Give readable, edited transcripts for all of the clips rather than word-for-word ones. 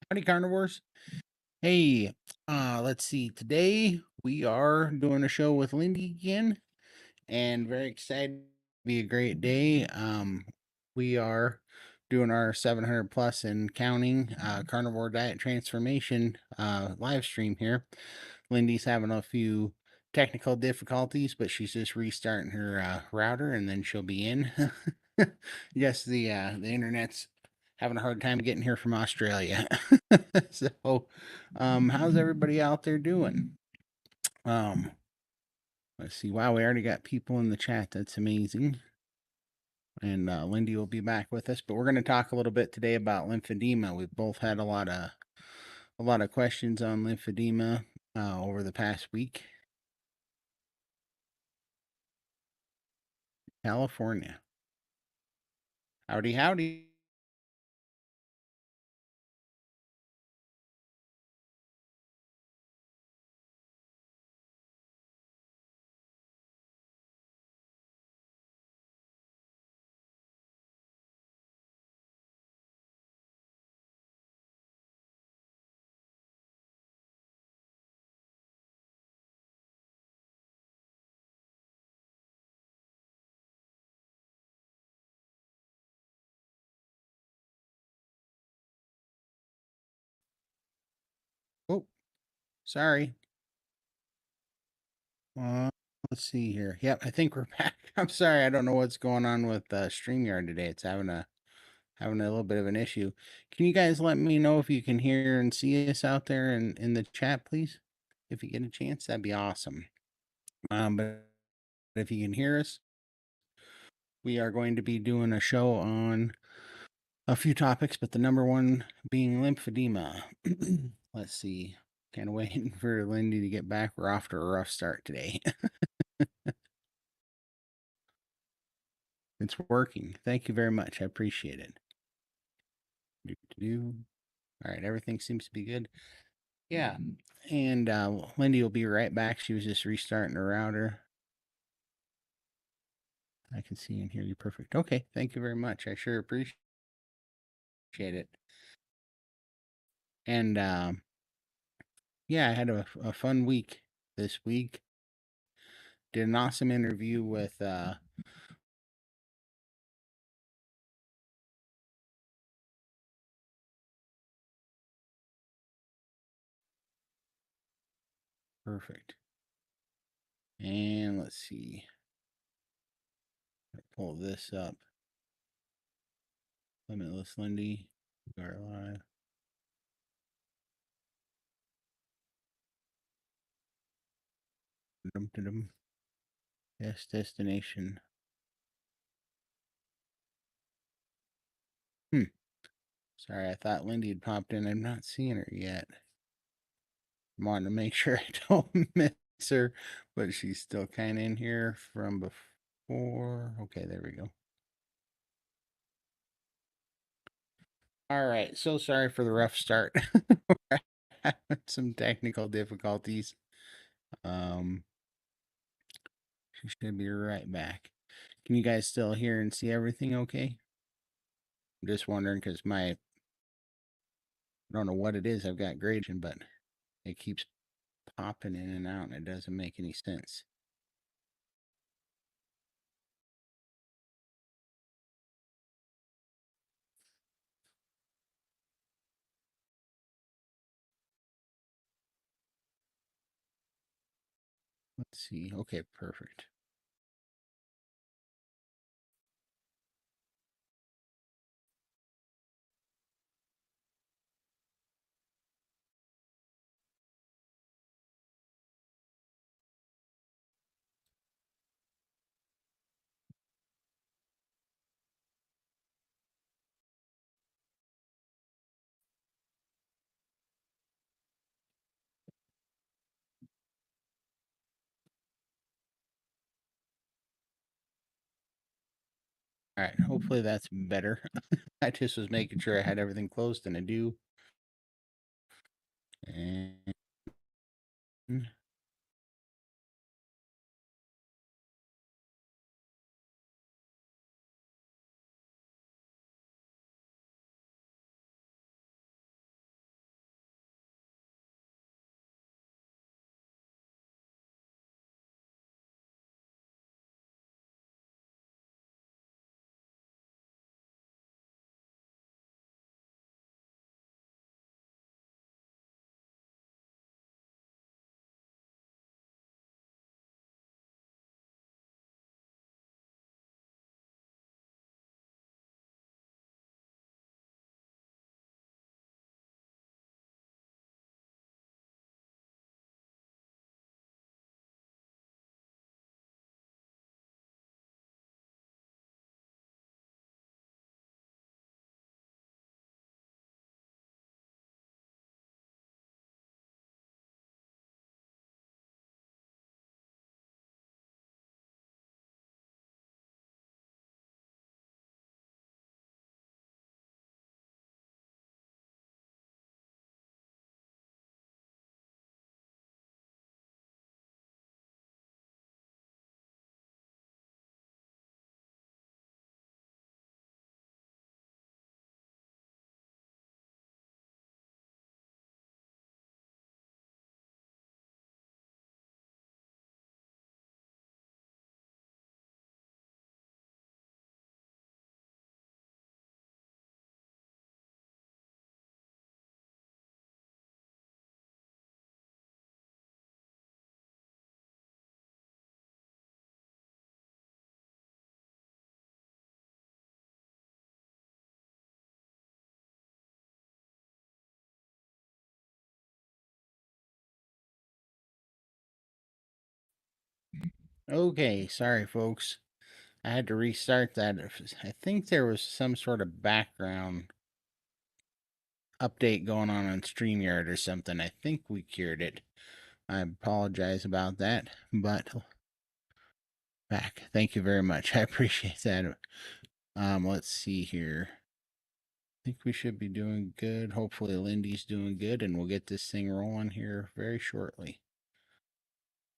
Howdy, carnivores. Hey, let's see. Today we are doing a show with Lindy again, and very excited. Be a great day. We are doing our 700 plus and counting carnivore diet transformation live stream here. Lindy's having a few technical difficulties, but she's just restarting her router, and then she'll be in. Yes, the internet's having a hard time getting here from Australia. So, how's everybody out there doing? Um, let's see. Wow, we already got people in the chat. That's amazing. And Lindy will be back with us, but we're going to talk a little bit today about lymphedema. We've both had a lot of questions on lymphedema over the past week. California. Howdy, howdy. Oh, sorry. Uh, let's see here. Yep, I think we're back. I'm sorry. I don't know what's going on with StreamYard today. It's having a little bit of an issue. Can you guys let me know if you can hear and see us out there in the chat, please? If you get a chance, that'd be awesome. But if you can hear us, we are going to be doing a show on a few topics, but the number one being lymphedema. Let's see. Kind of waiting for Lindy to get back. We're off to a rough start today. It's working. Thank you very much. I appreciate it. All right, everything seems to be good. Yeah, and Lindy will be right back. She was just restarting the router. I can see and hear you perfect. Okay, thank you very much. I sure appreciate it. And yeah, I had a fun week this week. Did an awesome interview with perfect. And let's see. Pull this up. Limitless Lindy. We are live. Dum-dum-dum. Yes, destination. Sorry, I thought Lindy had popped in. I'm not seeing her yet. I'm wanting to make sure I don't miss her, but she's still kind of in here from before. Okay, there we go. All right, so sorry for the rough start. We're having some technical difficulties. Um, she should be right back. Can you guys still hear and see everything okay? I'm just wondering because I don't know what it is. I've got gradation, but it keeps popping in and out and it doesn't make any sense. Let's see. Okay, perfect. All right, hopefully that's better. I just was making sure I had everything closed, and I do. And Okay, sorry, folks. I had to restart that. I think there was some sort of background update going on StreamYard or something. I think we cured it. I apologize about that, but back. Thank you very much. I appreciate that. Let's see here. I think we should be doing good. Hopefully, Lindy's doing good, and we'll get this thing rolling here very shortly.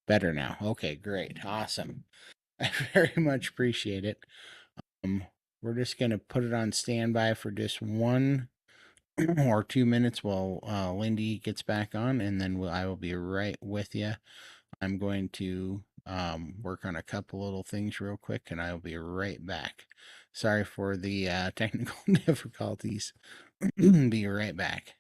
Better now. Okay, great. Awesome. I very much appreciate it. Um, we're just going to put it on standby for just 1 or 2 minutes while Lindy gets back on, and then I will be right with you. I'm going to work on a couple little things real quick, and I will be right back. Sorry for the technical difficulties. Be right back.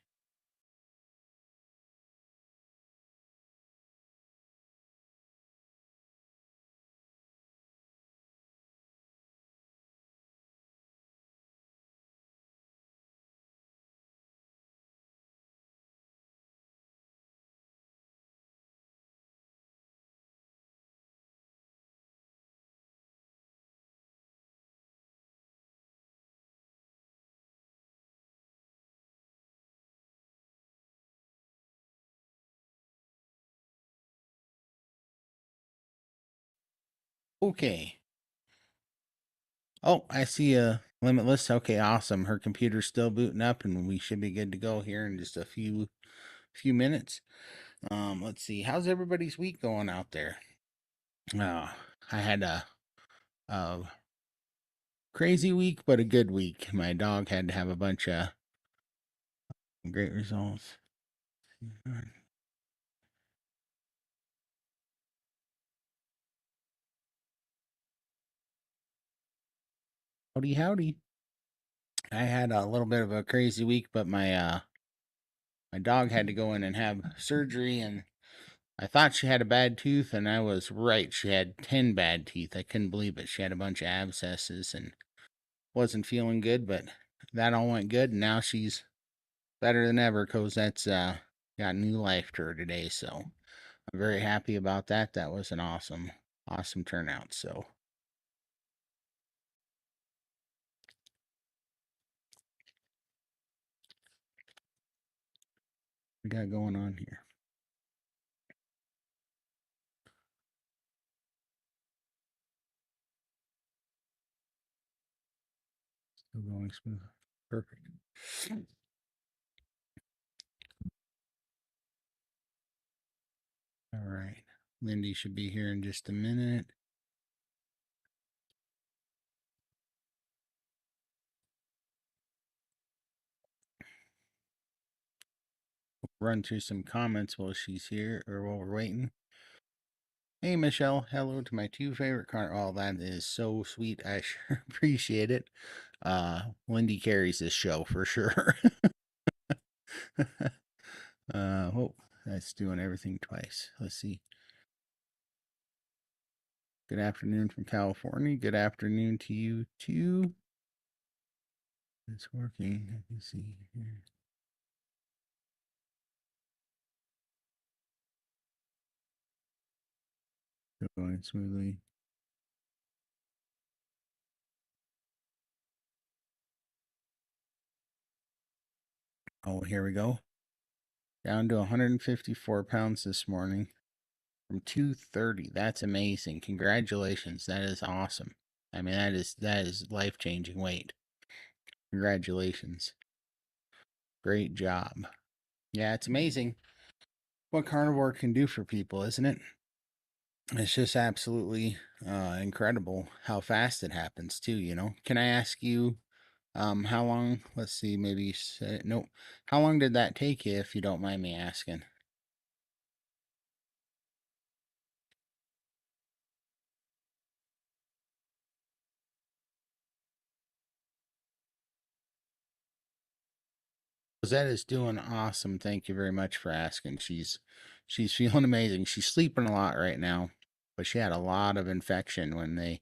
Okay. Oh, I see a limitless. Okay, awesome. Her computer's still booting up, and we should be good to go here in just a few minutes. Let's see. How's everybody's week going out there? I had a crazy week, but a good week. My dog had to have a bunch of great results. Howdy, howdy. I had a little bit of a crazy week, but my dog had to go in and have surgery, and I thought she had a bad tooth, and I was right. She had 10 bad teeth. I couldn't believe it. She had a bunch of abscesses and wasn't feeling good, but that all went good, and now she's better than ever because that's got new life to her today. So I'm very happy about that. That was an awesome turnout. So we got going on here. Still going smooth. Perfect. All right. Lindy should be here in just a minute. Run through some comments while she's here or while we're waiting. Hey, Michelle. Hello to my two favorite car. Oh, that is so sweet. I sure appreciate it. Lindy carries this show for sure. Oh, that's doing everything twice. Let's see. Good afternoon from California. Good afternoon to you too. It's working. Let me see here. Going smoothly. Oh, here we go. Down to 154 pounds this morning from 230. That's amazing. Congratulations. That is awesome. I mean, that is life-changing weight. Congratulations. Great job. Yeah, it's amazing what carnivore can do for people, isn't it? It's just absolutely incredible how fast it happens too, you know. Can I ask you how long, let's see, maybe you said nope. How long did that take you if you don't mind me asking? Rosetta is doing awesome. Thank you very much for asking. She's feeling amazing. She's sleeping a lot right now, but she had a lot of infection when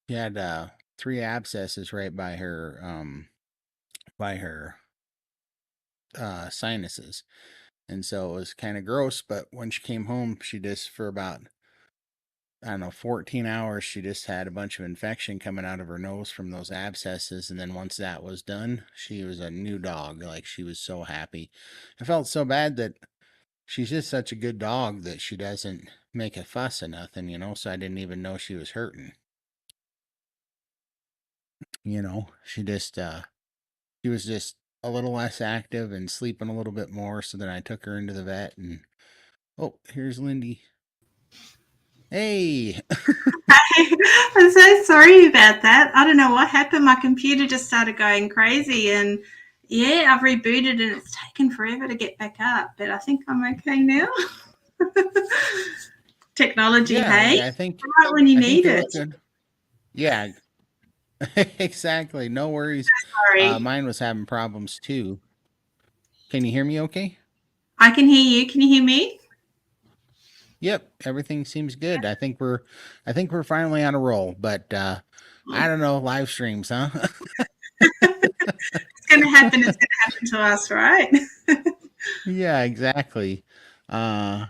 she had three abscesses right by her sinuses. And so it was kind of gross, but when she came home, she just for about I don't know, 14 hours, she just had a bunch of infection coming out of her nose from those abscesses. And then once that was done, she was a new dog. Like, she was so happy. I felt so bad that she's just such a good dog that she doesn't make a fuss or nothing, so I didn't even know she was hurting. She was just a little less active and sleeping a little bit more. So then I took her into the vet and, oh, here's Lindy. Hey. I'm so sorry about that. I don't know what happened. My computer just started going crazy, and yeah, I've rebooted and it's taken forever to get back up, but I think I'm okay now. Technology, Yeah, hey? yeah, I think Right when you I think need you look it. good. Yeah, exactly. No worries. Sorry. Mine was having problems too. Can you hear me okay? I can hear you. Can you hear me? Yep, everything seems good. I think we're finally on a roll, but I don't know, live streams, huh? It's going to happen. It's going to happen to us, right? Yeah, exactly. Uh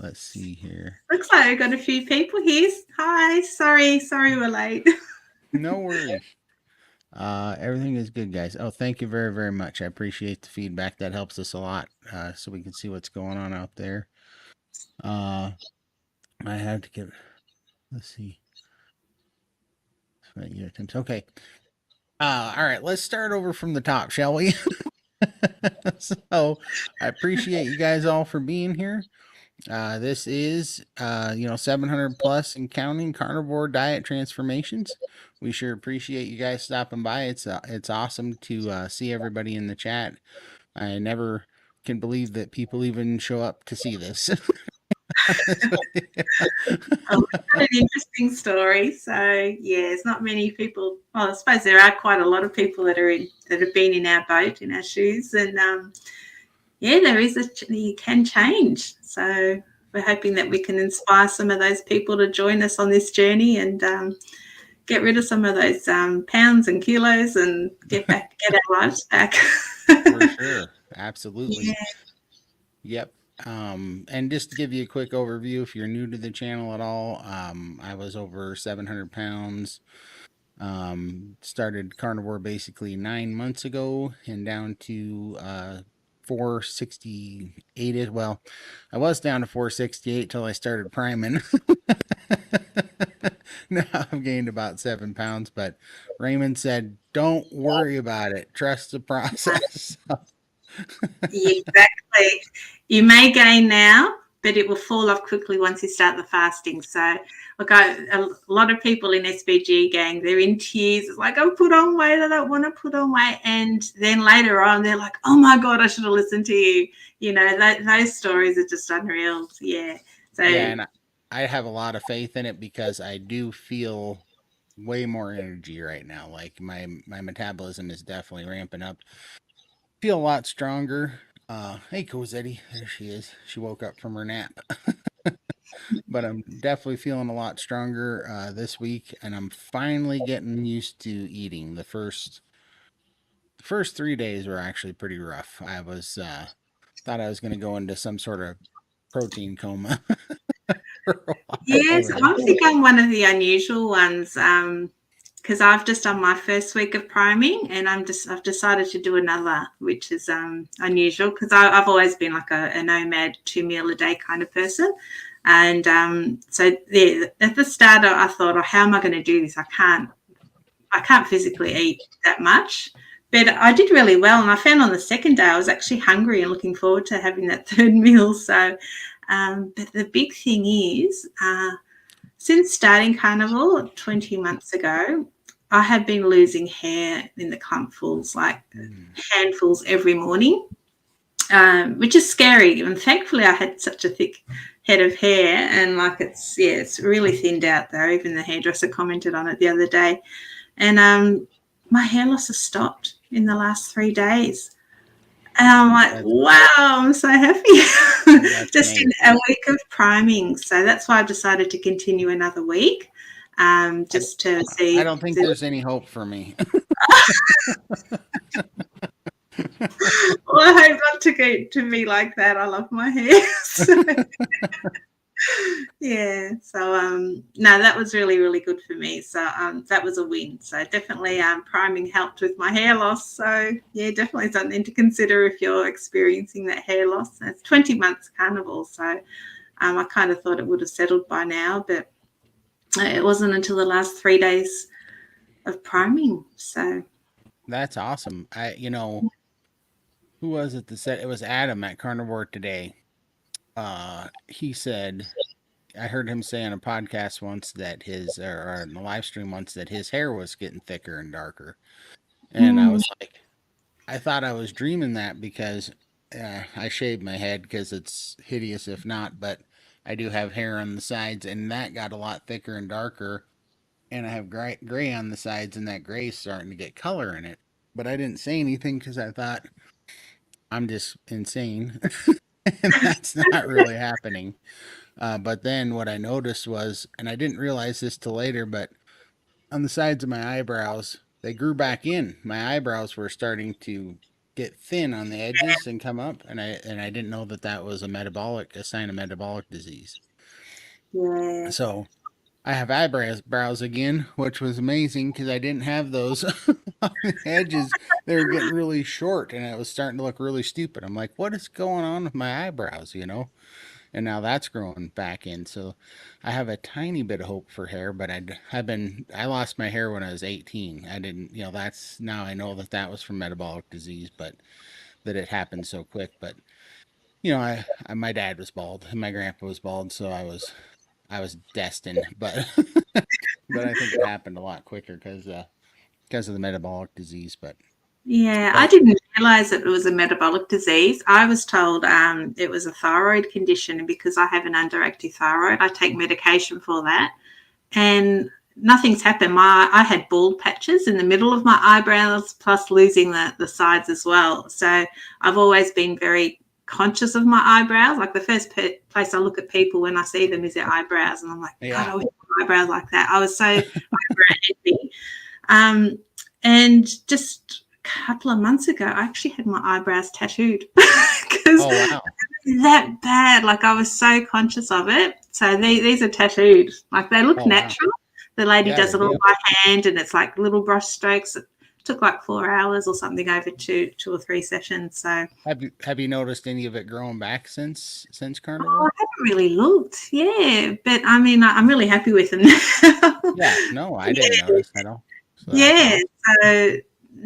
let's see here. Looks like I've got a few people here. Hi. Sorry we're late. No worries. Everything is good, guys. Oh, thank you very, very much. I appreciate the feedback. That helps us a lot, so we can see what's going on out there. Uh, I have to get. Let's see. Okay. All right. Let's start over from the top, shall we? So, I appreciate you guys all for being here. This is 700 plus and counting carnivore diet transformations. We sure appreciate you guys stopping by. It's awesome to see everybody in the chat. I never can believe that people even show up to see this. Oh, it's got an interesting story. So yeah, it's not many people. Well, I suppose there are quite a lot of people that have been in our boat, in our shoes, and yeah, you can change. So we're hoping that we can inspire some of those people to join us on this journey and get rid of some of those pounds and kilos and get our lives back. For sure. Absolutely. Yeah. Yep. And just to give you a quick overview, if you're new to the channel at all, I was over 700 pounds. Started carnivore basically 9 months ago and down to 468. Well, I was down to 468 till I started priming. Now I've gained about 7 pounds, but Raymond said, "Don't worry about it. Trust the process." Yeah, exactly. You may gain now, but it will fall off quickly once you start the fasting. So, look, a lot of people in SBG gang, they're in tears. It's like, I've put on weight. I don't want to put on weight. And then later on, they're like, oh my God, I should have listened to you. Those stories are just unreal. Yeah. Yeah, So, and I have a lot of faith in it because I do feel way more energy right now. Like my metabolism is definitely ramping up. Feel a lot stronger. Hey, Cosetti, there she is. She woke up from her nap. But I'm definitely feeling a lot stronger this week, and I'm finally getting used to eating. The first 3 days were actually pretty rough. I was thought I was going to go into some sort of protein coma for a while yes, there. I think I'm one of the unusual ones. Because I've just done my first week of priming, and I've decided to do another, which is unusual because I've always been like a nomad 2 meal a day kind of person, and so yeah, at the start I thought, oh, how am I going to do this? I can't physically eat that much. But I did really well, and I found on the second day I was actually hungry and looking forward to having that third meal. So, but the big thing is, since starting Carnival 20 months ago, I have been losing hair in the clumpfuls, like Mm, handfuls every morning, which is scary. And thankfully, I had such a thick head of hair, and like it's really thinned out though. Even the hairdresser commented on it the other day, and my hair loss has stopped in the last 3 days. And I'm like, that's wow, I'm so happy. that's Just in a amazing. week of priming. So that's why I've decided to continue another week, I, just to I see. don't think there's any hope for me. Well, I hope not to get to be like that. I love my hair. So, Yeah. So no, that was really, really good for me. So that was a win. So definitely priming helped with my hair loss. So yeah, definitely something to consider if you're experiencing that hair loss. It's 20 months carnival. So I kind of thought it would have settled by now, but it wasn't until the last 3 days of priming. So That's awesome. Who was it that said it was Adam at Carnivore today? He said I heard him say on a podcast once that or in the live stream once that his hair was getting thicker and darker. And I mm, was like, I thought I was dreaming that because I shaved my head because it's hideous if not, but I do have hair on the sides and that got a lot thicker and darker. And I have gray on the sides and that gray's starting to get color in it. But I didn't say anything because I thought I'm just insane. And that's not really happening. But then what I noticed was, and I didn't realize this till later, but on the sides of my eyebrows, they grew back in. My eyebrows were starting to get thin on the edges and come up, and I didn't know that that was a sign of metabolic disease. yeah. So I have eyebrows again, which was amazing because I didn't have those on the edges. They were getting really short, and it was starting to look really stupid. I'm like, what is going on with my eyebrows? And now that's growing back in. So I have a tiny bit of hope for hair, but I lost my hair when I was 18. I didn't, that's now I know that that was from metabolic disease, but that it happened so quick. But my dad was bald and my grandpa was bald, so I was destined. But but I think it happened a lot quicker because of the metabolic disease. Yeah, I But didn't realize that it was a metabolic disease. I was told it was a thyroid condition, and because I have an underactive thyroid, I take medication for that, and nothing's happened. I had bald patches in the middle of my eyebrows, plus losing the sides as well. So I've always been very conscious of my eyebrows. Like the first place I look at people when I see them is their eyebrows, and I'm like, God, yeah, I wish my eyebrows like that. I was so eyebrow envy. Um, and just a couple of months ago, I actually had my eyebrows tattooed because oh wow, that bad. Like I was so conscious of it. So these are tattooed. Like they look oh wow, natural. The lady yeah, does they it all do. by hand, and it's like little brush strokes. It took like 4 hours or something over two or three sessions. So Have you noticed any of it growing back since I carnivore? haven't really looked. Yeah, but I mean, I'm really happy with them now. Yeah, no, I didn't Yeah. notice at all. So that's Yeah, awesome. so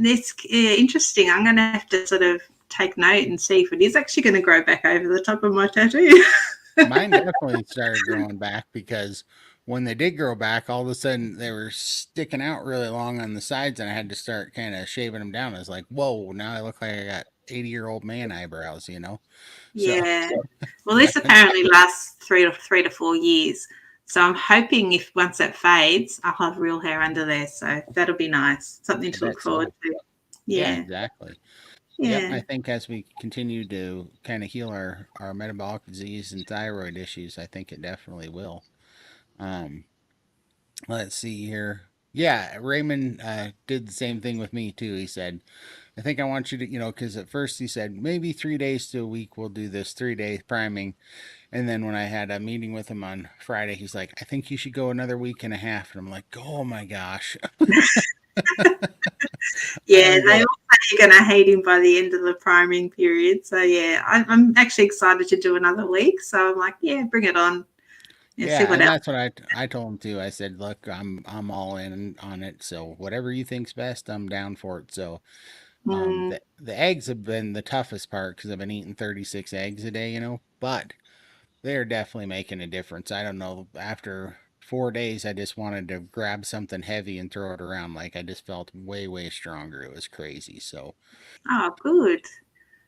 it's interesting. I'm going to have to sort of take note and see if it is actually going to grow back over the top of my tattoo. Mine definitely started growing back because when they did grow back, all of a sudden they were sticking out really long on the sides, and I had to start kind of shaving them down. I was like, whoa, now I look like I got 80-year-old man eyebrows. So Yeah. Well, this apparently lasts 3 to 4 years. So I'm hoping if once that fades, I'll have real hair under there. So that'll be nice. Something I to look bet forward so. to. Yeah, Yeah. exactly. Yep, Yeah. I think as we continue to kind of heal our metabolic disease and thyroid issues, I think it definitely will. Um, let's see here. Yeah, Raymond did the same thing with me too. He said, I think I want you to, because at first he said maybe 3 days to a week we'll do this 3 day priming. And then when I had a meeting with him on Friday, he's like, I think you should go another week and a half. And I'm like, oh my gosh. Yeah. I They go, all say you're going to hate him by the end of the priming period. So yeah, I'm actually excited to do another week. So I'm like, yeah, bring it on and see yeah, what and else. that's what I told him too. I said, look, I'm all in on it. So whatever you think's best, I'm down for it. So Mm. the eggs have been the toughest part because I've been eating 36 eggs a day, but they're definitely making a difference. I don't know. After 4 days, I just wanted to grab something heavy and throw it around. Like I just felt way, way stronger. It was crazy. So Oh, good.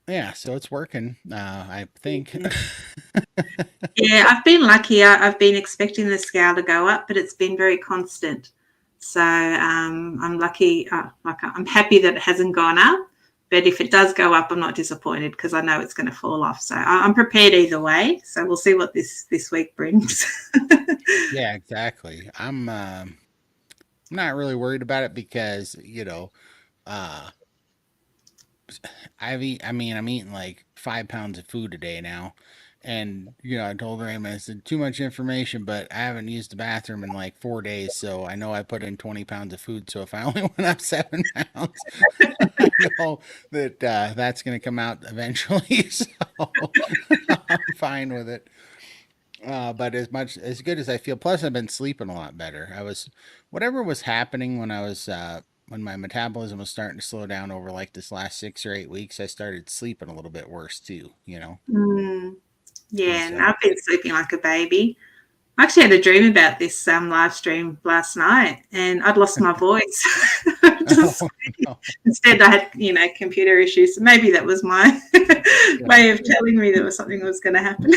yeah, so it's working. I think. Yeah. Yeah, I've been lucky. I've been expecting the scale to go up, but it's been very constant. So I'm lucky. Like I'm happy that it hasn't gone up. But if it does go up, I'm not disappointed because I know it's going to fall off. So I'm prepared either way. So we'll see what this week brings. Yeah, exactly. I'm not really worried about it because uh, I'm eating like 5 pounds of food a day now, And I told Raymond, I said, too much information, but I haven't used the bathroom in like 4 days, so I know I put in 20 pounds of food. So if I only went up 7 pounds, I know that that's going to come out eventually. So I'm fine with it. But as good as I feel, plus I've been sleeping a lot better. Whatever was happening when my metabolism was starting to slow down over like this last 6 or 8 weeks, I started sleeping a little bit worse too. Mm, And yeah, and so, I've been sleeping like a baby. I actually had a dream about this live stream last night, and I'd lost my voice. Just oh no, instead, I had computer issues. So maybe that was my yeah, way of telling me there was something was going to happen.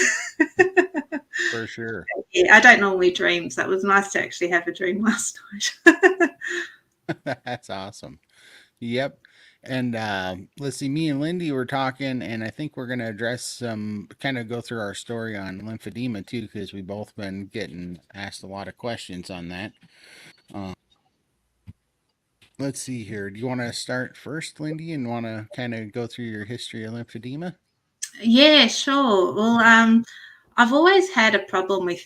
for sure. Yeah, I don't normally dream, so it was nice to actually have a dream last night. That's awesome. Yep. And let's see, me and Lindy were talking, and I think we're going to address kind of go through our story on lymphedema too, because we both been getting asked a lot of questions on that. Uh, let's see here. Do you want to start first, Lindy, and want to kind of go through your history of lymphedema? Yeah, sure. Well, I've always had a problem with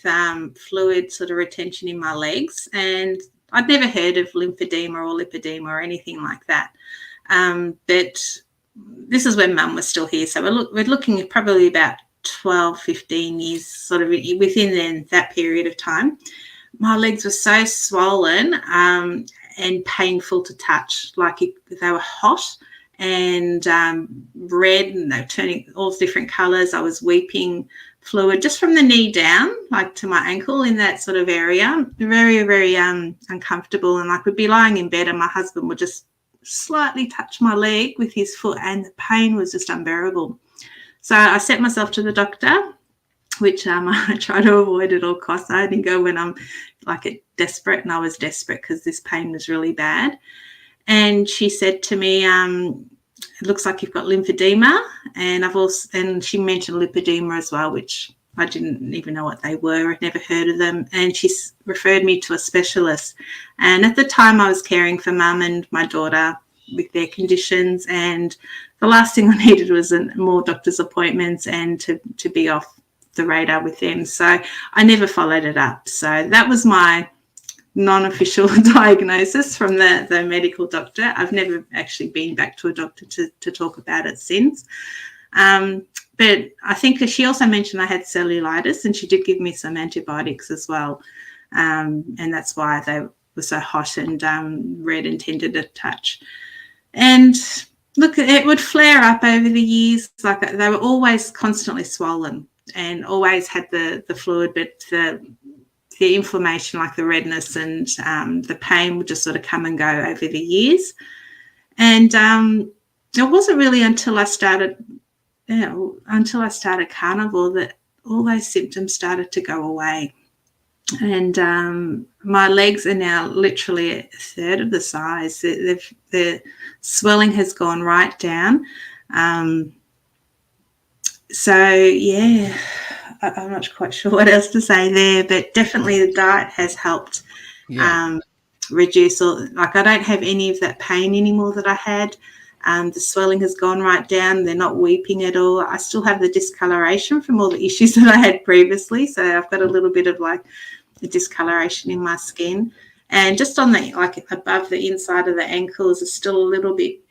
fluid sort of retention in my legs, and I'd never heard of lymphedema or lipedema or anything like that. But this is when Mum was still here, so we're looking at probably about 12, 15 years, sort of within that period of time. My legs were so swollen and painful to touch, like they were hot and red, and they were turning all different colours. I was weeping fluid just from the knee down, like to my ankle in that sort of area. Very, very uncomfortable, and I could be lying in bed and my husband would just slightly touch my leg with his foot, and the pain was just unbearable. So I sent myself to the doctor, which I try to avoid at all costs. I only go when I'm like desperate, and I was desperate because this pain was really bad. And she said to me, "It looks like you've got lymphedema," and she mentioned lipedema as well, which I didn't even know what they were. I'd never heard of them. And she referred me to a specialist. And at the time, I was caring for Mum and my daughter with their conditions, and the last thing I needed was more doctor's appointments and to be off the radar with them. So I never followed it up. So that was my non-official diagnosis from the medical doctor. I've never actually been back to a doctor to talk about it since. But I think she also mentioned I had cellulitis, and she did give me some antibiotics as well. And that's why they were so hot and red and tender to touch. And look, it would flare up over the years. Like they were always constantly swollen and always had the fluid, but the inflammation, like the redness and the pain, would just sort of come and go over the years. And it wasn't really until I started Carnivore that all those symptoms started to go away. And my legs are now literally a third of the size. The swelling has gone right down. So, yeah, I'm not quite sure what else to say there, but definitely the diet has helped Yeah. reduce I don't have any of that pain anymore that I had. The swelling has gone right down. They're not weeping at all. I still have the discoloration from all the issues that I had previously. So I've got a little bit of like the discoloration in my skin. And just on above the inside of the ankles is still a little bit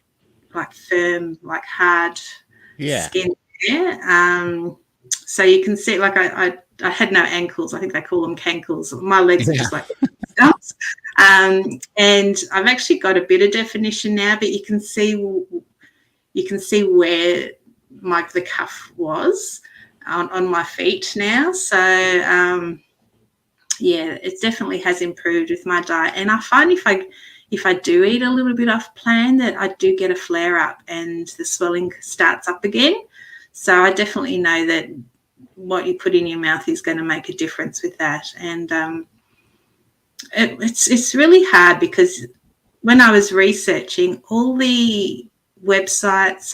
like firm, like hard Yeah. skin there. So you can see, like I had no ankles. I think they call them cankles. My legs are Yeah. just like stumps. And I've actually got a bit of definition now, but you can see where the cuff was on my feet now. So yeah, it definitely has improved with my diet. And I find if I do eat a little bit off plan, that I do get a flare up and the swelling starts up again. So I definitely know that what you put in your mouth is going to make a difference with that. And it's really hard because when I was researching, all the websites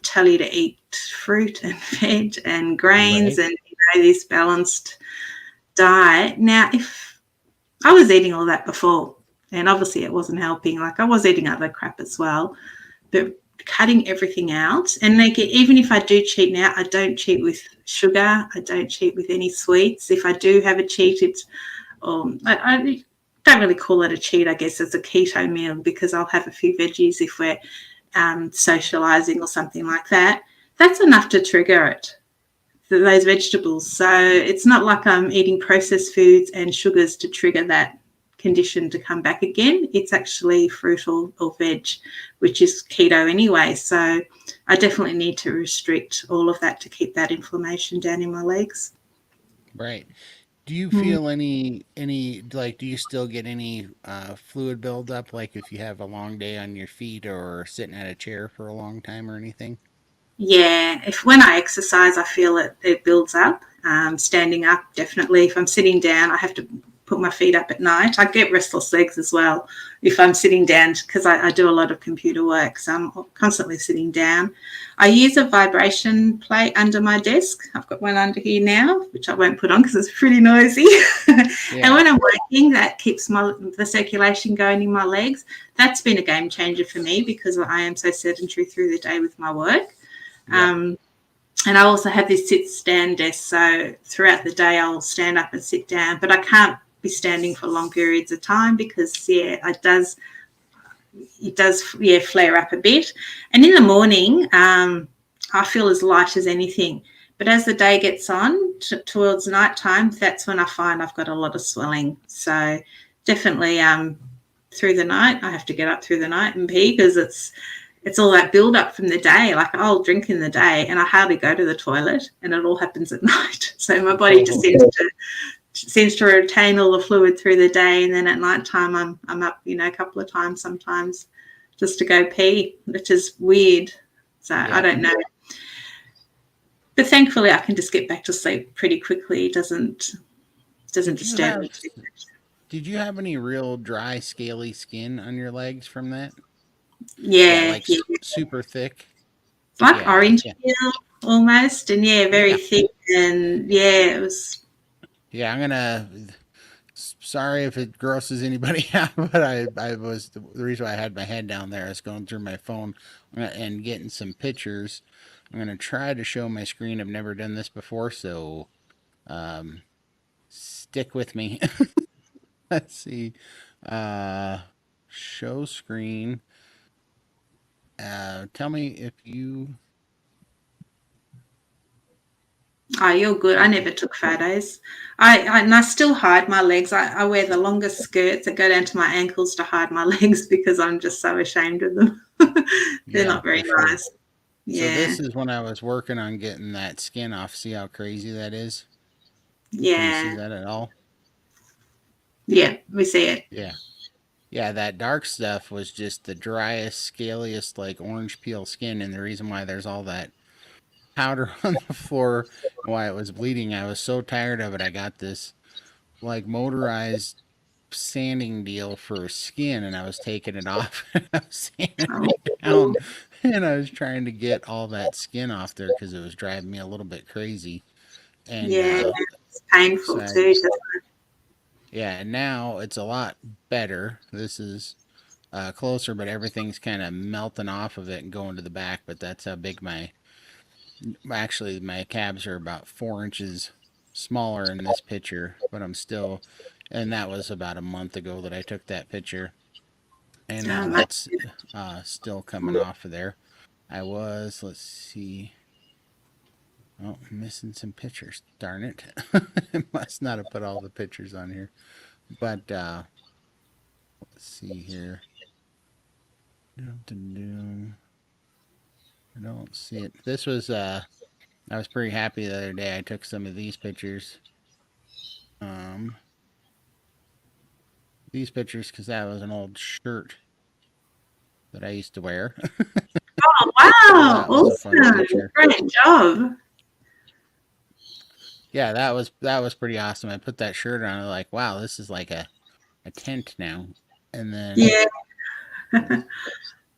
tell you to eat fruit and veg and grains Right. and this balanced diet. Now, if I was eating all that before, and obviously it wasn't helping, like I was eating other crap as well, but cutting everything out. And like, even if I do cheat now, I don't cheat with sugar. I don't cheat with any sweets. If I do have a cheat, it's I don't really call it a cheat. I guess it's a keto meal because I'll have a few veggies if we're socializing or something like that. That's enough to trigger it, those vegetables. So it's not like I'm eating processed foods and sugars to trigger that condition to come back again. It's actually fruit or veg, which is keto anyway. So I definitely need to restrict all of that to keep that inflammation down in my legs. Right. Do you Mm. feel any like do you still get any fluid buildup like if you have a long day on your feet or sitting at a chair for a long time or anything? Yeah, if when I exercise, I feel it builds up. Standing up, definitely. If I'm sitting down, I have to put my feet up at night. I get restless legs as well if I'm sitting down because I do a lot of computer work, so I'm constantly sitting down. I use a vibration plate under my desk. I've got one under here now, which I won't put on because it's pretty noisy. And Yeah. when I'm working, that keeps the circulation going in my legs. That's been a game changer for me because I am so sedentary through the day with my work. Yep. Um, and I also have this sit stand desk. So throughout the day, I'll stand up and sit down, but I can't be standing for long periods of time because, yeah, it does flare up a bit. And in the morning, I feel as light as anything. But as the day gets on towards nighttime, that's when I find I've got a lot of swelling. So definitely through the night, I have to get up through the night and pee because it's all that build up from the day. Like I'll drink in the day and I hardly go to the toilet and it all happens at night. So my body just Oh, seems to retain all the fluid through the day, and then at night time I'm up, a couple of times sometimes just to go pee, which is weird. So I yep. don't know. But thankfully I can just get back to sleep pretty quickly. It doesn't Did you disturb me have too much. did you have any real dry scaly skin on your legs from that? Yeah, Yeah, like yeah. super thick. It's like Yeah, I orange can't. peel almost, and yeah, very Yeah. thick, and yeah, it was. Yeah, I'm gonna sorry if it grosses anybody out, but I was the reason why I had my head down there. I was going through my phone and getting some pictures. I'm gonna try to show my screen. I've never done this before, so um, stick with me. Let's see. Uh, show screen. Tell me if you. Oh, you're good. I never took photos. And I still hide my legs. I wear the longest skirts that go down to my ankles to hide my legs because I'm just so ashamed of them. They're Yeah, not very for sure. nice. So Yeah, this is when I was working on getting that skin off. See how crazy that is? Can you see yeah, that at all? yeah. We see it. Yeah. Yeah, that dark stuff was just the driest, scaliest, like orange peel skin. And the reason why there's all that powder on the floor and why it was bleeding, I was so tired of it. I got this like motorized sanding deal for skin and I was taking it off and I was sanding Oh, it down and I was trying to get all that skin off there because it was driving me a little bit crazy. And yeah, it's so painful too. yeah, now it's a lot better. This is closer, but everything's kind of melting off of it and going to the back. But that's how big my actually my calves are about 4 inches smaller in this picture. But I'm still, and that was about a month ago that I took that picture, and now Oh, mate. that's still coming off of there. Let's see. Oh, I'm missing some pictures. Darn it. I must not have put all the pictures on here. But let's see here. I don't see it. This was I was pretty happy the other day. I took some of um these pictures because that was an old shirt that I used to wear. Oh, So wow, that was a fun awesome! picture. Great job. Yeah, that was pretty awesome. I put that shirt on. I'm like, wow, this is like a tent now. And then Yeah,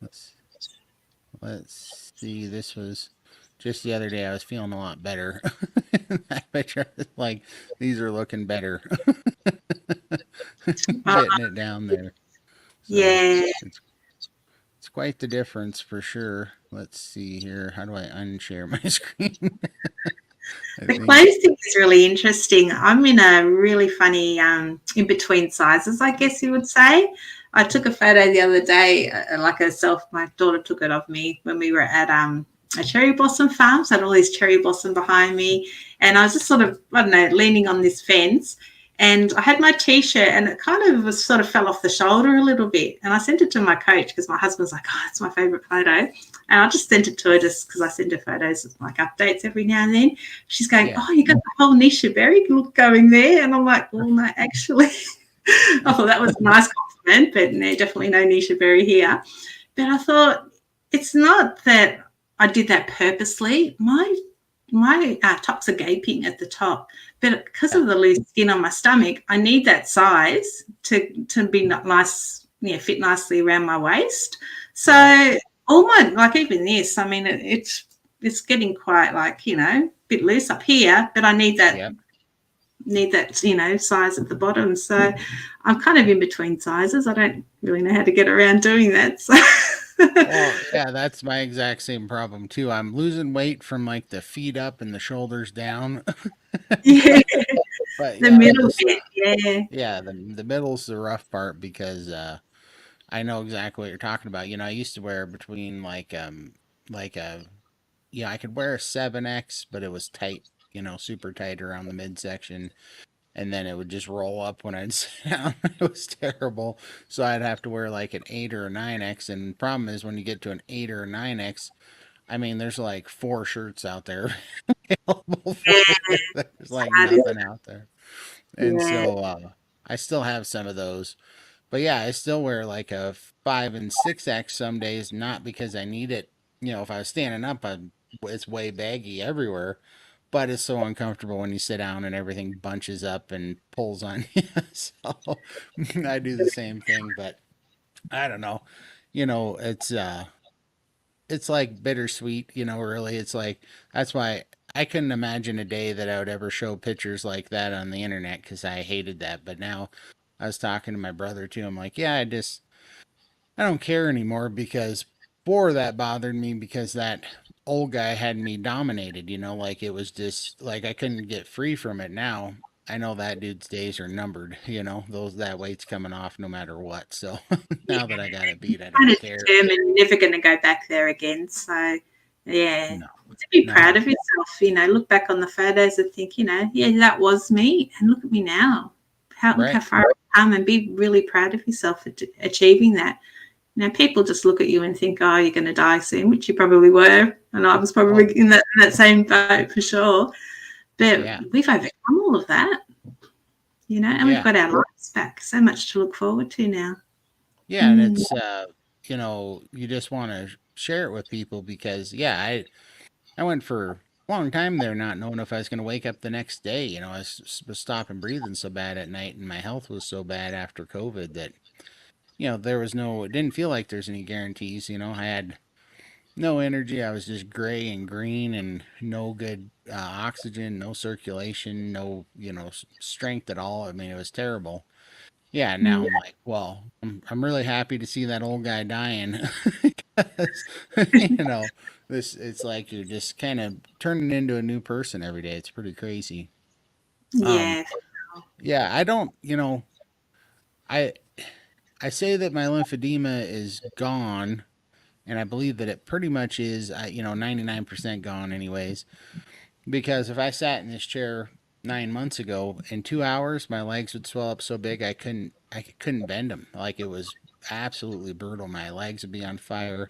let's let's see. This was just the other day. I was feeling a lot better. That picture, I was like, these are looking better. Getting it down there. So yeah. it's it's quite the difference for sure. Let's see here. How do I unshare my screen? I The think, clothes thing is really interesting. I'm in a really funny in between sizes, I guess you would say. I took a photo the other day, like a self. My daughter took it of me when we were at a cherry blossom farm. So I had all these cherry blossom behind me, and I was just sort of, I don't know, leaning on this fence. And I had my t-shirt, and it kind of was sort of fell off the shoulder a little bit. And I sent it to my coach because my husband's like, "Oh, it's my favorite photo," and I just sent it to her just because I send her photos of like updates every now and then. She's going, yeah. "Oh, you got the whole Nisha Berry look going there," and I'm like, "Well, no, actually." I thought that was a nice compliment, but no, definitely no Nisha Berry here. But I thought it's not that I did that purposely. My tops are gaping at the top, but because Yeah. of the loose skin on my stomach, I need that size to be nice, fit nicely around my waist. Right. So all my, like, even this, I mean, it's getting quite, like, a bit loose up here, but I Yep. need that size at the bottom. So I'm kind of in between sizes. I don't really know how to get around doing that. So Well, yeah, that's my exact same problem too. I'm losing weight from like the feet up and the shoulders down. yeah, But the yeah, I'm middle just bit, yeah. yeah, the middle's the rough part because I know exactly what you're talking about. I used to wear between like a yeah, I could wear a 7X, but it was tight, super tight around the midsection, and then it would just roll up when I'd sit down. It was terrible. So I'd have to wear like an 8 or a 9X, and the problem is when you get to an 8 or a 9X, I mean, there's like four shirts out there available for you. There's like nothing out there. And Yeah, so I still have some of those. But yeah, I still wear like a 5 and 6X some days, not because I need it. If I was standing up, it's way baggy everywhere, but it's so uncomfortable when you sit down and everything bunches up and pulls on you. So I do the same thing, but I don't know. It's like bittersweet, really. It's like that's why I couldn't imagine a day that I would ever show pictures like that on the internet because I hated that. But now I was talking to my brother too. I'm like, yeah, I don't care anymore because before that bothered me because that old guy had me dominated, like it was just like I couldn't get free from it. Now I know that dude's days are numbered, that weight's coming off no matter what. So yeah. now that I got it beat, I Kind don't of care. determined you're never going to go back there again. So, yeah, No, to be proud no, of yourself, look back on the photos and think, yeah, that was me, and look at me now. Look how right. far I've come, and be really proud of yourself for achieving that. People just look at you and think, oh, you're going to die soon, which you probably were, and I was Oh, probably in that same boat for sure. But yeah. we've overcome all of that, and we've Yeah. got our lives back. So much to look forward to now. Yeah, and Mm, you just want to share it with people because yeah, I went for a long time there not knowing if I was going to wake up the next day. I was stopping breathing so bad at night, and my health was so bad after COVID that there was no. It didn't feel like there's any guarantees. I had no energy. I was just gray and green, and no good oxygen, no circulation, no strength at all. I mean, it was terrible. Yeah, now I'm like, well, I'm really happy to see that old guy dying because you know this it's like you're just kind of turning into a new person every day. It's pretty crazy. Um, yeah, yeah, I don't, I I say that my lymphedema is gone, and I believe that it pretty much is, 99% gone, anyways. Because if I sat in this chair 9 months ago, in 2 hours, my legs would swell up so big I couldn't bend them. Like it was absolutely brutal. My legs would be on fire.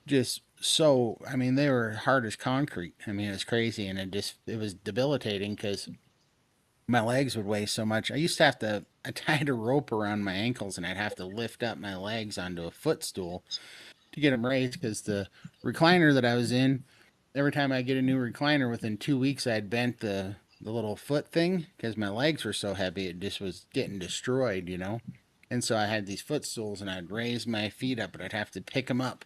Just so, I mean, they were hard as concrete. I mean, it was crazy, and it was debilitating because my legs would weigh so much. I used to have to, I tied a rope around my ankles, and I'd have to lift up my legs onto a footstool to get them raised because the recliner that I was in, every time I get a new recliner, within 2 weeks I'd bent the little foot thing because my legs were so heavy it just was getting destroyed. And so I had these footstools and I'd raise my feet up, but I'd have to pick them up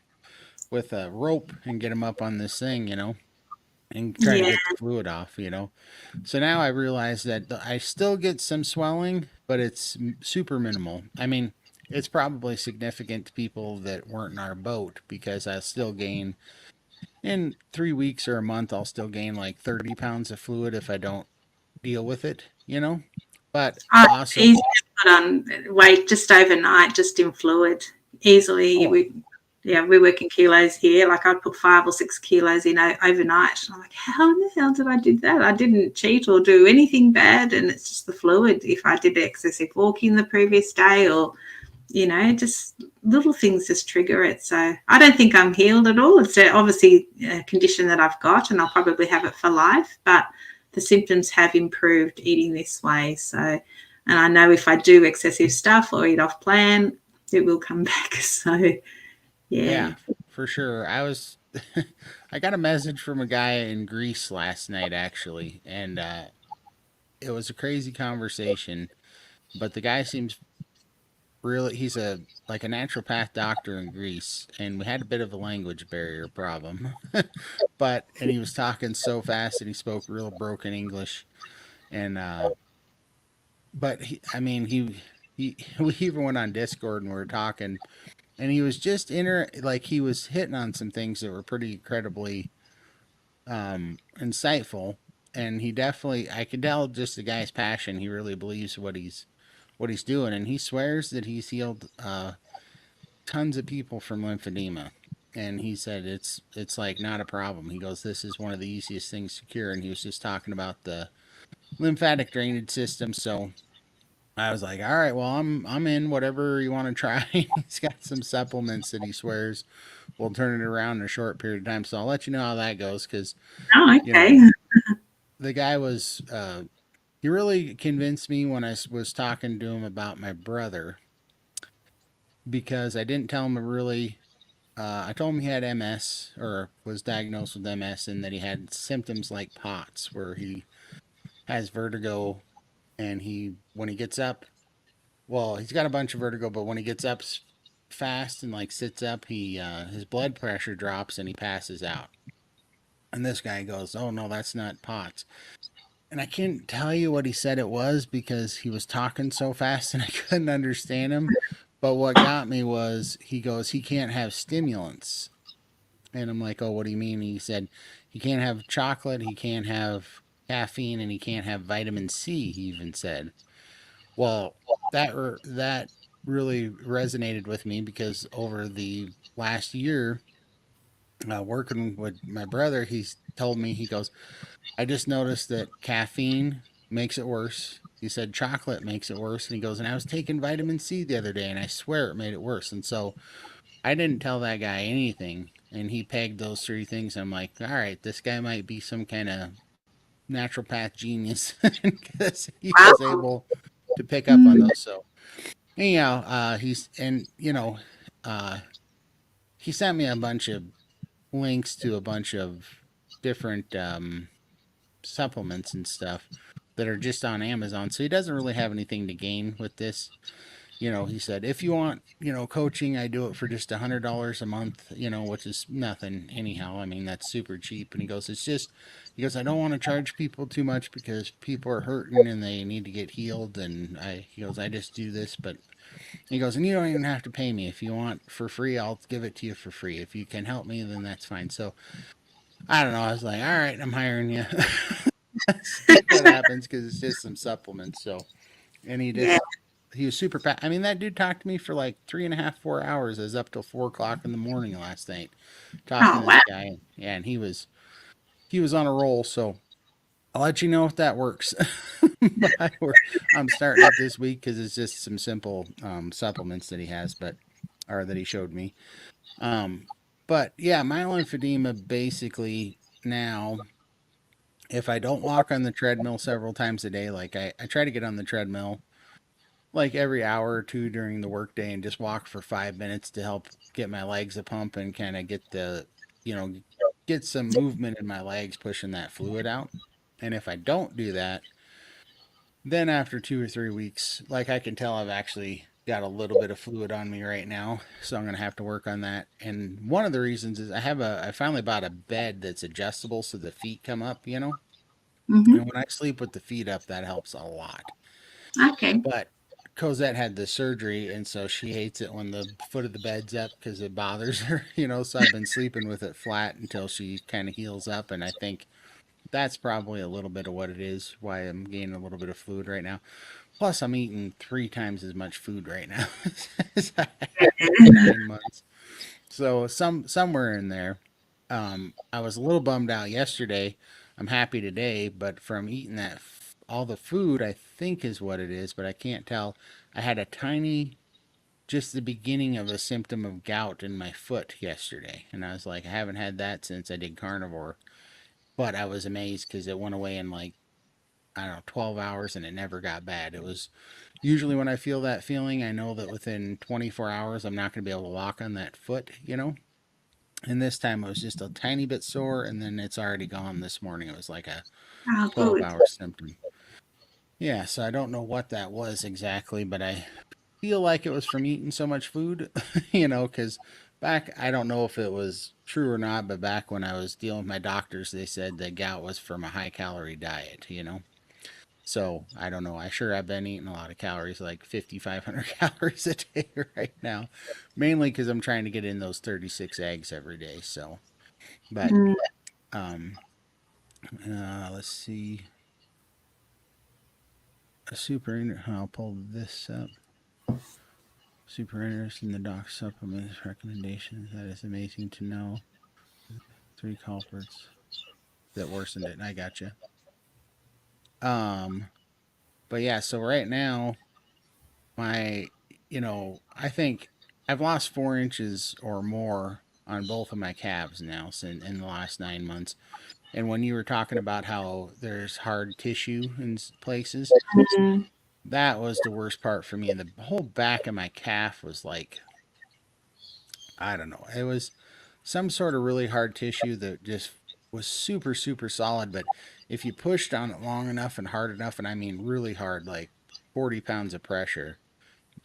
with a rope and get them up on this thing, and try to yeah, get the fluid off. So now I realize that I still get some swelling, but it's super minimal. I mean, it's probably significant to people that weren't in our boat because I still gain in 3 weeks or a month, I'll still gain like 30 pounds of fluid if I don't deal with it, you know? But Oh, it's also, easy to put on weight just overnight, just in fluid. Easily, oh, we work in kilos here. Like I put 5 or 6 kilos in overnight. And I'm like, how in the hell did I do that? I didn't cheat or do anything bad, and it's just the fluid. If I did excessive walking the previous day, or just little things just trigger it. So I don't think I'm healed at all. It's obviously a condition that I've got, and I'll probably have it for life. But the symptoms have improved eating this way. So, and I know if I do excessive stuff or eat off plan, it will come back. So, yeah. yeah, for sure. I got a message from a guy in Greece last night, actually, and it was a crazy conversation. But the guy seems really, he's like a naturopath doctor in Greece, and we had a bit of a language barrier problem. And he was talking so fast and he spoke real broken English. And, but I mean, we even went on Discord and we were talking, and he was just like he was hitting on some things that were pretty incredibly insightful. And he definitely, I could tell just the guy's passion. He really believes what he's doing, and he swears that he's healed tons of people from lymphedema. And he said it's like not a problem. He goes, this is one of the easiest things to cure. And he was just talking about the lymphatic drainage system. So I was like, all right, well, I'm in whatever you want to try. He's got some supplements that he swears will turn it around in a short period of time. So I'll let you know how that goes because Oh, you okay. know the guy was he really convinced me when I was talking to him about my brother because I didn't tell him really. I told him he had MS or was diagnosed with MS and that he had symptoms like POTS, where he has vertigo and when he gets up, well, he's got a bunch of vertigo, but when he gets up fast and like sits up, his blood pressure drops and he passes out. And this guy goes, "Oh no, that's not POTS." And I can't tell you what he said it was because he was talking so fast and I couldn't understand him. But what got me was he goes, he can't have stimulants. And I'm like, "Oh, what do you mean?" He said, "He can't have chocolate, he can't have caffeine, and he can't have vitamin C," he even said. Well, that really resonated with me because over the last year, working with my brother, he's told me, he goes, "I just noticed that caffeine makes it worse." He said chocolate makes it worse. And he goes, "And I was taking vitamin C the other day and I swear it made it worse." And so I didn't tell that guy anything. And he pegged those three things. I'm like, all right, this guy might be some kind of naturopath genius because he was Wow. able to pick up on Mm. those. So, anyhow, uh, he sent me a bunch of links to a bunch of different supplements and stuff that are just on Amazon. So he doesn't really have anything to gain with this. He said, if you want, coaching, I do it for just $100 a month, which is nothing anyhow. I mean, that's super cheap. And he goes, I don't want to charge people too much because people are hurting and they need to get healed. And he goes, I just do this, but he goes, and you don't even have to pay me. If you want for free, I'll give it to you for free. If you can help me, then that's fine. So I don't know. I was like, all right, I'm hiring you. See what happens because it's just some supplements. So, and Yeah. he was super I mean, that dude talked to me for like 3.5, 4 hours. I was up till 4 o'clock in the morning last night talking Oh, to this wow. guy. Yeah, and he was on a roll. So I'll let you know if that works. But I'm starting it this week because it's just some simple supplements that he has, or that he showed me. Um, but yeah, my lymphedema basically now, if I don't walk on the treadmill several times a day, like I try to get on the treadmill like every hour or two during the workday and just walk for 5 minutes to help get my legs a pump and kind of you know, get some movement in my legs, pushing that fluid out. And if I don't do that, then after 2 or 3 weeks, like I can tell I've actually got a little bit of fluid on me right now. So I'm going to have to work on that. And one of the reasons is I finally bought a bed that's adjustable so the feet come up. Hmm. And when I sleep with the feet up, that helps a lot. Okay. But Cosette had the surgery, and so she hates it when the foot of the bed's up because it bothers her, So I've been sleeping with it flat until she kind of heals up, and I think that's probably a little bit of what it is, why I'm gaining a little bit of fluid right now. Plus, I'm eating 3 times as much food right now as I have in 9 months. So somewhere in there, I was a little bummed out yesterday. I'm happy today, but from eating all the food, I think is what it is, but I can't tell. I had a tiny, just the beginning of a symptom of gout in my foot yesterday, and I was like, I haven't had that since I did carnivore. But I was amazed because it went away in like, I don't know, 12 hours, and it never got bad. It was usually when I feel that feeling, I know that within 24 hours, I'm not going to be able to walk on that foot. And this time it was just a tiny bit sore, and then it's already gone this morning. It was like a Oh, good. 12-hour symptom. Yeah, so I don't know what that was exactly, but I feel like it was from eating so much food, because back, I don't know if it was true or not, but back when I was dealing with my doctors, they said that gout was from a high calorie diet. So I don't know. I sure have been eating a lot of calories, like 5,500 calories a day right now, mainly because I'm trying to get in those 36 eggs every day. So, but Mm. um, let's see. I'll pull this up. Super interested in the doc supplements recommendations. That is amazing to know. 3 culprits that worsened it. I gotcha. Um, but yeah, so right now, my, I think I've lost 4 inches or more on both of my calves now since in the last 9 months. And when you were talking about how there's hard tissue in places, Mm. that was the worst part for me. And the whole back of my calf was like, I don't know. It was some sort of really hard tissue that just was super, super solid. But if you pushed on it long enough and hard enough, and I mean really hard, like 40 pounds of pressure,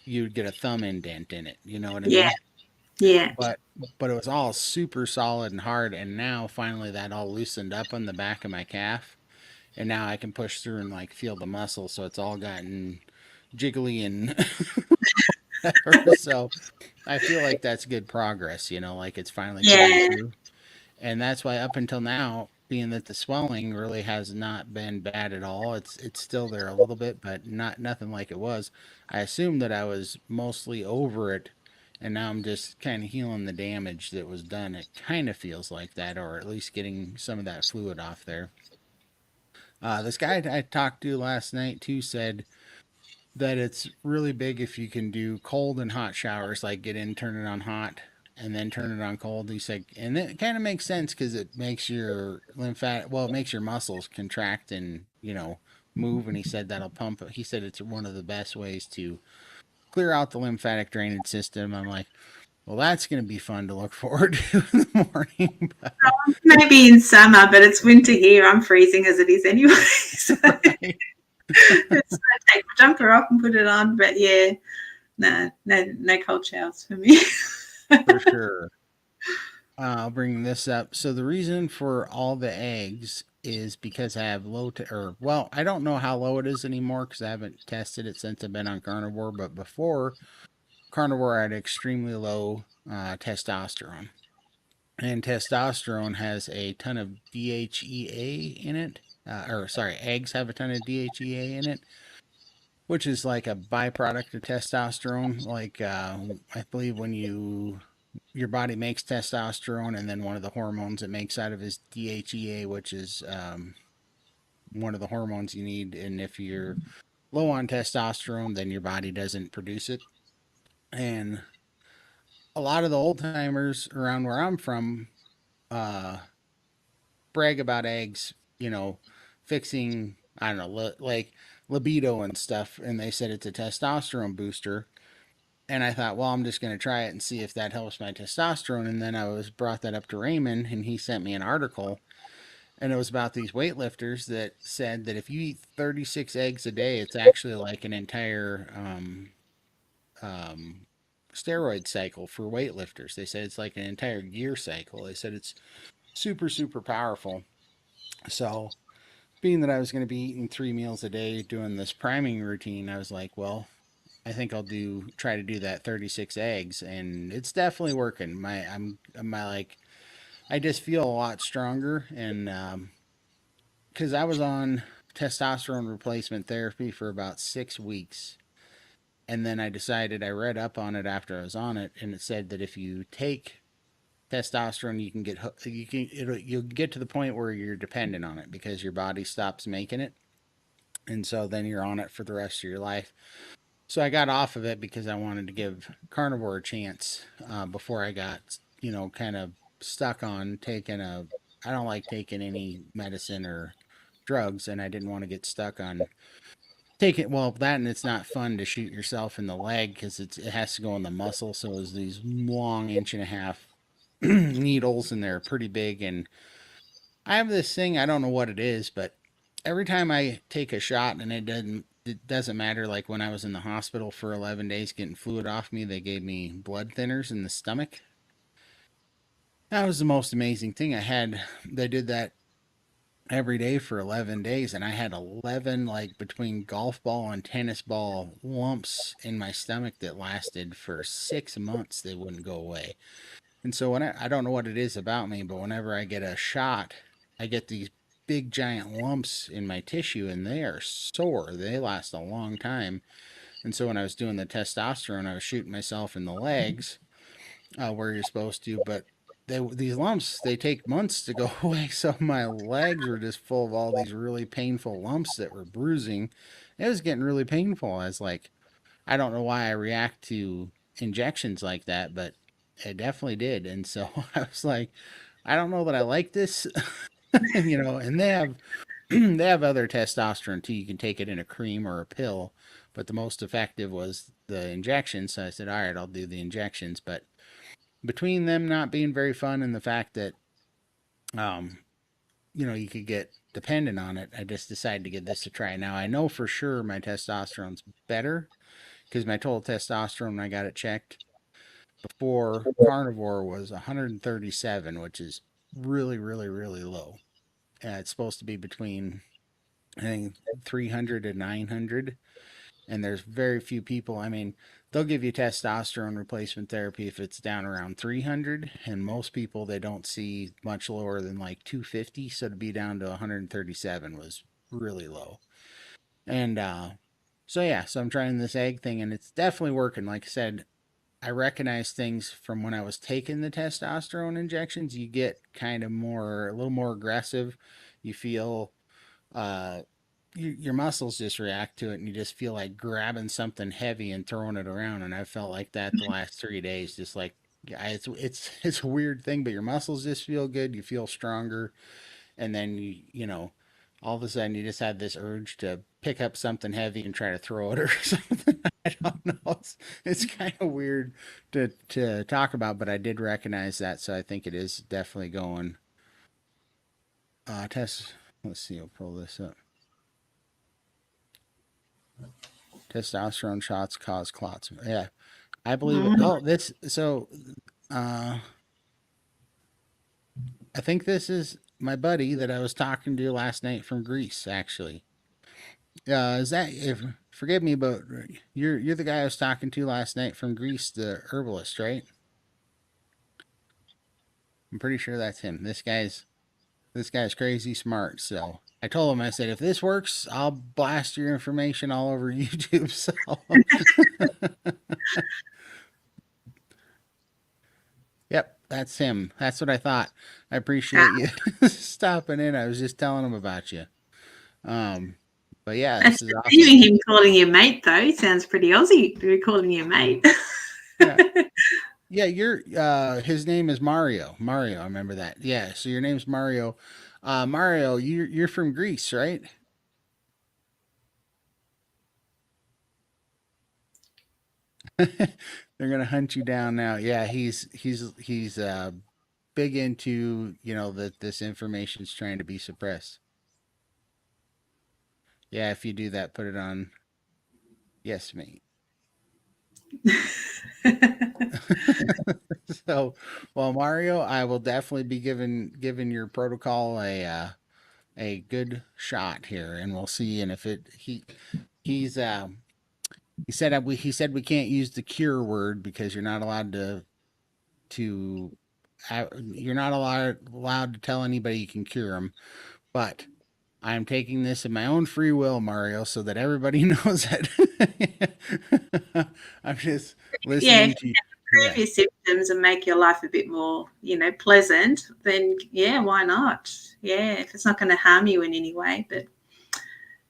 you'd get a thumb indent in it. You know what I Yeah, mean? yeah, But but it was all super solid and hard. And now finally that all loosened up on the back of my calf. And now I can push through and like feel the muscle. So it's all gotten jiggly and whatever. So I feel like that's good progress, like it's finally coming yeah, through. And that's why up until now, being that the swelling really has not been bad at all, it's still there a little bit, but nothing like it was. I assumed that I was mostly over it, and now I'm just kind of healing the damage that was done. It kind of feels like that, or at least getting some of that fluid off there. This guy I talked to last night too said that it's really big if you can do cold and hot showers, like get in, turn it on hot, and then turn it on cold. He said, and it kind of makes sense because it makes your it makes your muscles contract and, move. And he said that'll pump it. He said it's one of the best ways to clear out the lymphatic drainage system. I'm like, well, that's going to be fun to look forward to in the morning. maybe in summer, but it's winter here. I'm freezing as it is anyway. So Right? it's I take my jumper off and put it on. But yeah, no cold showers for me. For sure. I'll bring this up. So the reason for all the eggs is because I have or well, I don't know how low it is anymore because I haven't tested it since I've been on carnivore. But before carnivore, I had extremely low testosterone, and testosterone has a ton of DHEA in it. Or sorry, eggs have a ton of DHEA in it, which is like a byproduct of testosterone. Like I believe when your body makes testosterone, and then one of the hormones it makes out of is DHEA, which is one of the hormones you need. And if you're low on testosterone, then your body doesn't produce it. And a lot of the old timers around where I'm from uh, brag about eggs, fixing, I don't know, like libido and stuff. And they said it's a testosterone booster. And I thought, well, I'm just going to try it and see if that helps my testosterone. And then I was brought that up to Raymond, and he sent me an article, and it was about these weightlifters that said that if you eat 36 eggs a day, it's actually like an entire um, steroid cycle for weightlifters. They said it's like an entire gear cycle. They said it's super, super powerful. So, being that I was going to be eating 3 meals a day doing this priming routine, I was like, well, I think I'll do try to do that 36 eggs, and it's definitely working. My like I just feel a lot stronger, and because I was on testosterone replacement therapy for about 6 weeks, and then I read up on it after I was on it, and it said that if you take testosterone, you can get you'll get to the point where you're dependent on it because your body stops making it, and so then you're on it for the rest of your life. So I got off of it because I wanted to give carnivore a chance before I got, kind of stuck on taking a. I don't like taking any medicine or drugs, and I didn't want to get stuck on taking. Well, that and it's not fun to shoot yourself in the leg because it has to go in the muscle. So it's these long 1.5 inch needles, and they're pretty big. And I have this thing. I don't know what it is, but every time I take a shot, and it doesn't matter. Like when I was in the hospital for 11 days getting fluid off me, they gave me blood thinners in the stomach. That was the most amazing thing I had. They did that every day for 11 days, and I had 11, like between golf ball and tennis ball lumps in my stomach that lasted for 6 months. They wouldn't go away. And so I don't know what it is about me, but whenever I get a shot, I get these big giant lumps in my tissue, and they are sore. They last a long time. And so when I was doing the testosterone, I was shooting myself in the legs, where you're supposed to, but these lumps, they take months to go away. So my legs were just full of all these really painful lumps that were bruising. It was getting really painful. I was like, I don't know why I react to injections like that, but it definitely did. And so I was like, I don't know that I like this. And they have they have other testosterone too. You can take it in a cream or a pill, but the most effective was the injections. So I said, all right, I'll do the injections. But between them not being very fun and the fact that um, you could get dependent on it, I just decided to give this a try. Now I know for sure my testosterone's better because my total testosterone when I got it checked before carnivore was 137, which is really, really, really low. It's supposed to be between, I think, 300 and 900. And there's very few people. I mean, they'll give you testosterone replacement therapy if it's down around 300. And most people, they don't see much lower than like 250. So to be down to 137 was really low. And so, yeah, so I'm trying this egg thing, and it's definitely working. Like I said, I recognize things from when I was taking the testosterone injections. You get kind of a little more aggressive. You feel, uh, your muscles just react to it, and you just feel like grabbing something heavy and throwing it around. And I felt like that the last 3 days, just like, yeah, it's a weird thing, but your muscles just feel good. You feel stronger, and then all of a sudden you just had this urge to pick up something heavy and try to throw it or something. I don't know. It's kind of weird to talk about, but I did recognize that, so I think it is definitely going. Test. Let's see. I'll pull this up. Testosterone shots cause clots. Yeah, I believe it. Mm. Oh, this. So, uh, I think this is my buddy that I was talking to last night from Greece, actually. Is that if forgive me, but you're the guy I was talking to last night from Greece, the herbalist, right? I'm pretty sure that's him. This guy's crazy smart. So I told him, I said, if this works, I'll blast your information all over YouTube. So yep, that's him. That's what I thought. I appreciate Ah, you stopping in. I was just telling him about you. Um, but yeah, this that's is awesome. deceiving him calling you mate, though. Sounds pretty Aussie to be calling you mate. Yeah. Yeah, his name is Mario. Mario, I remember that. Yeah, so your name's Mario. Mario, you're from Greece, right? They're gonna hunt you down now. Yeah, he's big into, that this information's trying to be suppressed. Yeah, if you do that, put it on yes, mate. So, well, Mario, I will definitely be giving your protocol a good shot here, and we'll see. And if he's he said we can't use the cure word because you're not allowed to you're not allowed to tell anybody you can cure them. But I'm taking this in my own free will, Mario, so that everybody knows it. I'm just Yeah, listening if to you. you Yeah, improve your symptoms and make your life a bit more, pleasant, then yeah, why not? Yeah, if it's not going to harm you in any way, but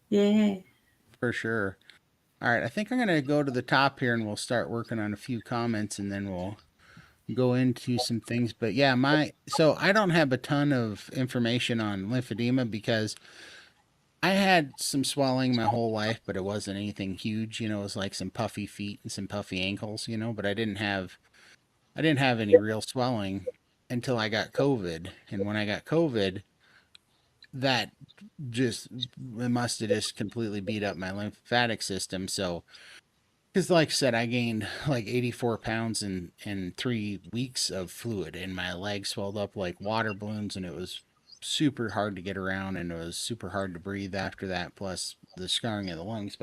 yeah. for sure. All right, I think I'm going to go to the top here and we'll start working on a few comments and then we'll go into some things. But yeah, so I don't have a ton of information on lymphedema because I had some swelling my whole life, but it wasn't anything huge. It was like some puffy feet and some puffy ankles, but I didn't have any real swelling until I got COVID. And when I got COVID, that just it must have just completely beat up my lymphatic system. So, because like I said, I gained like 84 pounds in 3 weeks of fluid, and my legs swelled up like water balloons, and it was super hard to get around, and it was super hard to breathe after that, plus the scarring of the lungs.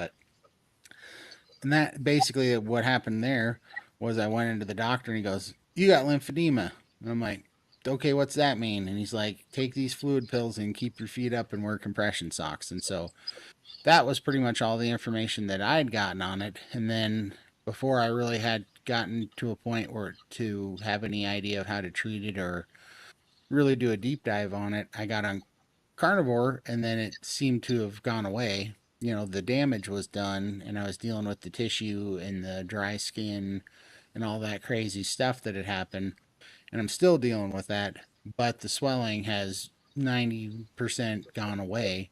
And that basically what happened there was I went into the doctor and he goes, "You got lymphedema." And I'm like, "Okay, what's that mean?" And he's like, "Take these fluid pills and keep your feet up and wear compression socks." And so that was pretty much all the information that I'd gotten on it. And then before I really had gotten to a point where to have any idea of how to treat it or really do a deep dive on it, I got on carnivore and then it seemed to have gone away. The damage was done and I was dealing with the tissue and the dry skin and all that crazy stuff that had happened. And I'm still dealing with that, but the swelling has 90% gone away.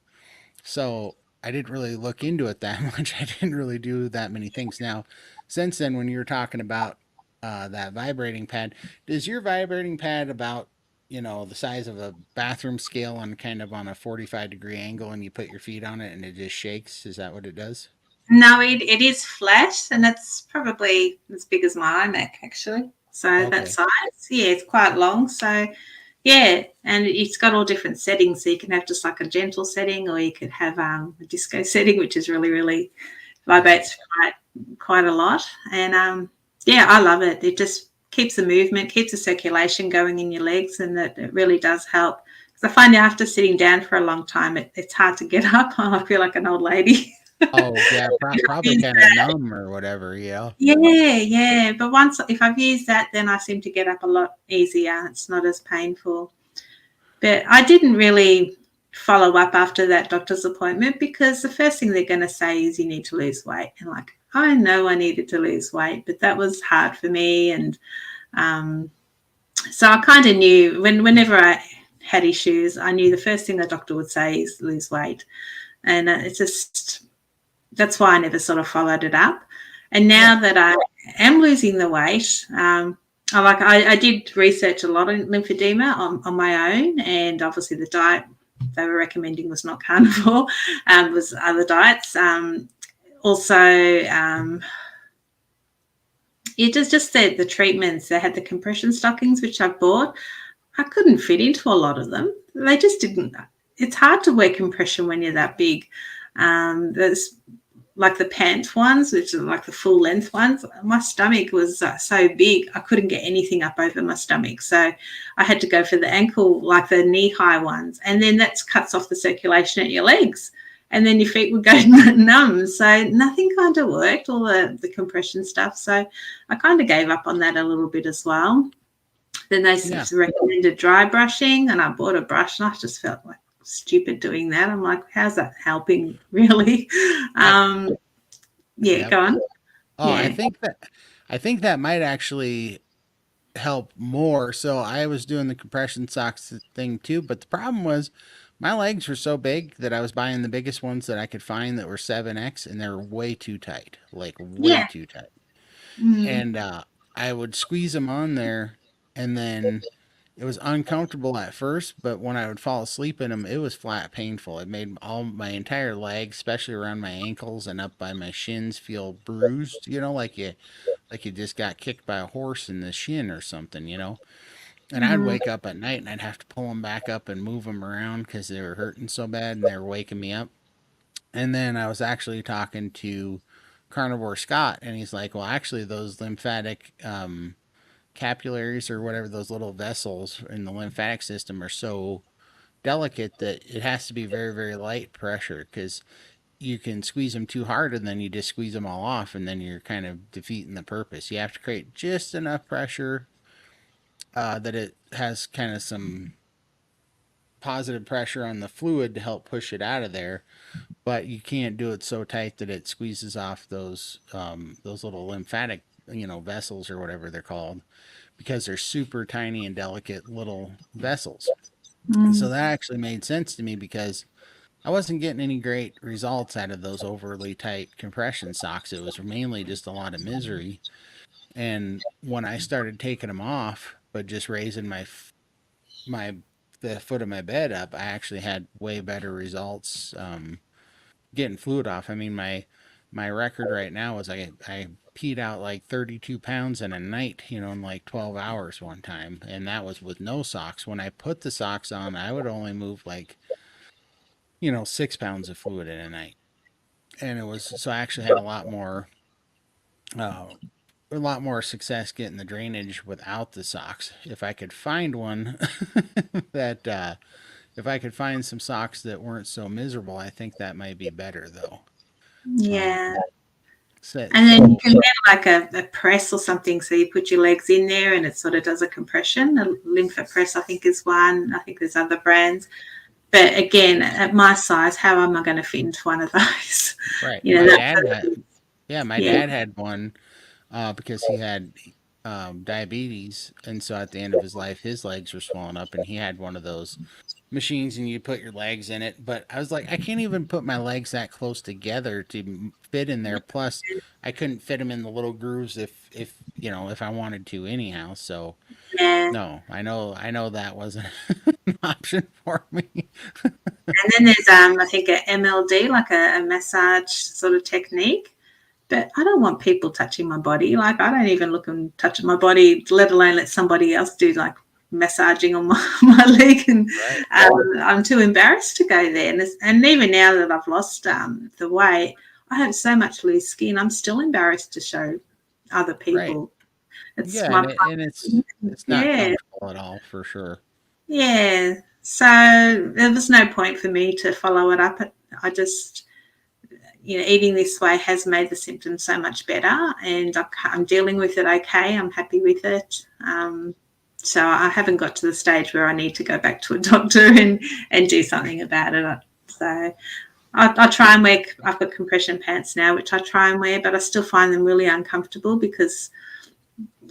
So I didn't really look into it that much. I didn't really do that many things. Now, since then, when you were talking about that vibrating pad, does your vibrating pad about the size of a bathroom scale on kind of on a 45-degree angle, and you put your feet on it and it just shakes? Is that what it does? No, it is flat, and that's probably as big as my iMac actually. So that Okay. size, yeah, it's quite long. So yeah, and it's got all different settings. So you can have just like a gentle setting, or you could have a disco setting, which is really, really Right. vibrates quite a lot. And yeah, I love it. It just keeps the movement, keeps the circulation going in your legs, and it really does help. Because I find after sitting down for a long time, it's hard to get up. I feel like an old lady. Oh, yeah, probably kind of numb or whatever. Yeah. Yeah, yeah. But once if I've used that, then I seem to get up a lot easier. It's not as painful. But I didn't really follow up after that doctor's appointment because the first thing they're going to say is you need to lose weight. And like, I know I needed to lose weight, but that was hard for me. And um, so I kind of knew whenever I had issues, I knew the first thing the doctor would say is lose weight. And it's just that's why I never sort of followed it up. And Yeah. now that I am losing the weight, I did research a lot on lymphedema on my own, and obviously the diet they were recommending was not carnivore, was other diets. Also, it just the treatments. They had the compression stockings, which I bought. I couldn't fit into a lot of them. They just didn't. It's hard to wear compression when you're that big. There's like the pant ones, which are like the full length ones. My stomach was so big, I couldn't get anything up over my stomach. So I had to go for the ankle, like the knee high ones. And then that cuts off the circulation at your legs. And then your feet would go numb. So nothing kind of worked, all the compression stuff. So I kind of gave up on that a little bit as well. Then they Yeah. recommended dry brushing, and I bought a brush, and I just felt like stupid doing that. I'm like, how's that helping, really? I, Yeah, yep. go on. Oh, Yeah. I think that might actually help more. So I was doing the compression socks thing too, but the problem was my legs were so big that I was buying the biggest ones that I could find that were 7X and they're way too tight, like way Yeah. too tight. Mm. And I would squeeze them on there and then it was uncomfortable at first, but when I would fall asleep in them, it was flat painful. It made all my entire leg, especially around my ankles and up by my shins, feel bruised, like you just got kicked by a horse in the shin or something. And I'd Mm. wake up at night and I'd have to pull them back up and move them around because they were hurting so bad and they were waking me up. And then I was actually talking to Carnivore Scott, and he's like, well, actually, those lymphatic capillaries or whatever, those little vessels in the lymphatic system are so delicate that it has to be very, very light pressure because you can squeeze them too hard and then you just squeeze them all off and then you're kind of defeating the purpose. You have to create just enough pressure that it has kind of some positive pressure on the fluid to help push it out of there, but you can't do it so tight that it squeezes off those little lymphatic vessels or whatever they're called because they're super tiny and delicate little vessels. And so Mm. that actually made sense to me because I wasn't getting any great results out of those overly tight compression socks. It was mainly just a lot of misery. And when I started taking them off, but just raising my the foot of my bed up, I actually had way better results getting fluid off. I mean, my record right now is I peed out like 32 pounds in a night, in like 12 hours one time, and that was with no socks. When I put the socks on, I would only move like 6 pounds of fluid in a night, and it was so I actually had uh, a lot more success getting the drainage without the socks. If I could find one that if I could find some socks that weren't so miserable, I think that might be better though. Um, Yeah. so, And then you so can get like a press or something. So you put your legs in there and it sort of does a compression. A lympha press, I think, is one. I think there's other brands. But again, at my size, how am I going to fit into one of those? right, That's my yeah, dad had one because he had diabetes, and so at the end of his life, his legs were swollen up, and he had one of those machines, and you put your legs in it. But I was like, I can't even put my legs that close together to fit in there. Plus, I couldn't fit them in the little grooves if I wanted to anyhow. So yeah. no, I know that wasn't an option for me. And then there's I think a MLD, like a massage sort of technique. But I don't want people touching my body. Like I don't even look and touch my body, let alone let somebody else do like massaging on my leg. And Right, I'm too embarrassed to go there. And even now that I've lost the weight, I have so much loose skin. I'm still embarrassed to show other right. people. It's Yeah, my and it's not yeah, comfortable at all for sure. yeah. So there was no point for me to follow it up. I just eating this way has made the symptoms so much better, and I'm dealing with it okay. I'm happy with it. So I haven't got to the stage where I need to go back to a doctor and do something about it. So I try and wear. I've got compression pants now, which I try and wear, but I still find them really uncomfortable because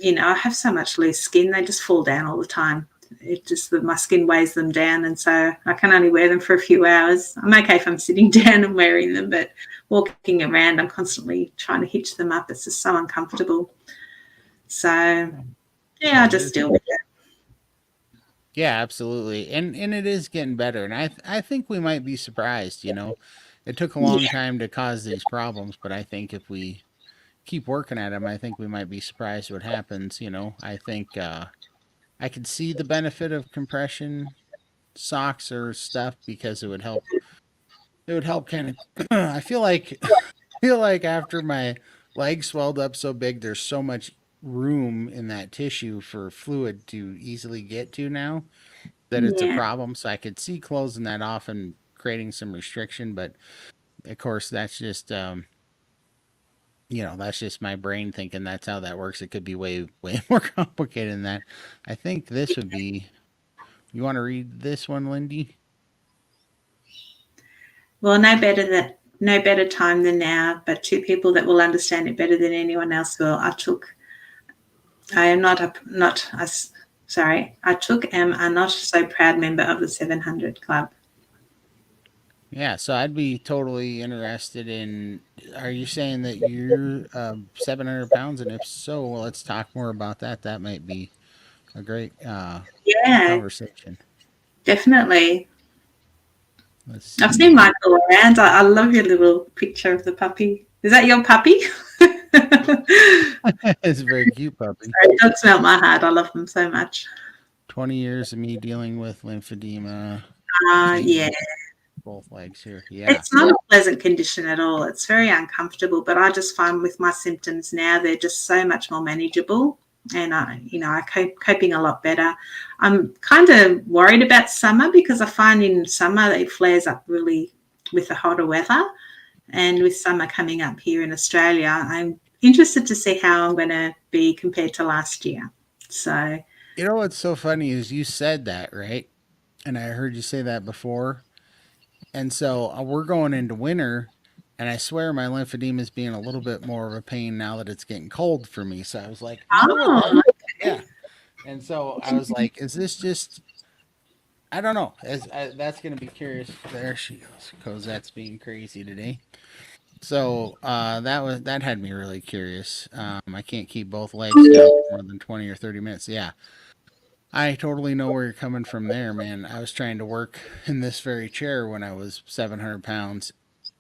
I have so much loose skin; they just fall down all the time. It just that my skin weighs them down, and so I can only wear them for a few hours. I'm okay if I'm sitting down and wearing them, but walking around, I'm constantly trying to hitch them up. It's just so uncomfortable. So yeah, I Well, just deal with it. yeah, absolutely. And it is getting better. And I think we might be surprised, It took a long Yeah, time to cause these problems, but I think if we keep working at them, I think we might be surprised what happens. I think I could see the benefit of compression socks or stuff because it would help kind of I feel like after my legs swelled up so big, there's so much room in that tissue for fluid to easily get to now that it's a yeah, problem. So I could see closing that off and creating some restriction, but of course that's just my brain thinking that's how that works. It could be way way more complicated than that. I think this would be. You want to read this one, Lindy? well, no better time than now, but two people that will understand it better than anyone else will. I am not a, sorry. I took am a not so proud member of the 700 Club. Yeah, so I'd be totally interested in. Are you saying that you're 700 pounds? And if so, well, let's talk more about that. That might be a great Yeah, conversation. definitely. Let's I've seen see. Michael around. I love your little picture of the puppy. Is that your puppy? It's a very cute puppy. It does melt my heart. I love them so much. 20 years of me dealing with lymphedema. Yeah. He both legs here. Yeah. It's not a pleasant condition at all. It's very uncomfortable, but I just find with my symptoms now, they're just so much more manageable. And I coping a lot better. I'm kind of worried about summer because I find in summer it flares up really with the hotter weather. And with summer coming up here in Australia, I'm interested to see how I'm going to be compared to last year. So, You know what's so funny is you said that, right? And I heard you say that before. And so we're going into winter, and I swear my lymphedema is being a little bit more of a pain now that it's getting cold for me. So I was like, I wonder what that. oh, Yeah. And so I was like, is this just? I don't know. That's gonna be curious. There she goes. Cosette's being crazy today. So that had me really curious. I can't keep both legs down for more than 20 or 30 minutes. Yeah, I totally know where you're coming from there, man. I was trying to work in this very chair when I was 700 pounds.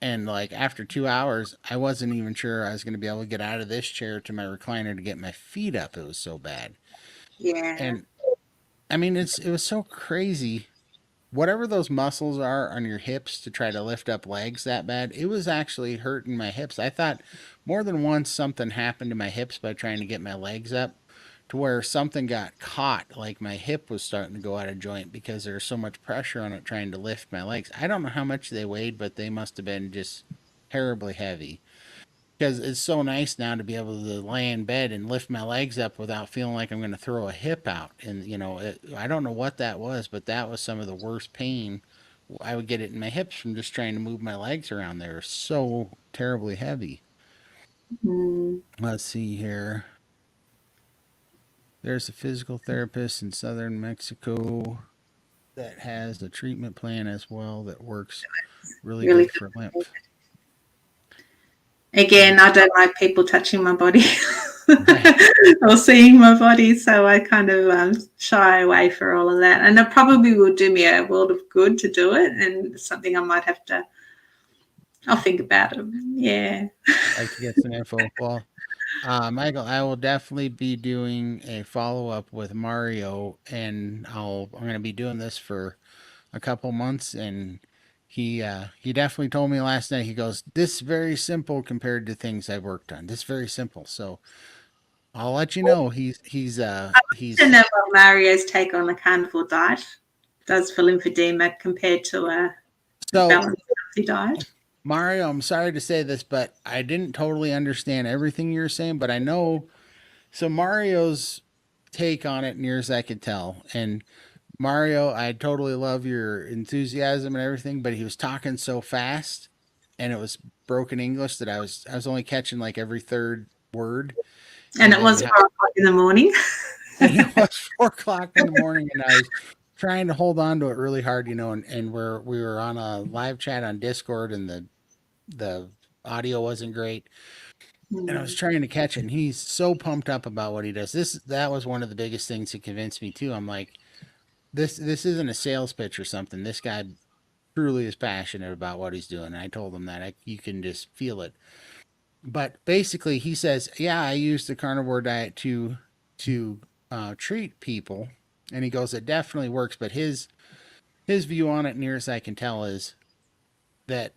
And like after 2 hours, I wasn't even sure I was going to be able to get out of this chair to my recliner to get my feet up. It was so bad. yeah. And I mean, it was so crazy. Whatever those muscles are on your hips to try to lift up legs that bad, it was actually hurting my hips. I thought more than once something happened to my hips by trying to get my legs up to where something got caught, like my hip was starting to go out of joint because there was so much pressure on it trying to lift my legs. I don't know how much they weighed, but they must have been just terribly heavy. Because it's so nice now to be able to lay in bed and lift my legs up without feeling like I'm going to throw a hip out. And, I don't know what that was, but that was some of the worst pain. I would get it in my hips from just trying to move my legs around. They're so terribly heavy. Mm. Let's see here. There's a physical therapist in southern Mexico that has a treatment plan as well that works really Really good for good. lymph. Again, Let's I don't like people touching my body right. or seeing my body, so I kind of shy away for all of that. And it probably will do me a world of good to do it, and it's something I might have to. I'll think about it. Yeah. Like to get some info. Well, Michael, I will definitely be doing a follow up with Mario, and I'm going to be doing this for a couple months. And he definitely told me last night. He goes, "This is very simple compared to things I've worked on. This is very simple." So I'll let you know. I don't He's know what Mario's take on the carnivore diet does for lymphedema compared to a so balanced healthy diet. Mario. I'm sorry to say this, but I didn't totally understand everything you're saying, but I know. So Mario's take on it, near as I could tell, and Mario, I totally love your enthusiasm and everything, but he was talking so fast and it was broken English that I was only catching like every third word. And And it then was 4 o'clock in the morning. and it was 4 o'clock in the morning and I was trying to hold on to it really hard, and we were on a live chat on Discord and the audio wasn't great. And I was Mm. trying to catch it, and he's so pumped up about what he does. That was one of the biggest things that convinced me too. I'm like, this isn't a sales pitch or something. This guy truly is passionate about what he's doing. And I told him that you can just feel it. But basically, he says, "Yeah, I use the carnivore diet to treat people," and he goes, "It definitely works." But his view on it, near as I can tell, is that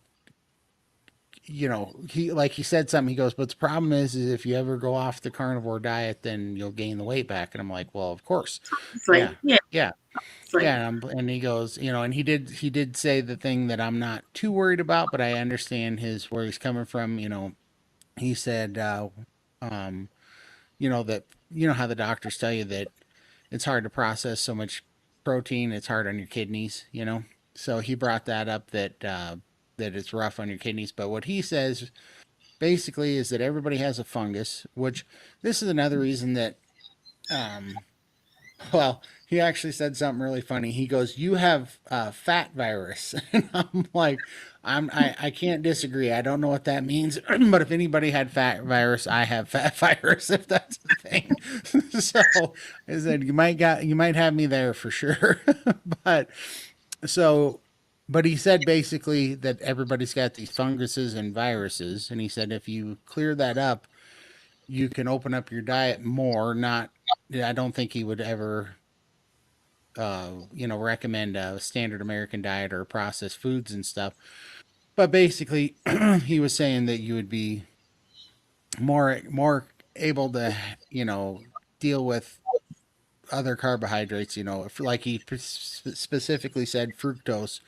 he said something. He goes, "But the problem is if you ever go off the carnivore diet, then you'll gain the weight back." And I'm like, "Well, of course, yeah, Sleep. Yeah, yeah." sleep. Yeah, and he goes, and he did say the thing that I'm not too worried about, but I understand his where he's coming from. He said, um, that how the doctors tell you that it's hard to process so much protein, it's hard on your kidneys. So he brought that up that it's rough on your kidneys, but what he says basically is that everybody has a fungus, which this is another reason that um, well, he actually said something really funny. He goes, "You have fat virus," and I'm like, I can't disagree. I don't know what that means, but if anybody had fat virus, I have fat virus. If that's the thing, so I said you might have me there for sure. but so, but he said basically that everybody's got these funguses and viruses, and he said if you clear that up, you can open up your diet more. Not, I don't think he would ever recommend a standard American diet or processed foods and stuff. But basically, he was saying that you would be more able to, you know, deal with other carbohydrates. You know, if, like he specifically said, fructose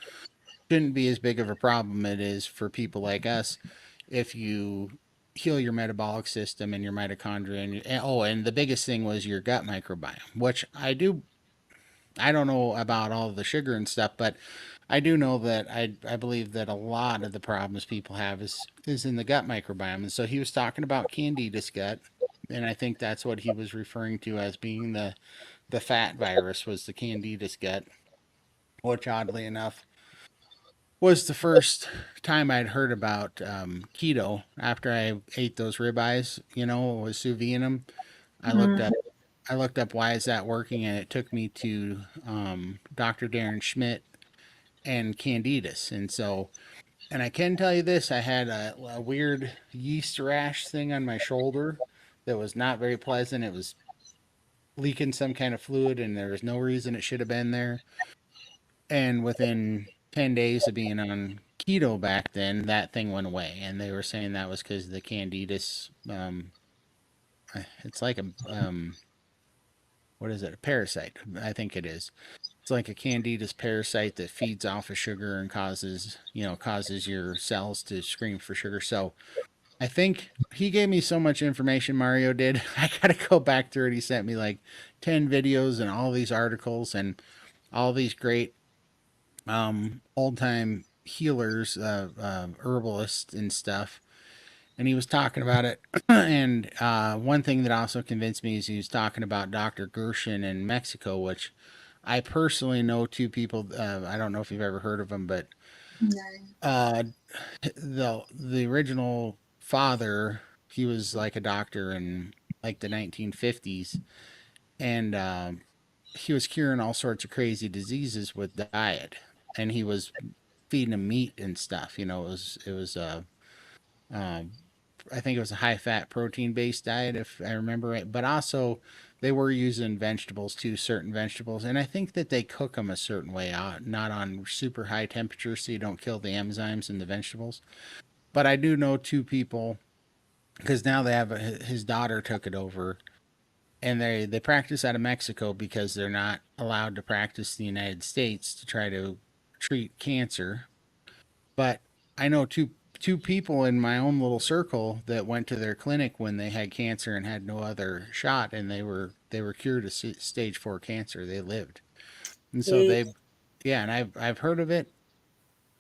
shouldn't be as big of a problem it is for people like us if you heal your metabolic system and your mitochondria and the biggest thing was your gut microbiome, which I don't know about all the sugar and stuff, but I do know that I believe that a lot of the problems people have is in the gut microbiome. And so he was talking about candida's gut, and I think that's what he was referring to as being the fat virus was the candida's gut, which oddly enough was the first time I'd heard about keto after I ate those ribeyes, you know, was sous vide them. I looked Mm. up I looked up why is that working, and it took me to Dr. Darren Schmidt and Candidus. And so, and I can tell you this, I had a weird yeast rash thing on my shoulder that was not very pleasant. It was leaking some kind of fluid, and there was no reason it should have been there. And within 10 days of being on keto back then, that thing went away. And they were saying that was because the Candidus, it's like what is it? A parasite. I think it is. It's like a Candidus parasite that feeds off of sugar and causes your cells to scream for sugar. So I think he gave me so much information, Mario did. I got to go back through it. He sent me like 10 videos and all these articles and all these great old time healers, herbalists and stuff. And he was talking about it. And one thing that also convinced me is he was talking about Dr. Gershon in Mexico, which I personally know two people. I don't know if you've ever heard of them, but No. uh, the original father, he was like a doctor in like the 1950s, and he was curing all sorts of crazy diseases with diet, and he was feeding them meat and stuff. You know, it was um, I think it was a high fat protein based diet if I remember right, but also they were using vegetables too, certain vegetables, and I think that they cook them a certain way, not on super high temperature, so you don't kill the enzymes in the vegetables. But I do know two people because now they have his daughter took it over, and they practice out of Mexico because they're not allowed to practice in the United States to try to treat cancer. But I know two people in my own little circle that went to their clinic when they had cancer and had no other shot, and they were cured of stage 4 cancer. They lived, and so Yeah. they, yeah, and I've heard of it.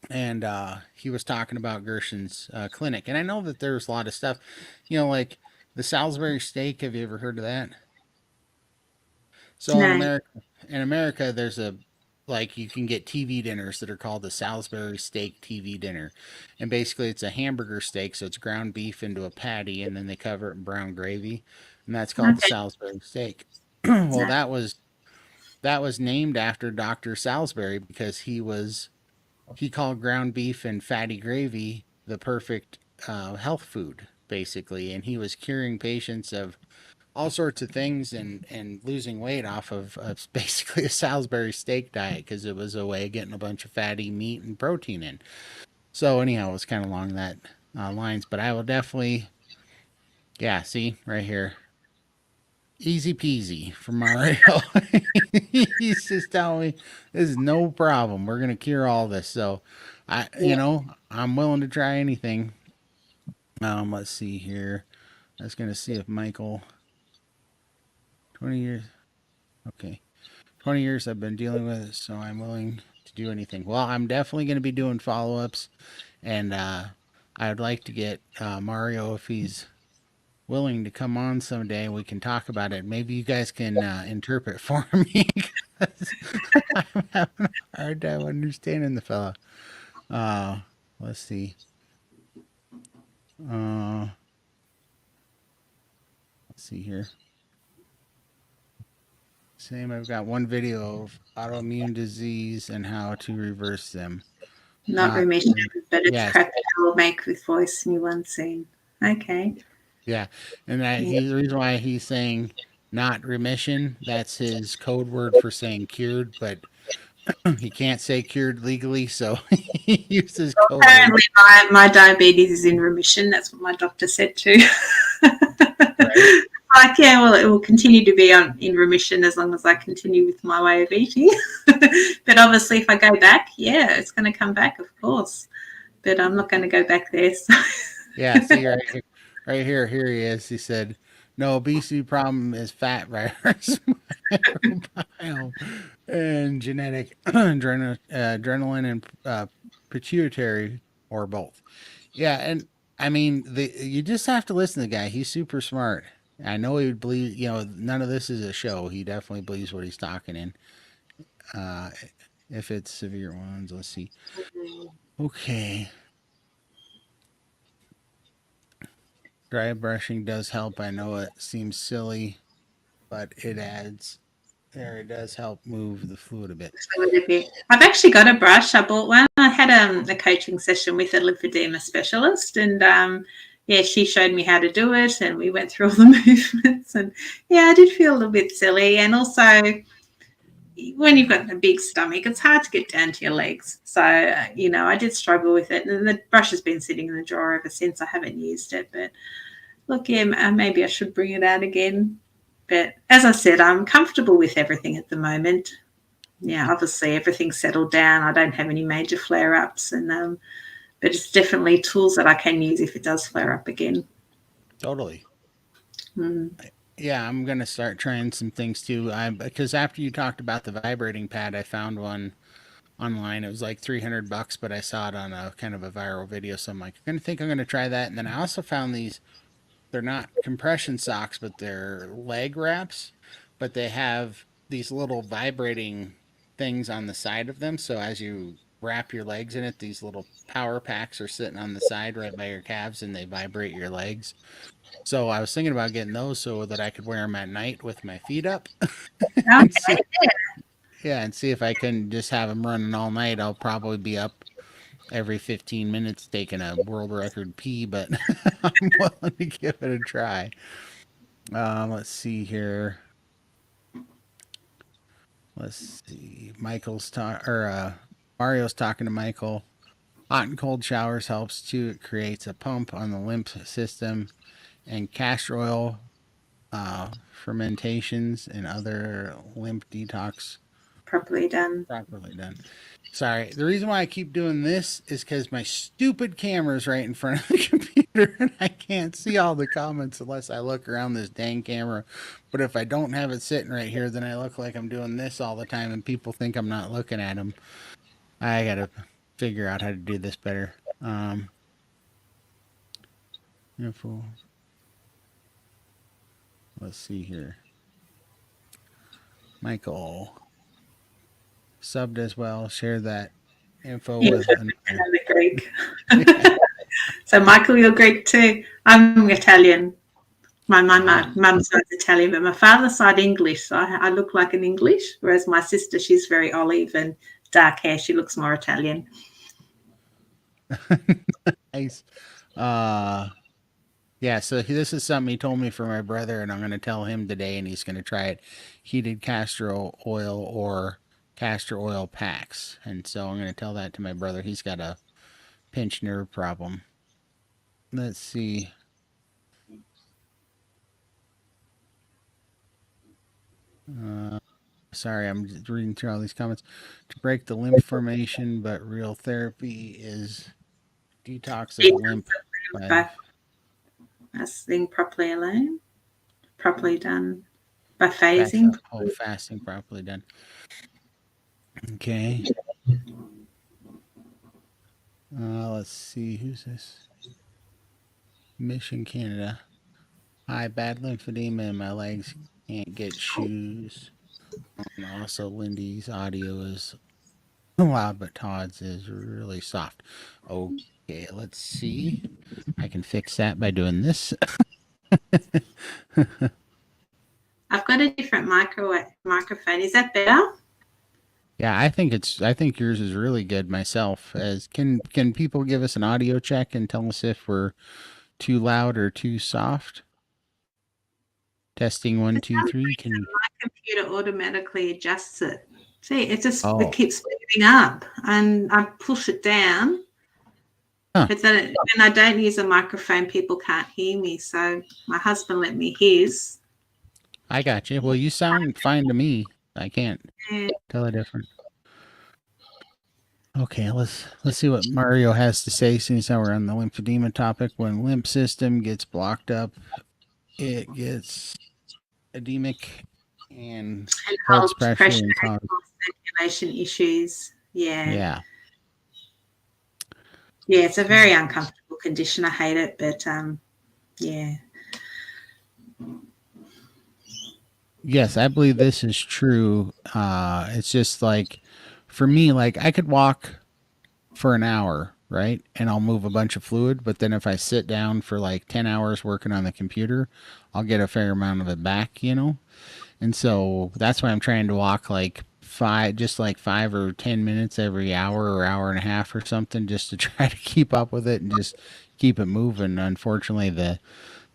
And he was talking about Gershon's clinic, and I know that there's a lot of stuff, like the Salisbury steak. Have you ever heard of that? So No. In America, there's a like you can get TV dinners that are called the Salisbury steak TV dinner, and basically it's a hamburger steak, so it's ground beef into a patty, and then they cover it in brown gravy, and that's called the Okay. Salisbury steak. Well, No. that was named after Dr. Salisbury because he called ground beef and fatty gravy the perfect health food, basically, and he was curing patients of all sorts of things and losing weight off of basically a Salisbury steak diet because it was a way of getting a bunch of fatty meat and protein in. So anyhow, it was kind of along that lines. But I will definitely, yeah. See right here, easy peasy from Mario. He's just telling me this is no problem. We're gonna cure all this. So Yeah. I'm willing to try anything. Let's see here. I was gonna see if Michael 20 years. Okay. 20 years I've been dealing with it, so I'm willing to do anything. Well, I'm definitely going to be doing follow ups, and I'd like to get Mario if he's willing to come on someday. We can talk about it. Maybe you guys can interpret for me because I'm having a hard time understanding the fella. Uh, let's see. Uh, let's see here. Same. I've got one video of autoimmune disease and how to reverse them. Not Not remission, but it's yes. prep that will make with voice new one soon. Okay. Yeah, and that Yeah. the reason why he's saying not remission. That's his code word for saying cured, but he can't say cured legally, so he uses code words. Apparently, my diabetes is in remission. That's what my doctor said too. Right? Like, yeah, well, it will continue to be in remission as long as I continue with my way of eating. But obviously, if I go back, yeah, it's going to come back, of course. But I'm not going to go back there. So. Yeah, see right here, here he is. He said, "No obesity problem is fat virus, microbiome, and genetic adrenaline and pituitary or both." Yeah, and I mean, you just have to listen to the guy. He's super smart. I know he would believe. None of this is a show. He definitely believes what he's talking in. Uh, if it's severe ones, let's see. Okay, dry brushing does help. I know it seems silly, but it adds there. It does help move the fluid a bit. I've actually got a brush. I bought one. I had a coaching session with a lymphedema specialist, and yeah, she showed me how to do it, and we went through all the movements. And yeah, I did feel a little bit silly, and also when you've got a big stomach, it's hard to get down to your legs. So I did struggle with it, and the brush has been sitting in the drawer ever since. I haven't used it, but look, yeah, maybe I should bring it out again. But as I said, I'm comfortable with everything at the moment. Yeah, obviously everything's settled down. I don't have any major flare ups, and but it's definitely tools that I can use if it does flare up again. Totally. Mm. Yeah, I'm gonna start trying some things too. I Because after you talked about the vibrating pad, I found one online. It was like $300, but I saw it on a kind of a viral video, so I'm like, I'm gonna try that. And then I also found these. They're not compression socks, but they're leg wraps, but they have these little vibrating things on the side of them. So as you wrap your legs in it, these little power packs are sitting on the side right by your calves, and they vibrate your legs. So I was thinking about getting those so that I could wear them at night with my feet up and see, Okay. yeah, and see if I can just have them running all night. I'll probably be up every 15 minutes taking a world record pee, but I'm willing to give it a try. Let's see here. Let's see. Mario's talking to Michael. Hot and cold showers helps too. It creates a pump on the lymph system, and castor oil fermentations and other lymph detox Properly done. properly done. Sorry, the reason why I keep doing this is because my stupid camera is right in front of the computer and I can't see all the comments unless I look around this dang camera. But if I don't have it sitting right here, then I look like I'm doing this all the time and people think I'm not looking at them. I gotta figure out how to do this better. Info. Let's see here. Michael subbed as well. Share that info Yeah, with another. another Greek. So Michael, you're Greek too. I'm Italian. My Ah, mum's side Italian, but my father's side English. So I look like an English, whereas my sister, she's very olive and dark hair. She looks more Italian. nice. Uh, Yeah, so this is something he told me for my brother, and I'm going to tell him today, and he's going to try it. Heated castor oil or castor oil packs. And so I'm going to tell that to my brother. He's got a pinched nerve problem. Let's see. Uh, Sorry, I'm just reading through all these comments. To break the lymph formation, but real therapy is detox of lymph by But fasting properly alone, properly done by phasing. fasting properly done. Okay. Let's see. Who's this? Mission Canada. Hi, bad lymphedema in my legs. Can't get shoes. And also, Lindy's audio is loud, but Todd's is really soft. Okay, let's see. I can fix that by doing this. I've got a different microphone. Is that better? Yeah, I think yours is really good myself. As can people give us an audio check and tell us if we're too loud or too soft Testing one, For two, some three. Can reason, you? my computer automatically adjusts it. See, it Oh, keeps speeding up, and I push it down, huh. but then when I don't use a microphone, people can't hear me. So my husband lent me his. I got you. Well, you sound fine to me. I can't Yeah. tell a difference. Okay, let's see what Mario has to say. Since now we're on the lymphedema topic, when lymph system gets blocked up, it gets edemic and And holds holds pressure pressure and and cause. cause circulation issues. Yeah. Yeah. Yeah, it's a very Okay. uncomfortable condition. I hate it, but yeah. Yes, I believe this is true. It's just like for me, like I could walk for an hour, right? And I'll move a bunch of fluid, but then if I sit down for like 10 hours working on the computer, I'll get a fair amount of it back, you know? And so that's why I'm trying to walk like five, just like 5 or 10 minutes every hour or hour and a half or something, just to try to keep up with it and just keep it moving. Unfortunately, the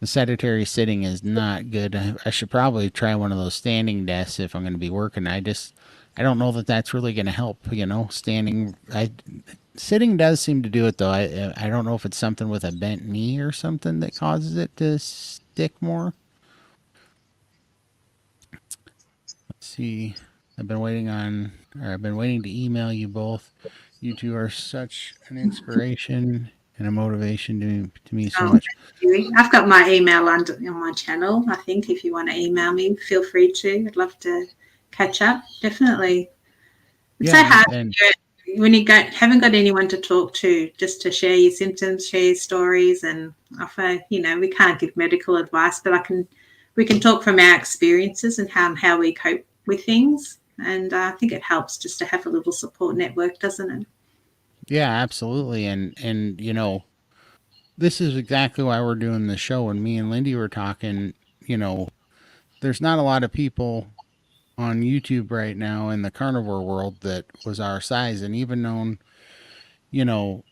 sedentary sitting is not good. I should probably try one of those standing desks if I'm going to be working. I don't know that that's really going to help. You know, standing. Sitting does seem to do it though. I don't know if it's something with a bent knee or something that causes it to stick more. Let's see. I've been waiting to email you both. You two are such an inspiration and a motivation to me so Oh, much. thank you. I've got my email on my channel. I think if you want to email me, feel free to. I'd love to catch up. Definitely. It's so Yeah, hard and when you haven't got anyone to talk to, just to share your symptoms, share your stories, and offer. We can't give medical advice, but we can talk from our experiences and how we cope with things. And I think it helps just to have a little support network, doesn't it? yeah, absolutely. And this is exactly why we're doing the show. When me and Lindy were talking, you know, there's not a lot of people on YouTube right now in the carnivore world that was our size, and you know,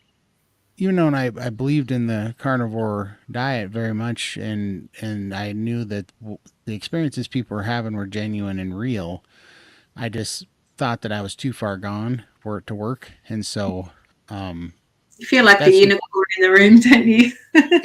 even though I believed in the carnivore diet very much, and I knew that the experiences people were having were genuine and real, I just thought that I was too far gone for it to work, and so um, You feel like the that's just unicorn in the room, don't you?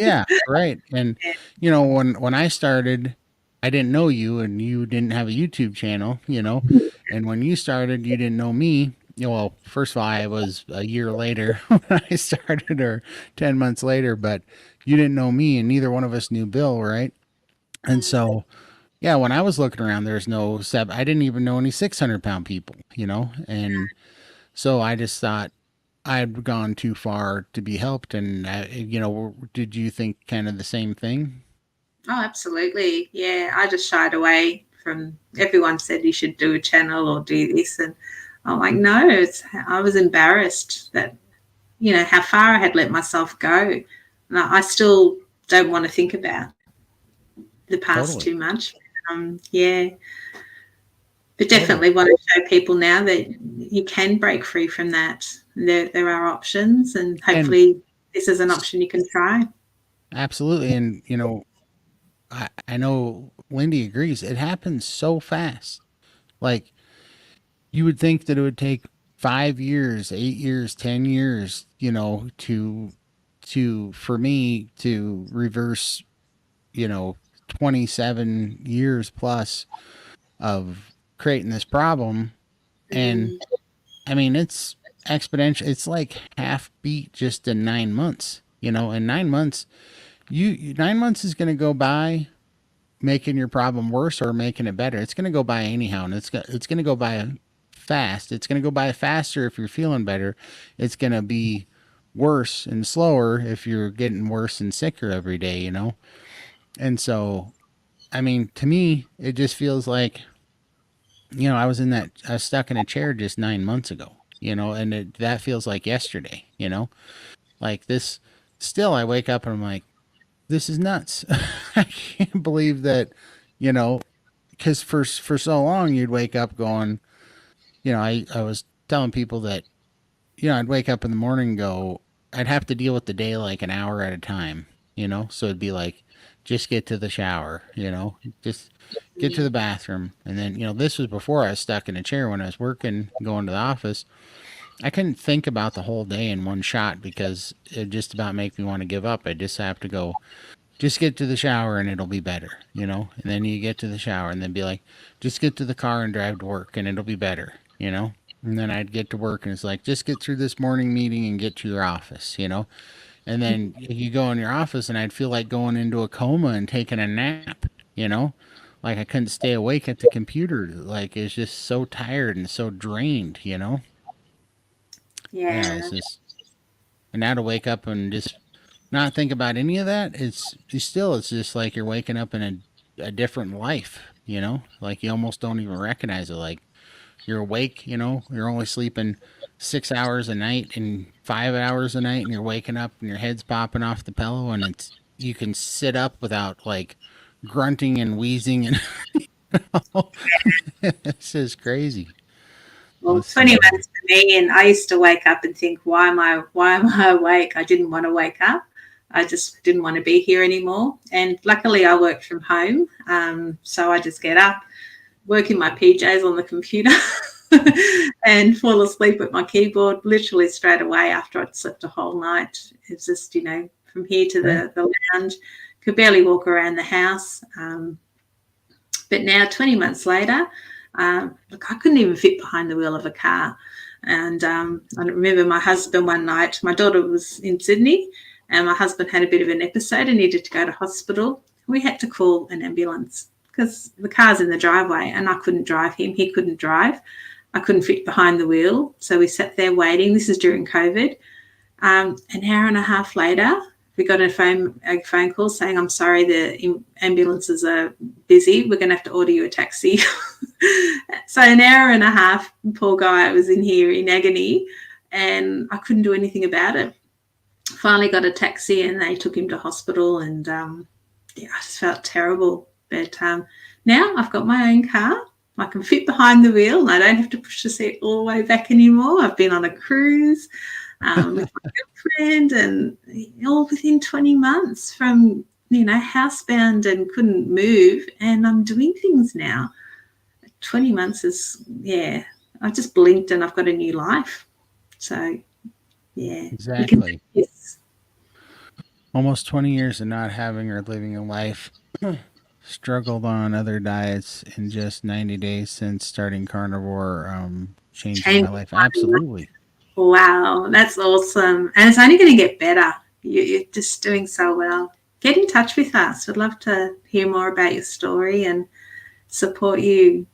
yeah, right. And when I started, I didn't know you, and you didn't have a YouTube channel, and when you started, you didn't know me. Well, first of all, I was a year later when I started, or 10 months later, but you didn't know me, and neither one of us knew Bill, right? And so, yeah, when I was looking around, there's no seven. I didn't even know any 600-pound people, and so I just thought I'd gone too far to be helped. And, did you think kind of the same thing? Oh, absolutely. Yeah, I just shied away from everyone said you should do a channel or do this. And I'm like, no, I was embarrassed that, how far I had let myself go. And I still don't want to think about the past Totally. too much. Yeah, but Totally. definitely want to show people now that you can break free from that. There are options, and And hopefully, this is an option you can try. absolutely. And, I know Lindy agrees. It happens so fast. Like, you would think that it would take 5 years, 8 years, 10 years, for me to reverse, 27 years plus of creating this problem. And Mm, I mean, it's exponential. It's like half beat just in 9 months. In 9 months, 9 months is going to go by making your problem worse or making it better. It's going to go by anyhow, and it's going to go by fast. It's going to go by faster if you're feeling better. It's going to be worse and slower if you're getting worse and sicker every day. And so, I mean, to me, it just feels like I was stuck in a chair just 9 months ago. And that feels like yesterday. Like this. Still, I wake up and I'm like, this is nuts. I can't believe that. You know, because for so long you'd wake up going, I was telling people that, I'd wake up in the morning and go, I'd have to deal with the day like an hour at a time. So it'd be like just get to the shower, just get to the bathroom. And then, this was before I was stuck in a chair when I was working, going to the office. I couldn't think about the whole day in one shot because it just about make me want to give up. I just have to go, just get to the shower and it'll be better. And then you get to the shower and then be like, just get to the car and drive to work and it'll be better. And then I'd get to work and it's like, just get through this morning meeting and get to your office. And then you go in your office and I'd feel like going into a coma and taking a nap. Like I couldn't stay awake at the computer. Like it's just so tired and so drained. Yeah, it's Yeah. just, and now to wake up and just not think about any of that, it's just like you're waking up in a different life. Like you almost don't even recognize it. Like you're awake, you're only sleeping 6 hours a night and 5 hours a night, and you're waking up and your head's popping off the pillow, and you can sit up without like grunting and wheezing, and it's just crazy. Well, Let's 20 see. months for me, and I used to wake up and think, why am I awake? I didn't want to wake up. I just didn't want to be here anymore. And luckily, I work from home, so I just get up, work in my PJs on the computer, and fall asleep at my keyboard literally straight away after I'd slept a whole night. It's just, from here to Yeah, the lounge, could barely walk around the house. But now, 20 months later, look, I couldn't even fit behind the wheel of a car. And I remember my husband one night, my daughter was in Sydney, and my husband had a bit of an episode and needed to go to hospital. We had to call an ambulance because the car's in the driveway and I couldn't drive him. He couldn't drive. I couldn't fit behind the wheel. So we sat there waiting. This is during COVID. An hour and a half later, we got a phone call saying, I'm sorry, the ambulances are busy. We're going to have to order you a taxi. So an hour and a half, poor guy was in here in agony, and I couldn't do anything about it. Finally got a taxi and they took him to hospital, and yeah, I just felt terrible. But now I've got my own car. I can fit behind the wheel and I don't have to push the seat all the way back anymore. I've been on a cruise with my girlfriend, and all within 20 months from, housebound and couldn't move, and I'm doing things now. 20 months is, yeah, I just blinked and I've got a new life. So, yeah, you can do exactly. this. Almost 20 years of not having or living a life. Struggled on other diets in just 90 days since starting carnivore, changing my Change. life. Absolutely. Wow, that's awesome. And it's only going to get better. You're just doing so well. Get in touch with us. We'd love to hear more about your story and support you.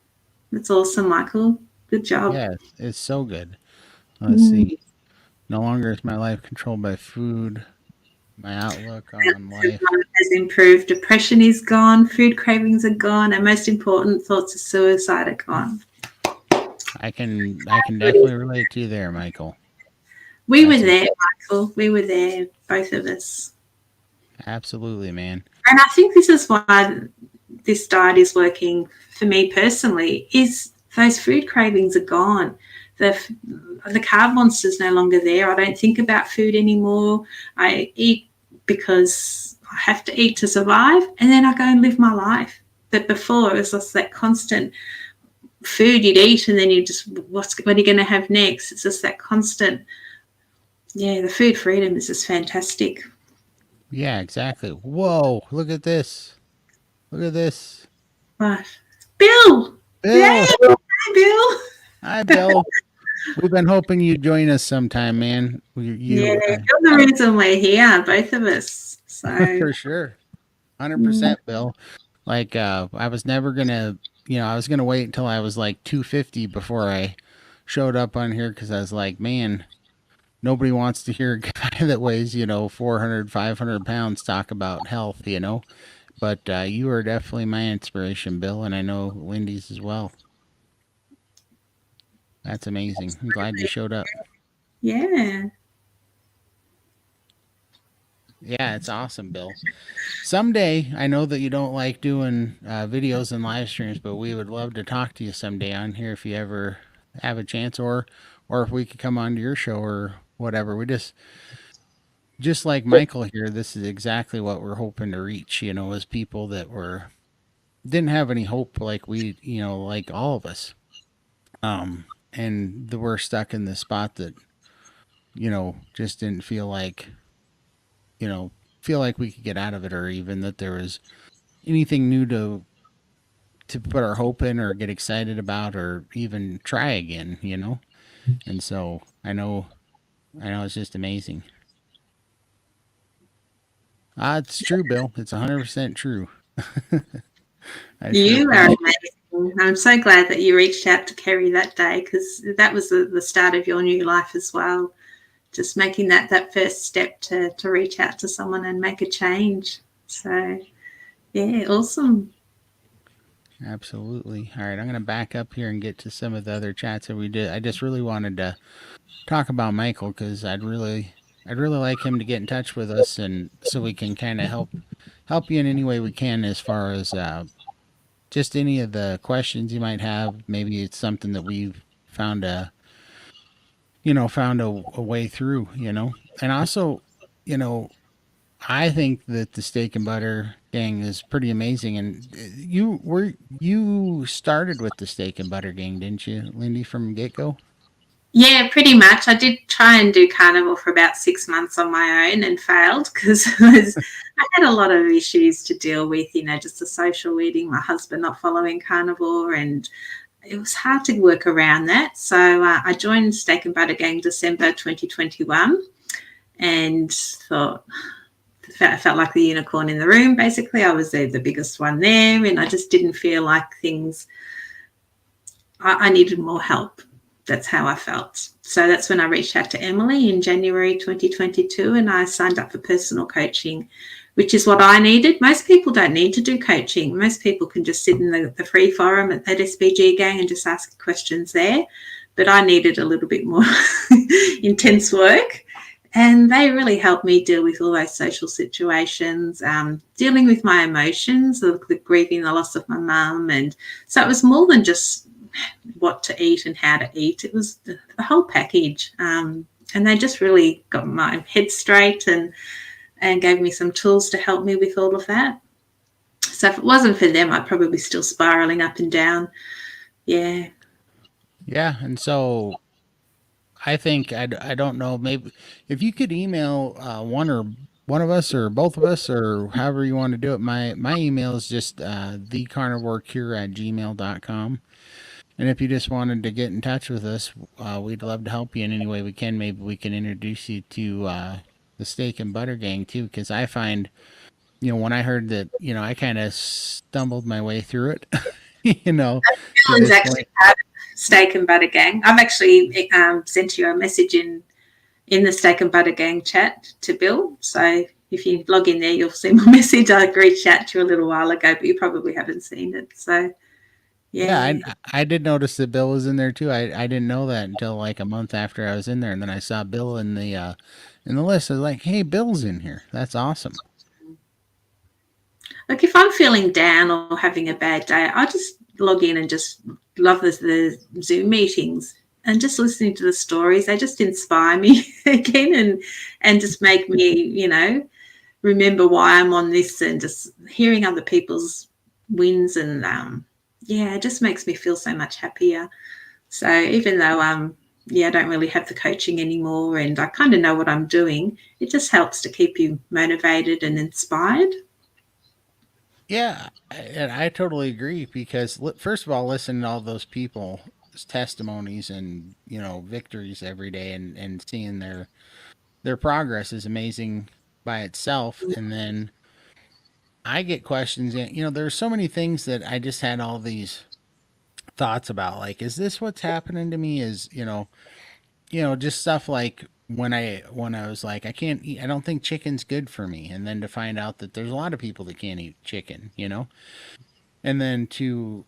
That's awesome, Michael. Good job. Yeah, it's so good. Let's Mm. see. No longer is my life controlled by food. My outlook on life. Has improved. Depression is gone. Food cravings are gone. And most important, thoughts of suicide are gone. I can definitely relate to you there, Michael. We were That's a there, Michael. We were there, both of us. absolutely, man. And I think this is why this diet is working for me personally, is those food cravings are gone. The, the carb monster's no longer there. I don't think about food anymore. I eat because I have to eat to survive, and then I go and live my life. But before, it was just that constant food you'd eat, and then you just, what are you going to have next? It's just that constant, yeah, the food freedom is just fantastic. Yeah, exactly. Whoa, look at this. Look at this. Right. Bill! Yay! Bill. Hi, Bill! Hi, Bill. We've been hoping you'd join us sometime, man. Yeah, you're the reason we're here, both of us. So, For sure. mm, 100%, Bill. Like, I was never gonna, I was gonna wait until I was like 250 before I showed up on here because I was like, man, nobody wants to hear a guy that weighs, 400, 500 pounds talk about health. But you are definitely my inspiration, Bill, and I know Lindy's as well. That's amazing. I'm glad you showed up. yeah. Yeah, it's awesome, Bill. Someday, I know that you don't like doing videos and live streams, but we would love to talk to you someday on here if you ever have a chance, or if we could come on to your show or whatever. We just just like Michael here, this is exactly what we're hoping to reach, as people that didn't have any hope like we, like all of us. Um, and that we're stuck in the spot that, just didn't you know, feel like we could get out of it, or even that there was anything new to put our hope in or get excited about or even try again. And so I know it's just amazing. It's true, Bill. It's 100% true. I sure You are appreciate. amazing. I'm so glad that you reached out to Kerry that day because that was the start of your new life as well. Just making that first step to reach out to someone and make a change. So yeah, awesome. Absolutely. All right, I'm going to back up here and get to some of the other chats that we did. I just really wanted to talk about Michael because I'd really like him to get in touch with us, and so we can kind of help you in any way we can as far as just any of the questions you might have. Maybe it's something that we've found a way through. And also, you know, I think that the steak and butter gang is pretty amazing. And you started with the steak and butter gang, didn't you, Lindy, from get go? Yeah, pretty much. I did try and do carnivore for about 6 months on my own and failed because I had a lot of issues to deal with, just the social eating, my husband not following carnivore, and it was hard to work around that. So I joined Steak and Butter Gang December 2021 and thought, I felt like the unicorn in the room, basically. I was the biggest one there, and I just didn't feel like I needed more help. That's how I felt. So that's when I reached out to Emily in January 2022 and I signed up for personal coaching, which is what I needed. Most people don't need to do coaching. Most people can just sit in the free forum at SBG Gang and just ask questions there. But I needed a little bit more intense work. And they really helped me deal with all those social situations, dealing with my emotions, the grieving the loss of my mum. And so it was more than just what to eat and how to eat. It was the whole package. And they just really got my head straight and gave me some tools to help me with all of that. So if it wasn't for them, I'd probably be still spiraling up and down. Yeah. Yeah, and so I think I don't know, maybe if you could email one of us or both of us or however you want to do it. My email is just thecarnivorecure@gmail.com. And if you just wanted to get in touch with us, we'd love to help you in any way we can. Maybe we can introduce you to the steak and butter gang too, because I find, when I heard that, I kind of stumbled my way through it, you know, to It's this actually point. part of Steak and Butter Gang. I've actually sent you a message in the Steak and Butter Gang chat to Bill. So if you log in there, you'll see my message. I reached out to you a little while ago, but you probably haven't seen it. So Yeah, yeah. I did notice that Bill was in there too. I didn't know that until like a month after I was in there, and then I saw Bill in the list. I was like, "Hey, Bill's in here. That's awesome." Like if I'm feeling down or having a bad day, I just log in and just love the Zoom meetings and just listening to the stories. They just inspire me again and just make me, remember why I'm on this and just hearing other people's wins and yeah, it just makes me feel so much happier. So even though yeah, I don't really have the coaching anymore and I kind of know what I'm doing, it just helps to keep you motivated and inspired. Yeah, and I totally agree because first of all, listening to all those people's testimonies and victories every day, and seeing their progress is amazing by itself. And then I get questions, and there's so many things that I just had all these thoughts about, like, is this what's happening to me? Is just stuff like when I was like, I can't eat, I don't think chicken's good for me, and then to find out that there's a lot of people that can't eat chicken. And then to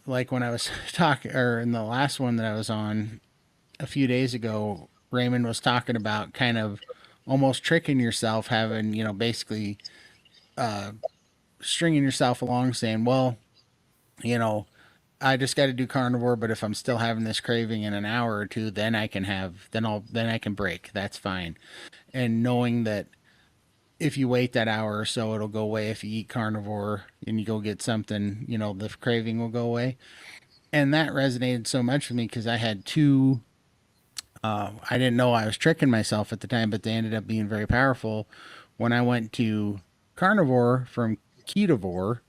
like when I was talking, or in the last one that I was on a few days ago, Raymond was talking about kind of almost tricking yourself, having basically uh, stringing yourself along, saying, well, you know I just got to do carnivore, but if I'm still having this craving in an hour or two, then then I can break. That's fine. And knowing that if you wait that hour or so, it'll go away. If you eat carnivore and you go get something, the craving will go away. And that resonated so much with me because I had two. I didn't know I was tricking myself at the time, but they ended up being very powerful. When I went to carnivore from ketovore,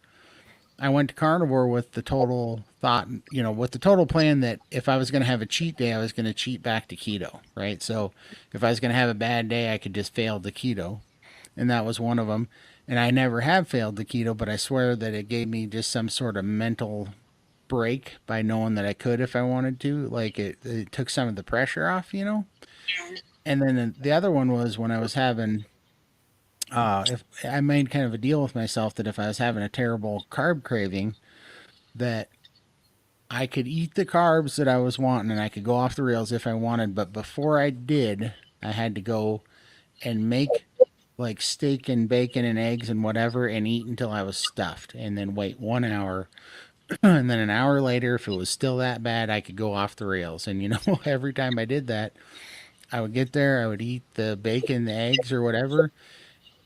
I went to carnivore with the total thought, with the total plan that if I was going to have a cheat day, I was going to cheat back to keto, right? So if I was going to have a bad day, I could just fail the keto. And that was one of them. And I never have failed the keto, but I swear that it gave me just some sort of mental break by knowing that I could if I wanted to. Like it took some of the pressure off. And then the other one was when I was having, if I made kind of a deal with myself that if I was having a terrible carb craving, that I could eat the carbs that I was wanting and I could go off the rails if I wanted. But before I did, I had to go and make like steak and bacon and eggs and whatever and eat until I was stuffed and then wait 1 hour. And then an hour later, if it was still that bad, I could go off the rails. And every time I did that, I would get there, I would eat the bacon, the eggs, or whatever,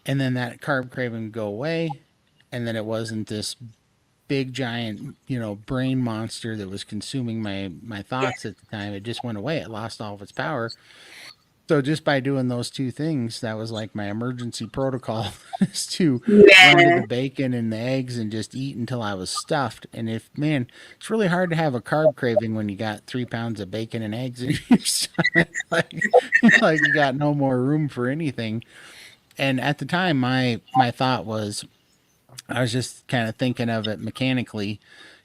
and then that carb craving would go away. And then it wasn't this big giant, brain monster that was consuming my thoughts at the time. It just went away. It lost all of its power. So just by doing those two things, that was like my emergency protocol is to run to the Yeah. bacon and the eggs and just eat until I was stuffed. And if man, it's really hard to have a carb craving when you got 3 pounds of bacon and eggs in your stomach, like you got no more room for anything. And at the time, my thought was I was just kind of thinking of it mechanically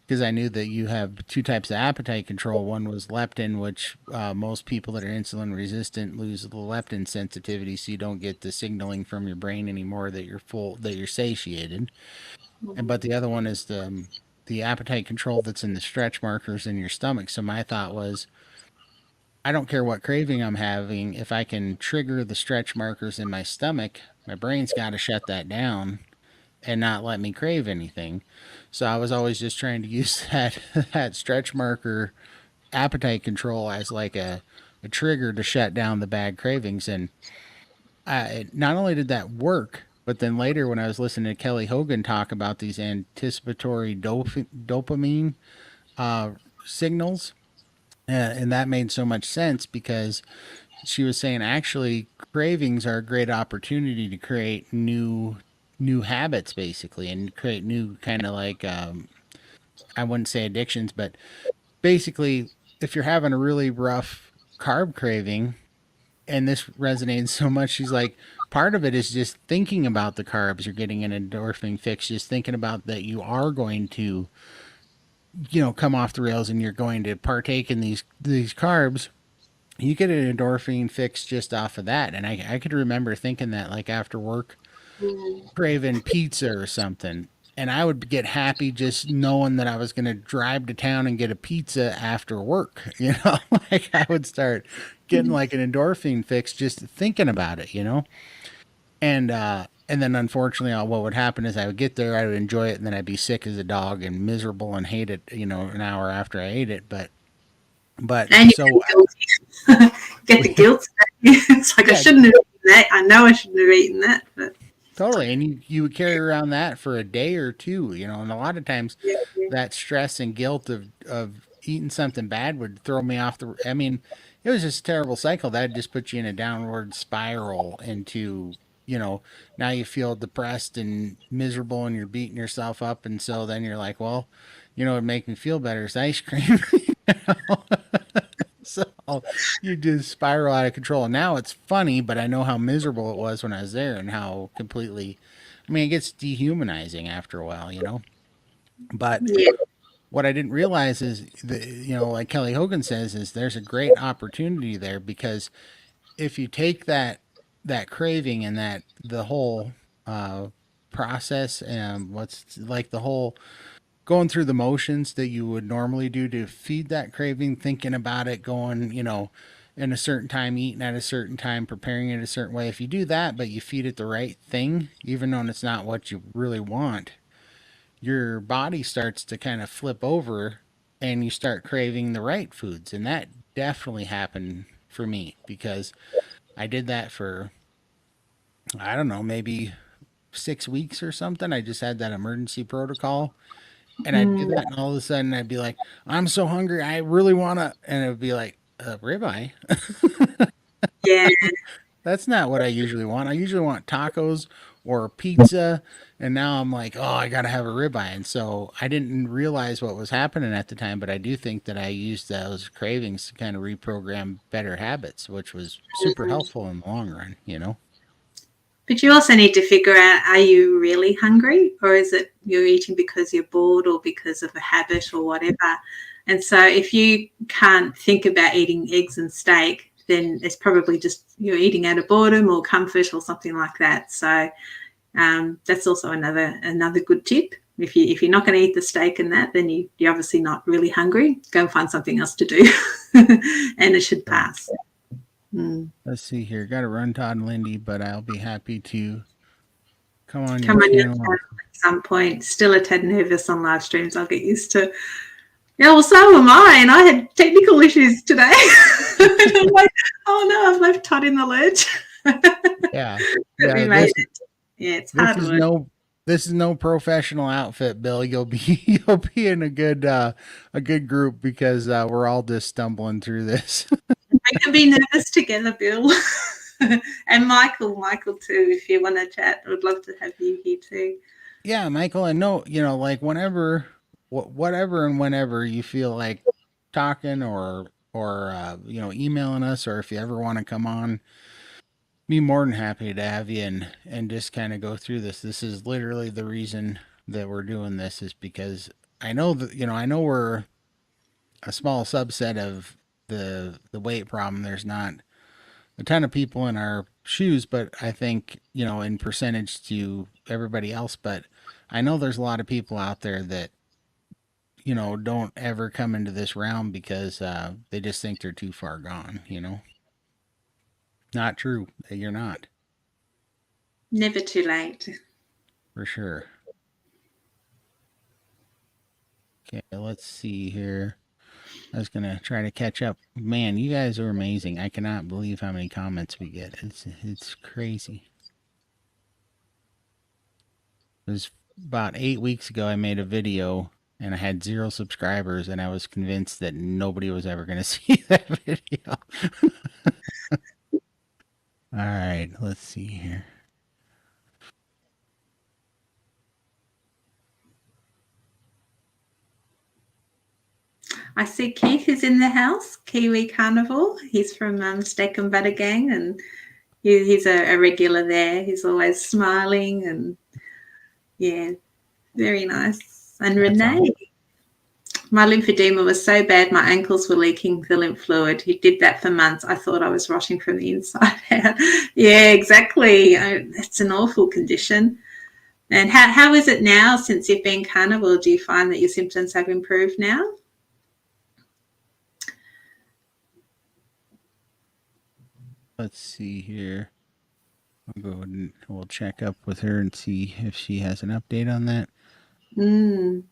because I knew that you have two types of appetite control. One was leptin, which most people that are insulin resistant lose the leptin sensitivity, so you don't get the signaling from your brain anymore that you're full, that you're satiated. And but the other one is the appetite control that's in the stretch markers in your stomach. So my thought was, I don't care what craving I'm having, if I can trigger the stretch markers in my stomach, my brain's got to shut that down and not let me crave anything. So I was always just trying to use that stretch marker appetite control as like a trigger to shut down the bad cravings. And not only did that work, but then later when I was listening to Kelly Hogan talk about these anticipatory dopamine uh, signals, and that made so much sense because she was saying actually cravings are a great opportunity to create new habits basically and create new kind of like I wouldn't say addictions, but basically if you're having a really rough carb craving, and this resonates so much, she's like part of it is just thinking about the carbs. You're getting an endorphin fix just thinking about that you are going to come off the rails and you're going to partake in these carbs. You get an endorphin fix just off of that. And I could remember thinking that like after work, craving pizza or something. And I would get happy just knowing that I was going to drive to town and get a pizza after work. Like I would start getting like an endorphin fix just thinking about it. And then unfortunately, what would happen is I would get there, I would enjoy it, and then I'd be sick as a dog and miserable and hate it, an hour after I ate it. But And you so get guilty. Get the guilt. It's like I yeah, shouldn't have eaten that. I know I shouldn't have eaten that, but totally. And you would carry around that for a day or two, and a lot of times yeah, that stress and guilt of eating something bad would throw me off I mean, it was just a terrible cycle. That'd just put you in a downward spiral into, now you feel depressed and miserable and you're beating yourself up. And so then you're like, well, it'd make me feel better is ice cream. you know? So you just spiral out of control. And now it's funny, but I know how miserable it was when I was there and how completely, I mean, it gets dehumanizing after a while. But yeah, what I didn't realize is that, like Kelly Hogan says, is there's a great opportunity there because if you take that craving and that the whole uh, process and what's like the whole going through the motions that you would normally do to feed that craving, thinking about it, going, in a certain time, eating at a certain time, preparing it a certain way. If you do that, but you feed it the right thing, even though it's not what you really want, your body starts to kind of flip over and you start craving the right foods. And that definitely happened for me because I did that for, I don't know, maybe 6 weeks or something. I just had that emergency protocol. And I'd do Mm, that, and all of a sudden I'd be like, I'm so hungry. I really want to. And it would be like, ribeye. yeah. That's not what I usually want. I usually want tacos or pizza. And now I'm like, oh, I got to have a ribeye. And so I didn't realize what was happening at the time, but I do think that I used those cravings to kind of reprogram better habits, which was super helpful in the long run, you know? But you also need to figure out, are you really hungry, or is it you're eating because you're bored or because of a habit or whatever? And so if you can't think about eating eggs and steak, then it's probably just you're eating out of boredom or comfort or something like that. So that's also another good tip. If you're not going to eat the steak and that, then you're obviously not really hungry. Go and find something else to do, and it should Right. pass. Mm. Let's see here. Got to run Todd and Lindy, but I'll be happy to come on your Come on your channel. channel at some point. Still a tad nervous on live streams. I'll get used to. Yeah, well, so am I, and I had technical issues today. I'm like, oh no, I've left Todd in the lurch. Yeah. But we Yeah. made it. Yeah, it's This hard is work. no this is no professional outfit, Bill. You'll be you'll be in a good group because we're all just stumbling through this. We can be nervous together, Bill. And Michael too, if you want to chat. I would love to have you here too. Yeah, Michael, and no, like whenever whatever and whenever you feel like talking or emailing us, or if you ever want to come on, be more than happy to have you and just kind of go through this. This is literally the reason that we're doing this is because I know that I know we're a small subset of the weight problem. There's not a ton of people in our shoes, but I think, in percentage to everybody else, but I know there's a lot of people out there that, don't ever come into this realm because they just think they're too far gone. Not true. You're not, Never too late. for sure. Okay, let's see here. I was gonna try to catch up. Man, you guys are amazing. I cannot believe how many comments we get. It's crazy. It was about 8 weeks ago. I made a video and I had 0 subscribers, and I was convinced that nobody was ever gonna see that video. All right, let's see here. I see Keith is in the house, Kiwi Carnivore. He's from Steak and Butter Gang, and he's a regular there. He's always smiling, and yeah, very nice. And That's all. Renee, my lymphedema was so bad, my ankles were leaking the lymph fluid. He did that for months. I thought I was rotting from the inside out. Yeah, exactly. It's an awful condition. And how is it now since you've been carnivore? Do you find that your symptoms have improved now? Let's see here. I'll go ahead and we'll check up with her and see if she has an update on that. Mm.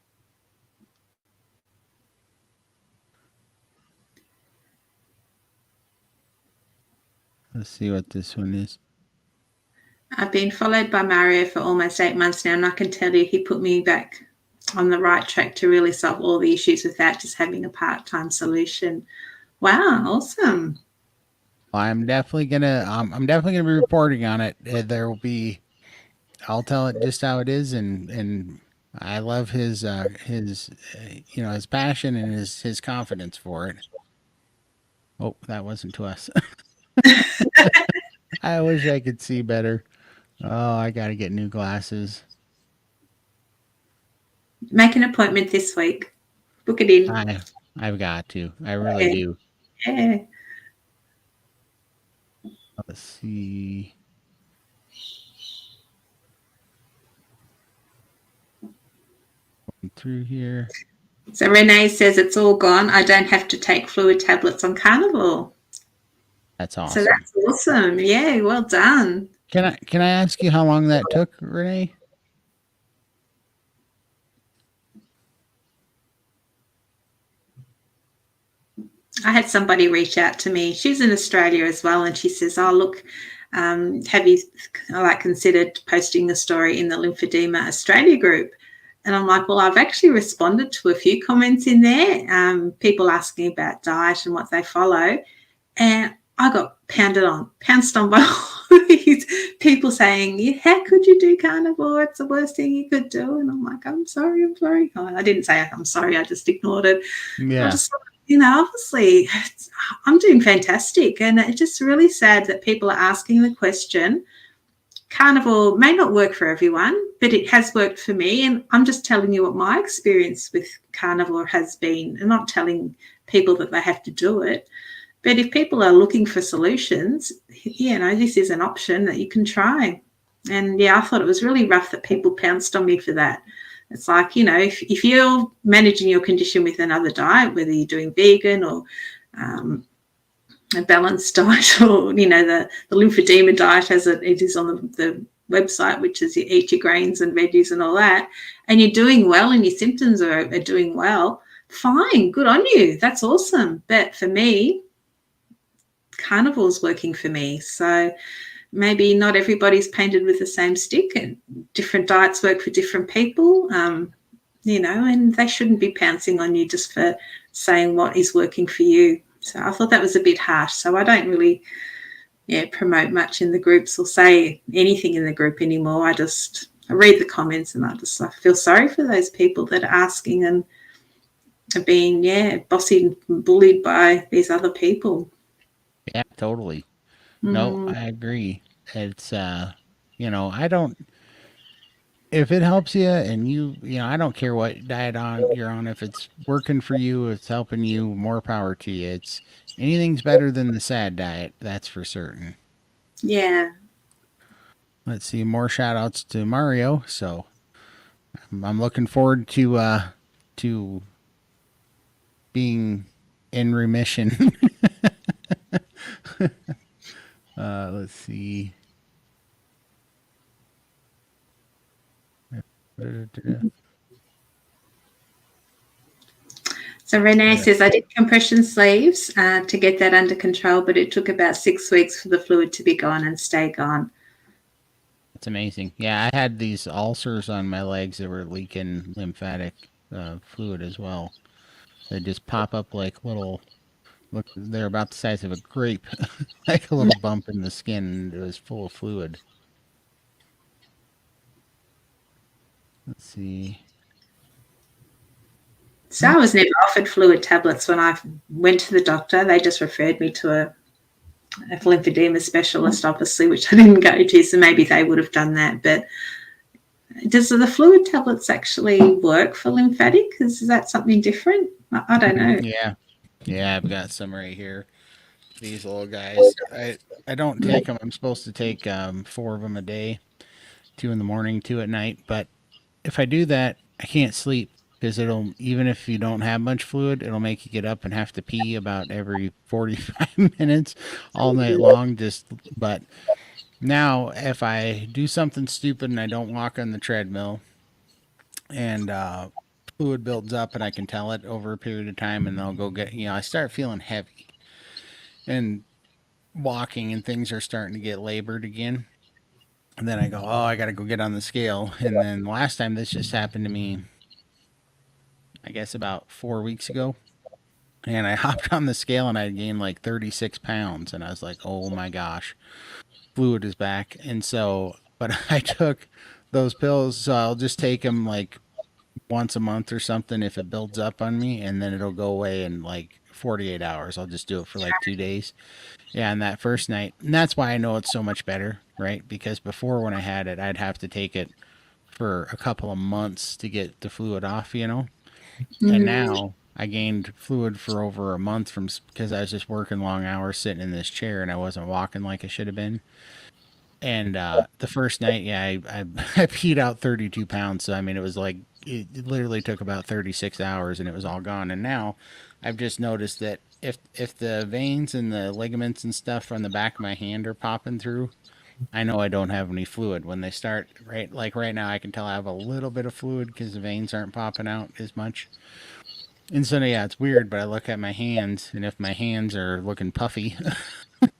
Let's see what this one is. I've been followed by Mario for almost 8 months now, and I can tell you he put me back on the right track to really solve all the issues without just having a part-time solution. Wow, awesome. I'm definitely gonna be reporting on it. There will be. I'll tell it just how it is, and I love his passion and his confidence for it. Oh, that wasn't to us. I wish I could see better. Oh, I got to get new glasses. Make an appointment this week. Book it in. I I've got to. I really Yeah. do. Yeah. Let's see. Going through here. So Renee says it's all gone. I don't have to take fluid tablets on carnivore. That's So awesome. that's awesome. Yeah, well done. Can I ask you how long that took, Renee? I had somebody reach out to me. She's in Australia as well, and she says, "Oh, look, have you like considered posting a story in the Lymphedema Australia group?" And I'm like, "Well, I've actually responded to a few comments in there, people asking about diet and what they follow, and I got pounced on by all these people saying, how could you do carnivore? It's the worst thing you could do." And I'm like, I'm sorry, I'm sorry. Oh, I didn't say I'm sorry, I just ignored it. I Yeah. just thought, obviously I'm doing fantastic. And it's just really sad that people are asking the question. Carnivore may not work for everyone, but it has worked for me. And I'm just telling you what my experience with carnivore has been, and not telling people that they have to do it. But if people are looking for solutions, this is an option that you can try. And yeah, I thought it was really rough that people pounced on me for that. It's like, if you're managing your condition with another diet, whether you're doing vegan or um, a balanced diet, or, the lymphedema diet as it is on the website, which is you eat your grains and veggies and all that, and you're doing well and your symptoms are doing well, fine, good on you. That's awesome. But for me, carnivore's working for me. So maybe not everybody's painted with the same stick, and different diets work for different people, and they shouldn't be pouncing on you just for saying what is working for you. So I thought that was a bit harsh. So I don't really, promote much in the groups or say anything in the group anymore. I read the comments, and I feel sorry for those people that are asking and are being, bossy and bullied by these other people. Yeah, totally. No, Mm, I agree. It's I don't if it helps you and I don't care what diet on you're on, if it's working for you, it's helping you, more power to you. It's anything's better than the sad diet, that's for certain. yeah. Let's see, more shout outs to Mario. So I'm looking forward to being in remission. Let's see. So Renee Yeah, says, I did compression sleeves to get that under control, but it took about 6 weeks for the fluid to be gone and stay gone. that's amazing. Yeah, I had these ulcers on my legs that were leaking lymphatic fluid as well. They just pop up like little. Look, they're about the size of a grape, like a little bump in the skin. And it was full of fluid. Let's see. So I was never offered fluid tablets when I went to the doctor. They just referred me to a lymphedema specialist, obviously, which I didn't go to. So maybe they would have done that. But does the fluid tablets actually work for lymphatic? Is that something different? I don't know. Yeah, yeah, I've got some right here. These little guys. I don't take them. I'm supposed to take 4 of them a day, 2 in the morning, 2 at night. But if I do that, I can't sleep because it'll even if you don't have much fluid, it'll make you get up and have to pee about every 45 minutes all night long. But now if I do something stupid and I don't walk on the treadmill and fluid builds up and I can tell it over a period of time and I'll go get I start feeling heavy and walking and things are starting to get labored again. And then I go, oh, I got to go get on the scale. And then last time this just happened to me, I guess about 4 weeks ago. And I hopped on the scale and I gained like 36 pounds. And I was like, oh my gosh, fluid is back. And so, but I took those pills. So I'll just take them like once a month or something if it builds up on me. And then it'll go away in like 48 hours. I'll just do it for like 2 days. Yeah, and that first night. And that's why I know it's so much better, right? Because before when I had it, I'd have to take it for a couple of months to get the fluid off. And Mm. now I gained fluid for over a month from because I was just working long hours sitting in this chair and I wasn't walking like I should have been. And the first night, yeah, I peed out 32 pounds. So I mean, it was like it literally took about 36 hours and it was all gone. And now I've just noticed that if the veins and the ligaments and stuff on the back of my hand are popping through, I know I don't have any fluid. When they start, right now, I can tell I have a little bit of fluid because the veins aren't popping out as much. And so yeah, it's weird, but I look at my hands, and if my hands are looking puffy,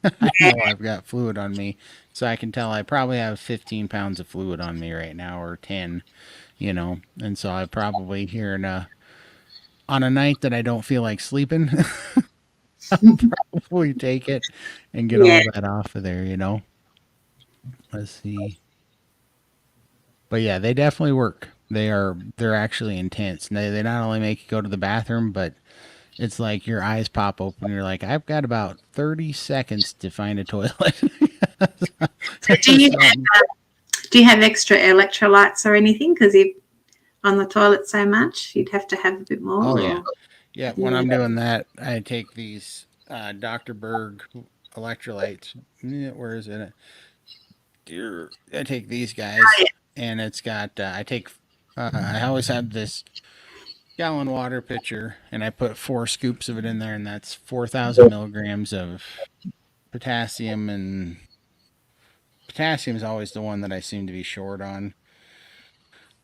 I know I've got fluid on me. So I can tell I probably have 15 pounds of fluid on me right now, or 10, And so I probably here on a night that I don't feel like sleeping, I'll probably take it and get Yeah. all that off of there. Let's see. But yeah, they definitely work. They're actually intense. And they not only make you go to the bathroom, but it's like your eyes pop open. You're like, I've got about 30 seconds to find a toilet. So Something. do you have extra electrolytes or anything? Because you on the toilet so much, you'd have to have a bit Oh more. yeah, Or yeah. When yeah, I'm doing that, I take these Dr. Berg electrolytes. Where is it? Dear, I take these guys, and it's got. I take. I always have this gallon water pitcher, and I put 4 scoops of it in there, and that's 4,000 milligrams of potassium. And potassium is always the one that I seem to be short on.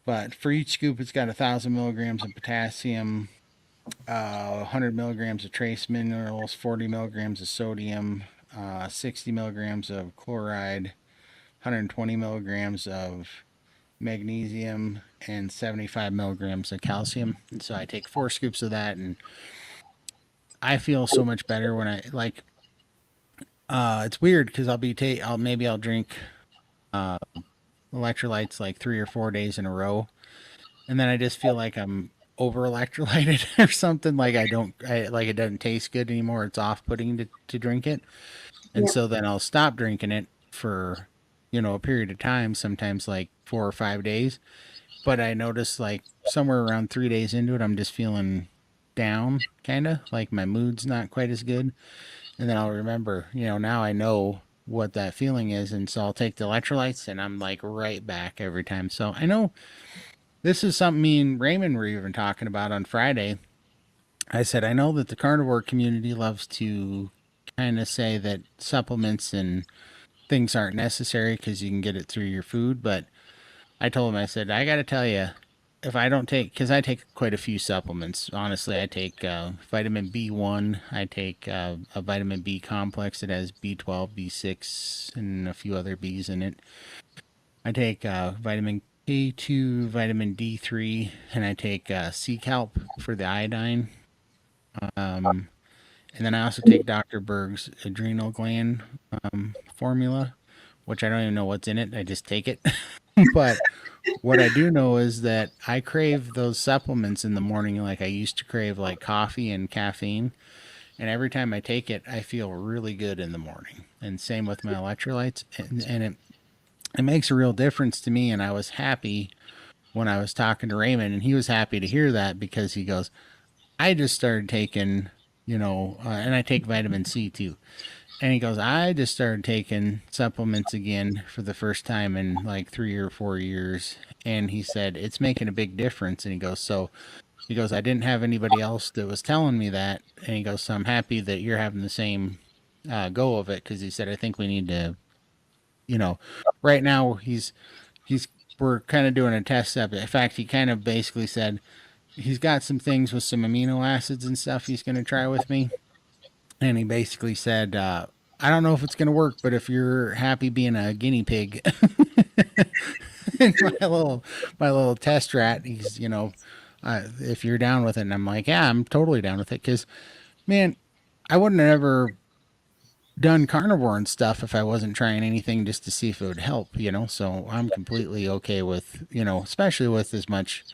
But for each scoop, it's got 1,000 milligrams of potassium, 100 milligrams of trace minerals, 40 milligrams of sodium, 60 milligrams of chloride, 120 milligrams of magnesium, and 75 milligrams of calcium. And so I take 4 scoops of that, and I feel so much better when I like. It's weird because I'll drink electrolytes like 3 or 4 days in a row, and then I just feel like I'm over electrolyted or something. Like like it doesn't taste good anymore. It's off putting to drink it. And yeah, so then I'll stop drinking it for, a period of time, sometimes like 4 or 5 days. But I notice like somewhere around 3 days into it, I'm just feeling down, kind of like my mood's not quite as good. And then I'll remember, now I know what that feeling is. And so I'll take the electrolytes and I'm like right back every time. So I know this is something me and Raymond were even talking about on Friday. I said, I know that the carnivore community loves to kind of say that supplements and things aren't necessary because you can get it through your food. But I told him, I said, I got to tell you, if I don't take, because I take quite a few supplements. Honestly, I take vitamin B1. I take a vitamin B complex that has B12, B6, and a few other Bs in it. I take vitamin K2, vitamin D3, and I take C calp for the iodine. Um, and then I also take Dr. Berg's adrenal gland formula, which I don't even know what's in it. I just take it. But what I do know is that I crave those supplements in the morning like I used to crave like coffee and caffeine. And every time I take it, I feel really good in the morning. And same with my electrolytes. And it makes a real difference to me. And I was happy when I was talking to Raymond, and he was happy to hear that because he goes, I just started taking, and I take vitamin C too. And he goes, I just started taking supplements again for the first time in like 3 or 4 years. And he said, it's making a big difference. And he goes, I didn't have anybody else that was telling me that. And he goes, so I'm happy that you're having the same go of it. Cause he said, I think we need to, you know, right now he's, we're kind of doing a test step. In fact, he kind of basically said he's got some things with some amino acids and stuff he's going to try with me. And he basically said, I don't know if it's going to work, but if you're happy being a guinea pig, and my little test rat, if you're down with it, and I'm like, yeah, I'm totally down with it, because man, I wouldn't have ever done carnivore and stuff if I wasn't trying anything just to see if it would help. So I'm completely okay with, especially with as much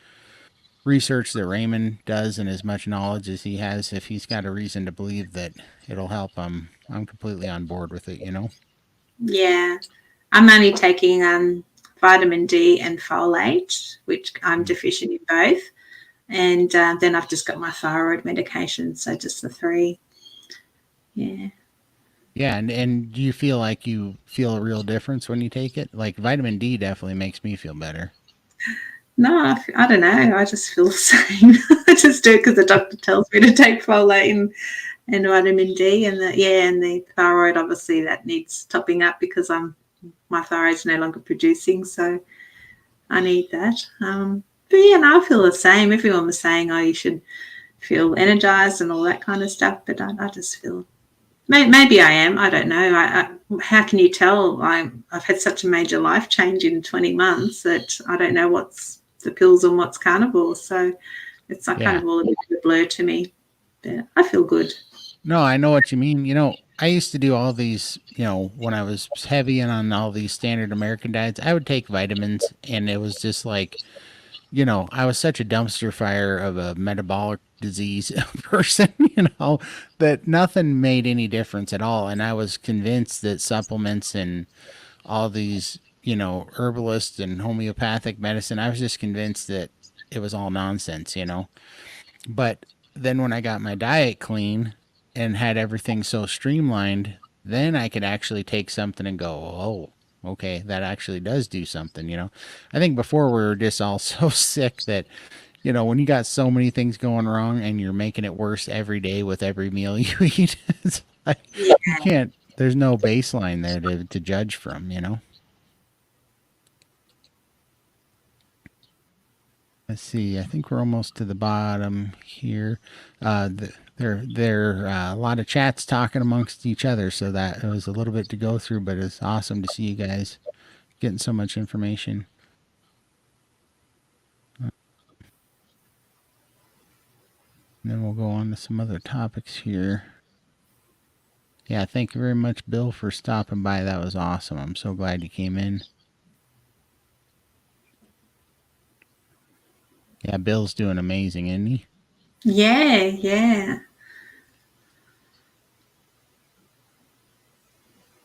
research that Raymond does and as much knowledge as he has. If he's got a reason to believe that it'll help, I'm completely on board with it. yeah. I'm only taking vitamin D and folate, which I'm Mm. deficient in both. And then I've just got my thyroid medication, so just the three. Yeah. Yeah, and do you feel like you feel a real difference when you take it? Like vitamin D definitely makes me feel better. No, I don't know. I just feel the same. I just do it because the doctor tells me to take folate and vitamin D, and the thyroid obviously that needs topping up because my thyroid's no longer producing, so I need that. But yeah, no, I feel the same. Everyone was saying, oh, you should feel energized and all that kind of stuff. But I just feel maybe I am. I don't know. How can you tell? I've had such a major life change in 20 months that I don't know what's the pills and what's carnivore. So it's like kind Yeah. of all a bit of a blur to me. But I feel good. No, I know what you mean. I used to do all these, when I was heavy and on all these standard American diets, I would take vitamins and it was just like, I was such a dumpster fire of a metabolic disease person, that nothing made any difference at all. And I was convinced that supplements and all these, herbalists and homeopathic medicine, I was just convinced that it was all nonsense. But then when I got my diet clean and had everything so streamlined, then I could actually take something and go, oh, okay, that actually does do something. I think before we were just all so sick that, when you got so many things going wrong and you're making it worse every day with every meal you eat, it's like you can't, there's no baseline there to judge from. Let's see. I think we're almost to the bottom here. There are a lot of chats talking amongst each other, so that it was a little bit to go through, but it's awesome to see you guys getting so much information. And then we'll go on to some other topics here. Yeah, thank you very much, Bill, for stopping by. That was awesome. I'm so glad you came in. Yeah, Bill's doing amazing, isn't he? Yeah, yeah.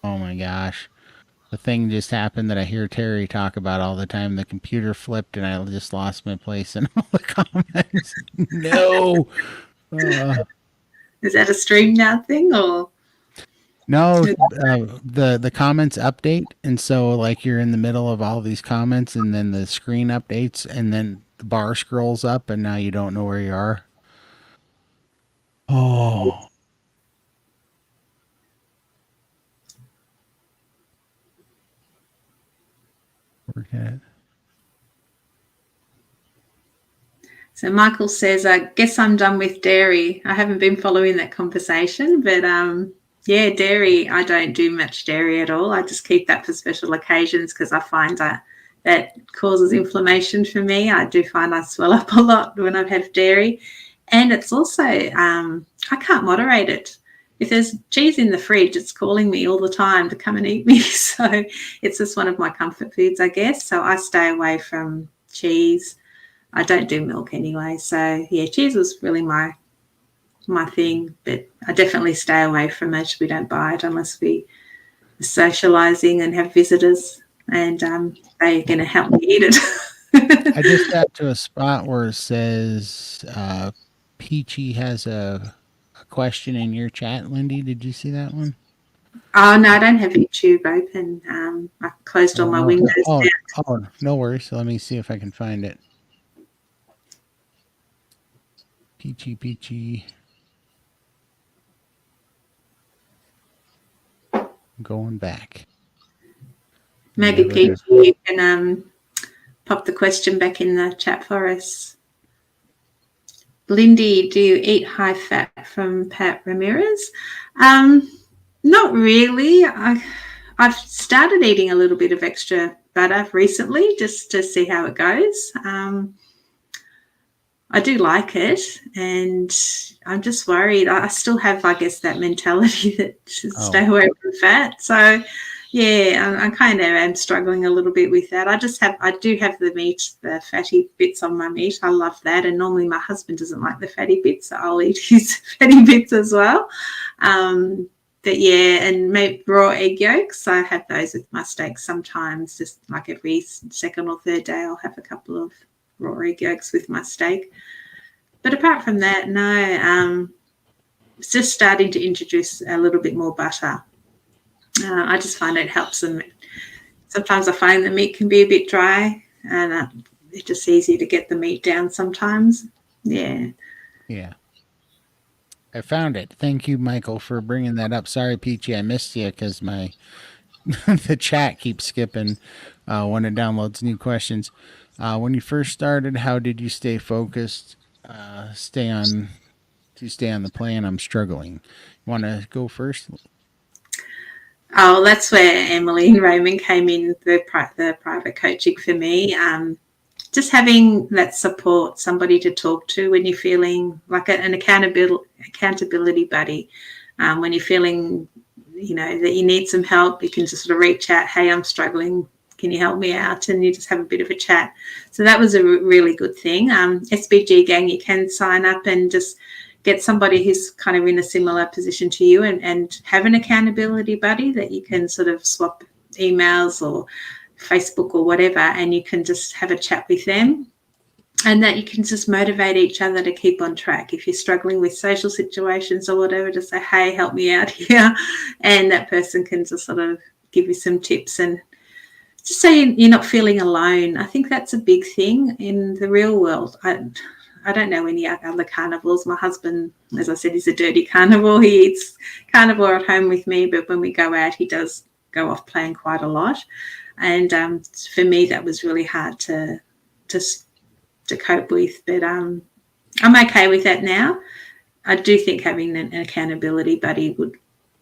Oh my gosh. The thing just happened that I hear Terry talk about all the time. The computer flipped and I just lost my place in all the comments. No. Is that a stream now thing or? No, the comments update, and so like you're in the middle of all these comments, and then the screen updates, and then the bar scrolls up, and now you don't know where you are. Oh, forget it. So Michael says, I guess I'm done with dairy. I haven't been following that conversation, but yeah, dairy, I don't do much dairy at all. I just keep that for special occasions because I find that causes inflammation for me. I do find I swell up a lot when I've had dairy. And it's also, I can't moderate it. If there's cheese in the fridge, it's calling me all the time to come and eat me. So it's just one of my comfort foods, I guess. So I stay away from cheese. I don't do milk anyway. So yeah, cheese was really my thing, but I definitely stay away from it. We don't buy it unless we are socializing and have visitors, and they're going to help me eat I it. just got to a spot where it says Peachy has a question in your chat. Lindy, did you see that one? Oh no, I don't have YouTube open. I closed all Oh my no. windows Oh, down. oh, no worries. Let me see if I can find it. Peachy. Going back. Maybe Never Pete, gonna. you can pop the question back in the chat for us. Lindy, do you eat high fat from Pat Ramirez? Not really. I've started eating a little bit of extra butter recently just to see how it goes. I do like it, and I'm just worried. I still have, I guess, that mentality that should stay Oh, away from fat. So, yeah, I kind of am struggling a little bit with that. I do have the meat, the fatty bits on my meat. I love that, and normally my husband doesn't like the fatty bits, so I'll eat his fatty bits as well. But yeah, and maybe raw egg yolks. I have those with my steaks sometimes, just like every second or third day, I'll have a couple of raw egg yolks with my steak. But apart from that, no, it's just starting to introduce a little bit more butter. I just find it helps them. Sometimes I find the meat can be a bit dry, and it's just easy to get the meat down sometimes. Yeah. yeah. I found it. Thank you, Michael, for bringing that up. Sorry, Peachy, I missed you because my the chat keeps skipping when it downloads new questions. When you first started, how did you stay focused? Stay on to stay on the plan. I'm struggling. You want to go first? Oh, that's where Emily and Raymond came in, the private coaching for me. Just having that support, somebody to talk to when you're feeling like an accountability buddy. When you're feeling, that you need some help, you can just sort of reach out. Hey, I'm struggling. Can you help me out? And you just have a bit of a chat. So that was a really good thing. SBG gang, you can sign up and just get somebody who's kind of in a similar position to you, and have an accountability buddy that you can sort of swap emails or Facebook or whatever, and you can just have a chat with them, and that you can just motivate each other to keep on track. If you're struggling with social situations or whatever, just say, hey, help me out here. And that person can just sort of give you some tips, and just so you're not feeling alone. I think that's a big thing in the real world. I don't know any other carnivores. My husband, as I said, is a dirty carnivore. He eats carnivore at home with me, but when we go out, he does go off playing quite a lot. And for me, that was really hard to cope with. But I'm okay with that now. I do think having an accountability buddy would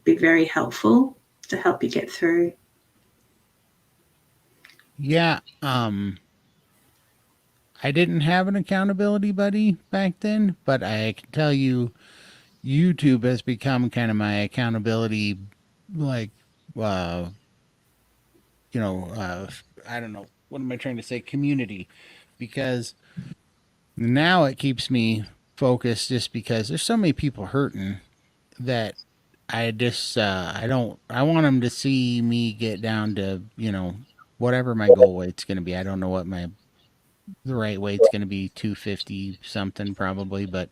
be very helpful to help you get through. Yeah. I didn't have an accountability buddy back then, but I can tell you, YouTube has become kind of my accountability, like, uh, you know, uh, I don't know, what am I trying to say? Community, because now it keeps me focused just because there's so many people hurting that I don't, I want them to see me get down to, whatever my goal weight's going to be. I don't know what the right weight's going to be, 250 something probably, but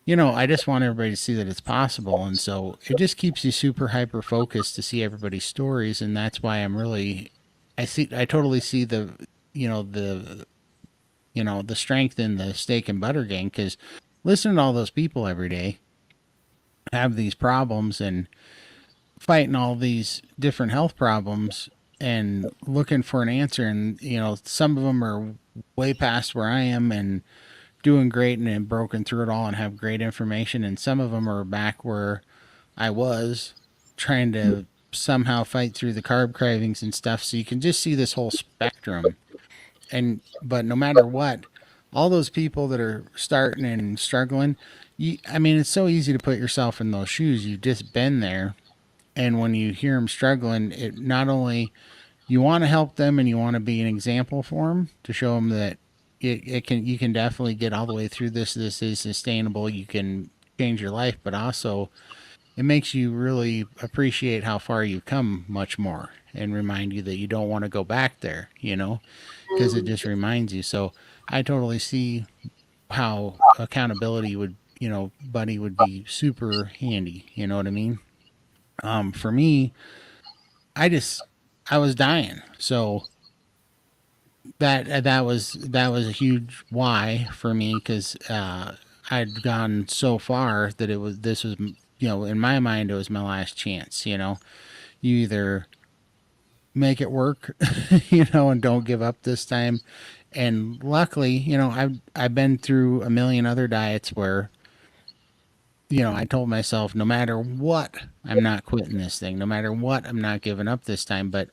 I just want everybody to see that it's possible. And so it just keeps you super hyper focused to see everybody's stories. And that's why I totally see the strength in the steak and butter gang, because listening to all those people every day have these problems and fighting all these different health problems and looking for an answer. And, some of them are way past where I am and doing great and have broken through it all and have great information. And some of them are back where I was trying to somehow fight through the carb cravings and stuff. So you can just see this whole spectrum. But no matter what, all those people that are starting and struggling, I mean, it's so easy to put yourself in those shoes. You've just been there. And when you hear them struggling, it not only you want to help them and you want to be an example for them to show them that you can definitely get all the way through this. This is sustainable. You can change your life, but also it makes you really appreciate how far you've come much more and remind you that you don't want to go back there, because it just reminds you. So I totally see how accountability buddy would be super handy. You know what I mean? For me, I just, I was dying. So that was a huge why for me, because I'd gone so far that this was, in my mind it was my last chance. You either make it work, and don't give up this time. And luckily, I've been through a million other diets where I told myself, no matter what, I'm not quitting this thing. No matter what, I'm not giving up this time. But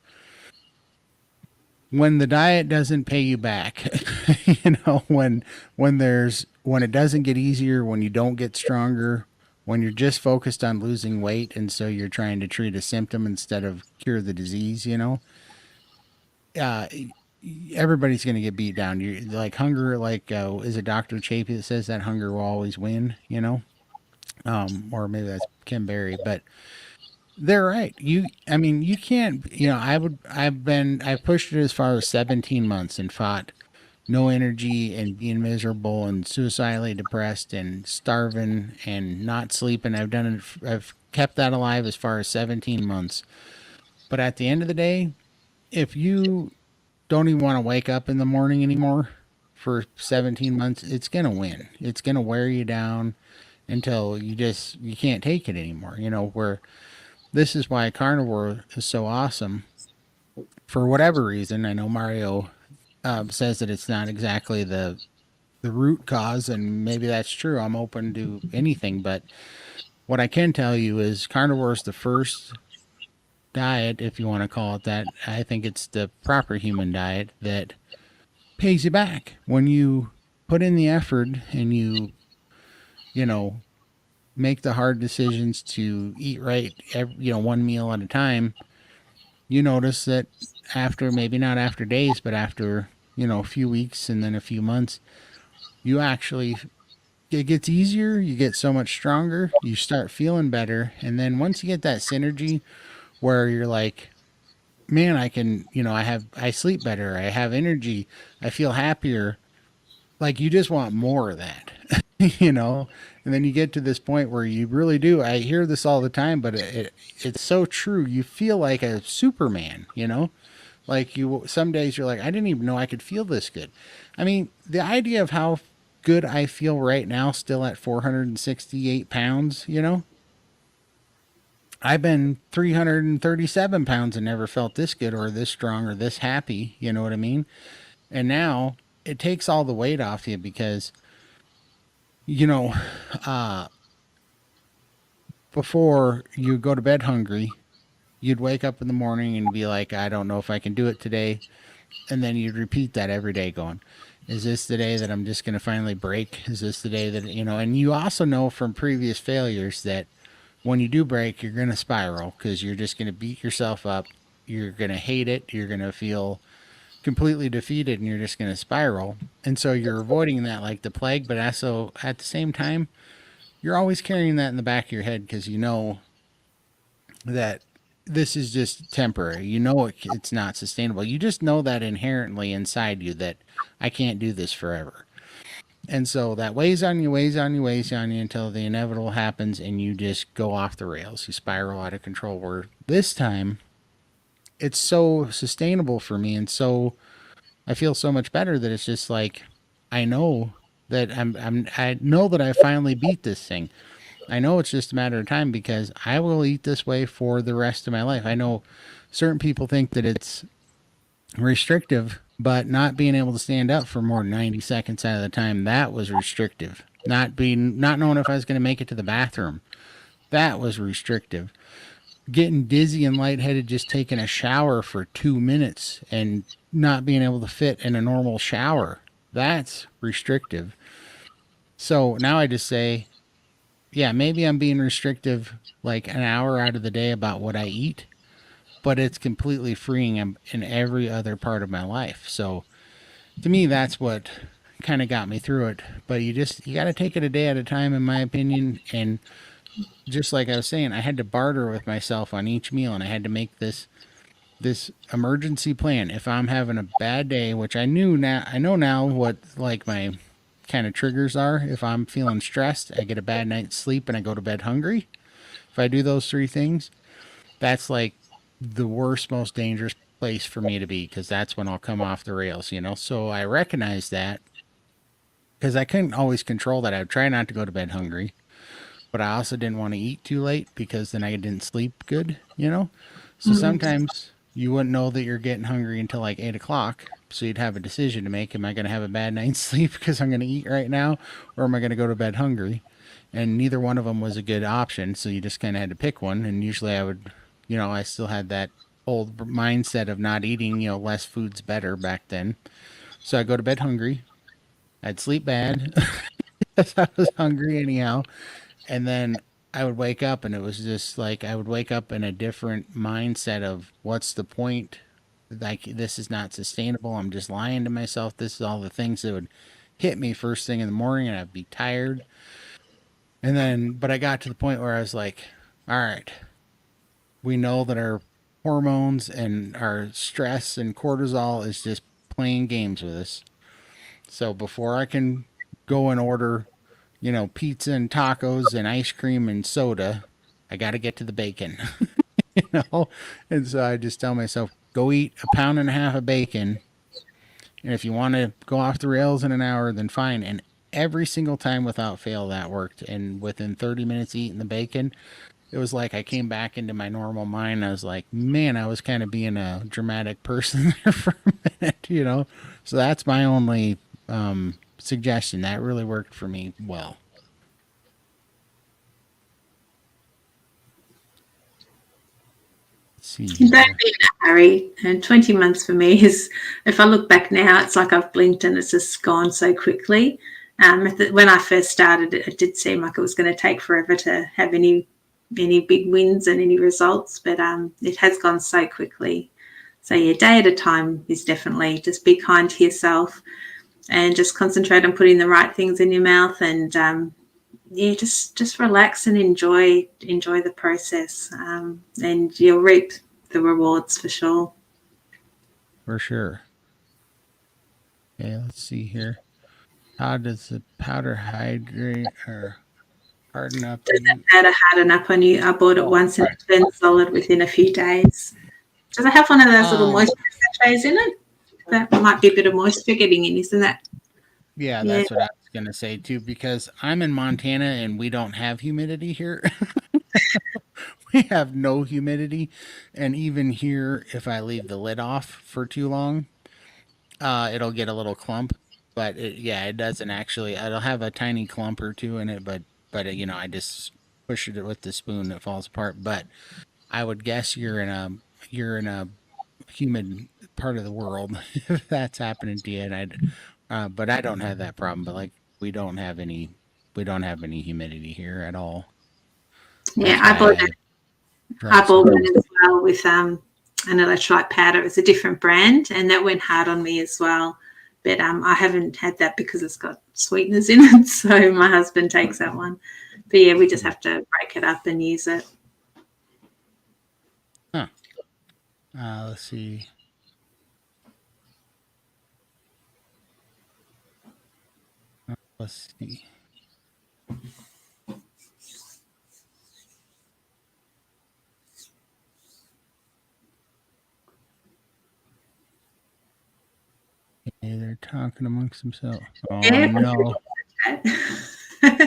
when the diet doesn't pay you back, when it doesn't get easier, when you don't get stronger, when you're just focused on losing weight and so you're trying to treat a symptom instead of cure the disease, uh, everybody's going to get beat down. You like hunger, like is it Dr. Chapey that says that hunger will always win, or maybe that's Kim Berry, but they're right. I mean, you can't, I've pushed it as far as 17 months and fought no energy and being miserable and suicidally depressed and starving and not sleeping. I've kept that alive as far as 17 months. But at the end of the day, if you don't even want to wake up in the morning anymore for 17 months, it's going to win. It's going to wear you down until you can't take it anymore. Where this is why carnivore is so awesome. For whatever reason, I know Mario says that it's not exactly the root cause, and maybe that's true. I'm open to anything, but what I can tell you is carnivore is the first diet, if you want to call it that. I think it's the proper human diet that pays you back when you put in the effort and you know, make the hard decisions to eat right, one meal at a time. You notice that after, maybe not after days, but after, a few weeks and then a few months, you actually, it gets easier. You get so much stronger. You start feeling better. And then once you get that synergy where you're like, man, I can, I sleep better. I have energy. I feel happier. Like you just want more of that, you know? And then you get to this point where you really do. I hear this all the time, but it's so true. You feel like a Superman, you know? Like you, some days you're like, I didn't even know I could feel this good. I mean, the idea of how good I feel right now, still at 468 pounds, I've been 337 pounds and never felt this good or this strong or this happy. You know what I mean? And now it takes all the weight off you because, you know, uh, before you go to bed hungry, you'd wake up in the morning and be like, I don't know if I can do it today. And then you'd repeat that every day going, is this the day that I'm just going to finally break? Is this the day that, and you also know from previous failures that when you do break, you're going to spiral because you're just going to beat yourself up. You're going to hate it. You're going to feel completely defeated and you're just going to spiral. And so you're avoiding that like the plague, but also at the same time, you're always carrying that in the back of your head because you know that this is just temporary. You know it's not sustainable. You just know that inherently inside you that I can't do this forever. And so that weighs on you, weighs on you, weighs on you until the inevitable happens and you just go off the rails. You spiral out of control. Where this time, it's so sustainable for me and so I feel so much better that it's just like I know that I know that I finally beat this thing. I know it's just a matter of time because I will eat this way for the rest of my life. I know certain people think that it's restrictive, but not being able to stand up for more than 90 seconds out of the time, that was restrictive. Not knowing if I was going to make it to the bathroom, that was restrictive. Getting dizzy and lightheaded just taking a shower for 2 minutes and not being able to fit in a normal shower, that's restrictive. So now I just say, yeah, maybe I'm being restrictive like an hour out of the day about what I eat, but it's completely freeing in every other part of my life. So to me, that's what kind of got me through it. But you got to take it a day at a time, in my opinion. And just like I was saying, I had to barter with myself on each meal, and I had to make this emergency plan. If I'm having a bad day, which I know now what like my kind of triggers are. If I'm feeling stressed, I get a bad night's sleep and I go to bed hungry. If I do those three things, that's like the worst, most dangerous place for me to be because that's when I'll come off the rails, you know? So I recognize that because I couldn't always control that. I would try not to go to bed hungry, but I also didn't want to eat too late because then I didn't sleep good, you know? So sometimes you wouldn't know that you're getting hungry until like 8 o'clock. So you'd have a decision to make. Am I going to have a bad night's sleep because I'm going to eat right now? Or am I going to go to bed hungry? And neither one of them was a good option. So you just kind of had to pick one. And usually I would, I still had that old mindset of not eating, less food's better back then. So I go to bed hungry. I'd sleep bad because I was hungry anyhow. And then I would wake up and it was just like I would wake up in a different mindset of what's the point? Like this is not sustainable. I'm just lying to myself. This is all the things that would hit me first thing in the morning and I'd be tired. And then but I got to the point where I was like, all right, we know that our hormones and our stress and cortisol is just playing games with us. So before I can go and order pizza and tacos and ice cream and soda. I got to get to the bacon, you know? And so I just tell myself, go eat a pound and a half of bacon. And if you want to go off the rails in an hour, then fine. And every single time without fail, that worked. And within 30 minutes eating the bacon, it was like I came back into my normal mind. I was like, man, I was kind of being a dramatic person there for a minute, you know? So that's my only suggestion. That really worked for me well. Let's see Don't here. be in a hurry. And 20 months for me is, if I look back now, it's like I've blinked and it's just gone so quickly. When I first started, it did seem like it was going to take forever to have any big wins and any results, but it has gone so quickly. So yeah, day at a time is definitely just be kind to yourself and just concentrate on putting the right things in your mouth and yeah, just relax and enjoy the process, and you'll reap the rewards for sure. For sure. Okay, let's see here. How does the powder hydrate or harden up Does you? that powder harden up on you? I bought it Oh, once and right. it turned solid within a few days. Does it have one of those little Um, moisture sachets in it? That might be a bit of moisture getting in, isn't that? yeah, Yeah. that's what I was gonna say too, because I'm in Montana and we don't have humidity here. We have no humidity, and even here, if I leave the lid off for too long, it'll get a little clump. But yeah, it doesn't actually. It'll have a tiny clump or two in it, but you know, I just push it with the spoon, it falls apart. But I would guess you're in a humid part of the world if that's happening to you. And but I don't have that problem. But like we don't have any, we don't have any humidity here at all. Yeah, That's why I I dry bought summer. one as well with an electrolyte powder. It's a different brand, and that went hard on me as well. But I haven't had that because it's got sweeteners in it. So my husband takes that one. But yeah, we just Hmm. have to break it up and use it. Huh. Let's see. Let's see. Okay, they're talking amongst themselves. Oh Yeah, no.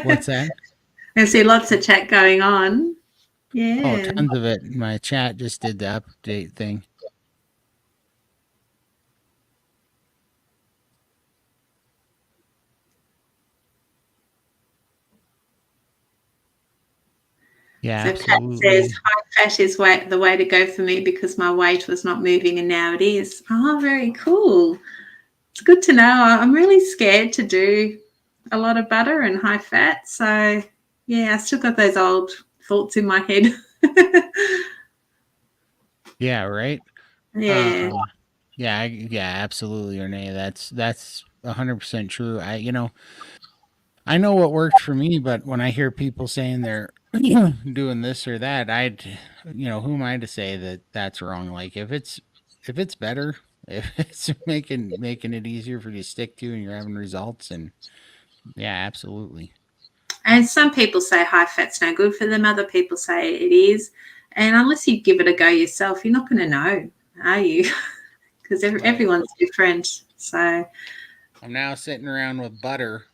What's that? I see lots of chat going on. Oh, Yeah. tons of it. My chat just did the update thing. Yeah, So Pat says absolutely. high fat is the way to go for me because my weight was not moving and now it is. Oh, very cool. It's good to know. I'm really scared to do a lot of butter and high fat. So yeah, I still got those old thoughts in my head. Yeah, right. Yeah. Um, yeah, absolutely, Renee. That's 100% true. I know what worked for me, but when I hear people saying they're doing this or that, who am I to say that that's wrong? Like if it's better, if it's making it easier for you to stick to and you're having results, and yeah, absolutely. And some people say high fat's no good for them. Other people say it is. And unless you give it a go yourself, you're not going to know, are you? Because Right. everyone's different. So I'm now sitting around with butter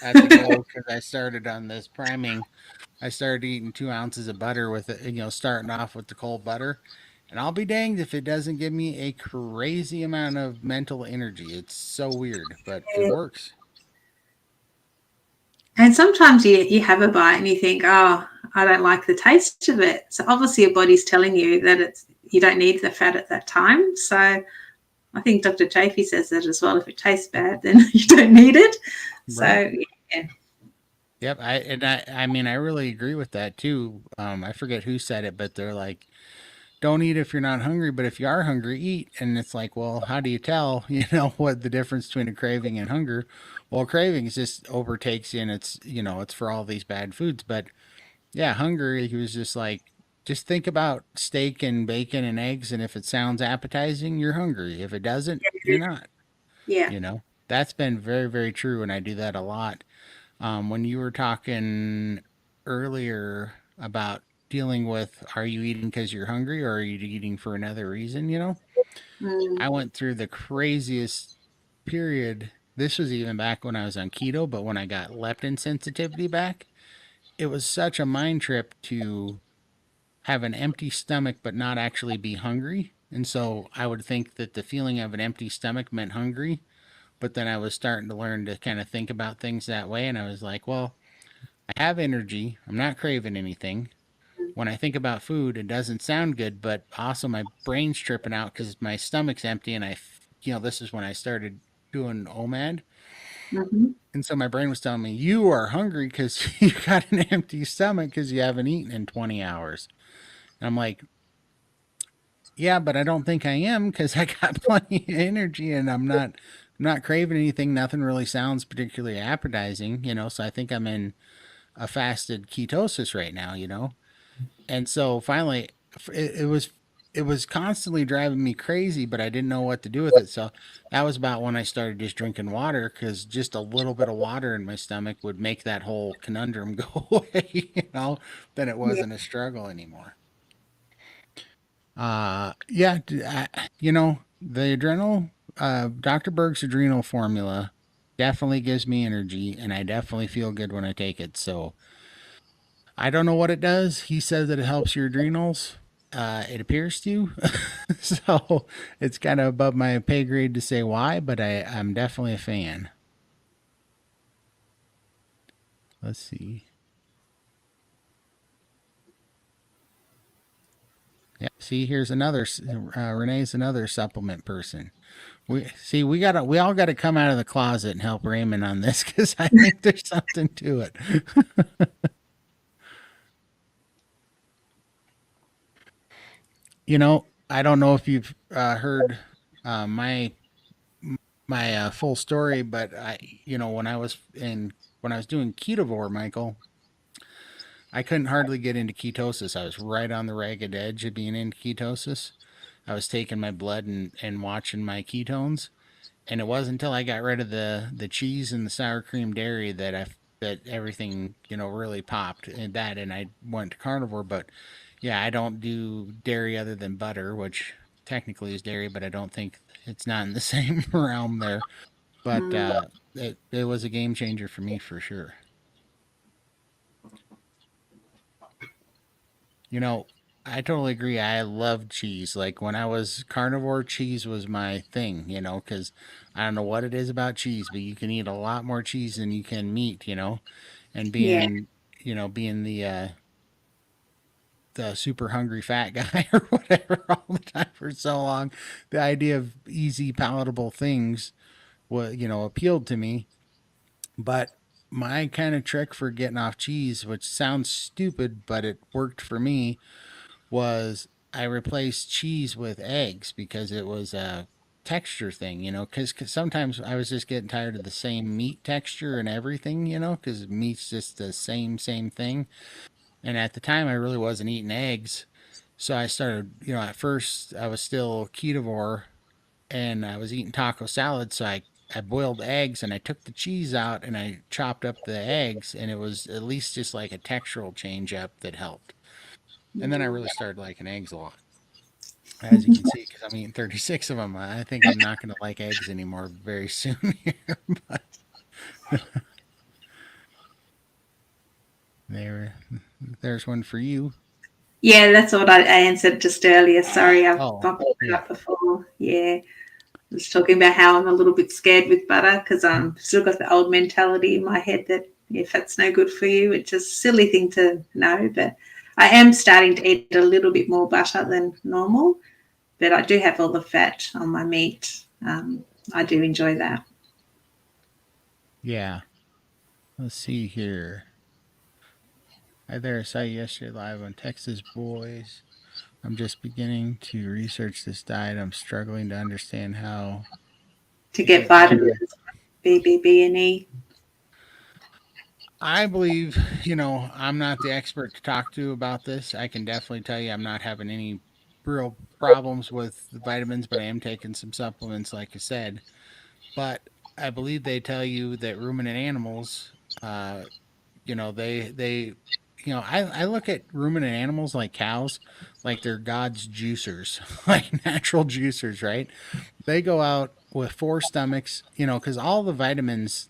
at the go because I started on this priming. I started eating 2 ounces of butter with it, starting off with the cold butter. And I'll be danged if it doesn't give me a crazy amount of mental energy. It's so weird, but it works. and sometimes you have a bite and you think, oh, I don't like the taste of it. So obviously your body's telling you that you don't need the fat at that time. So I think Dr. Chafee says that as well. If it tastes bad, then you don't need it. Right. So yeah. Yep. I mean, I really agree with that too. I forget who said it, but they're like, don't eat if you're not hungry, but if you are hungry, eat. And it's like, well, how do you tell, what the difference between a craving and hunger? Well, cravings just overtakes you and it's for all these bad foods. But yeah, hunger, he was just like, just think about steak and bacon and eggs. And if it sounds appetizing, you're hungry. If it doesn't, you're not, Yeah. you know, that's been very, very true. And I do that a lot. When you were talking earlier about dealing with, are you eating because you're hungry or are you eating for another reason? Mm. I went through the craziest period. This was even back when I was on keto, but when I got leptin sensitivity back, it was such a mind trip to have an empty stomach but not actually be hungry. And so I would think that the feeling of an empty stomach meant hungry. But then I was starting to learn to kind of think about things that way. And I was like, well, I have energy. I'm not craving anything. When I think about food, it doesn't sound good, but also my brain's tripping out because my stomach's empty. And this is when I started doing OMAD. Mhm. And so my brain was telling me, you are hungry because you got an empty stomach because you haven't eaten in 20 hours. And I'm like, yeah, but I don't think I am because I got plenty of energy and I'm not craving anything. Nothing really sounds particularly appetizing. So I think I'm in a fasted ketosis right now. And so finally, it was constantly driving me crazy, but I didn't know what to do with it. So that was about when I started just drinking water because just a little bit of water in my stomach would make that whole conundrum go away. Then it Yeah. wasn't a struggle anymore. Yeah, the adrenal, Dr. Berg's adrenal formula definitely gives me energy, and I definitely feel good when I take it. So I don't know what it does. He says that it helps your adrenals. It appears to. So it's kind of above my pay grade to say why, but I'm definitely a fan. Let's see. Yeah, see, here's Renee's another supplement person. We all gotta come out of the closet and help Raymond on this because I think there's something to it. I don't know if you've heard my full story, but when I was doing ketovore, Michael, I couldn't hardly get into ketosis. I was right on the ragged edge of being in ketosis. I was taking my blood and watching my ketones, and it wasn't until I got rid of the cheese and the sour cream dairy that everything really popped, and I went to carnivore. But yeah, I don't do dairy other than butter, which technically is dairy, but I don't think it's not in the same realm there. But Mm. it was a game changer for me for sure. You know, I totally agree. I love cheese. Like when I was carnivore, cheese was my thing, because I don't know what it is about cheese, but you can eat a lot more cheese than you can meat. And Yeah. being the super hungry fat guy or whatever all the time for so long, the idea of easy palatable things appealed to me. But my kind of trick for getting off cheese, which sounds stupid, but it worked for me, was I replaced cheese with eggs because it was a texture thing. Because sometimes I was just getting tired of the same meat texture and everything, because meat's just the same thing. And at the time, I really wasn't eating eggs. So I started, at first I was still ketovore and I was eating taco salad. So I boiled eggs and I took the cheese out and I chopped up the eggs, and it was at least just like a textural change up that helped. And then I really started liking eggs a lot, as you can see, because I'm eating 36 of them. I think I'm not going to like eggs anymore very soon here. But there, there's one for you. Yeah, that's what I answered just earlier. Sorry, I've Oh, brought it yeah. up before. Yeah. I was talking about how I'm a little bit scared with butter because I'm still got the old mentality in my head that if that's no good for you, it's a silly thing to know. But I am starting to eat a little bit more butter than normal, but I do have all the fat on my meat. I do enjoy that. Yeah. Let's see here. Hi there. I saw you yesterday live on Texas Boys. I'm just beginning to research this diet. I'm struggling to understand how To to get get better. vitamins, BBB and E. I believe, I'm not the expert to talk to about this. I can definitely tell you I'm not having any real problems with the vitamins, but I am taking some supplements, like I said. But I believe they tell you that ruminant animals, uh, I look at ruminant animals like cows, like they're God's juicers, like natural juicers, right? They go out with four stomachs, because all the vitamins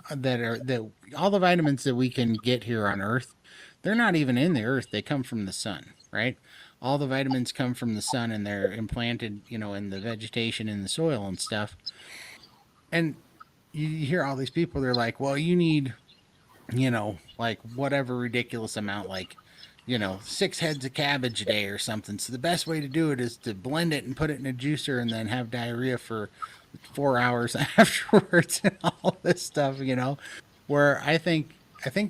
that we can get here on Earth, they're not even in the Earth. They come from the sun, right? All the vitamins come from the sun and they're implanted, in the vegetation in the soil and stuff. And you hear all these people, they're like, well, you need, like whatever ridiculous amount, like, 6 heads of cabbage a day or something. So the best way to do it is to blend it and put it in a juicer and then have diarrhea for 4 hours afterwards and all this stuff. Where I think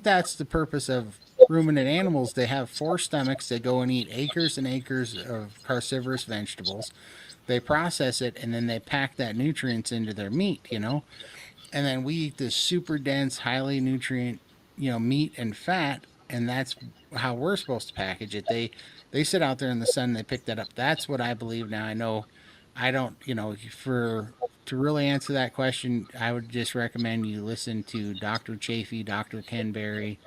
that's the purpose of ruminant animals. They have 4 stomachs. They go and eat acres and acres of carnivorous vegetables. They process it and then they pack that nutrients into their meat. And then we eat this super dense, highly nutrient, meat and fat, and that's how we're supposed to package it. They sit out there in the sun, they pick that up. That's what I believe now. I know I don't, for to really answer that question, I would just recommend you listen to Dr. Chafee, Dr. Ken Berry,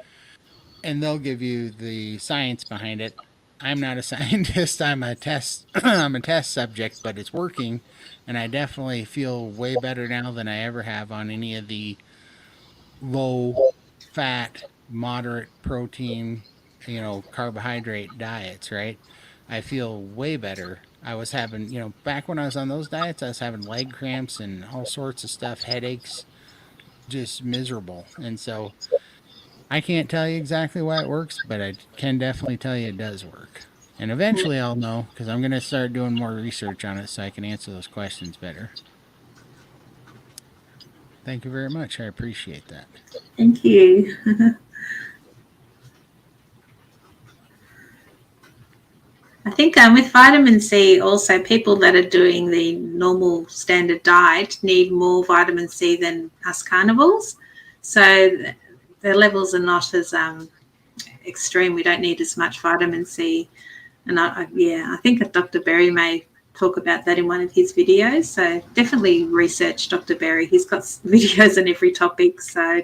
and they'll give you the science behind it. I'm not a scientist. I'm a test. I'm a test subject, but it's working, and I definitely feel way better now than I ever have on any of the low fat, moderate protein, carbohydrate diets. Right? I feel way better. I was having, back when I was on those diets, I was having leg cramps and all sorts of stuff, headaches, just miserable. And so I can't tell you exactly why it works, but I can definitely tell you it does work. And eventually I'll know because I'm going to start doing more research on it so I can answer those questions better. Thank you very much. I appreciate that. Thank you. I think with vitamin C, also people that are doing the normal standard diet need more vitamin C than us carnivores. So the levels are not as extreme. We don't need as much vitamin C. And I think that Dr. Berry may talk about that in one of his videos. So definitely research Dr. Berry. He's got videos on every topic. So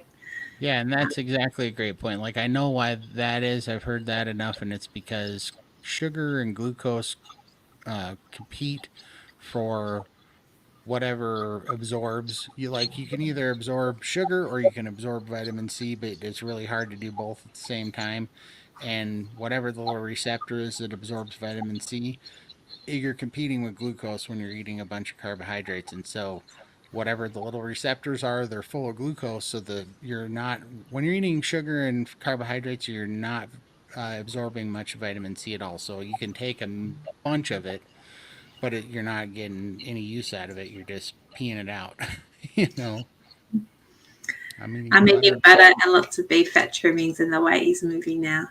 Yeah, and that's exactly a great point. Like, I know why that is. I've heard that enough, and it's because sugar and glucose compete for whatever absorbs. You can either absorb sugar or you can absorb vitamin C, but it's really hard to do both at the same time. And whatever the little receptor is that absorbs vitamin C, you're competing with glucose when you're eating a bunch of carbohydrates. And so whatever the little receptors are, they're full of glucose. So you're not, when you're eating sugar and carbohydrates, you're not absorbing much vitamin C at all. So you can take a bunch of it, but you're not getting any use out of it. You're just peeing it out. you know, I'm eating I'm eating butter, butter and lots of beef fat trimmings, and the way he's moving now.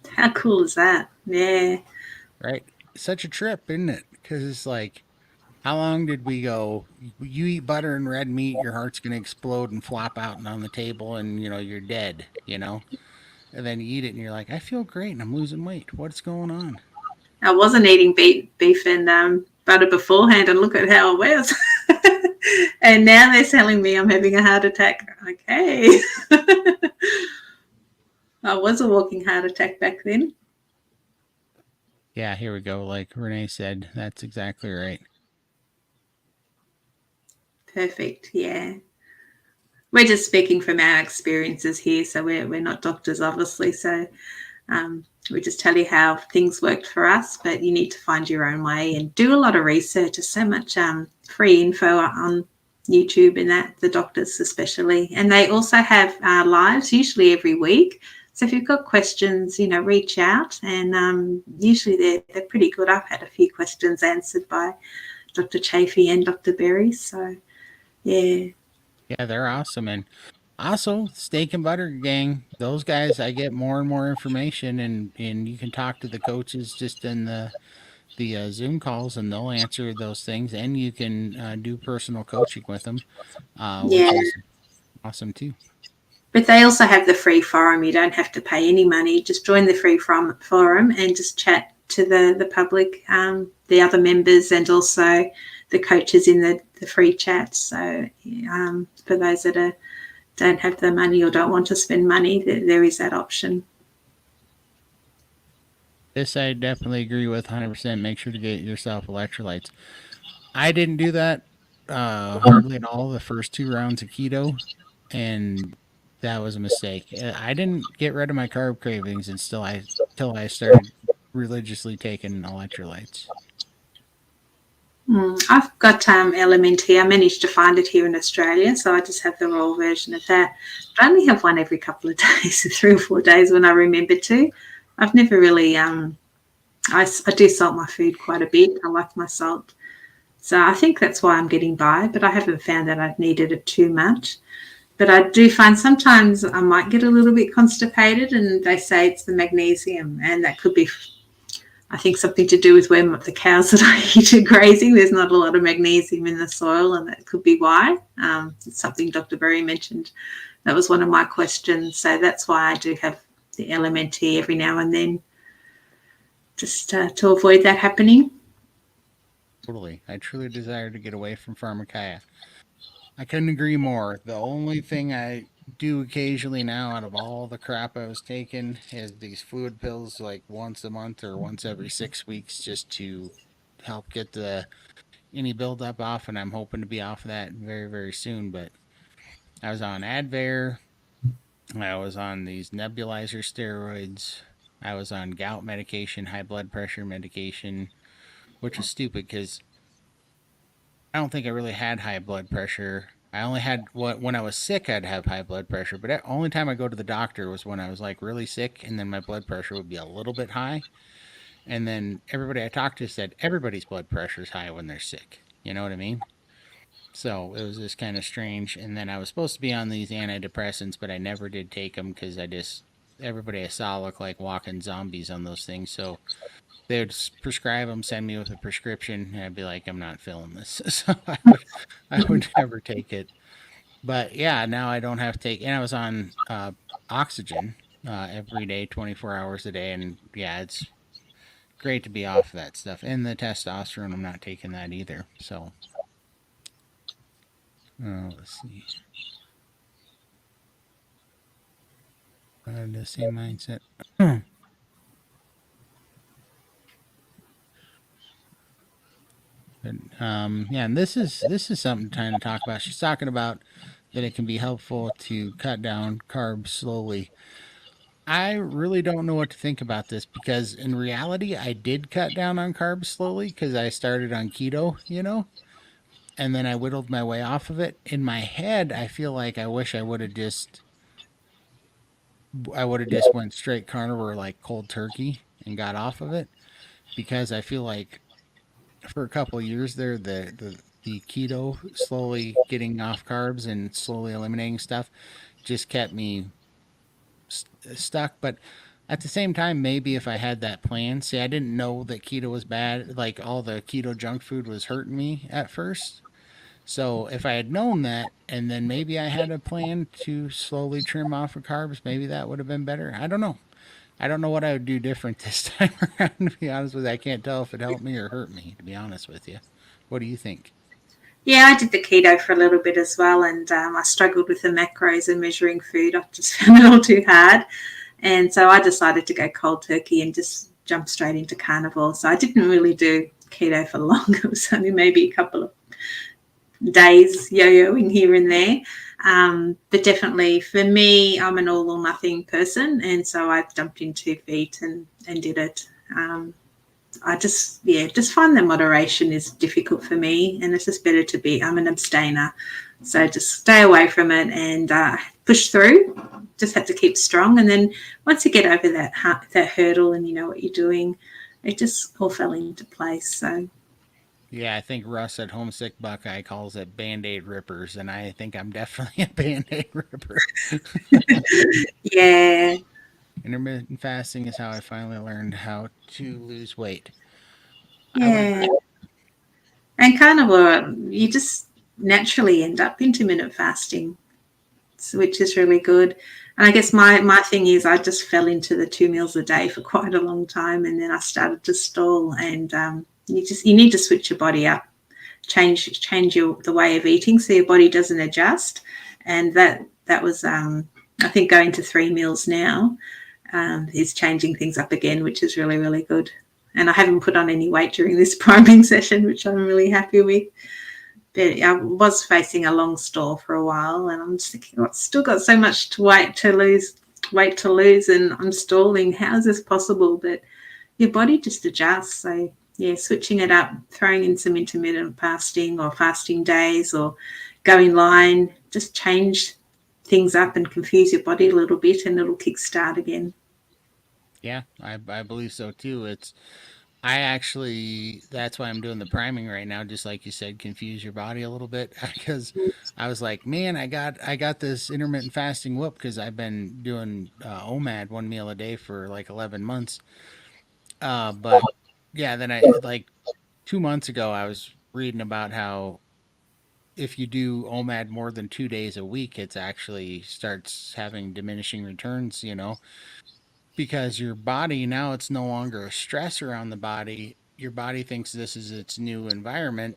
How cool is that? Yeah. right? Such a trip, isn't it? Because it's like, how long did we go? You eat butter and red meat, your heart's gonna explode and flop out and on the table, and you're dead. And then you eat it, and you're like, I feel great, and I'm losing weight. What's going on? I wasn't eating beef and butter beforehand, and look at how it was. And now they're telling me I'm having a heart attack. Okay. I was a walking heart attack back then. Yeah, here we go. Like Renee said, that's exactly right. Perfect. Yeah. We're just speaking from our experiences here. So we're not doctors, obviously. So we just tell you how things worked for us, but you need to find your own way and do a lot of research. There's so much free info on YouTube and that, the doctors especially. And they also have lives, usually every week. So if you've got questions, reach out, and usually they're pretty good. I've had a few questions answered by Dr. Chafee and Dr. Berry. So yeah, Yeah, they're awesome. And also, Steak and Butter Gang, those guys, I get more and more information, and you can talk to the coaches just in the Zoom calls, and they'll answer those things, and you can do personal coaching with them, yeah. which is awesome too. But they also have the free forum. You don't have to pay any money. Just join the free forum and just chat to the public, the other members, and also the coaches in the free chat. So for those that don't have the money or don't want to spend money, there is that option. This I definitely agree with 100%. Make sure to get yourself electrolytes. I didn't do that hardly at all the first 2 rounds of keto, and that was a mistake. I didn't get rid of my carb cravings until I started religiously taking electrolytes. I've got LMNT. I managed to find it here in Australia, so I just have the raw version of that. But I only have one every couple of days, 3 or 4 days when I remember to. I've never really, I do salt my food quite a bit. I like my salt. So I think that's why I'm getting by, but I haven't found that I've needed it too much. But I do find sometimes I might get a little bit constipated, and they say it's the magnesium, and that could be, I think, something to do with where the cows that I eat are grazing. There's not a lot of magnesium in the soil, and that could be why. It's something Dr. Berry mentioned. That was one of my questions. So that's why I do have the LMNT every now and then, just to avoid that happening. Totally. I truly desire to get away from pharmacia. I couldn't agree more. The only thing I do occasionally now out of all the crap I was taking is these fluid pills like once a month or once every 6 weeks just to help get the any buildup off, and I'm hoping to be off of that very, very soon. But I was on Advair, I was on these nebulizer steroids, I was on gout medication, high blood pressure medication, which was stupid because I don't think I really had high blood pressure. I only had what when I was sick, I'd have high blood pressure, but the only time I go to the doctor was when I was like really sick, and then my blood pressure would be a little bit high. And then everybody I talked to said everybody's blood pressure is high when they're sick. You know what I mean? So it was just kind of strange. And then I was supposed to be on these antidepressants, but I never did take them because I just everybody I saw looked like walking zombies on those things. So they would prescribe them, send me with a prescription, and I'd be like, I'm not feeling this, so I would never take it. But yeah, now I don't have to take, and I was on oxygen every day, 24 hours a day, and yeah, it's great to be off of that stuff. And the testosterone, I'm not taking that either. So let's see, the same mindset. But, yeah, and this is something trying to talk about. She's talking about that it can be helpful to cut down carbs slowly. I really don't know what to think about this because in reality, I did cut down on carbs slowly because I started on keto, and then I whittled my way off of it. In my head, I feel like I would have just went straight carnivore like cold turkey and got off of it because I feel like for a couple of years there, the keto slowly getting off carbs and slowly eliminating stuff just kept me stuck. But at the same time, maybe if I had that plan, see, I didn't know that keto was bad. Like all the keto junk food was hurting me at first. So if I had known that, and then maybe I had a plan to slowly trim off of carbs, maybe that would have been better. I don't know. I don't know what I would do different this time around. To be honest with you, I can't tell if it helped me or hurt me. To be honest with you, what do you think? Yeah, I did the keto for a little bit as well, and I struggled with the macros and measuring food. I just found it all too hard. And so I decided to go cold turkey and just jump straight into carnivore. So I didn't really do keto for long. It was only maybe a couple of days yo-yoing here and there. But definitely for me, I'm an all or nothing person. And so I jumped in 2 feet and did it. I just find that moderation is difficult for me, and it's just better to be. I'm an abstainer, so just stay away from it and push through. Just have to keep strong, and then once you get over that hurdle and you know what you're doing, it just all fell into place. So Yeah, I think Russ at Homesick Buckeye calls it Band Aid rippers, and I think I'm definitely a Band Aid ripper. yeah, Intermittent fasting is how I finally learned how to lose weight. I would yeah, agree. and carnivore, you just naturally end up intermittent fasting, which is really good. And I guess my thing is I just fell into the 2 meals a day for quite a long time, and then I started to stall. And you need to switch your body up, change the way of eating so your body doesn't adjust. And that was I think going to 3 meals now is changing things up again, which is really really good. And I haven't put on any weight during this priming session, which I'm really happy with. But I was facing a long stall for a while, and I'm just thinking, I've still got so much to weight to lose, and I'm stalling. How is this possible? But your body just adjusts. So yeah, switching it up, throwing in some intermittent fasting or fasting days or going line, just change things up and confuse your body a little bit and it'll kickstart again. Yeah, I believe so too. I actually that's why I'm doing the priming right now, just like you said, confuse your body a little bit because I was like, man, I got this intermittent fasting whoop because I've been doing OMAD 1 meal a day for like 11 months. But yeah, then I like 2 months ago I was reading about how if you do OMAD more than 2 days a week, it's actually starts having diminishing returns, because your body now it's no longer a stressor on the body. Your body thinks this is its new environment.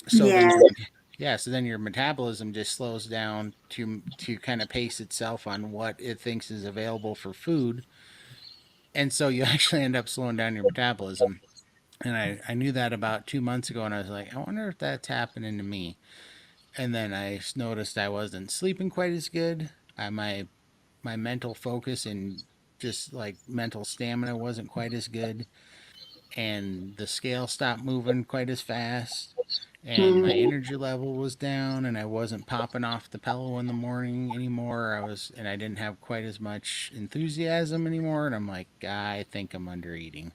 So then Yeah. yeah, so then your metabolism just slows down to kind of pace itself on what it thinks is available for food. And so you actually end up slowing down your metabolism. And I knew that about 2 months ago and I was like, I wonder if that's happening to me. And then I noticed I wasn't sleeping quite as good. My mental focus and just like mental stamina wasn't quite as good, and the scale stopped moving quite as fast, and my Mm. energy level was down, and I wasn't popping off the pillow in the morning anymore. And I didn't have quite as much enthusiasm anymore, and I'm like, I think I'm under eating.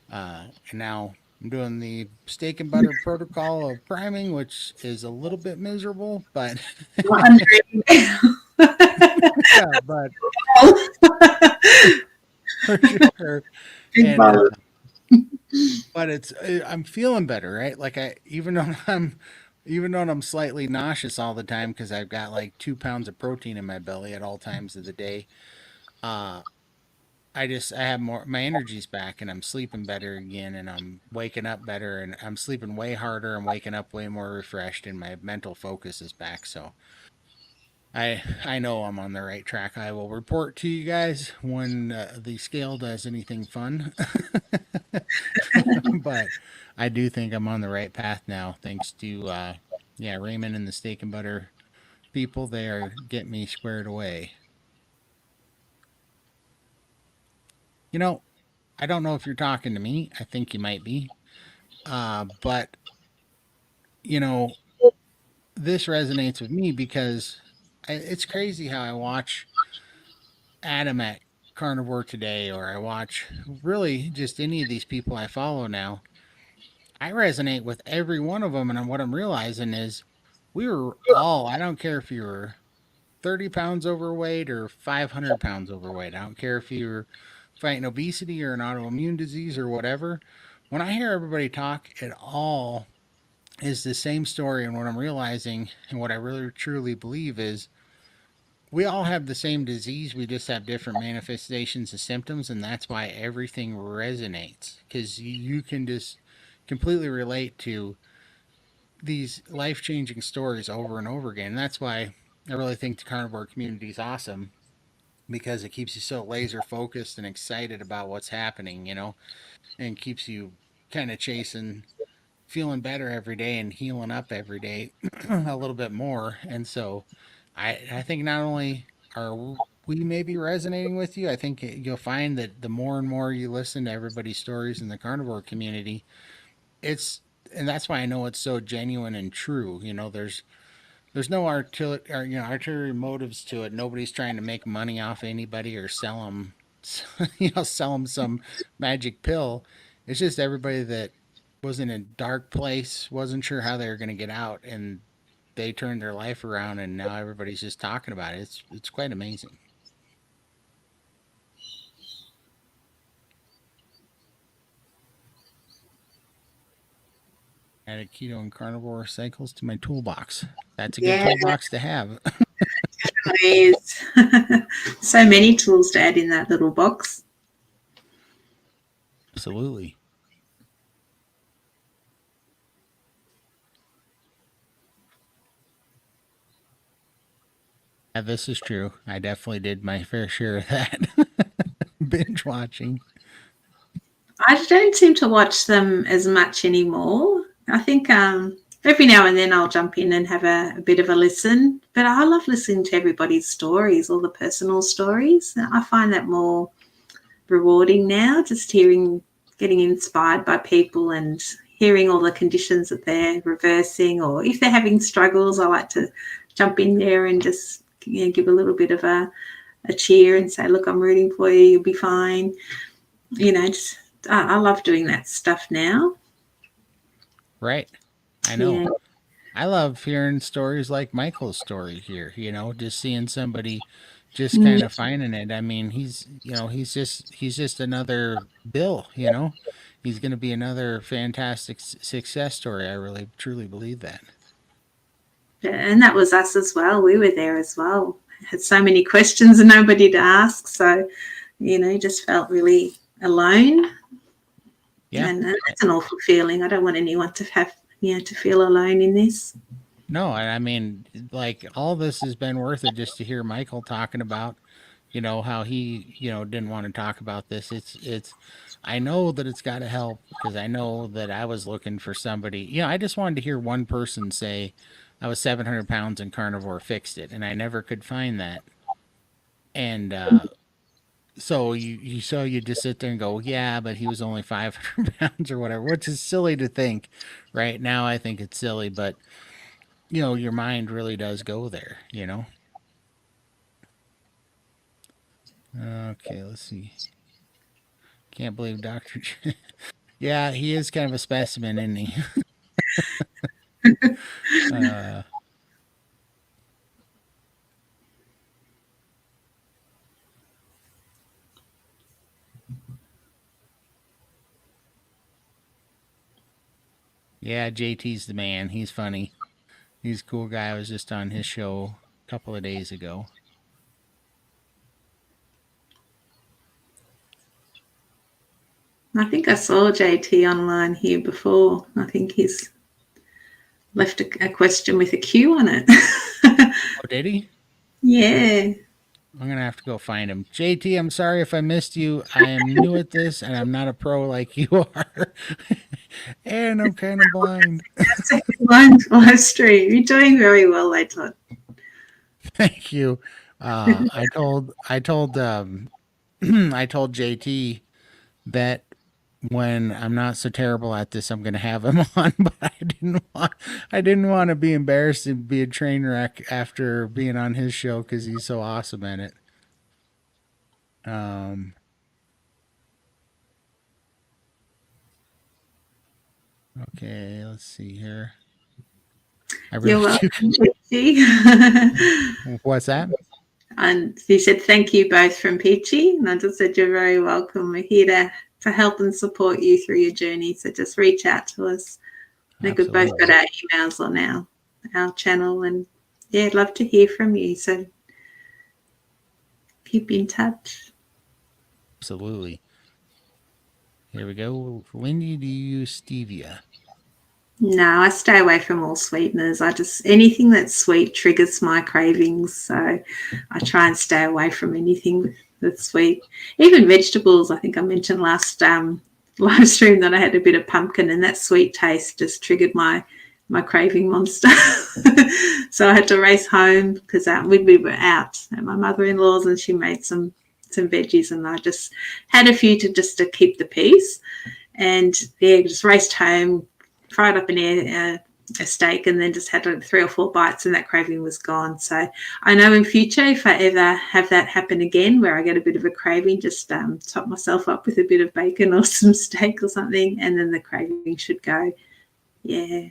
And now I'm doing the steak and butter protocol of priming, which is a little bit miserable, but Not under yeah, but for sure. Big And bowl. but I'm feeling better, right? Like I even though I'm slightly nauseous all the time because I've got like 2 pounds of protein in my belly at all times of the day. Uh, I have more, my energy's back and I'm sleeping better again and I'm waking up better and I'm sleeping way harder. I'm waking up way more refreshed and my mental focus is back. So I know I'm on the right track. I will report to you guys when the scale does anything fun. But I do think I'm on the right path now, thanks to yeah, Raymond and the steak and butter people. They are getting me squared away. You know, I don't know if you're talking to me. I think you might be. But you know, this resonates with me because it's crazy how I watch Adam at Carnivore Today, or I watch really just any of these people I follow now. I resonate with every one of them, and what I'm realizing is we were all, I don't care if you were 30 pounds overweight or 500 pounds overweight. I don't care if you're fighting obesity or an autoimmune disease or whatever. When I hear everybody talk, it all is the same story. And what I'm realizing and what I really truly believe is we all have the same disease. We just have different manifestations of symptoms. And that's why everything resonates because you can just completely relate to these life changing stories over and over again. And that's why I really think the carnivore community is awesome because it keeps you so laser focused and excited about what's happening, and keeps you kind of chasing, feeling better every day and healing up every day a little bit more. And so I think not only are we maybe resonating with you, I think you'll find that the more and more you listen to everybody's stories in the carnivore community, it's and that's why I know it's so genuine and true. There's no arterial motives to it. Nobody's trying to make money off anybody or sell them, sell them some magic pill. It's just everybody that was in a dark place, wasn't sure how they were going to get out, and they turned their life around, and now everybody's just talking about it. It's quite amazing. Added keto and carnivore cycles to my toolbox. That's a good Yeah, toolbox to have. please. So many tools to add in that little box. Absolutely. Yeah, this is true. I definitely did my fair share of that. Binge watching. I don't seem to watch them as much anymore. I think every now and then I'll jump in and have a bit of a listen. But I love listening to everybody's stories, all the personal stories. I find that more rewarding now, just hearing getting inspired by people and hearing all the conditions that they're reversing, or if they're having struggles, I like to jump in there and just give a little bit of a cheer and say, look, I'm rooting for you, you'll be fine. Just I love doing that stuff now. Right. I know. Yeah. I love hearing stories like Michael's story here, just seeing somebody just Mm. kind of finding it. I mean, he's just another Bill, He's going to be another fantastic success story. I really truly believe that. And that was us as well. We were there as well. Had so many questions and nobody to ask. So, just felt really alone. Yeah. And that's an awful feeling. I don't want anyone to have, to feel alone in this. No, and I mean, like all this has been worth it just to hear Michael talking about, how he, didn't want to talk about this. I know that it's got to help because I know that I was looking for somebody. I just wanted to hear one person say, I was 700 pounds and carnivore fixed it, and I never could find that. And so you just sit there and go, yeah, but he was only 500 pounds or whatever, which is silly to think. Right now, I think it's silly, but your mind really does go there. Okay, let's see. Can't believe Dr. Yeah, he is kind of a specimen, isn't he? uh, yeah, JT's the man. He's funny. He's a cool guy. I was just on his show a couple of days ago. I think I saw JT online here before. I think he's left a question with a Q on it. Oh, did he? Yeah. I'm gonna have to go find him. JT, I'm sorry if I missed you. I am new at this, and I'm not a pro like you are, and I'm kind of blind. Live stream. You're doing very well, I thought. Thank you. I told I told JT that when I'm not so terrible at this, I'm gonna have him on, but I didn't want to be embarrassed and be a train wreck after being on his show because he's so awesome at it. Um, okay, let's see here. I You're really do. welcome, Peachy. What's that? And he said, thank you both from Peachy. And I just said, you're very welcome. We're here to help and support you through your journey. So just reach out to us. I think we've both got Absolutely, our emails on our channel. And yeah, I'd love to hear from you. So keep in touch. absolutely. Here we go. Lindy, do you use stevia? No, I stay away from all sweeteners. Anything that's sweet triggers my cravings. So I try and stay away from anything that's sweet. Even vegetables, I think I mentioned last live stream that I had a bit of pumpkin, and that sweet taste just triggered my craving monster. So I had to race home because we were out at my mother-in-law's and she made some veggies, and I just had a few to keep the peace. And yeah, just raced home, fried up a steak, and then just had like 3 or 4 bites, and that craving was gone. So I know in future, if I ever have that happen again, where I get a bit of a craving, just top myself up with a bit of bacon or some steak or something, and then the craving should go. Yeah.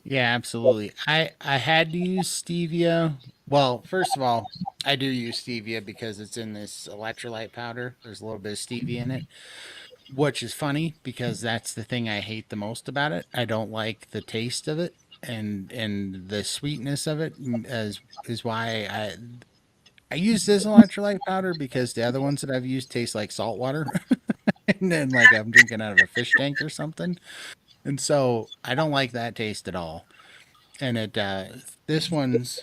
Yeah, absolutely. I had to use stevia. Well, first of all, I do use stevia because it's in this electrolyte powder. There's a little bit of stevia in it, which is funny because that's the thing I hate the most about it. I don't like the taste of it and the sweetness of it is why I use this electrolyte powder because the other ones that I've used taste like salt water and then like I'm drinking out of a fish tank or something. And so I don't like that taste at all. And this one's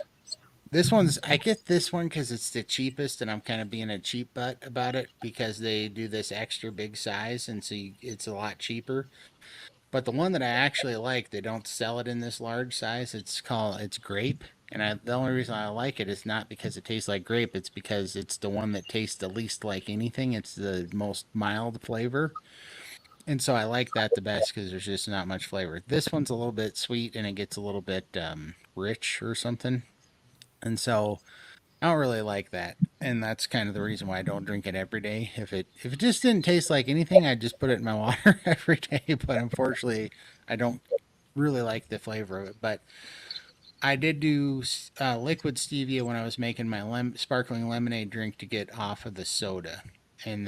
I get this one because it's the cheapest, and I'm kind of being a cheap butt about it because they do this extra big size, and so it's a lot cheaper. But the one that I actually like, they don't sell it in this large size. It's grape. And the only reason I like it is not because it tastes like grape, it's because it's the one that tastes the least like anything. It's the most mild flavor. And so I like that the best because there's just not much flavor. This one's a little bit sweet and it gets a little bit rich or something. And so I don't really like that. And that's kind of the reason why I don't drink it every day. If it just didn't taste like anything, I'd just put it in my water every day. But unfortunately, I don't really like the flavor of it. But I did do liquid stevia when I was making my sparkling lemonade drink to get off of the soda, and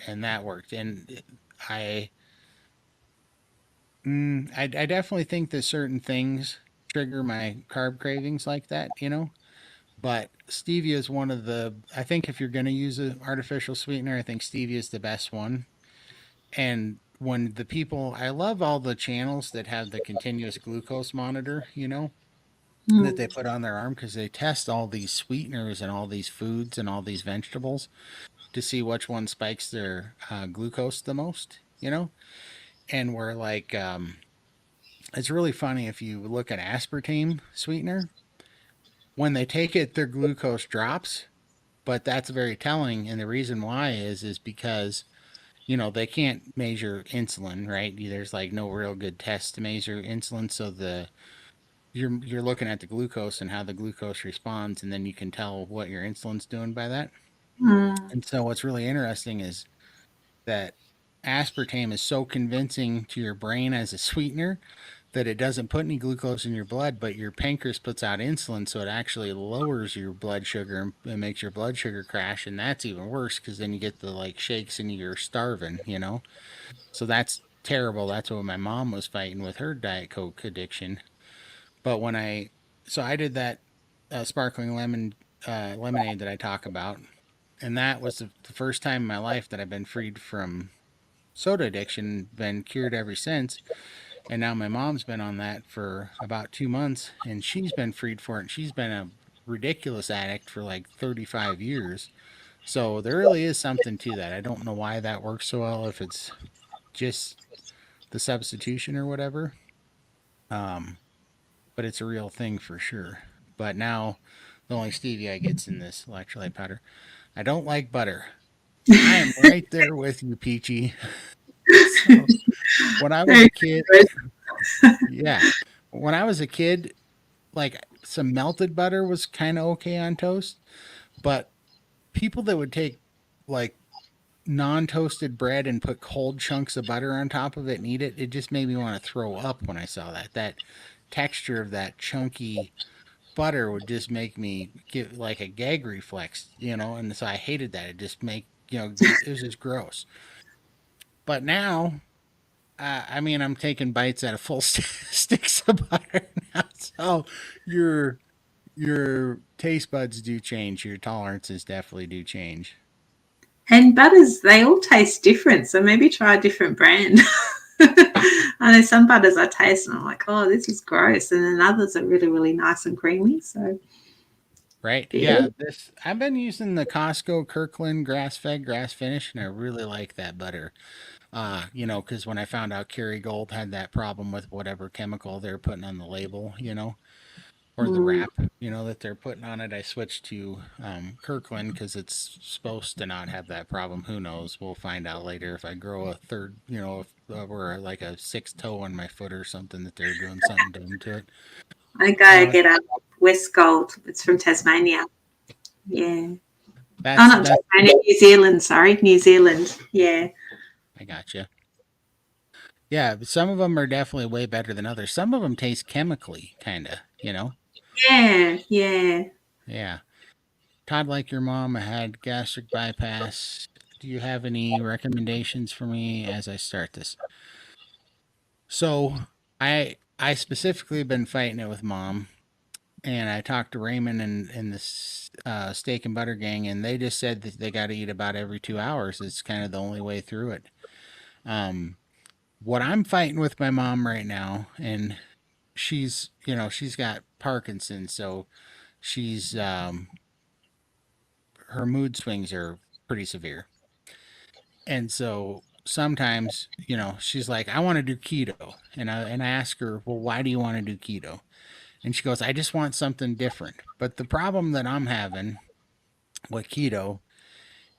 that worked. And I I definitely think that certain things trigger my carb cravings like that, you know. But stevia is one of the. I think if you're going to use an artificial sweetener, I think stevia is the best one. And when the people, I love all the channels that have the continuous glucose monitor, you know, that they Mm. put on their arm because they test all these sweeteners and all these foods and all these vegetables to see which one spikes their glucose the most, you know. And we're like, it's really funny if you look at aspartame sweetener. When they take it, their glucose drops, but that's very telling. And the reason why is because they can't measure insulin, right? There's like no real good test to measure insulin, so you're looking at the glucose and how the glucose responds, and then you can tell what your insulin's doing by that. Mm. And so what's really interesting is that aspartame is so convincing to your brain as a sweetener that it doesn't put any glucose in your blood, but your pancreas puts out insulin, so it actually lowers your blood sugar and makes your blood sugar crash, and that's even worse because then you get the like shakes and you're starving, you know. So that's terrible. That's what my mom was fighting with her Diet Coke addiction. But I did that sparkling lemonade that I talk about, and that was the first time in my life that I've been freed from soda addiction, been cured ever since. And now my mom's been on that for about 2 months, and she's been freed for it. And she's been a ridiculous addict for like 35 years. So there really is something to that. I don't know why that works so well, if it's just the substitution or whatever. Um, but it's a real thing for sure. But now the only stevia I get's in this electrolyte powder. I don't like butter. I am right there with you, Peachy. So when I was Very a kid, good. yeah, when I was a kid, like some melted butter was kind of okay on toast, but people that would take like non-toasted bread and put cold chunks of butter on top of it and eat it, it just made me want to throw up when I saw that. That texture of that chunky butter would just make me get like a gag reflex, you know, and so I hated that. It just it was just gross. But now, I mean, I'm taking bites out of full sticks of butter now, so your your taste buds do change. Your tolerances definitely do change. And butters, they all taste different. So maybe try a different brand. I know some butters I taste and I'm like, oh, this is gross. And then others are really, really nice and creamy. So, Right? yeah. Yeah. This I've been using the Costco Kirkland grass fed, grass finished, and I really like that butter. Because when I found out Kerrygold had that problem with whatever chemical they're putting on the label, or the Mm. wrap, that they're putting on it, I switched to Kirkland because it's supposed to not have that problem. Who knows? We'll find out later if I grow a third, if or like a sixth toe on my foot or something that they're doing something dumb to it. I gotta Uh, get a West Gold. It's from Tasmania. Yeah. Oh, that's not that. Tasmania, New Zealand. Sorry, New Zealand. Yeah. I gotcha. Yeah, but some of them are definitely way better than others. Some of them taste chemically, kind of. Yeah. Yeah. Yeah. Todd, like your mom, I had gastric bypass. Do you have any recommendations for me as I start this? So, I specifically been fighting it with mom, and I talked to Raymond and this steak and butter gang, and they just said that they got to eat about every 2 hours. It's kind of the only way through it. Um, what I'm fighting with my mom right now, and she's got Parkinson's, so she's her mood swings are pretty severe. And so sometimes, she's like, I want to do keto. And I ask her, well, why do you want to do keto? And she goes, I just want something different. But the problem that I'm having with keto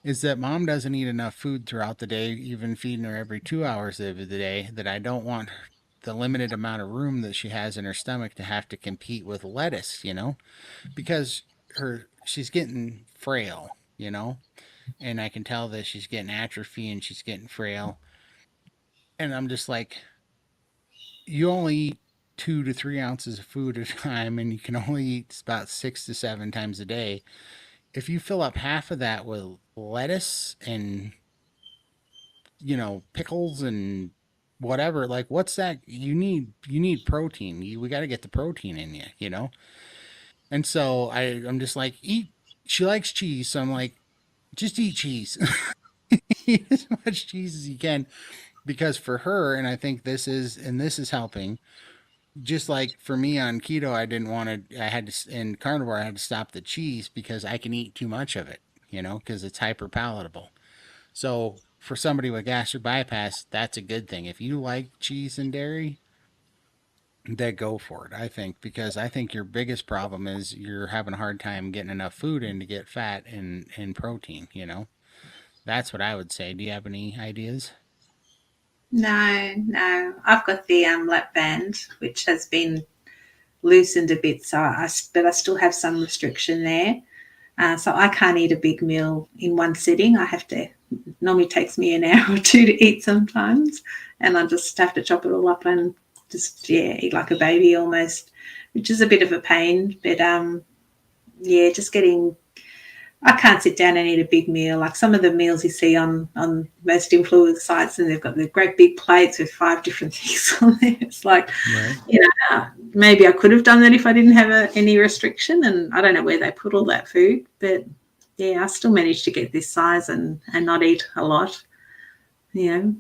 is that mom doesn't eat enough food throughout the day, even feeding her every 2 hours of the day, that I don't want the limited amount of room that she has in her stomach to have to compete with lettuce, because she's getting frail, and I can tell that she's getting atrophy and she's getting frail. And I'm just like, you only eat 2 to 3 ounces of food at a time, and you can only eat about 6 to 7 times a day. If you fill up half of that with lettuce and pickles and whatever, like what's that? You need protein. We got to get the protein in you. And so I'm just like, eat. She likes cheese, so I'm like, just eat cheese. Eat as much cheese as you can, because for her, and I think this is helping. Just like for me on keto, I didn't want to. I had to in carnivore. I had to stop the cheese because I can eat too much of it. Because it's hyper palatable. So for somebody with gastric bypass, that's a good thing. If you like cheese and dairy, then go for it. I think, because I think your biggest problem is you're having a hard time getting enough food in to get fat and protein. That's what I would say. Do you have any ideas? No, no. I've got the lap band, which has been loosened a bit, but I still have some restriction there. So I can't eat a big meal in one sitting. I have to. Normally takes me an hour or two to eat sometimes, and I just have to chop it all up and just eat like a baby almost, which is a bit of a pain. But just getting. I can't sit down and eat a big meal like some of the meals you see on most influencer sites, and they've got the great big plates with 5 different things on there. It's like, Right. maybe I could have done that if I didn't have any restriction, and I don't know where they put all that food, but yeah, I still managed to get this size and not eat a lot. You know,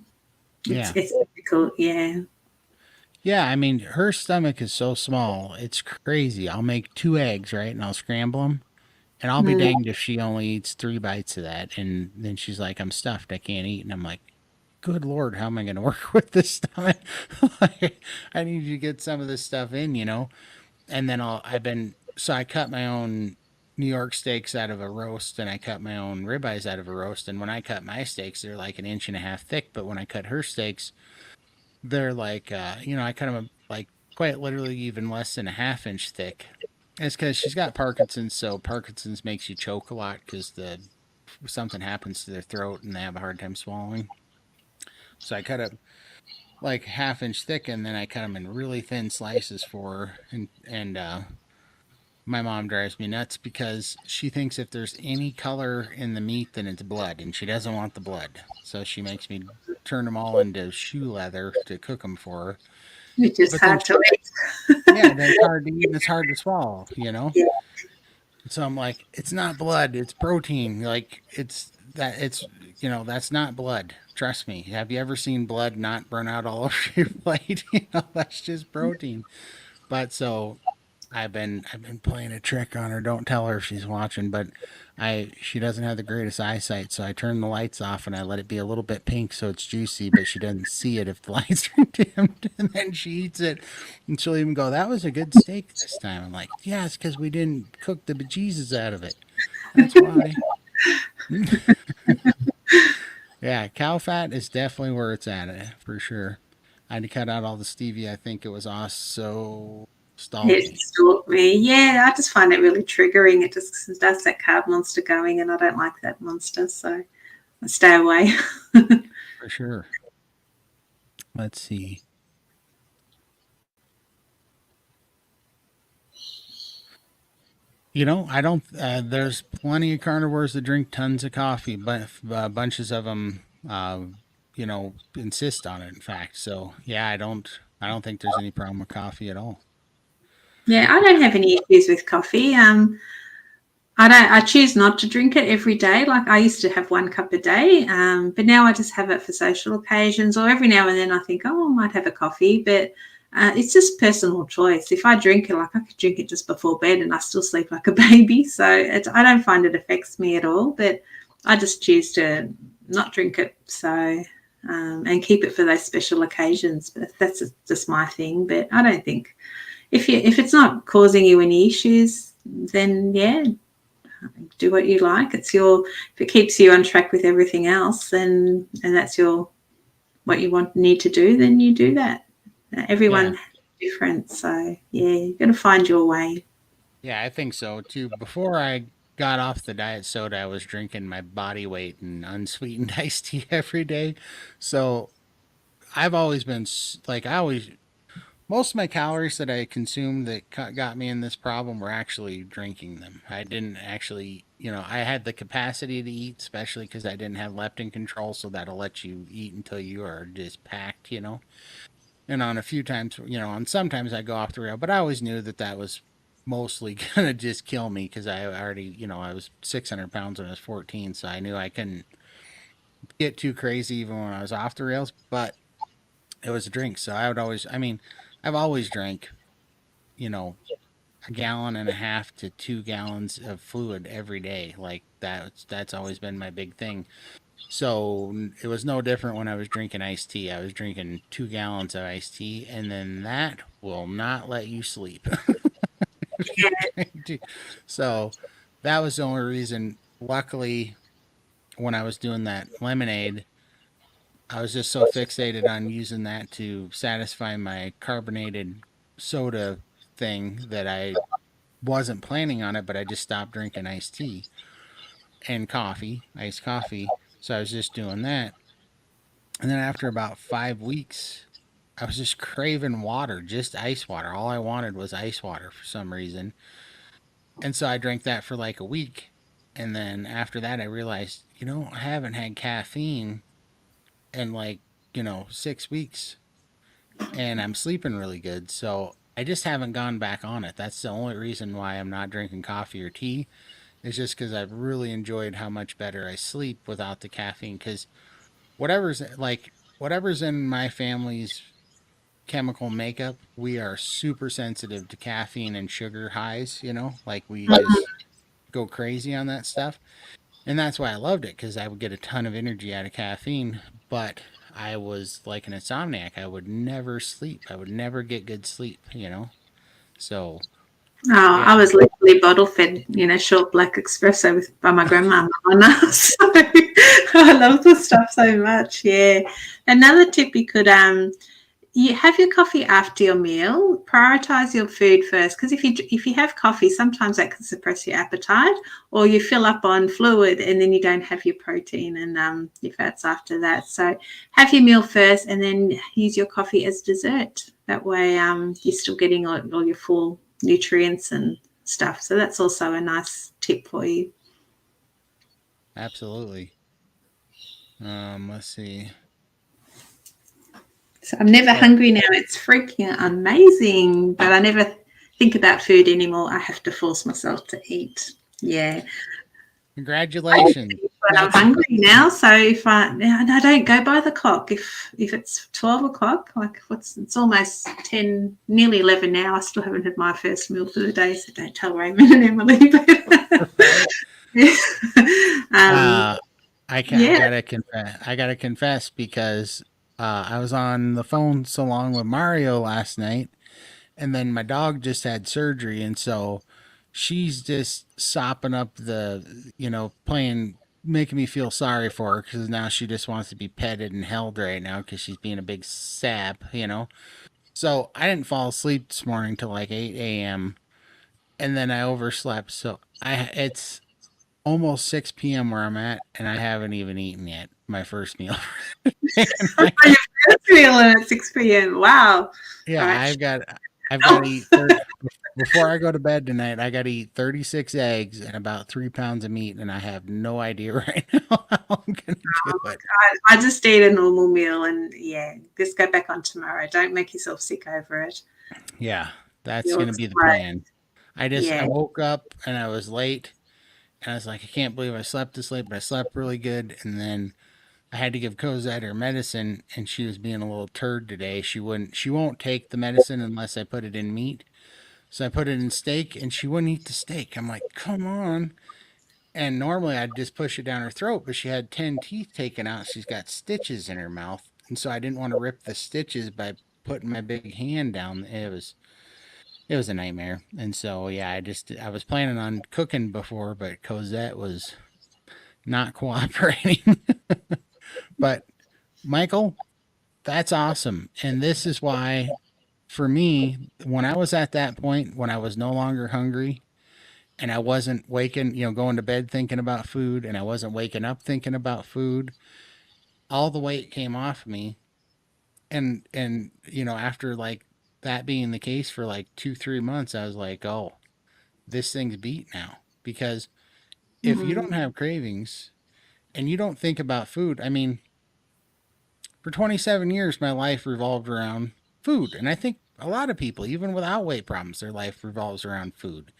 Yeah. it's difficult. Yeah. Yeah. I mean, her stomach is so small. It's crazy. I'll make 2 eggs, right? And I'll scramble them. And I'll be Mm. danged if she only eats 3 bites of that. And then she's like, I'm stuffed. I can't eat. And I'm like, good Lord, how am I going to work with this stomach? Like, I need you to get some of this stuff in. And then so I cut my own New York steaks out of a roast, and I cut my own ribeyes out of a roast. And when I cut my steaks, they're like an inch and a half thick. But when I cut her steaks, they're like, I cut them like quite literally even less than a half inch thick. It's because she's got Parkinson's, so Parkinson's makes you choke a lot because something happens to their throat and they have a hard time swallowing. So I cut it like half inch thick, and then I cut them in really thin slices for her. And my mom drives me nuts because she thinks if there's any color in the meat, then it's blood, and she doesn't want the blood. So she makes me turn them all into shoe leather to cook them for her. Which is But then, hard to yeah, then it's hard to eat and it's hard to swallow. eat. So I'm like, it's not blood, it's protein. Like that's not blood. Trust me. Have you ever seen blood not burn out all over your plate? That's just protein. But so I've been playing a trick on her. Don't tell her if she's watching, but she doesn't have the greatest eyesight, so I turn the lights off and I let it be a little bit pink so it's juicy, but she doesn't see it if the lights are dimmed, and then she eats it, and she'll even go, "That was a good steak this time." I'm like, "Yeah, it's because we didn't cook the bejesus out of it. That's why." Yeah, cow fat is definitely where it's at, for sure. I had to cut out all the stevia. I think it was also It stalked me, stalked me. Yeah, I just find it really triggering. It just does that carb monster going, and I don't like that monster, so I stay away. for sure. Let's see. I don't. There's plenty of carnivores that drink tons of coffee, but bunches of them, insist on it. In fact, so yeah, I don't. I don't think there's any problem with coffee at all. Yeah, I don't have any issues with coffee. I don't. I choose not to drink it every day. Like I used to have 1 cup a day, but now I just have it for social occasions, or every now and then I think, oh, I might have a coffee. But it's just personal choice. If I drink it, like I could drink it just before bed, and I still sleep like a baby. So I don't find it affects me at all. But I just choose to not drink it. So and keep it for those special occasions. But that's just my thing. But I don't think if it's not causing you any issues, then yeah, do what you like. It's your if it keeps you on track with everything else, then and that's your what you want need to do, then you do that. Yeah. Everyone different, so yeah, you're gonna find your way. Yeah, I think so too. Before I got off the diet soda, I was drinking my body weight in unsweetened iced tea every day. So I've always been like, I always, most of my calories that I consumed that got me in this problem were actually drinking them. I didn't actually, I had the capacity to eat, especially because I didn't have leptin control. So that'll let you eat until you are just packed. And on a few times, on sometimes I go off the rail, but I always knew that that was mostly gonna just kill me because I already, I was 600 pounds when I was 14, so I knew I couldn't get too crazy even when I was off the rails. But it was a drink, so I would always, I mean, I've always drank, you know, a gallon and a half to 2 gallons of fluid every day. Like that's always been my big thing. So it was no different when I was drinking iced tea. I was drinking 2 gallons of iced tea, and then that will not let you sleep. So that was the only reason. Luckily, when I was doing that lemonade, I was just so fixated on using that to satisfy my carbonated soda thing that I wasn't planning on it, but I just stopped drinking iced tea and coffee, iced coffee. So I was just doing that. And then after about 5 weeks, I was just craving water, just ice water. All I wanted was ice water for some reason. And so I drank that for like a week. And then after that, I realized, I haven't had caffeine in like, 6 weeks and I'm sleeping really good. So I just haven't gone back on it. That's the only reason why I'm not drinking coffee or tea. It's just because I've really enjoyed how much better I sleep without the caffeine. Because whatever's in my family's chemical makeup, we are super sensitive to caffeine and sugar highs, like we just go crazy on that stuff. And that's why I loved it because I would get a ton of energy out of caffeine, but I was like an insomniac. I would never sleep. I would never get good sleep. So, Oh, I yeah, was literally bottle fed, short black espresso by my grandma. So I love this stuff so much. Yeah. Another tip you could you have your coffee after your meal. Prioritize your food first, because if you have coffee, sometimes that can suppress your appetite, or you fill up on fluid and then you don't have your protein and your fats after that. So have your meal first, and then use your coffee as dessert. That way, you're still getting all your full nutrients and stuff. So that's also a nice tip for you. absolutely. Let's see. So I'm never So, hungry now. It's freaking amazing. But I never think about food anymore. I have to force myself to eat. Yeah. congratulations. But I'm That's hungry now. So if I don't go by the clock. If it's 12 o'clock, like it's almost 10, nearly 11 now. I still haven't had my first meal for the day. So don't tell Raymond and Emily. But right. yeah. Uh, I Yeah. gotta confess. I gotta confess because I was on the phone so long with Mario last night, and then my dog just had surgery, and so she's just sopping up playing, making me feel sorry for her because now she just wants to be petted and held right now because she's being a big sap. So I didn't fall asleep this morning till like 8 a.m. and then I overslept. So it's almost 6 p.m. where I'm at, and I haven't even eaten yet my first meal. And For your first meal at 6 p.m. Wow. All yeah, right. I've got to eat before I go to bed tonight. I got to eat 36 eggs and about 3 pounds of meat, and I have no idea right now how I'm gonna do it. I just ate a normal meal and yeah, just go back on tomorrow. Don't make yourself sick over it. Yeah, that's You'll gonna be the explode. plan. I Yeah. woke up and I was late, and I was like, I can't believe I slept this late, but I slept really good. And then I had to give Cosette her medicine, and she was being a little turd today. She won't take the medicine unless I put it in meat. So I put it in steak, and she wouldn't eat the steak. I'm like, come on. And normally I'd just push it down her throat, but she had 10 teeth taken out. She's got stitches in her mouth. And so I didn't want to rip the stitches by putting my big hand down. it was a nightmare. And so, yeah, I was planning on cooking before, but Cosette was not cooperating. But Michael, that's awesome. And this is why, for me, when I was at that point, when I was no longer hungry and I wasn't waking, going to bed thinking about food and I wasn't waking up thinking about food, all the weight came off me. And after like that being the case for like 2, 3 months, I was like, oh, this thing's beat now. Because if you don't Mm. have cravings and you don't think about food, I mean, for 27 years, my life revolved around food. And I think a lot of people, even without weight problems, their life revolves around food.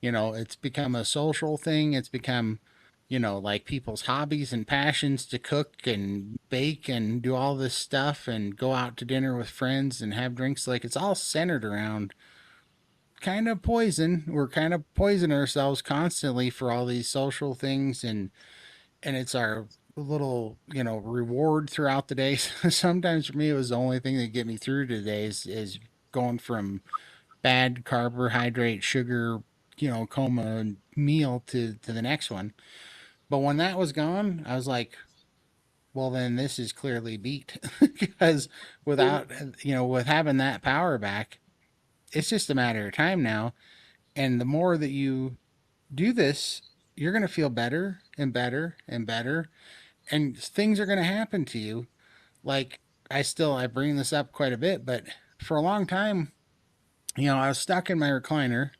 It's become a social thing. It's become, like people's hobbies and passions to cook and bake and do all this stuff and go out to dinner with friends and have drinks. Like it's all centered around kind of poison. We're kind of poisoning ourselves constantly for all these social things, and it's our little reward throughout the day. Sometimes for me it was the only thing that get me through today is going from bad carbohydrate sugar coma meal to the next one. But when that was gone, I was like, well, then this is clearly beat. Because without with having that power back, it's just a matter of time now. And the more that you do this, you're going to feel better and better and better, and things are going to happen to you. Like I bring this up quite a bit, but for a long time, I was stuck in my recliner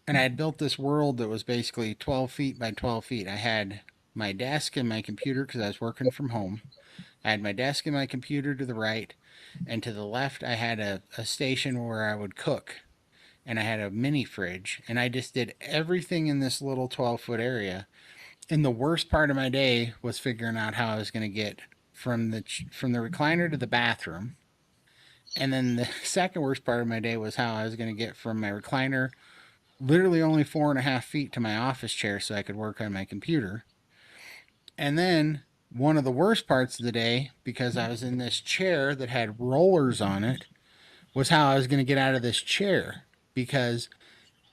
and I had built this world that was basically 12 feet by 12 feet. I had my desk and my computer because I was working from home. I had my desk and my computer to the right, and to the left, I had a station where I would cook, and I had a mini fridge, and I just did everything in this little 12-foot area. And the worst part of my day was figuring out how I was going to get from the recliner to the bathroom. And then the second worst part of my day was how I was going to get from my recliner, literally only 4.5 feet, to my office chair so I could work on my computer. And then one of the worst parts of the day, because I was in this chair that had rollers on it, was how I was going to get out of this chair, because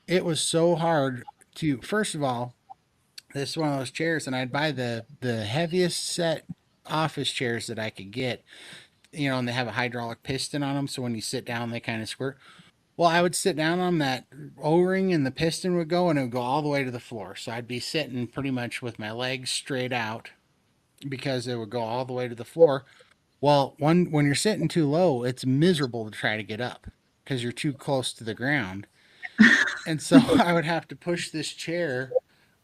it was so hard to, first of all, this is one of those chairs, and I'd buy the heaviest set office chairs that I could get, and they have a hydraulic piston on them, so when you sit down, they kind of squirt. Well, I would sit down on that O-ring, and the piston would go, and it would go all the way to the floor. So I'd be sitting pretty much with my legs straight out because it would go all the way to the floor. Well, when you're sitting too low, it's miserable to try to get up because you're too close to the ground. And so I would have to push this chair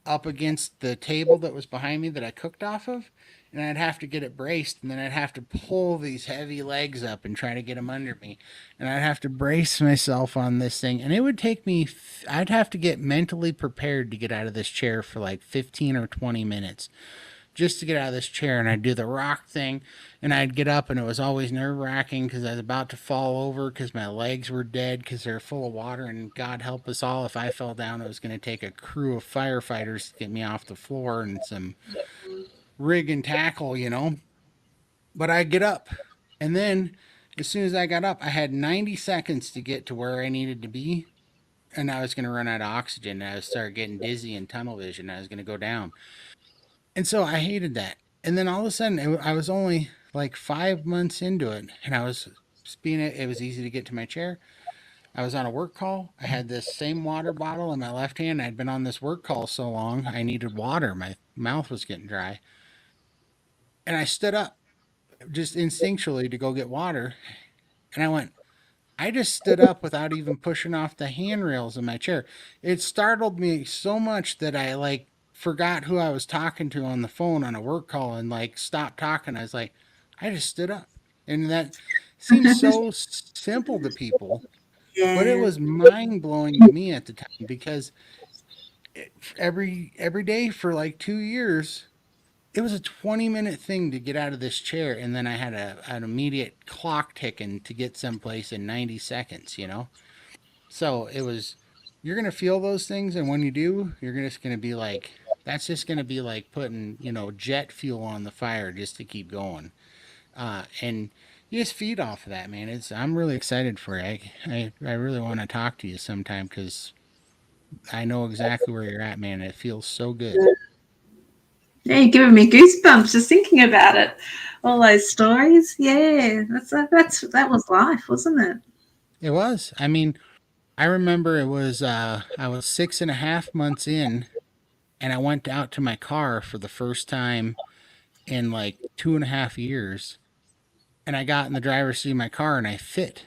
up against the table that was behind me that I cooked off of, and I'd have to get it braced, and then I'd have to pull these heavy legs up and try to get them under me, and I'd have to brace myself on this thing, and it would take me. I'd have to get mentally prepared to get out of this chair for like 15 or 20 minutes just to get out of this chair, and I'd do the rock thing, and I'd get up, and it was always nerve-wracking because I was about to fall over because my legs were dead because they're full of water, and God help us all, if I fell down, it was going to take a crew of firefighters to get me off the floor and some rig and tackle. But I'd get up, and then as soon as I got up, I had 90 seconds to get to where I needed to be, and I was going to run out of oxygen, and I would start getting dizzy and tunnel vision, I was going to go down. And so I hated that. And then all of a sudden, I was only like 5 months into it, and I was being it was easy to get to my chair. I was on a work call. I had this same water bottle in my left hand. I'd been on this work call so long, I needed water. My mouth was getting dry. And I stood up just instinctually to go get water. And I went, I just stood up without even pushing off the handrails in my chair. It startled me so much that I like forgot who I was talking to on the phone on a work call and like stopped talking. I was like, I just stood up. And that seems so simple to people, but it Yeah. was mind blowing to me at the time because every day for like 2 years, it was a 20-minute thing to get out of this chair, and then I had an immediate clock ticking to get someplace in 90 seconds. So it was, you're going to feel those things. And when you do, you're just going to be like, that's just going to be like putting, jet fuel on the fire just to keep going. And You just feed off of that, man. I'm really excited for you. I really want to talk to you sometime because I know exactly where you're at, man. It feels so good. Yeah, you're giving me goosebumps just thinking about it. All those stories. Yeah, that was life, wasn't it? It was. I mean, I remember it was I was 6.5 months in, and I went out to my car for the first time in like 2.5 years, and I got in the driver's seat of my car and I fit.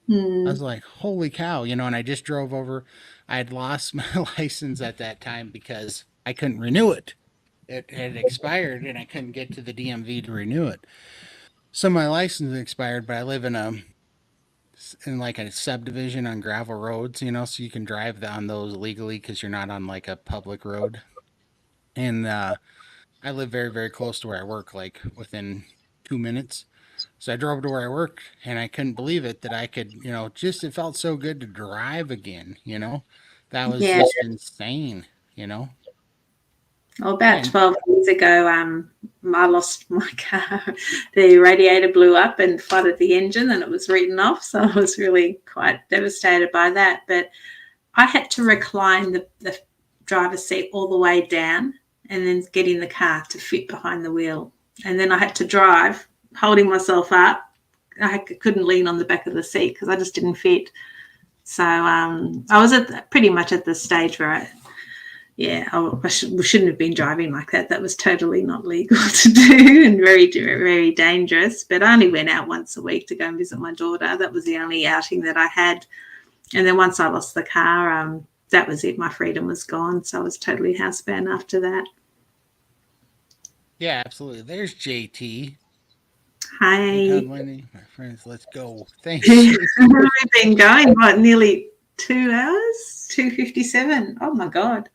I Hmm. was like, holy cow, and I just drove over. I had lost my license at that time because I couldn't renew it. It had expired and I couldn't get to the DMV to renew it. So my license expired, but I live in like a subdivision on gravel roads, so you can drive on those legally because you're not on like a public road. And I live very, very close to where I work, like within 2 minutes. So I drove to where I work and I couldn't believe it that I could, just it felt so good to drive again. That was Yeah. just insane, you know. Well, about And 12 years ago, I lost my car. The radiator blew up and flooded the engine, and it was written off. So I was really quite devastated by that. But I had to recline the driver's seat all the way down and then get in the car to fit behind the wheel. And then I had to drive, holding myself up. Couldn't lean on the back of the seat because I just didn't fit. So I was pretty much at the stage where we shouldn't have been driving like that. That was totally not legal to do and very, very dangerous. But I only went out once a week to go and visit my daughter. That was the only outing that I had. And then once I lost the car, that was it. My freedom was gone. So I was totally housebound after that. yeah, absolutely. There's JT. Hey, Todd Hey, and Lindy, my friends, let's go. Thanks, we've JT. been going, what, nearly 2 hours? 2:57. Oh my God.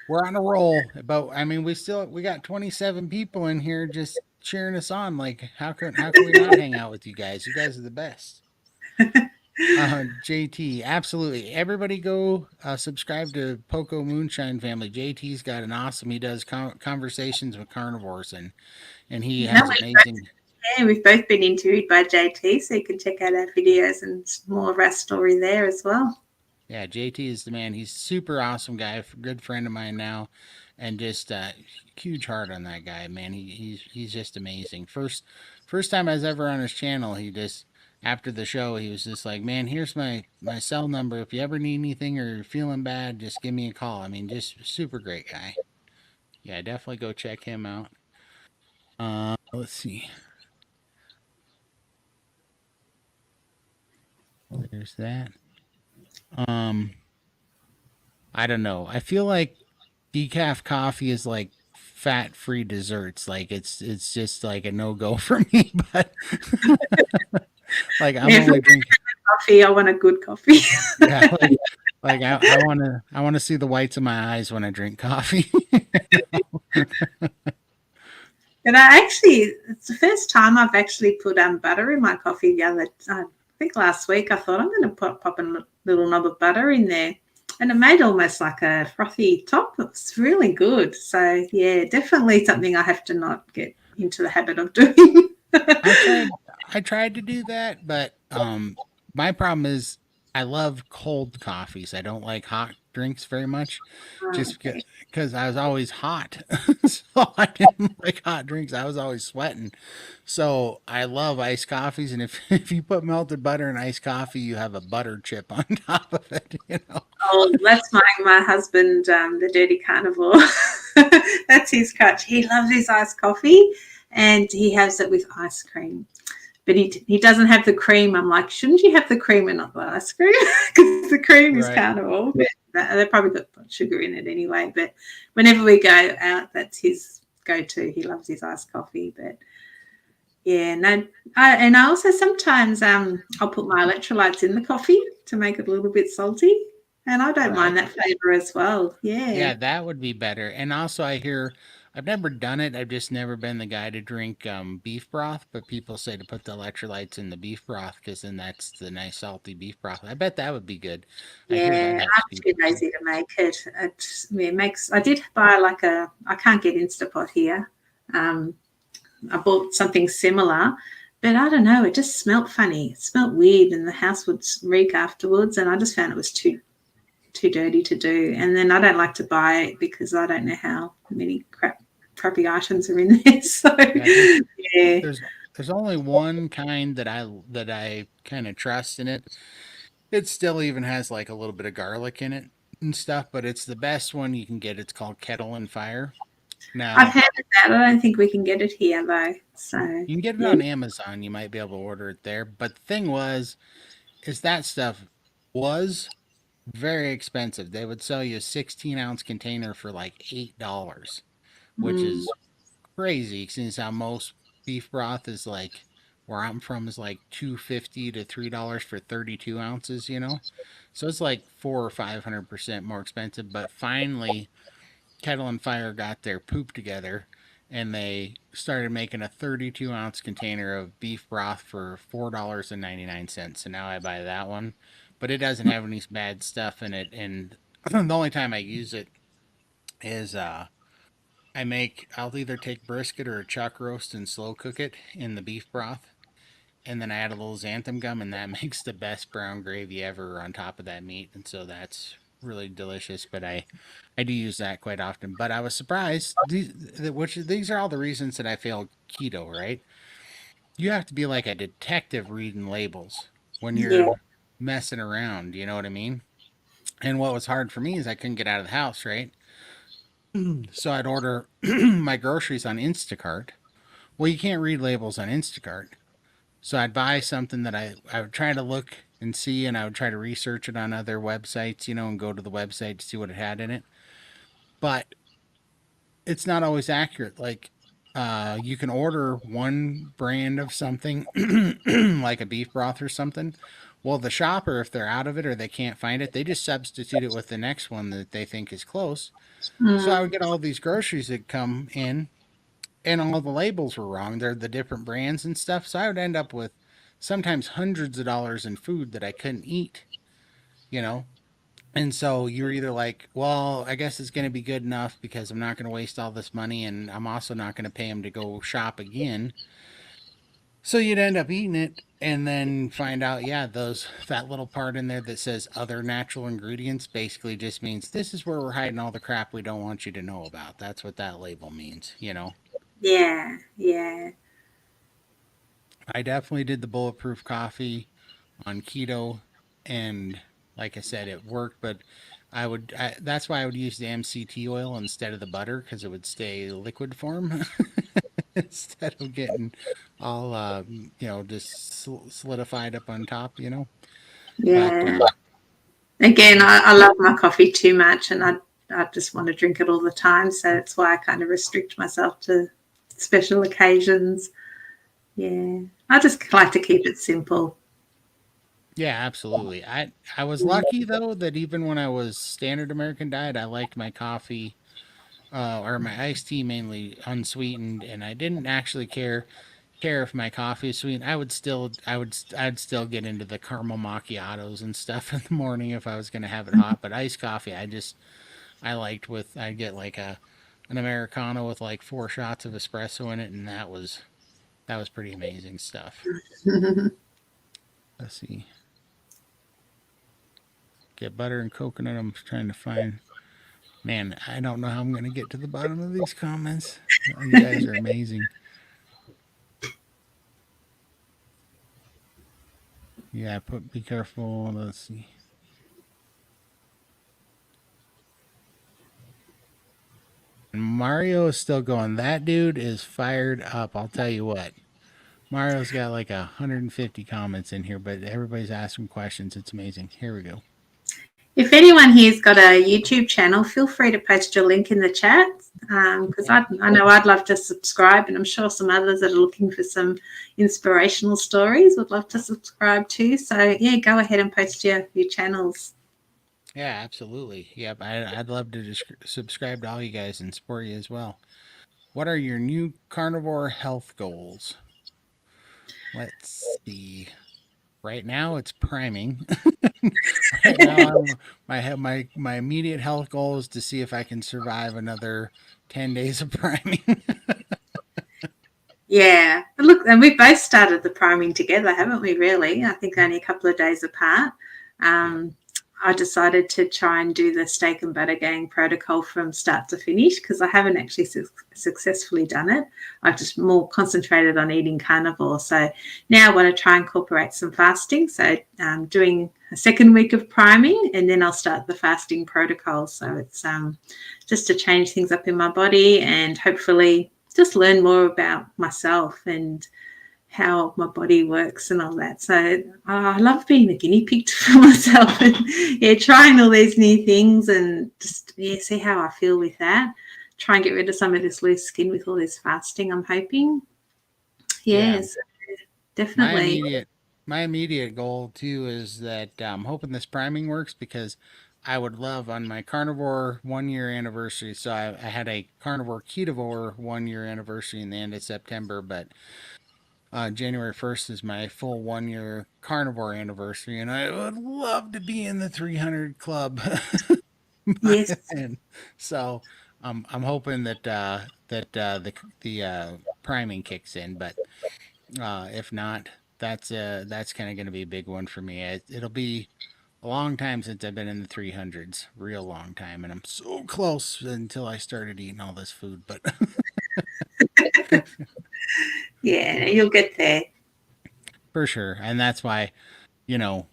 We're on a roll. But I mean, we got 27 people in here just cheering us on. Like, how can we not hang out with you guys? You guys are the best. JT, absolutely. Everybody go subscribe to Poco Moonshine Family. JT's got an awesome. He does conversations with carnivores, and he No, has amazing. we've both been interviewed by JT, so you can check out our videos and more of our story there as well. Yeah, JT is the man. He's super awesome guy, good friend of mine now, and just huge heart on that guy, man. He's just amazing. First time I was ever on his channel, he just after the show, he was just like, "Man, here's my cell number. If you ever need anything or you're feeling bad, just give me a call." I mean, just super great guy. Yeah, definitely go check him out. Let's see. There's that. Um, I don't know. I feel like decaf coffee is like fat-free desserts. Like it's just like a no-go for me. But like I'm If only it's drinking. coffee, I want a good coffee. Yeah, like I want to see the whites of my eyes when I drink coffee. And it's the first time I've actually put butter in my coffee. I think last week I thought I'm going to pop a little knob of butter in there, and it made almost like a frothy top. It was really good. So yeah, definitely something I have to not get into the habit of doing. I tried I tried to do that, but my problem is I love cold coffees. I don't like hot drinks very much just Okay. because I was always hot. So I didn't like hot drinks. I was always sweating. So I love iced coffees, and if if you put melted butter in iced coffee, you have a butter chip on top of it. Oh, that's my husband, the dirty carnivore. That's his crutch. He loves his iced coffee, and he has it with ice cream. But he doesn't have the cream. I'm like, shouldn't you have the cream and not the ice cream? Because the cream is Right. carnivore. But they probably got sugar in it anyway. But whenever we go out, that's his go-to. He loves his iced coffee. But yeah, no. I also sometimes I'll put my electrolytes in the coffee to make it a little bit salty, and I don't mind Right. that flavor as well. Yeah. Yeah, that would be better. And also, I hear I've never done it. I've just never been the guy to drink beef broth, but people say to put the electrolytes in the beef broth because then that's the nice salty beef broth. I bet that would be good. I hear that Yeah, helps I'm too people. So, lazy to make it. It makes. I did buy I can't get Instapot here. Um, I bought something similar, But I don't know, it just smelt funny. It smelt weird, and the house would reek afterwards. And I just found it was too dirty to do. And then I don't like to buy it because I don't know how many crappy items are in there. So Yeah, there's yeah, there's there's only one kind that I kind of trust in it. It still even has like a little bit of garlic in it and stuff, but it's the best one you can get. It's called Kettle and Fire. I've Now, heard of that. I don't think we can get it here though. So you can get it yeah, on Amazon. You might be able to order it there. But the thing is that stuff was very expensive. They would sell you a 16-ounce container for like $8, which mm, is crazy since how most beef broth is like where I'm from is like 250 to $3 for 32 ounces, you know? So it's like 400 or 500% more expensive. But finally, Kettle and Fire got their poop together and they started making a 32-ounce container of beef broth for $4.99. So now I buy that one, but it doesn't have any bad stuff in it. And the only time I use it is I'll either take brisket or a chuck roast and slow cook it in the beef broth, and then I add a little xanthan gum, and that makes the best brown gravy ever on top of that meat. And so that's really delicious. But I do use that quite often. But I was surprised, these are all the reasons that I failed keto, right? You have to be like a detective reading labels when yeah, you're messing around. You know what I mean? And what was hard for me is I couldn't get out of the house, right? So I'd order my groceries on Instacart. Well, you can't read labels on Instacart. So I'd buy something that I would try to look and see, and I would try to research it on other websites, and go to the website to see what it had in it. But it's not always accurate. Like, you can order one brand of something, like a beef broth or something. Well, the shopper, if they're out of it or they can't find it, they just substitute it with the next one that they think is close. So I mm, would get all these groceries that come in, and all the labels were wrong. They're the different brands and stuff. So I would end up with sometimes hundreds of dollars in food that I couldn't eat, you know? And so you're either like, well, I guess it's going to be good enough because I'm not going to waste all this money and I'm also not going to pay him to go shop again. So you'd end up eating it and then find out, yeah, that little part in there that says other natural ingredients basically just means this is where we're hiding all the crap we don't want you to know about. That's what that label means. yeah, yeah, I definitely did the bulletproof coffee on keto, and like I said, it worked. But that's why I would use the MCT oil instead of the butter because it would stay liquid form instead of getting all just solidified up on top. But yeah. Again, yeah, I love my coffee too much, and I just want to drink it all the time. So that's why I kind of restrict myself to special occasions. Yeah, I just like to keep it simple. yeah, absolutely. I was lucky though that even when I was standard American diet, I liked my coffee or my iced tea mainly unsweetened, and I didn't actually care if my coffee is sweet. I'd still get into the caramel macchiatos and stuff in the morning if I was going to have it hot. But iced coffee, I liked with I'd get like an americano with like 4 shots of espresso in it, and that was pretty amazing stuff. Let's see, get butter and coconut. I'm trying to find. Man, I don't know how I'm going to get to the bottom of these comments. You guys are amazing. Yeah, be careful. Let's see. Mario is still going. That dude is fired up. I'll tell you what. Mario's got like 150 comments in here, but everybody's asking questions. It's amazing. Here we go. If anyone here's got a YouTube channel, feel free to post your link in the chat because I know I'd love to subscribe, and I'm sure some others that are looking for some inspirational stories would love to subscribe too. So yeah, go ahead and post your channels. Yeah, absolutely. Yep, I'd love to subscribe to all you guys and support you as well. What are your new carnivore health goals? Let's see. Right now, it's priming. Right now, my immediate health goal is to see if I can survive another 10 days of priming. Yeah. And look, and we both started the priming together, haven't we, really? I think only a couple of days apart. Yeah. Um, I decided to try and do the steak and butter gang protocol from start to finish because I haven't actually successfully done it. I've just more concentrated on eating carnivore. So now I want to try and incorporate some fasting. So doing a second week of priming and then I'll start the fasting protocol. So it's just to change things up in my body and hopefully just learn more about myself and how my body works and all that. So I love being a guinea pig for myself and yeah, trying all these new things and just see how I feel with that. Try and get rid of some of this loose skin with all this fasting, I'm hoping. Yeah. Yes, My definitely. immediate my immediate goal too is that I'm hoping this priming works because I would love on my carnivore 1 year anniversary. So I had a carnivore ketovore 1 year anniversary in the end of September, but January 1st is my full 1 year carnivore anniversary, and I would love to be in the 300 club. Yes. And so I'm hoping that the priming kicks in, but if not, that's kind of going to be a big one for me. It'll be a long time since I've been in the 300s, real long time, and I'm so close until I started eating all this food. But Yeah, you'll get there. for sure, and that's why you know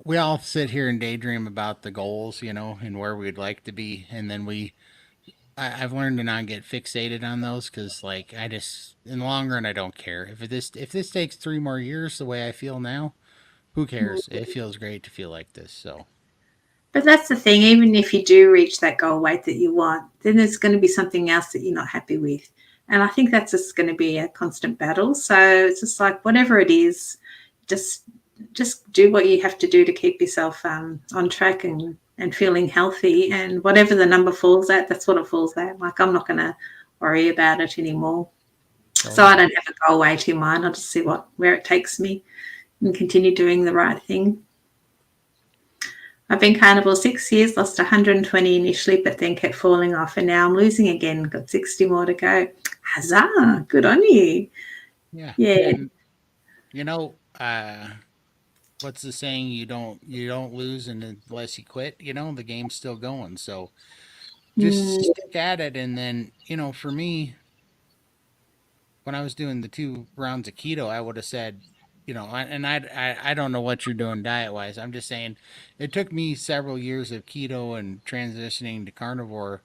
we all sit here and daydream about the goals, and where we'd like to be, and then I've learned to not get fixated on those because, like, I just in the long run I don't care if this takes 3 more years the way I feel now. Who cares? It feels great to feel like this. So But that's the thing, even if you do reach that goal weight that you want, then there's going to be something else that you're not happy with. And I think that's just going to be a constant battle. So it's just like whatever it is, just just do what you have to do to keep yourself on track and feeling healthy. And whatever the number falls at, that's what it falls at. Like I'm not going to worry about it anymore. So I totally, don't have a goal weight in mind. I'll just see where it takes me and continue doing the right thing. I've been carnivore 6 years, lost 120 initially, but then kept falling off, and now I'm losing again. Got 60 more to go. Huzzah! Good on you. yeah. Yeah. And you know, what's the saying? You don't lose unless you quit. The game's still going. So just Mm, stick at it. And then for me, when I was doing the 2 rounds of keto, I would have said, and I don't know what you're doing diet wise. I'm just saying, it took me several years of keto and transitioning to carnivore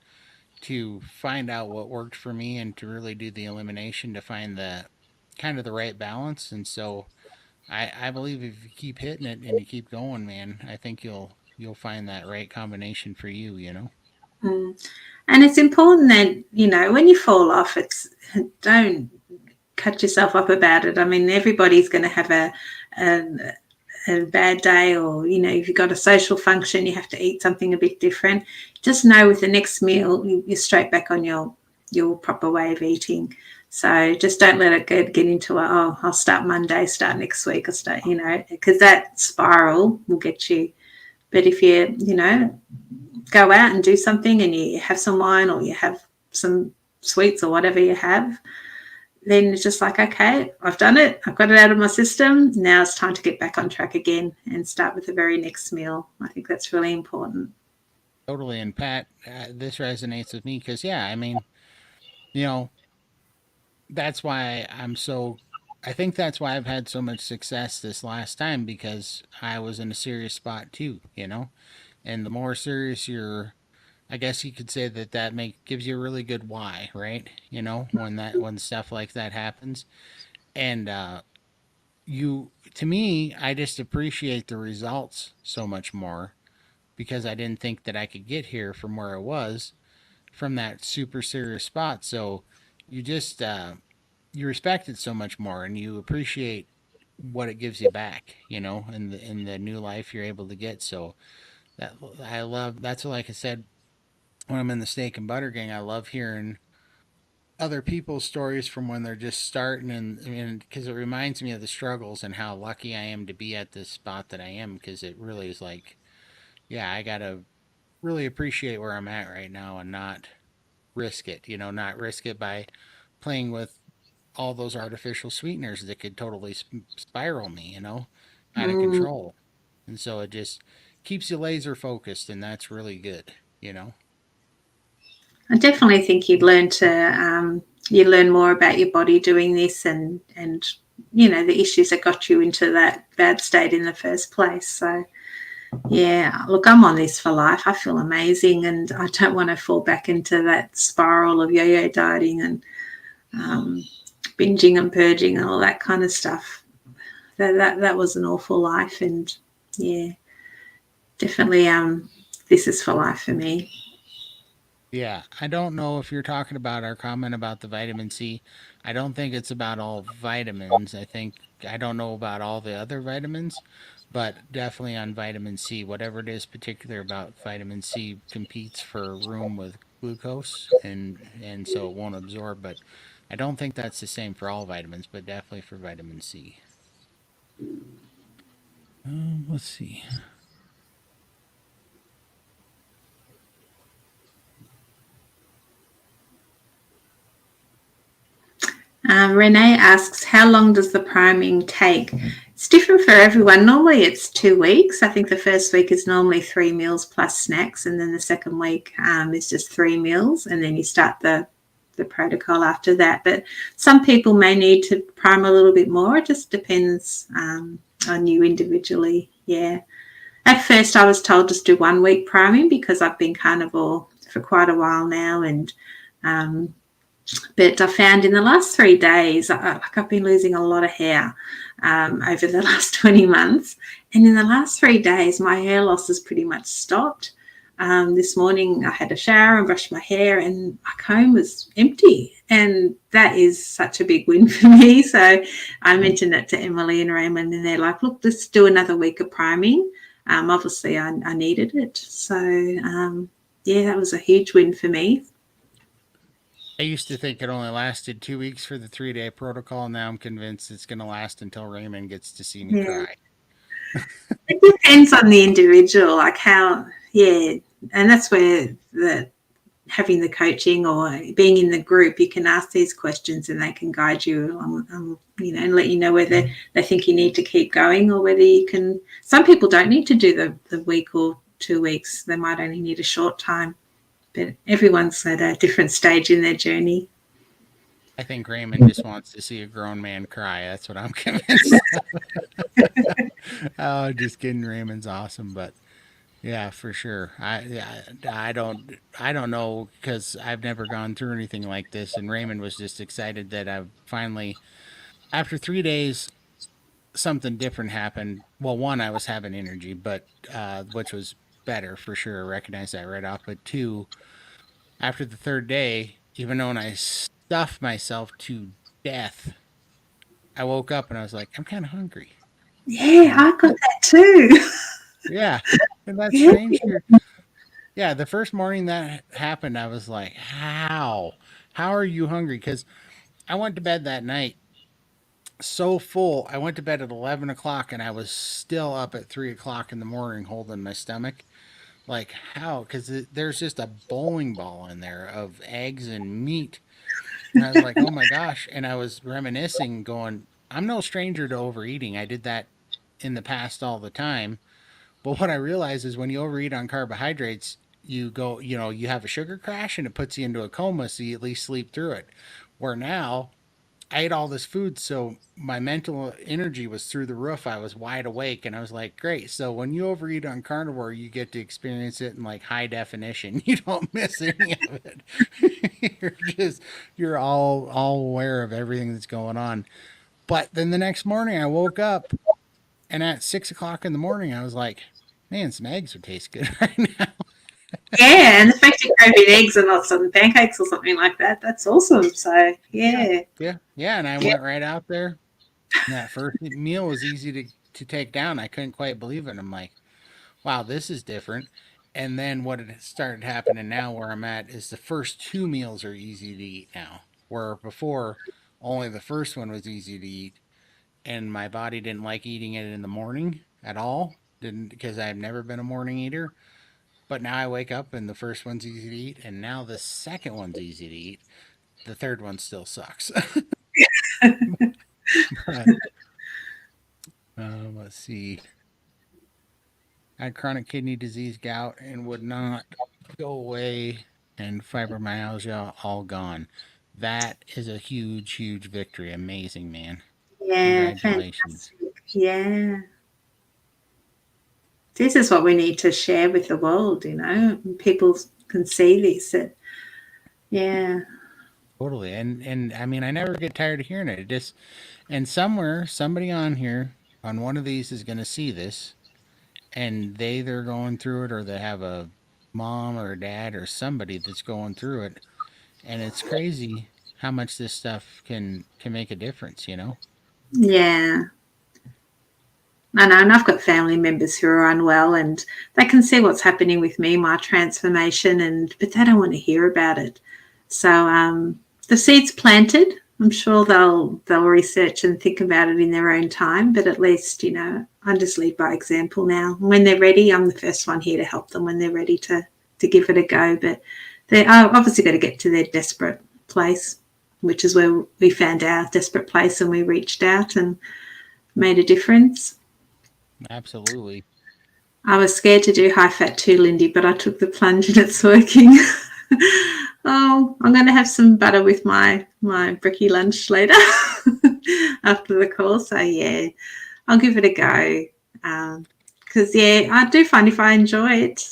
to find out what worked for me and to really do the elimination to find the kind of the right balance. And so I believe if you keep hitting it and you keep going, man, I think you'll find that right combination for you. mm. And it's important that, when you fall off, don't cut yourself up about it. I mean, everybody's going to have a, a bad day, or, if you've got a social function, you have to eat something a bit different. Just know with the next meal, you're straight back on your proper way of eating. So just don't let it get into I'll start Monday, start next week, or start, because that spiral will get you. But if you go out and do something and you have some wine or you have some sweets or whatever you have, then it's just like, okay, I've done it. I've got it out of my system. Now it's time to get back on track again and start with the very next meal. I think that's really important. Totally. And Pat, this resonates with me because, yeah, I mean, you know, that's why I think that's why I've had so much success this last time because I was in a serious spot too. And the more serious you're, I guess you could say that gives you a really good why, right? When stuff like that happens. And, to me, I just appreciate the results so much more because I didn't think that I could get here from where I was from that super serious spot. So you just you respect it so much more and you appreciate what it gives you back, in the new life you're able to get. So that I love that's like I said when I'm in the steak and butter gang, I love hearing other people's stories from when they're just starting and because it reminds me of the struggles and how lucky I am to be at this spot that I am because it really is like, yeah, I gotta really appreciate where I'm at right now and not risk it by playing with all those artificial sweeteners that could totally spiral me, out of Mm. control. And so it just keeps you laser focused, and that's really good. I definitely think you learn more about your body doing this, and the issues that got you into that bad state in the first place. So yeah, look, I'm on this for life. I feel amazing, and I don't want to fall back into that spiral of yo-yo dieting and um, binging and purging and all that kind of stuff. That was an awful life, and yeah, definitely this is for life for me. Yeah, I don't know if you're talking about our comment about the vitamin C. I don't think it's about all vitamins. I don't know about all the other vitamins, but definitely on vitamin C, whatever it is particular about vitamin C competes for room with glucose and so it won't absorb, but I don't think that's the same for all vitamins, but definitely for vitamin C. Let's see. Renee asks, how long does the priming take? It's different for everyone. Normally it's 2 weeks. I think the first week is normally 3 meals plus snacks, and then the second week is just 3 meals, and then you start the protocol after that. But some people may need to prime a little bit more. It just depends on you individually. Yeah. At first, I was told just do 1 week priming because I've been carnivore for quite a while now, and um, but I found in the last 3 days, like I've been losing a lot of hair over the last 20 months. And in the last 3 days, my hair loss has pretty much stopped. This morning, I had a shower and brushed my hair, and my comb was empty. And that is such a big win for me. So I mentioned that to Emily and Raymond, and they're like, look, let's do another week of priming. Obviously, I needed it. So, yeah, that was a huge win for me. I used to think it only lasted 2 weeks for the 3-day protocol. Now I'm convinced it's going to last until Raymond gets to see me Yeah. cry. It depends on the individual, like how, yeah, and that's where the having the coaching or being in the group, you can ask these questions and they can guide you along, and let you know whether they think you need to keep going or whether you can. Some people don't need to do the week or 2 weeks; they might only need a short time. But everyone's at a different stage in their journey. I think Raymond just wants to see a grown man cry. That's what I'm convinced. Oh, just kidding. Raymond's awesome, but yeah, for sure. I don't know because I've never gone through anything like this, and Raymond was just excited that I finally, after 3 days, something different happened. Well, one, I was having energy, but which was better for sure. I recognized that right off. But two, after the third day, even though I stuffed myself to death, I woke up and I was like, I'm kind of hungry. Yeah, And I got that too. yeah, and that's Yeah. strange. Yeah, the first morning that happened, I was like, how? How are you hungry? Because I went to bed that night so full. I went to bed at 11 o'clock and I was still up at 3 o'clock in the morning holding my stomach. Like, how? Because there's just a bowling ball in there of eggs and meat. And I was like, oh my gosh. And I was reminiscing, going, I'm no stranger to overeating. I did that in the past all the time. But what I realize is when you overeat on carbohydrates, you have a sugar crash and it puts you into a coma, so you at least sleep through it. Where now, I ate all this food, so my mental energy was through the roof. I was wide awake, and I was like, great. So when you overeat on carnivore, you get to experience it in like high definition. You don't miss any of it. You're all aware of everything that's going on. But then the next morning, I woke up, and at 6 o'clock in the morning, I was like, man, some eggs would taste good right now. Yeah, and the fact you're craving eggs and not some pancakes or something like that, that's awesome. So, Yeah, yeah. yeah. And I Yeah. went right out there. That first meal was easy to take down. I couldn't quite believe it. I'm like, wow, this is different. And then what had started happening now where I'm at is the first two meals are easy to eat now. Where before only the first one was easy to eat and my body didn't like eating it in the morning at all. Didn't because I've never been a morning eater. But now I wake up and the first one's easy to eat and now the second one's easy to eat. The third one still sucks. But let's see. I had chronic kidney disease, gout, and would not go away, and fibromyalgia all gone. That is a huge, huge victory. Amazing, man. Yeah, Congratulations. fantastic. Yeah. This is what we need to share with the world, and people can see this. Yeah. Totally. And I mean, I never get tired of hearing it. It just and somewhere somebody on here on one of these is going to see this and they're going through it or they have a mom or a dad or somebody that's going through it and it's crazy how much this stuff can make a difference, you know? Yeah. I know, and I've got family members who are unwell, and they can see what's happening with me, my transformation, but they don't want to hear about it. So the seed's planted. I'm sure they'll research and think about it in their own time, but at least I just lead by example now. When they're ready, I'm the first one here to help them when they're ready to give it a go. But they are obviously got to get to their desperate place, which is where we found our desperate place, and we reached out and made a difference. Absolutely. I was scared to do high fat too, Lindy, but I took the plunge and it's working. Oh, I'm going to have some butter with my brekkie lunch later after the call. So yeah, I'll give it a go. Because yeah, I do find if I enjoy it,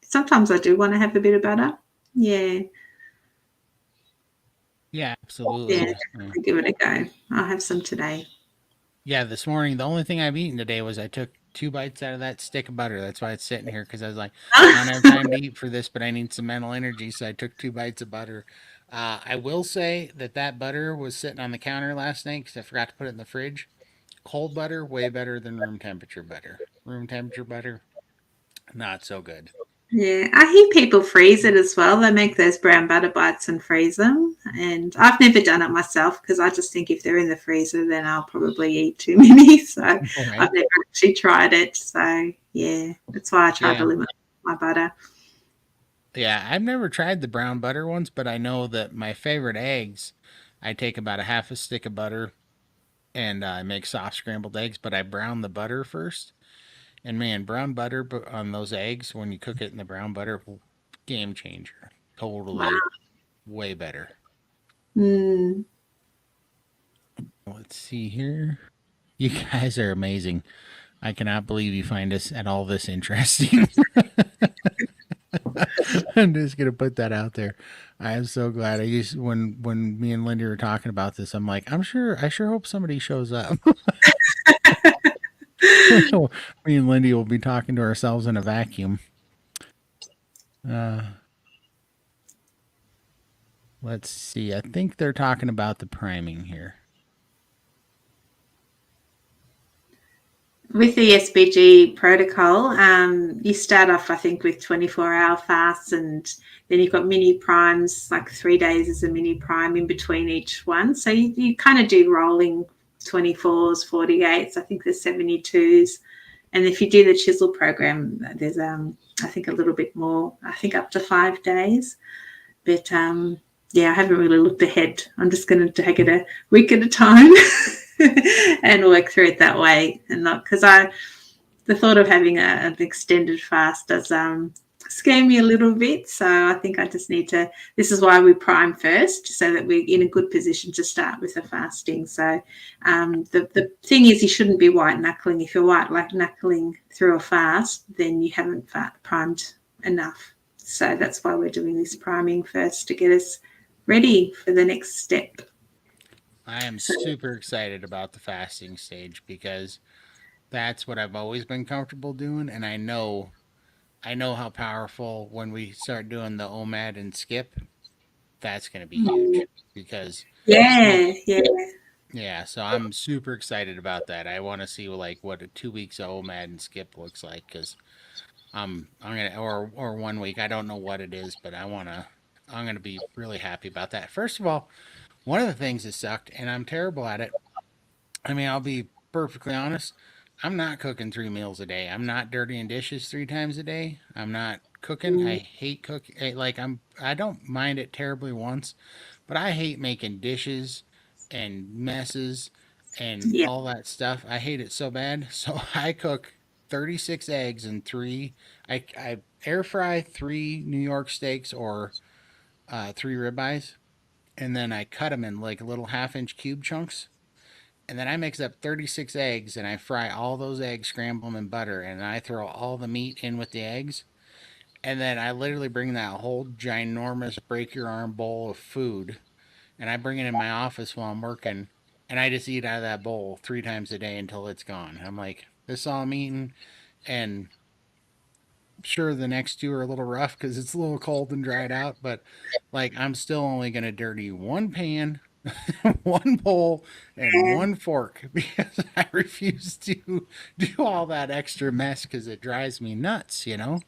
sometimes I do want to have a bit of butter. Yeah, Yeah, yeah, absolutely. definitely give it a go. I'll have some today. Yeah, this morning the only thing I've eaten today was I took 2 bites out of that stick of butter. That's why it's sitting here because I was like, I don't have time to eat for this, but I need some mental energy, so I took 2 bites of butter. I will say that that butter was sitting on the counter last night because I forgot to put it in the fridge. Cold butter, way better than room temperature butter. Room temperature butter, not so good. Yeah, I hear people freeze it as well. They make those brown butter bites and freeze them. And I've never done it myself because I just think if they're in the freezer, then I'll probably eat too many. So Right? I've never actually tried it. So yeah, that's why I try to Yeah. limit my butter. Yeah, I've never tried the brown butter ones, but I know that my favorite eggs, I take about a half a stick of butter and I make soft scrambled eggs, but I brown the butter first. And man, brown butter on those eggs, when you cook it in the brown butter, game changer. Totally Wow. way better. Mm. Let's see here. You guys are amazing. I cannot believe you find us at all this interesting. I'm just gonna put that out there. I am so glad. I used when me and Lindy were talking about this, I'm like, I sure hope somebody shows up. Me and Lindy will be talking to ourselves in a vacuum. Uh, let's see. I think they're talking about the priming here. With the SBG protocol, you start off, I think, with 24-hour fasts, and then you've got mini primes, like 3 days as a mini prime in between each one. So you kind of do rolling 24s, 48s, I think there's 72s. And if you do the chisel program, there's, I think, a little bit more, I think up to 5 days. But yeah, I haven't really looked ahead. I'm just going to take it a week at a time and work through it that way. And not because the thought of having an extended fast does scare me a little bit. So I think I just need to. This is why we prime first, so that we're in a good position to start with the fasting. So the thing is, you shouldn't be white knuckling. If you're white like knuckling through a fast, then you haven't primed enough. So that's why we're doing this priming first to get us ready for the next step. I am So super excited about the fasting stage because that's what I've always been comfortable doing, and I know how powerful when we start doing the OMAD and skip. That's going to be huge because it yeah, yeah. yeah, so I'm super excited about that. I want to see like what a 2 weeks of OMAD and skip looks like because I'm gonna or 1 week. I don't know what it is, but I'm gonna be really happy about that. First of all, one of the things that sucked, and I'm terrible at it. I mean, I'll be perfectly honest. I'm not cooking 3 meals a day. I'm not dirtying dishes 3 times a day. I'm not cooking. I hate cooking. Like I don't mind it terribly once, but I hate making dishes and messes and Yeah. all that stuff. I hate it so bad. So I cook 36 eggs and I air fry three New York steaks or three ribeyes, and then I cut them in like little half-inch cube chunks. And then I mix up 36 eggs and I fry all those eggs, scramble them in butter, and I throw all the meat in with the eggs. And then I literally bring that whole ginormous break your arm bowl of food and I bring it in my office while I'm working, and I just eat out of that bowl three times a day until it's gone. I'm like, this is all I'm eating, and sure, the next two are a little rough because it's a little cold and dried out, but like I'm still only gonna dirty one pan, one bowl, and one fork because I refuse to do all that extra mess because it drives me nuts, you know?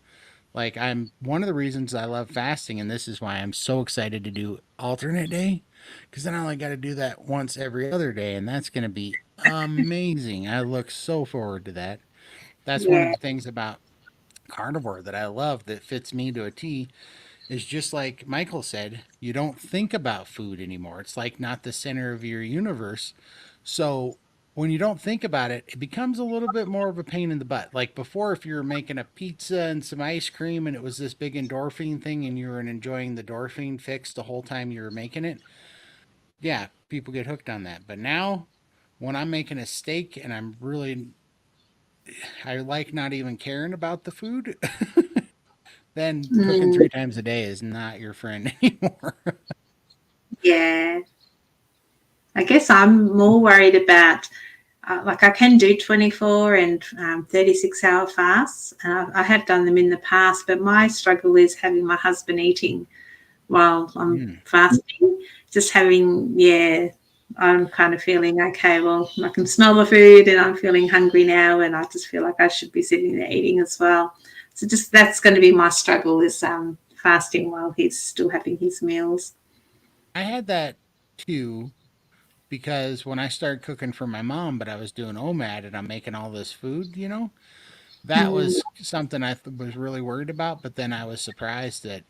Like I'm one of the reasons I love fasting, and this is why I'm so excited to do alternate day, because then I only got to do that once every other day, and that's going to be amazing. I look so forward to that. That's one of Yeah. the things about carnivore that I love that fits me to a T is just like Michael said, you don't think about food anymore. It's like not the center of your universe. So when you don't think about it, it becomes a little bit more of a pain in the butt. Like before, if you were making a pizza and some ice cream and it was this big endorphin thing and you were enjoying the endorphin fix the whole time you were making it, yeah, people get hooked on that. But now when I'm making a steak and I like not even caring about the food, then cooking Mm, three times a day is not your friend anymore. yeah. I guess I'm more worried about, like, I can do 24 and 36-hour fasts, and I have done them in the past, but my struggle is having my husband eating while I'm Mm. fasting. Just having, yeah, I'm kind of feeling, okay, well, I can smell the food and I'm feeling hungry now, and I just feel like I should be sitting there eating as well. So just that's going to be my struggle is fasting while he's still having his meals. I had that too because when I started cooking for my mom, but I was doing OMAD and I'm making all this food, that Mm, was something was really worried about. But then I was surprised that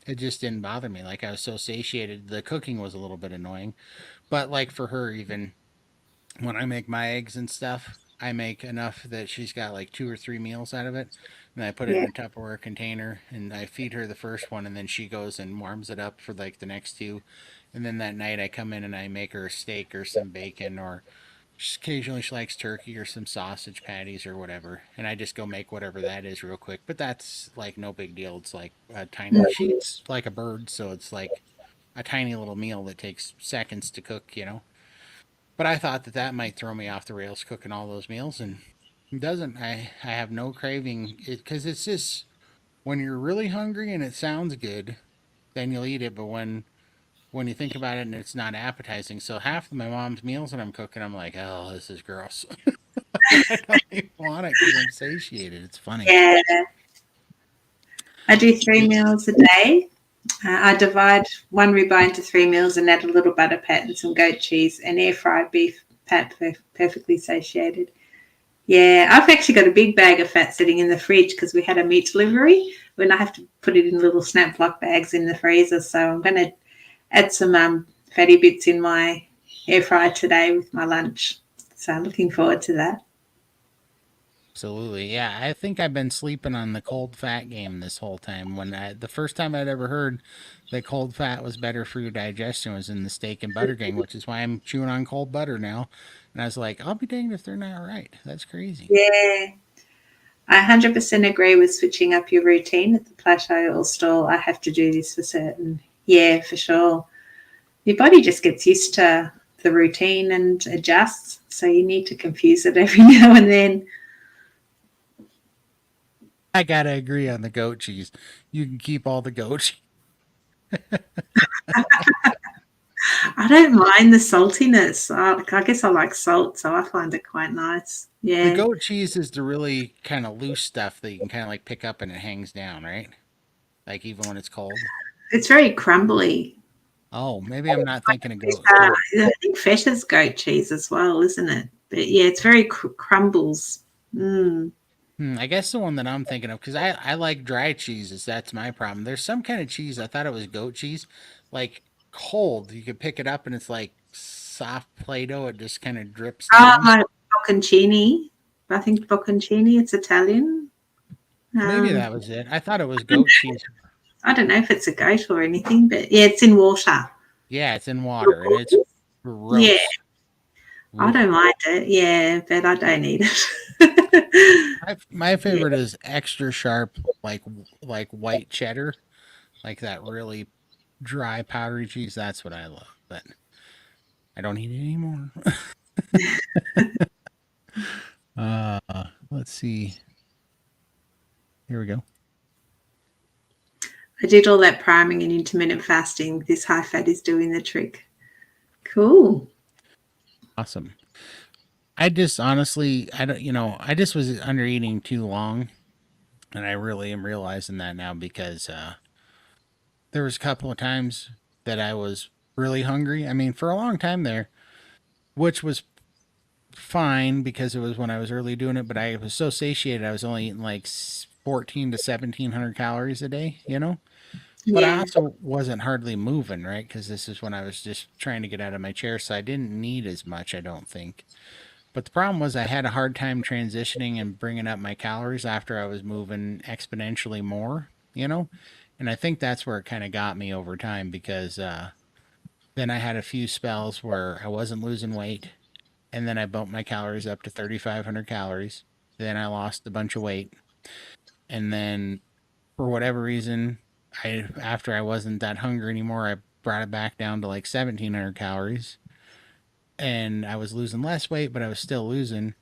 it just didn't bother me. Like I was so satiated. The cooking was a little bit annoying, but like for her, even when I make my eggs and stuff, I make enough that she's got like two or three meals out of it. And I put it yeah, in a Tupperware container and I feed her the first one and then she goes and warms it up for like the next two. And then that night I come in and I make her a steak or some bacon or occasionally she likes turkey or some sausage patties or whatever. And I just go make whatever that is real quick. But that's like no big deal. It's like a tiny, she's like a bird. So it's like a tiny little meal that takes seconds to cook. But I thought that that might throw me off the rails cooking all those meals, and it doesn't. I have no craving because it's just when you're really hungry and it sounds good, then you'll eat it. But when you think about it and it's not appetizing, so half of my mom's meals that I'm cooking, I'm like, oh, this is gross. I don't even want it because I'm satiated. It's funny. yeah. I do three It, meals a day. I divide one ribeye into three meals and add a little butter pat and some goat cheese and air fried beef pat perfectly satiated. Yeah, I've actually got a big bag of fat sitting in the fridge because we had a meat delivery when I have to put it in little snap block bags in the freezer. So I'm going to add some fatty bits in my air fryer today with my lunch. So I'm looking forward to that. Absolutely. Yeah, I think I've been sleeping on the cold fat game this whole time. The first time I'd ever heard that cold fat was better for your digestion was in the steak and butter game, which is why I'm chewing on cold butter now. And I was like, I'll be danged if they're not right. That's crazy. Yeah, I 100% agree with switching up your routine at the plateau or stall. I have to do this for certain. Yeah, for sure. Your body just gets used to the routine and adjusts. So you need to confuse it every now and then. I gotta agree on the goat cheese. You can keep all the goat cheese. I don't mind the saltiness. I guess I like salt, so I find it quite nice. The Yeah, goat cheese is the really kind of loose stuff that you can kind of like pick up and it hangs down, right? Like even when it's cold. it's very crumbly. Oh, maybe I'm not thinking of goat. I think feta's goat cheese as well, isn't it? But yeah, it's very crumbles. Mm. I guess the one that I'm thinking of, because I like dry cheeses. That's my problem. There's some kind of cheese. I thought it was goat cheese, like cold. You could pick it up and it's like soft Play-Doh, it just kind of drips Oh, down. bocconcini. I think bocconcini. It's Italian. Maybe Um, that was it. I thought it was goat cheese. I don't know if it's a goat or anything, but yeah, it's in water. Yeah, it's in water and it's Yeah, gross. I Ugh. don't mind it. Yeah, but I don't eat it. My Yeah, favorite is extra sharp, like white cheddar, like that really dry powdery cheese. That's what I love, but I don't eat it anymore. Uh, let's see. Here we go. I did all that priming and intermittent fasting. This high fat is doing the trick. Cool. Awesome. I just honestly, I don't, I just was under eating too long, and I really am realizing that now because there was a couple of times that I was really hungry. I mean, for a long time there, which was fine because it was when I was early doing it, but I was so satiated I was only eating like 14 to 1700 calories a day, But I Yeah, also wasn't hardly moving, right? Because this is when I was just trying to get out of my chair, so I didn't need as much, I don't think. But the problem was I had a hard time transitioning and bringing up my calories after I was moving exponentially more. And I think that's where it kind of got me over time because then I had a few spells where I wasn't losing weight, and then I bumped my calories up to 3,500 calories. Then I lost a bunch of weight, and then for whatever reason, I after I wasn't that hungry anymore, I brought it back down to like 1,700 calories, and I was losing less weight, but I was still losing.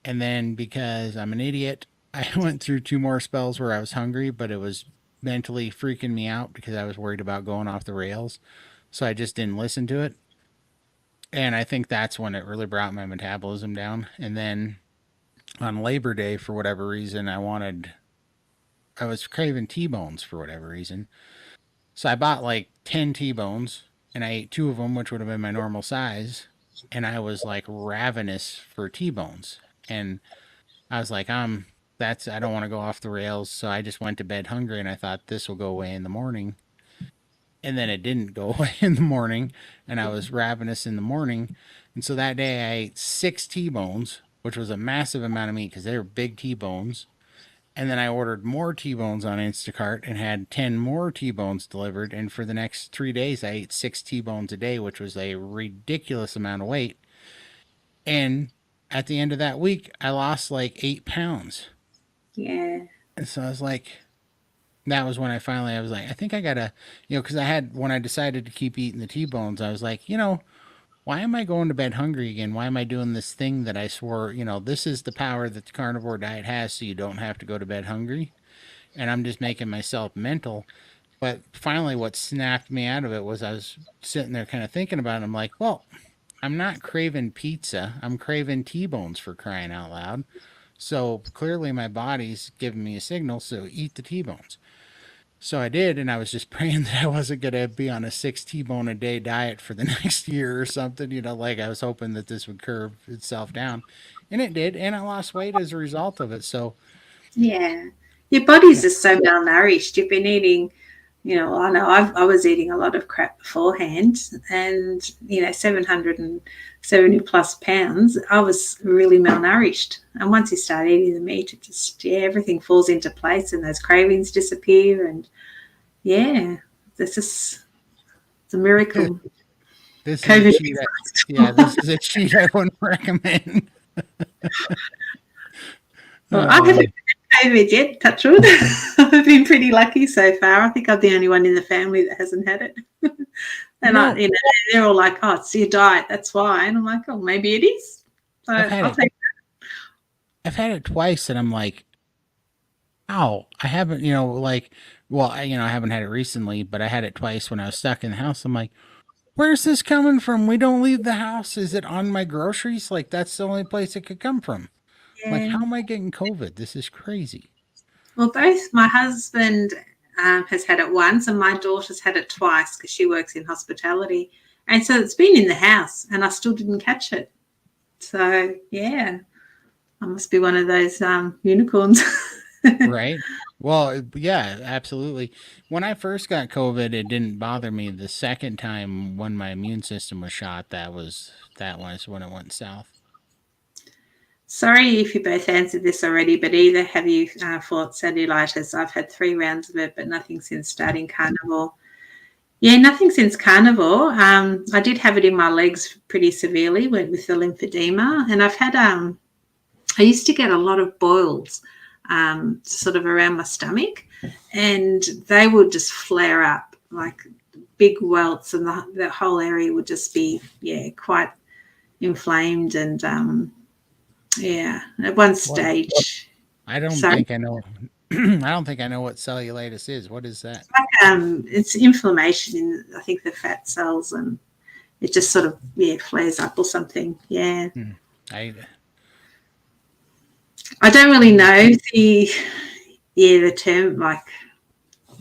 And then because I'm an idiot, I went through two more spells where I was hungry, but it was mentally freaking me out because I was worried about going off the rails. So I just didn't listen to it. And I think that's when it really brought my metabolism down. And then on Labor Day, for whatever reason, I was craving T-bones for whatever reason. So I bought like 10 T-bones and I ate two of them, which would have been my normal size. And I was like ravenous for T-bones. And I was like, I don't want to go off the rails. So I just went to bed hungry and I thought this will go away in the morning. And then it didn't go away in the morning. And I was ravenous in the morning. And so that day I ate six T-bones, which was a massive amount of meat because they were big T-bones. And then I ordered more T-bones on Instacart and had 10 more T-bones delivered. And for the next 3 days, I ate six T-bones a day, which was a ridiculous amount of weight. And at the end of that week, I lost like 8 pounds. yeah, And so I was like, that was when I was like, I think I gotta, because when I decided to keep eating the T-bones, I was like, why am I going to bed hungry again? Why am I doing this thing that I swore, this is the power that the carnivore diet has so you don't have to go to bed hungry? And I'm just making myself mental. But finally, what snapped me out of it was I was sitting there kind of thinking about it. I'm like, well, I'm not craving pizza. I'm craving T-bones for crying out loud. So clearly my body's giving me a signal. So eat the T-bones. So I did, and I was just praying that I wasn't going to be on a six T-bone a day diet for the next year or something. Like I was hoping that this would curve itself down. And it did, and I lost weight as a result of it. So, yeah. Your body's yeah. just so malnourished. You've been eating, I know I was eating a lot of crap beforehand, and 770 plus pounds. I was really malnourished, and once you start eating the meat, it just everything falls into place, and those cravings disappear, and yeah, this is it's a miracle. This is a COVID. cheat. Yeah, this is a cheat I wouldn't recommend. Well, I Uh, haven't had COVID yet, touch wood. I've been pretty lucky so far. I think I'm the only one in the family that hasn't had it. you And know, they're all like, "Oh, it's your diet. That's why." And I'm like, "Oh, maybe it is." So I've had I'll it. take. I've had it twice, and I'm like, "Ow!" I haven't, well, I haven't had it recently, but I had it twice when I was stuck in the house. I'm like, "Where's this coming from? We don't leave the house. Is it on my groceries? Like that's the only place it could come from. Like, Yeah. how am I getting COVID? This is crazy." Well, both my husband has had it once, and my daughter's had it twice because she works in hospitality, and so it's been in the house, and I still didn't catch it. So yeah, I must be one of those unicorns. Right? Well, yeah, absolutely. When I first got COVID, it didn't bother me. The second time when my immune system was shot, that was when it went south. Sorry if you both answered this already, but either have you fought cellulitis? I've had 3 rounds of it, but nothing since starting carnivore. Yeah, nothing since carnivore. I did have it in my legs pretty severely with the lymphedema, and I've had I used to get a lot of boils sort of around my stomach, and they would just flare up like big welts, and the whole area would just be, yeah, quite inflamed. And yeah, at one What? stage, I don't sorry, think I know. I don't think I know what cellulitis is. What is that? it's inflammation in, I think, the fat cells, and it just sort of, yeah, flares up or something. Yeah, Hmm. I I don't really mm. know the term, like,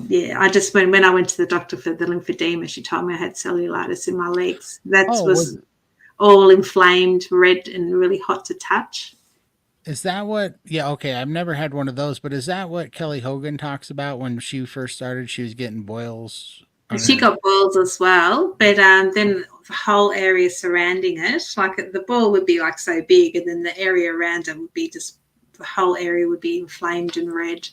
yeah, I just when I went to the doctor for the lymphedema, she told me I had cellulitis in my legs. That Oh, was all inflamed, red, and really hot to touch. is that what? Yeah, okay. I've never had one of those, but is that what Kelly Hogan talks about when she first started? She was getting boils And on she her. got boils as well, but then the whole area surrounding it, like the ball would be like so big, and then the area around it would be just, the whole area would be inflamed and red.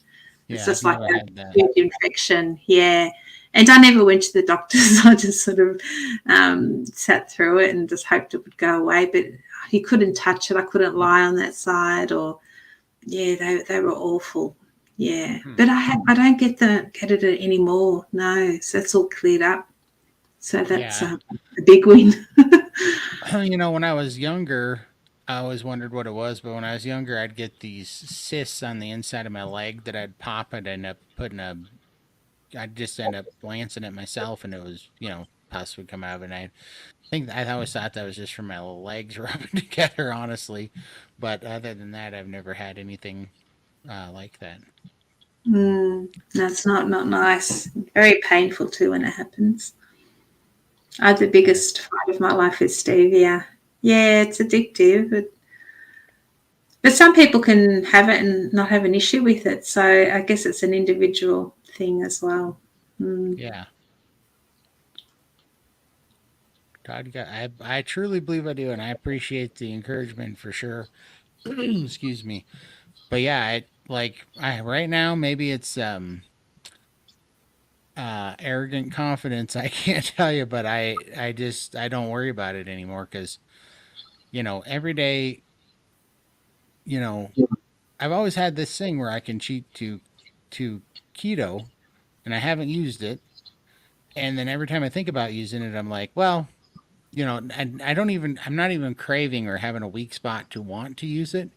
It's Yeah, I've just like never a had that. huge infection. Yeah. And I never went to the doctors. I just sort of sat through it and just hoped it would go away. But you couldn't touch it. I couldn't lie on that side, or yeah, they were awful. Yeah, Hmm. but I don't get it anymore. No, so that's all cleared up. So that's Yeah, a big win. when I was younger, I always wondered what it was. But when I was younger, I'd get these cysts on the inside of my leg that I'd pop and end up putting a. I'd just end up lancing it myself, and it was, pus would come out of it. And I think I always thought that was just from my legs rubbing together, honestly. But other than that, I've never had anything like that. That's not nice. Very painful too when it happens. I had the Yeah. biggest fight of my life with stevia. Yeah, it's addictive, but some people can have it and not have an issue with it. So I guess it's an individual thing as well. Mm. Yeah. Todd, I truly believe I do, and I appreciate the encouragement for sure. Excuse me. But yeah, I right now maybe it's arrogant confidence. I can't tell you, but I don't worry about it anymore because every day, you know I've always had this thing where I can cheat to keto, and I haven't used it. And then every time I think about using it, I'm like, well, I don't even, I'm not even craving or having a weak spot to want to use it.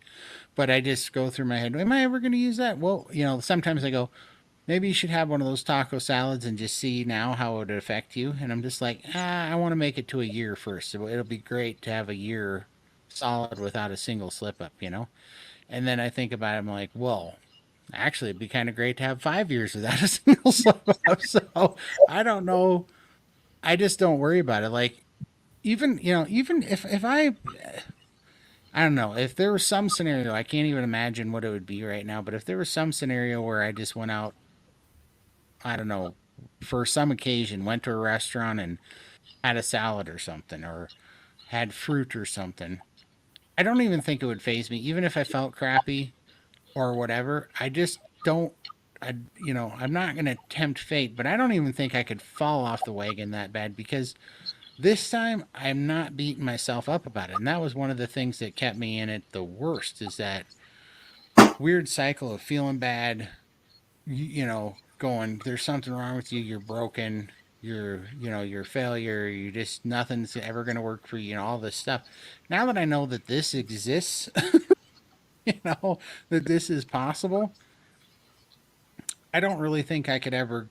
But I just go through my head, am I ever going to use that? Well, sometimes I go, maybe you should have one of those taco salads and just see now how it would affect you. And I'm just like, I want to make it to a year first. So it'll be great to have a year solid without a single slip up. And then I think about it, I'm like, well, actually, it'd be kind of great to have 5 years without a single slip up. So I don't know. I just don't worry about it. Like, even if I don't know, if there was some scenario, I can't even imagine what it would be right now, but if there was some scenario where I just went out, I don't know, for some occasion, went to a restaurant and had a salad or something, or had fruit or something, I don't even think it would phase me, even if I felt crappy or whatever. I just don't. I'm not going to tempt fate, but I don't even think I could fall off the wagon that bad because this time I'm not beating myself up about it. And that was one of the things that kept me in it the worst is that weird cycle of feeling bad, going, there's something wrong with you, you're broken, you're a failure, you just, nothing's ever going to work for you, all this stuff. Now that I know that this exists, you know, that this is possible, I don't really think I could ever,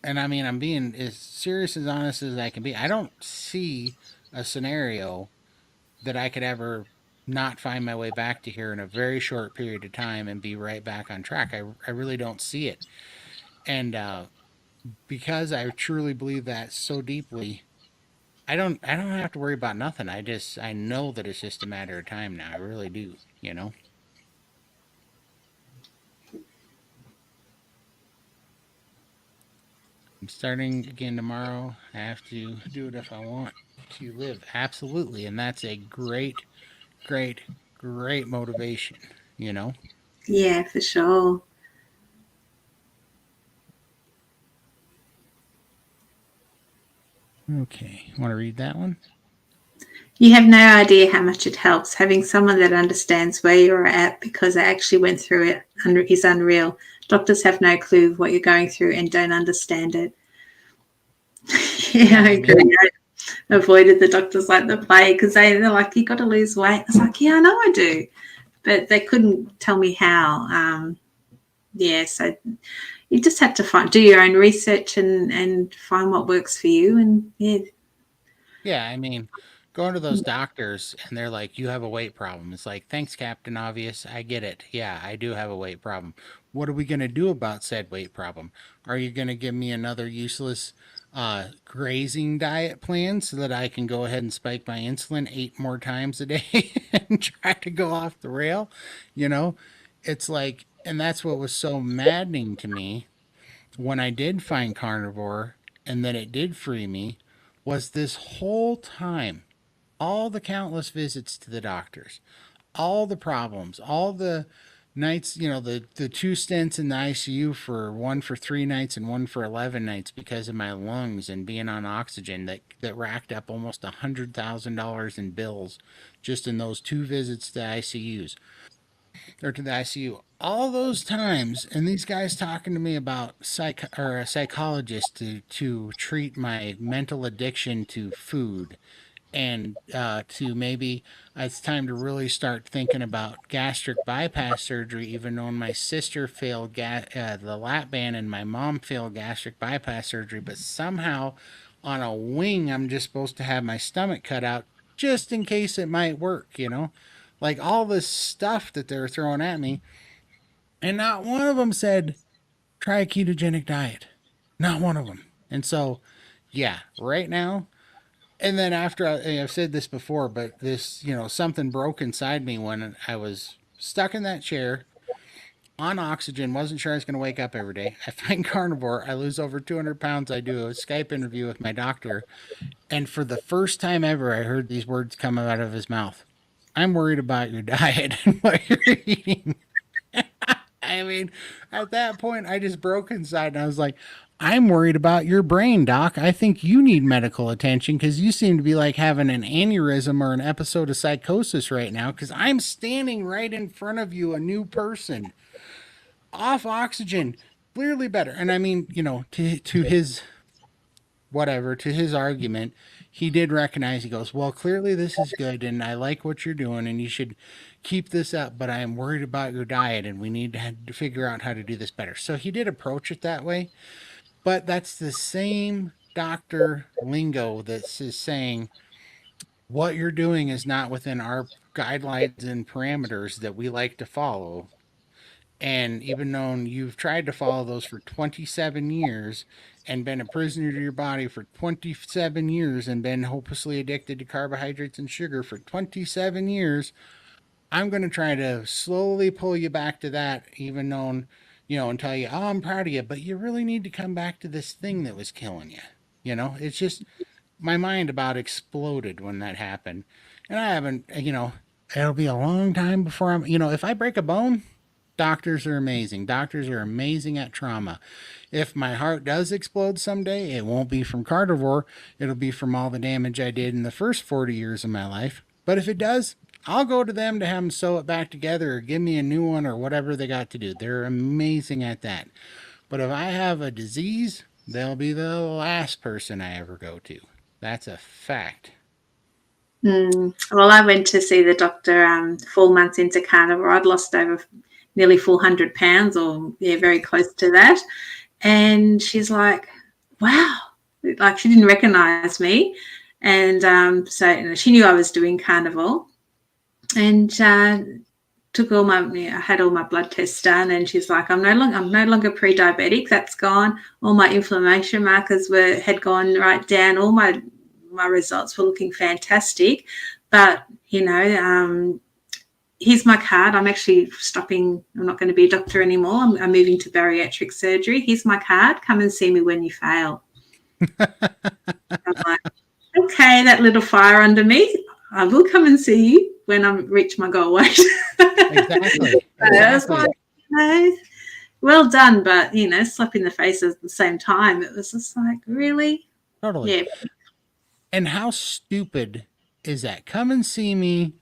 and I mean, I'm being as serious as honest as I can be. I don't see a scenario that I could ever not find my way back to here in a very short period of time and be right back on track. I really don't see it. And because I truly believe that so deeply, I don't have to worry about nothing. I know that it's just a matter of time now. I really do. starting again tomorrow. I have to do it if I want to live. Absolutely. And that's a great, great, great motivation, you know? Yeah, for sure. Okay. Want to read that one? You have no idea how much it helps. Having someone that understands where you're at because they actually went through it is unreal. Doctors have no clue what you're going through and don't understand it. Yeah, Yeah, I I mean, agree. I avoided the doctors like the plague because they're like, you got to lose weight. I was like, yeah, I know I do. But they couldn't tell me how. Yeah, so you just have to do your own research and find what works for you. And yeah, yeah, I mean, going to those doctors and they're like, you have a weight problem. It's like, thanks, Captain Obvious. I get it. Yeah, I do have a weight problem. What are we going to do about said weight problem? Are you going to give me another useless grazing diet plan so that I can go ahead and spike my insulin 8 more times a day and try to go off the rail? You know, it's like, and that's what was so maddening to me when I did find carnivore and then it did free me was this whole time, all the countless visits to the doctors, all the problems, all the nights, the two stints in the ICU for one for 3 nights and one for 11 nights because of my lungs and being on oxygen that racked up almost $100,000 in bills just in those two visits to ICUs or to the ICU. All those times, and these guys talking to me about a psychologist to treat my mental addiction to food, and to maybe it's time to really start thinking about gastric bypass surgery. Even though my sister failed the lap band and my mom failed gastric bypass surgery, but somehow on a wing, I'm just supposed to have my stomach cut out just in case it might work. Like all this stuff that they're throwing at me, and not one of them said try a ketogenic diet. Not one of them. And so, yeah, right now, and then after I've said this before, but this, something broke inside me when I was stuck in that chair on oxygen, wasn't sure I was going to wake up every day. I find carnivore, I lose over 200 pounds. I do a Skype interview with my doctor. And for the first time ever, I heard these words come out of his mouth. I'm worried about your diet and what you're eating. I mean, at that point, I just broke inside and I was like, I'm worried about your brain, doc. I think you need medical attention because you seem to be like having an aneurysm or an episode of psychosis right now because I'm standing right in front of you, a new person, off oxygen, clearly better. And I mean, to his whatever, to his argument, he did recognize, he goes, well, clearly this is good and I like what you're doing and you should keep this up, but I am worried about your diet and we need to figure out how to do this better. So he did approach it that way, but that's the same doctor lingo that is saying what you're doing is not within our guidelines and parameters that we like to follow. And even though you've tried to follow those for 27 years and been a prisoner to your body for 27 years and been hopelessly addicted to carbohydrates and sugar for 27 years, I'm going to try to slowly pull you back to that, even though, and tell you, oh, I'm proud of you, but you really need to come back to this thing that was killing you. It's just my mind about exploded when that happened. And I haven't, it'll be a long time before if I break a bone, doctors are amazing. Doctors are amazing at trauma. If my heart does explode someday, it won't be from carnivore. It'll be from all the damage I did in the first 40 years of my life. But if it does, I'll go to them to have them sew it back together or give me a new one or whatever they got to do. They're amazing at that. But if I have a disease, they'll be the last person I ever go to. That's a fact. Well, I went to see the doctor 4 months into carnivore. I'd lost over nearly 400 pounds, or yeah, very close to that. And she's like, "Wow!" Like she didn't recognize me, and so she knew I was doing carnivore, and took all my, I had all my blood tests done, and she's like, I'm no longer pre-diabetic. That's gone. All my inflammation markers had gone right down. All my results were looking fantastic, but here's my card. I'm actually stopping. I'm not going to be a doctor anymore. I'm moving to bariatric surgery. Here's my card. Come and see me when you fail. I'm like, okay, that little fire under me. I will come and see you when I reach my goal weight. Exactly. I was like, Exactly. well done, but slap in the face at the same time. It was just like, really? Totally. Yeah. And how stupid is that? Come and see me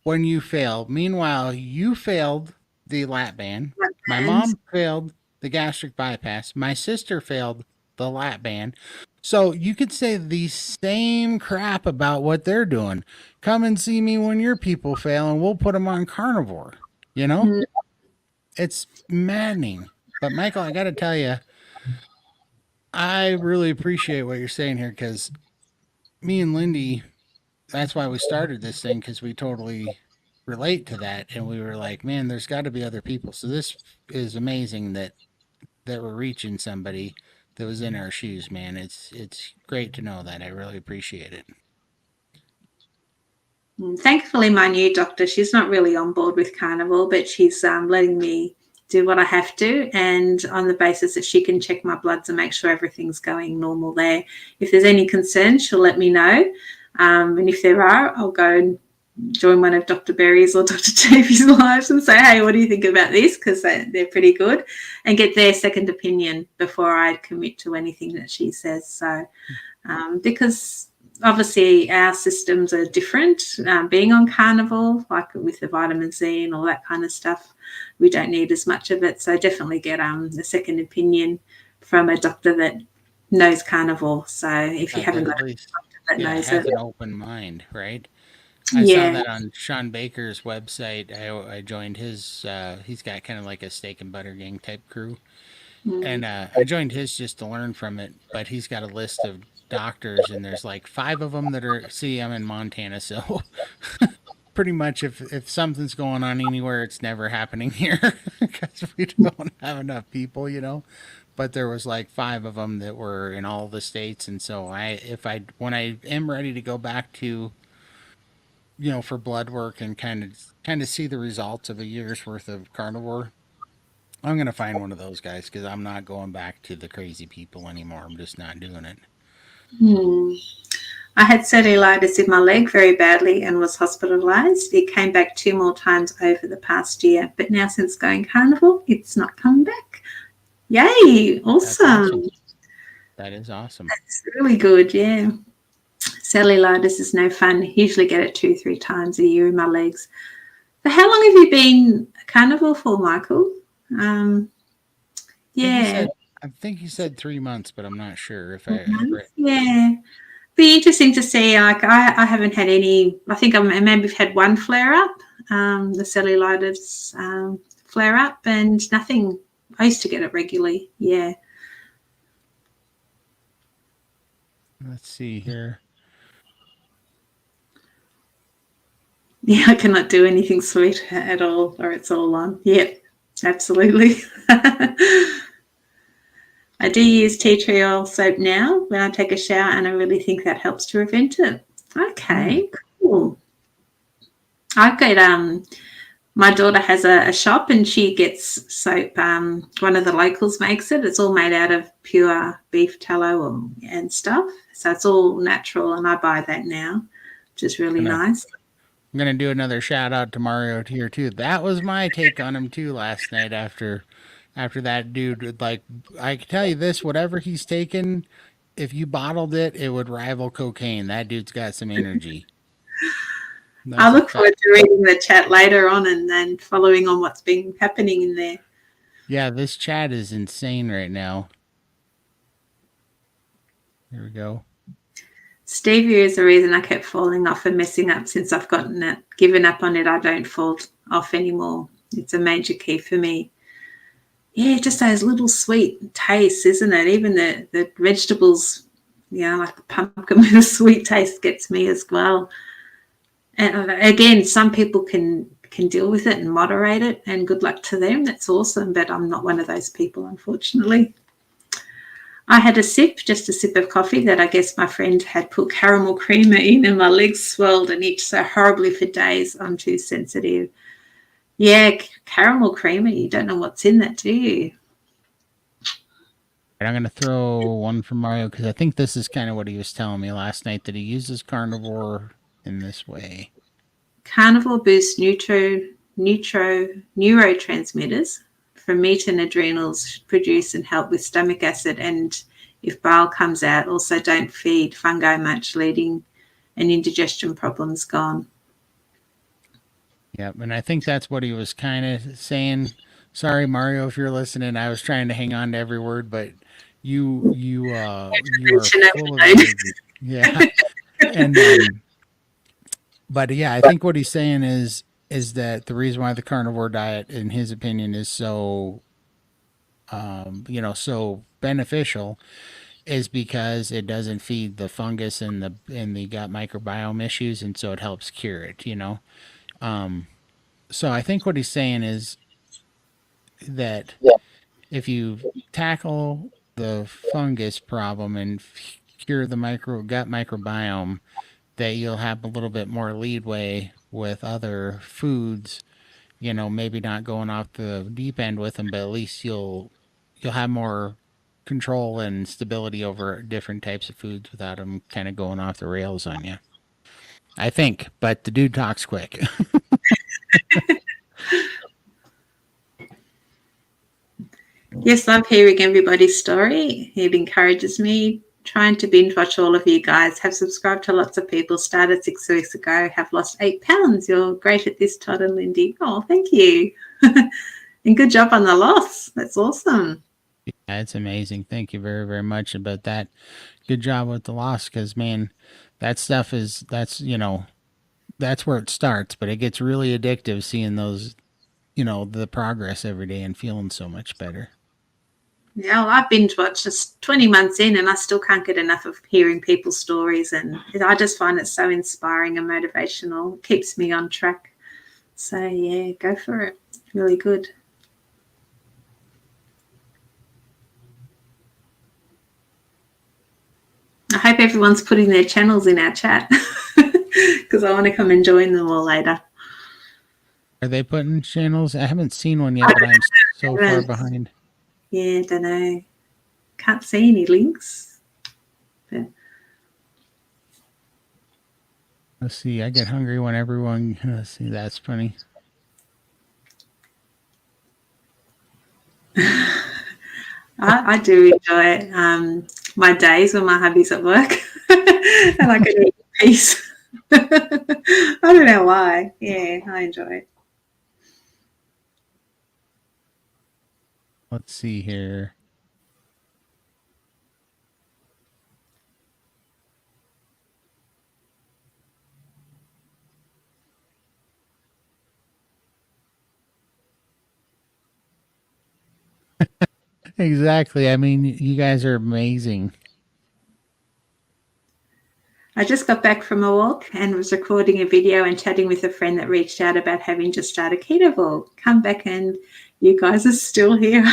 when you fail. Meanwhile, you failed the lap band. My And mom failed the gastric bypass. My sister failed the lap band. So you could say the same crap about what they're doing. Come and see me when your people fail, and we'll put them on carnivore. You know, it's maddening. But Michael, I got to tell you, I really appreciate what you're saying here because me and Lindy, that's why we started this thing because we totally relate to that, and we were like, man, there's got to be other people. So this is amazing that we're reaching somebody that was in our shoes, man. It's great to know that. I really appreciate it. thankfully, my new doctor, she's not really on board with carnivore, but she's letting me do what I have to, and on the basis that she can check my bloods and make sure everything's going normal there. If there's any concerns, she'll let me know. And if there are, I'll go and join one of Dr. Berry's or Dr. Davey's lives and say, hey, what do you think about this? Because they're pretty good, and get their second opinion before I commit to anything that she says. So, because obviously our systems are different. Being on carnivore, like with the vitamin C and all that kind of stuff, we don't need as much of it. So definitely get a second opinion from a doctor that knows carnivore. So if you That haven't at got a least, doctor that yeah, knows it, has an open mind, right? I saw yeah. that on Sean Baker's website. I joined his. He's got kind of like a steak and butter gang type crew, Mm. and I joined his just to learn from it. But he's got a list of doctors, and there's like five of them that are. See, I'm in Montana, so pretty much if something's going on anywhere, it's never happening here because we don't have enough people, you know. But there was like five of them that were in all the states, and so if I when I am ready to go back to for blood work and kind of see the results of a year's worth of carnivore, I'm gonna find one of those guys because I'm not going back to the crazy people anymore. I'm just not doing it. Hmm. I had cellulitis in my leg very badly and was hospitalised. It came back 2 more times over the past year, but now since going carnivore, it's not come back. Yay! That's awesome. Awesome. That is awesome. It's really good, yeah. Cellulitis is no fun. Usually get it 2, 3 times a year in my legs. So how long have you been carnivore for, Michael? Um, I think he yeah, said. I think he said 3 months, but I'm not sure if I read. yeah. Be interesting to see. Like I haven't had any. I think I maybe had one flare up, the cellulitis flare up, and nothing. I used to get it regularly. Yeah, Let's see here. yeah. I cannot do anything sweet at all, or it's all on. Yep, absolutely. I do use tea tree oil soap now when I take a shower, and I really think that helps to prevent it. Hmm. Okay, cool. I've got my daughter has a shop and she gets soap. One of the locals makes it. It's all made out of pure beef tallow and stuff. So it's all natural, and I buy that now, which is really Gonna nice. I'm gonna do another shout out to Mario here too. That was my take on him too last night after that dude like I can tell you this, whatever he's taken, if you bottled it, it would rival cocaine. That dude's got some energy. I That's a look fact. forward to reading the chat later on and then following on what's been happening in there. Yeah, this chat is insane right now. Here we go. Stevia is the reason I kept falling off and messing up since I've given up on it. I don't fall off anymore. It's a major key for me. Yeah, just those little sweet tastes, isn't it? Even the vegetables, like the pumpkin with a sweet taste gets me as well. And again, some people can deal with it and moderate it, and good luck to them. That's awesome, but I'm not one of those people, unfortunately. I had just a sip of coffee that I guess my friend had put caramel creamer in, and my legs swelled and itched so horribly for days. I'm too sensitive. Yeah, caramel creamer. You don't know what's in that, do you? And I'm gonna throw one for Mario because I think this is kind of what he was telling me last night that he uses carnivore in this way. Carnivore boosts neurotransmitters from meat and adrenals produce and help with stomach acid. And if bile comes out, also don't feed fungi much, leading and indigestion problems gone. Yep, and I think that's what he was kind of saying. Sorry, Mario, if you're listening. I was trying to hang on to every word, but you are Mention full of overload. energy. Yeah, and but yeah, I think what he's saying is that the reason why the carnivore diet, in his opinion, is so so beneficial is because it doesn't feed the fungus and the gut microbiome issues, and so it helps cure it. So I think what he's saying is that if you tackle the fungus problem and cure the gut microbiome, that you'll have a little bit more leadway with other foods. Maybe not going off the deep end with them, but at least you'll have more control and stability over different types of foods without them kind of going off the rails on you. I think, but the dude talks quick. Yes, love hearing everybody's story. It encourages me. Trying to binge watch all of you guys. Have subscribed to lots of people. Started 6 weeks ago. Have lost 8 pounds. You're great at this, Todd and Lindy. Oh, thank you. And good job on the loss. That's awesome. Yeah, it's amazing. Thank you very, very much about that. Good job with the loss, because man, that stuff that's where it starts, but it gets really addictive seeing those, the progress every day and feeling so much better. Yeah, well, I've binge watched just 20 months in and I still can't get enough of hearing people's stories. And I just find it so inspiring and motivational. It keeps me on track. So, yeah, go for it. Really good. I hope everyone's putting their channels in our chat because I want to come and join them all later. Are they putting channels? I haven't seen one yet, but I'm so far behind. Yeah, don't know. Can't see any links. But Let's see. I get hungry when everyone. Let's see. That's funny. I do enjoy my days when my hubby's at work and I can eat in peace. I don't know why. Yeah, I enjoy it. Let's see here. Exactly. I mean, you guys are amazing. I just got back from a walk and was recording a video and chatting with a friend that reached out about having just started Carnivore. Come back and you guys are still here.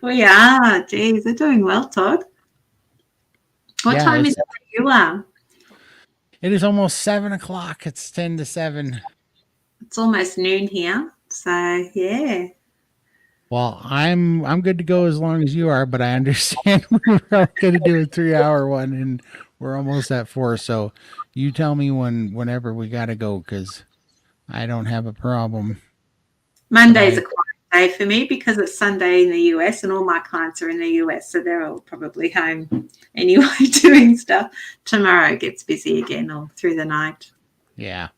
We are. Geez, they're doing well, Todd. What Yeah, time is it where you are? it is almost 7 o'clock. It's 10 to 7. It's almost noon here. So, yeah. Well, I'm good to go as long as you are, but I understand we were going to do a 3 hour one, and we're almost at 4. So you tell me whenever we got to go, because I don't have a problem. But Monday's a I quiet day for me because it's Sunday in the US and all my clients are in the US, so they're all probably home anyway doing stuff. Tomorrow gets busy again all through the night. yeah.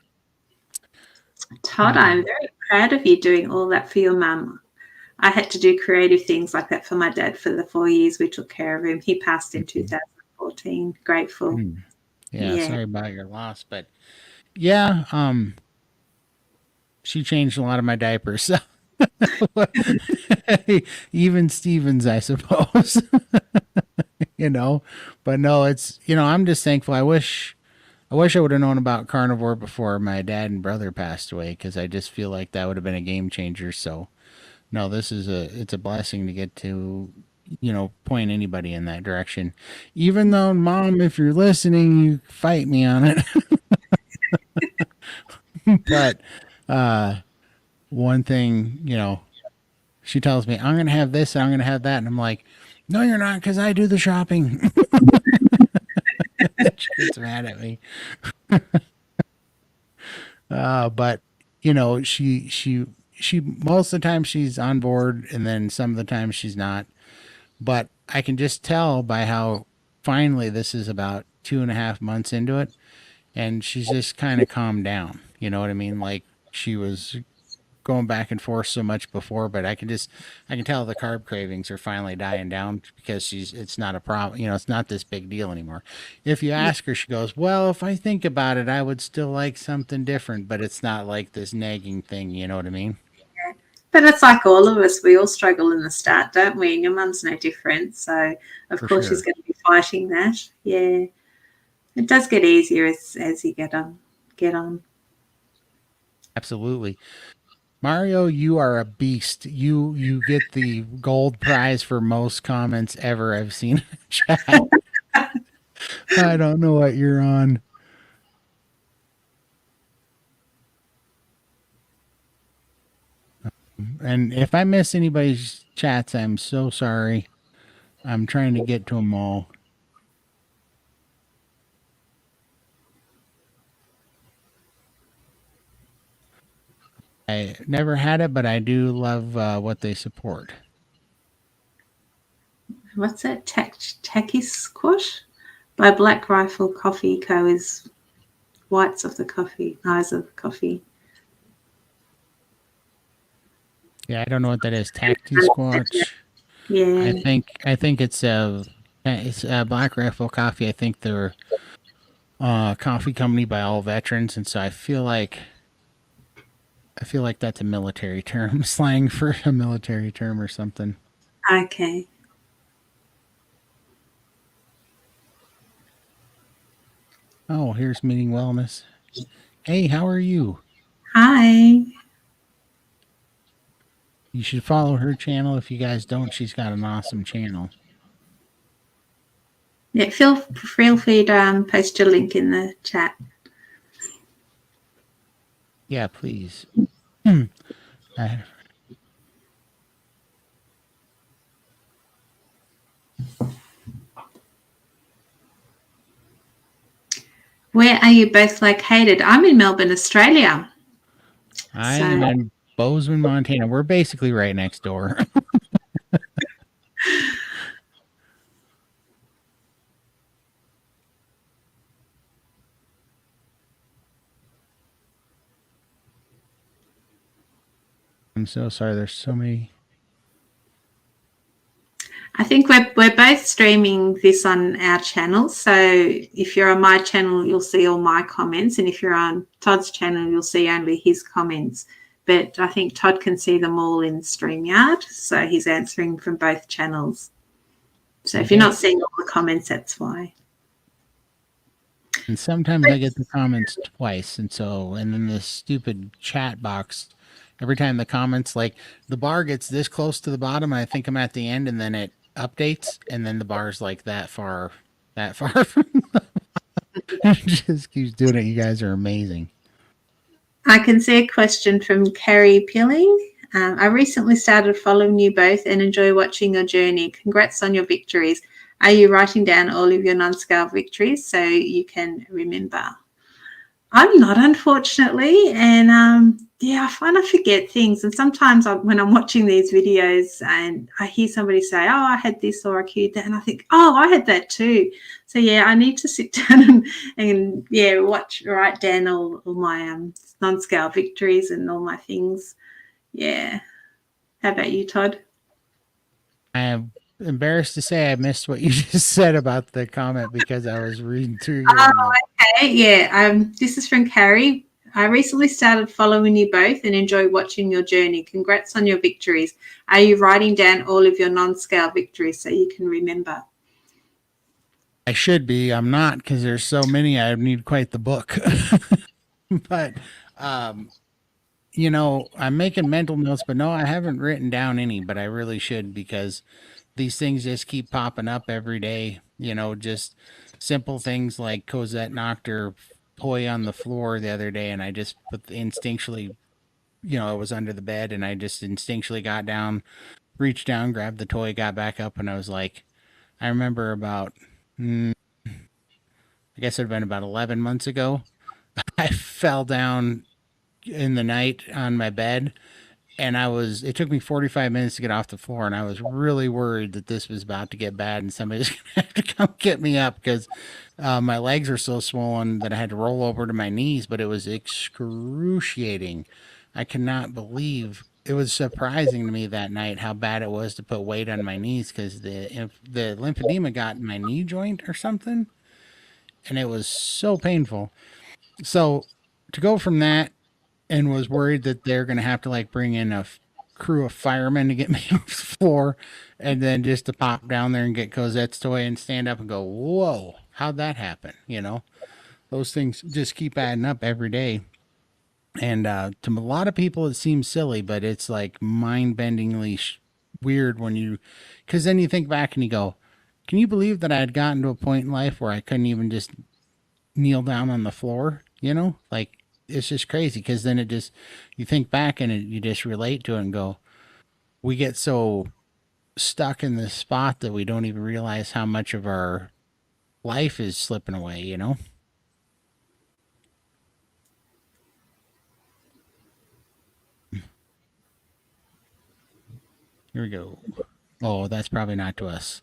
Todd, I'm Um, very proud of you doing all that for your mum. I had to do creative things like that for my dad for the 4 years we took care of him. He passed in 2014. Grateful. yeah. Yeah. Sorry about your loss, but yeah. She changed a lot of my diapers. So even Stevens, I suppose. you know, but no, I'm just thankful. I wish I would have known about carnivore before my dad and brother passed away, because I just feel like that would have been a game changer. So no, it's a blessing to get to, point anybody in that direction. Even though, Mom, if you're listening, you fight me on it. But one thing, she tells me, I'm going to have this and I'm going to have that. And I'm like, no, you're not, because I do the shopping. She gets mad at me. But, she, most of the time she's on board and then some of the time she's not. But I can just tell by how finally this is about 2.5 months into it. And she's just kind of calmed down. You know what I mean? Like she was going back and forth so much before, but I can tell the carb cravings are finally dying down because it's not a problem. It's not this big deal anymore. If you Yeah. ask her, she goes, well, if I think about it, I would still like something different, but it's not like this nagging thing. You know what I mean? But it's like all of us, we all struggle in the start, don't we? And your mum's no different. So, of For course, she's sure. going to be fighting that. Yeah. It does get easier as you get on. Get on. Absolutely. Mario, you are a beast. You get the gold prize for most comments ever I've seen in the chat. I don't know what you're on. And if I miss anybody's chats, I'm so sorry. I'm trying to get to them all. I never had it, but I do love what they support. What's that? Tacky Squash by Black Rifle Coffee Co. is whites of the coffee, eyes of the coffee. Yeah, I don't know what that is. Tacti Squatch. I Yeah. think I think it's Black Rifle Coffee. I think they're coffee company by all veterans, and so I feel like that's a military term, slang for a military term or something. Okay. Oh, here's Meeting Wellness. Hey, how are you? Hi. You should follow her channel. If you guys don't, she's got an awesome channel. Yeah, feel free to post your link in the chat. Yeah, please. I, Where are you both located? I'm in Melbourne, Australia. I am So in Bozeman, Montana. We're basically right next door. I'm so sorry. There's so many. I think we're both streaming this on our channel. So if you're on my channel, you'll see all my comments, and if you're on Todd's channel, you'll see only his comments. But I think Todd can see them all in StreamYard, so he's answering from both channels. So if you're Okay. not seeing all the comments, that's why. And sometimes I get the comments twice. And then this stupid chat box, every time the comments, like the bar gets this close to the bottom, I think I'm at the end, and then it updates, and then the bar's like that far from it just keeps doing it. You guys are amazing. I can see a question from Carrie Pilling. I recently started following you both and enjoy watching your journey. Congrats on your victories. Are you writing down all of your non-scale victories so you can remember? I'm not, unfortunately, and yeah, I find I forget things. And sometimes when I'm watching these videos and I hear somebody say, "Oh, I had this," or "I cued that," and I think, "Oh, I had that too." So yeah, I need to sit down and yeah, write down all my non-scale victories and all my things. Yeah. How about you, Todd? I am embarrassed to say I missed what you just said about the comment because I was reading through your Okay, yeah. This is from Carrie. I recently started following you both and enjoy watching your journey. Congrats on your victories. Are you writing down all of your non-scale victories so you can remember? I should be. I'm not because there's so many. I need quite the book. But um, I'm making mental notes, but no, I haven't written down any, but I really should because these things just keep popping up every day. Just simple things like Cosette knocked her toy on the floor the other day, and I just put instinctually it was under the bed, and I just instinctually got down, reached down, grabbed the toy, got back up, and I was like, I remember about, mm, I guess it had been about 11 months ago. I fell down in the night on my bed, and it took me 45 minutes to get off the floor, and I was really worried that this was about to get bad and somebody's going to have to come get me up because my legs were so swollen that I had to roll over to my knees, but it was excruciating. I cannot believe it was surprising to me that night how bad it was to put weight on my knees because the lymphedema got in my knee joint or something, and it was so painful. So to go from that and was worried that they're going to have to like bring in crew of firemen to get me off the floor, and then just to pop down there and get Cosette's toy and stand up and go, whoa, how'd that happen? Those things just keep adding up every day. And to a lot of people, it seems silly, but it's like mind bendingly weird because then you think back and you go, can you believe that I had gotten to a point in life where I couldn't even just kneel down on the floor, like it's just crazy because then you think back and you just relate to it and go, we get so stuck in this spot that we don't even realize how much of our life is slipping away. Here we go. Oh, that's probably not to us.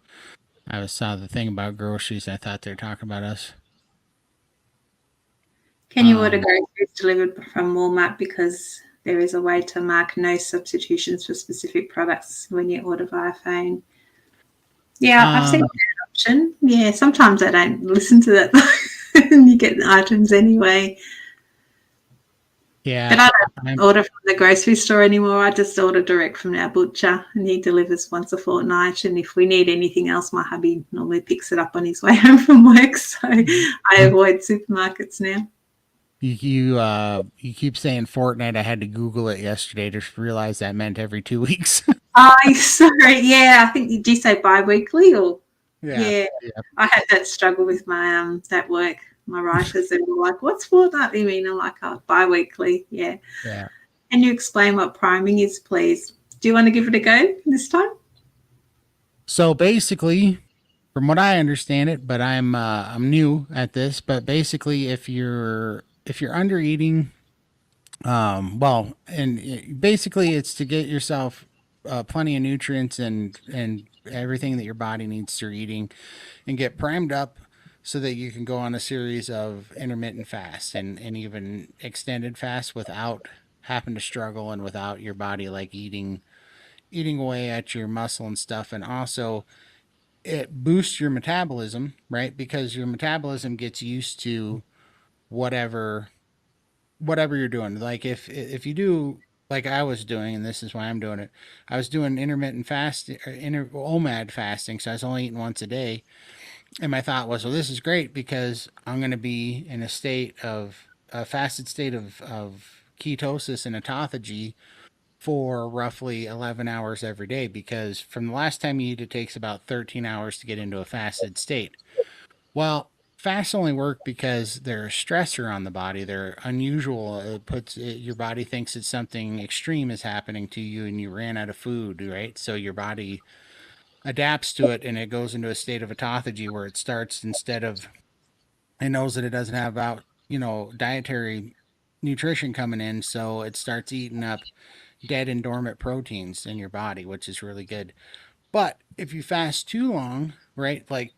Saw the thing about groceries. I thought they were talking about us. Can you order Um, groceries delivered from Walmart because there is a way to mark no substitutions for specific products when you order via phone? Yeah, I've seen um, that option. Yeah, sometimes I don't listen to that though, and you get the items anyway. But yeah, I don't I'm, order from the grocery store anymore. I just order direct from our butcher, and he delivers once a fortnight. And if we need anything else, my hubby normally picks it up on his way home from work. So I avoid supermarkets now. you keep saying Fortnite. I had to Google it yesterday to realize that meant every 2 weeks. I sorry, yeah. I think did you say bi-weekly or Yeah, yeah? yeah, I had that struggle with my that work. My writers they were like, "What's fortnightly mean?" I'm like, "Oh, bi-weekly." Yeah. yeah. Can you explain what priming is, please? Do you want to give it a go this time? So basically, from what I understand it, but I'm new at this, but basically if you're under eating, well, and basically it's to get yourself plenty of nutrients and everything that your body needs through eating and get primed up so that you can go on a series of intermittent fasts and even extended fasts without having to struggle and without your body like eating away at your muscle and stuff. And also it boosts your metabolism, right? Because your metabolism gets used to whatever whatever you're doing. Like if you do like I was doing, and this is why I'm doing it. I was doing intermittent fasting, OMAD fasting, so I was only eating once a day. And my thought was, well, this is great because I'm going to be in a fasted state of ketosis and autophagy for roughly 11 hours every day because from the last time you eat, it takes about 13 hours to get into a fasted state. Well, fasts only work because they're a stressor on the body. They're unusual. Your body thinks that something extreme is happening to you and you ran out of food, right? So your body adapts to it and it goes into a state of autophagy where it starts it knows that it doesn't have dietary nutrition coming in, so it starts eating up dead and dormant proteins in your body, which is really good. But if you fast too long, right, like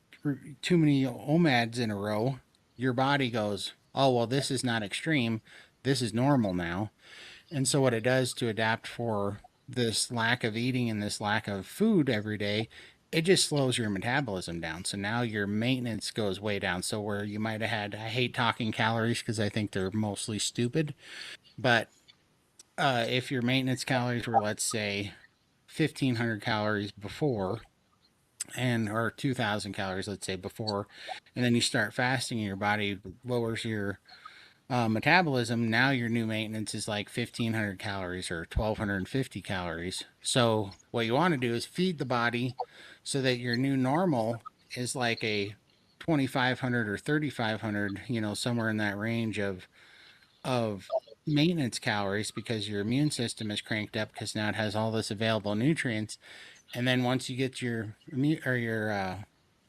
too many OMADs in a row, your body goes, oh, well, this is not extreme. This is normal now. And so, what it does to adapt for this lack of eating and this lack of food every day, it just slows your metabolism down. So now your maintenance goes way down. So, where you might have had, I hate talking calories because I think they're mostly stupid, but if your maintenance calories were, let's say, 1,500 calories before, or 2,000 calories, let's say, before, and then you start fasting and your body lowers your metabolism, now your new maintenance is like 1,500 calories or 1,250 calories. So, what you want to do is feed the body so that your new normal is like a 2,500 or 3,500, somewhere in that range of maintenance calories because your immune system is cranked up because now it has all this available nutrients. And then once you get your your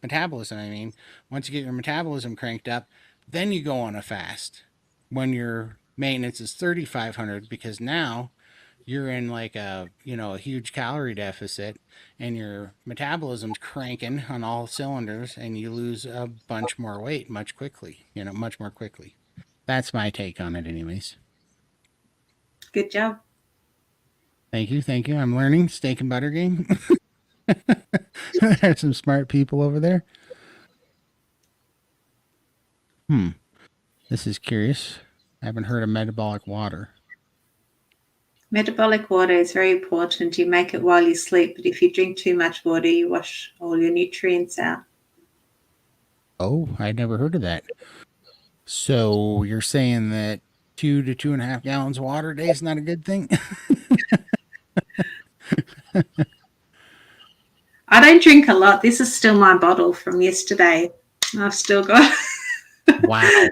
metabolism, I mean, once you get your metabolism cranked up, then you go on a fast when your maintenance is 3,500 because now you're in like a huge calorie deficit and your metabolism's cranking on all cylinders and you lose a bunch more weight much more quickly. That's my take on it anyways. Good job. Thank you, I'm learning steak and butter game. There's some smart people over there. Hmm, this is curious. I haven't heard of metabolic water. Metabolic water is very important. You make it while you sleep, but if you drink too much water, you wash all your nutrients out. Oh, I never heard of that. So you're saying that 2 to 2.5 gallons of water a day is not a good thing? I don't drink a lot. This is still my bottle from yesterday. I've still got. Wow. I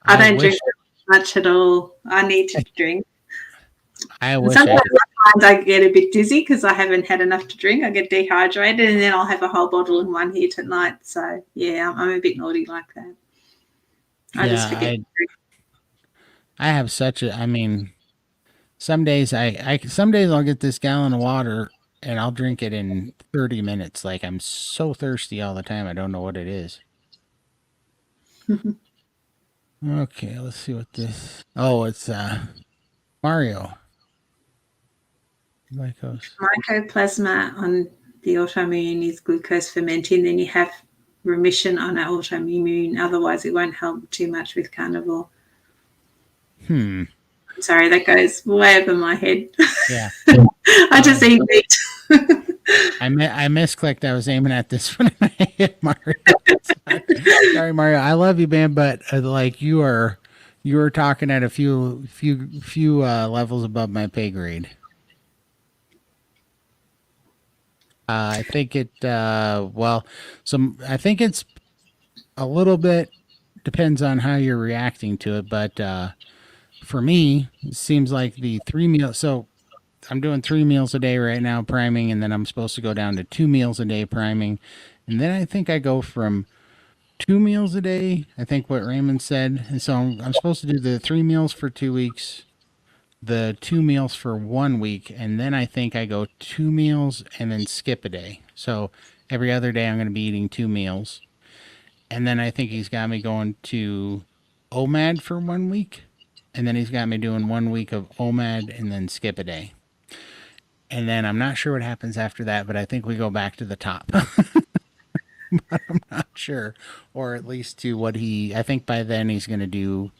I don't wish drink much at all. I need to drink. I And wish I sometimes could. I get a bit dizzy because I haven't had enough to drink. I get dehydrated, and then I'll have a whole bottle in one hit at night. So yeah, I'm a bit naughty like that. I Yeah, just forget to drink. I have such a I mean, some days some days I'll get this gallon of water and I'll drink it in 30 minutes. Like I'm so thirsty all the time. I don't know what it is. Okay, let's see what this. Oh, it's Mario. Glycose. Mycoplasma on the autoimmune is glucose fermenting. Then you have remission on an autoimmune. Otherwise, it won't help too much with carnivore. Hmm. I'm sorry, that goes way over my head. Yeah. I just Sorry. eat meat. I misclicked. I was aiming at this when I hit Mario. Sorry, Mario. I love you, man, but like you are talking at a few levels above my pay grade. I think I think it's a little bit depends on how you're reacting to it, but for me, it seems like the 3 meals. So I'm doing 3 meals a day right now priming, and then I'm supposed to go down to 2 meals a day priming, and then I think I go from 2 meals a day. I think what Raymond said, and so I'm supposed to do the 3 meals for 2 weeks, the 2 meals for 1 week, and then I think I go 2 meals and then skip a day. So every other day I'm going to be eating 2 meals, and then I think he's got me going to OMAD for 1 week, and then he's got me doing 1 week of OMAD and then skip a day. And then I'm not sure what happens after that, but I think we go back to the top. I'm not sure, or at least to what I think by then he's going to do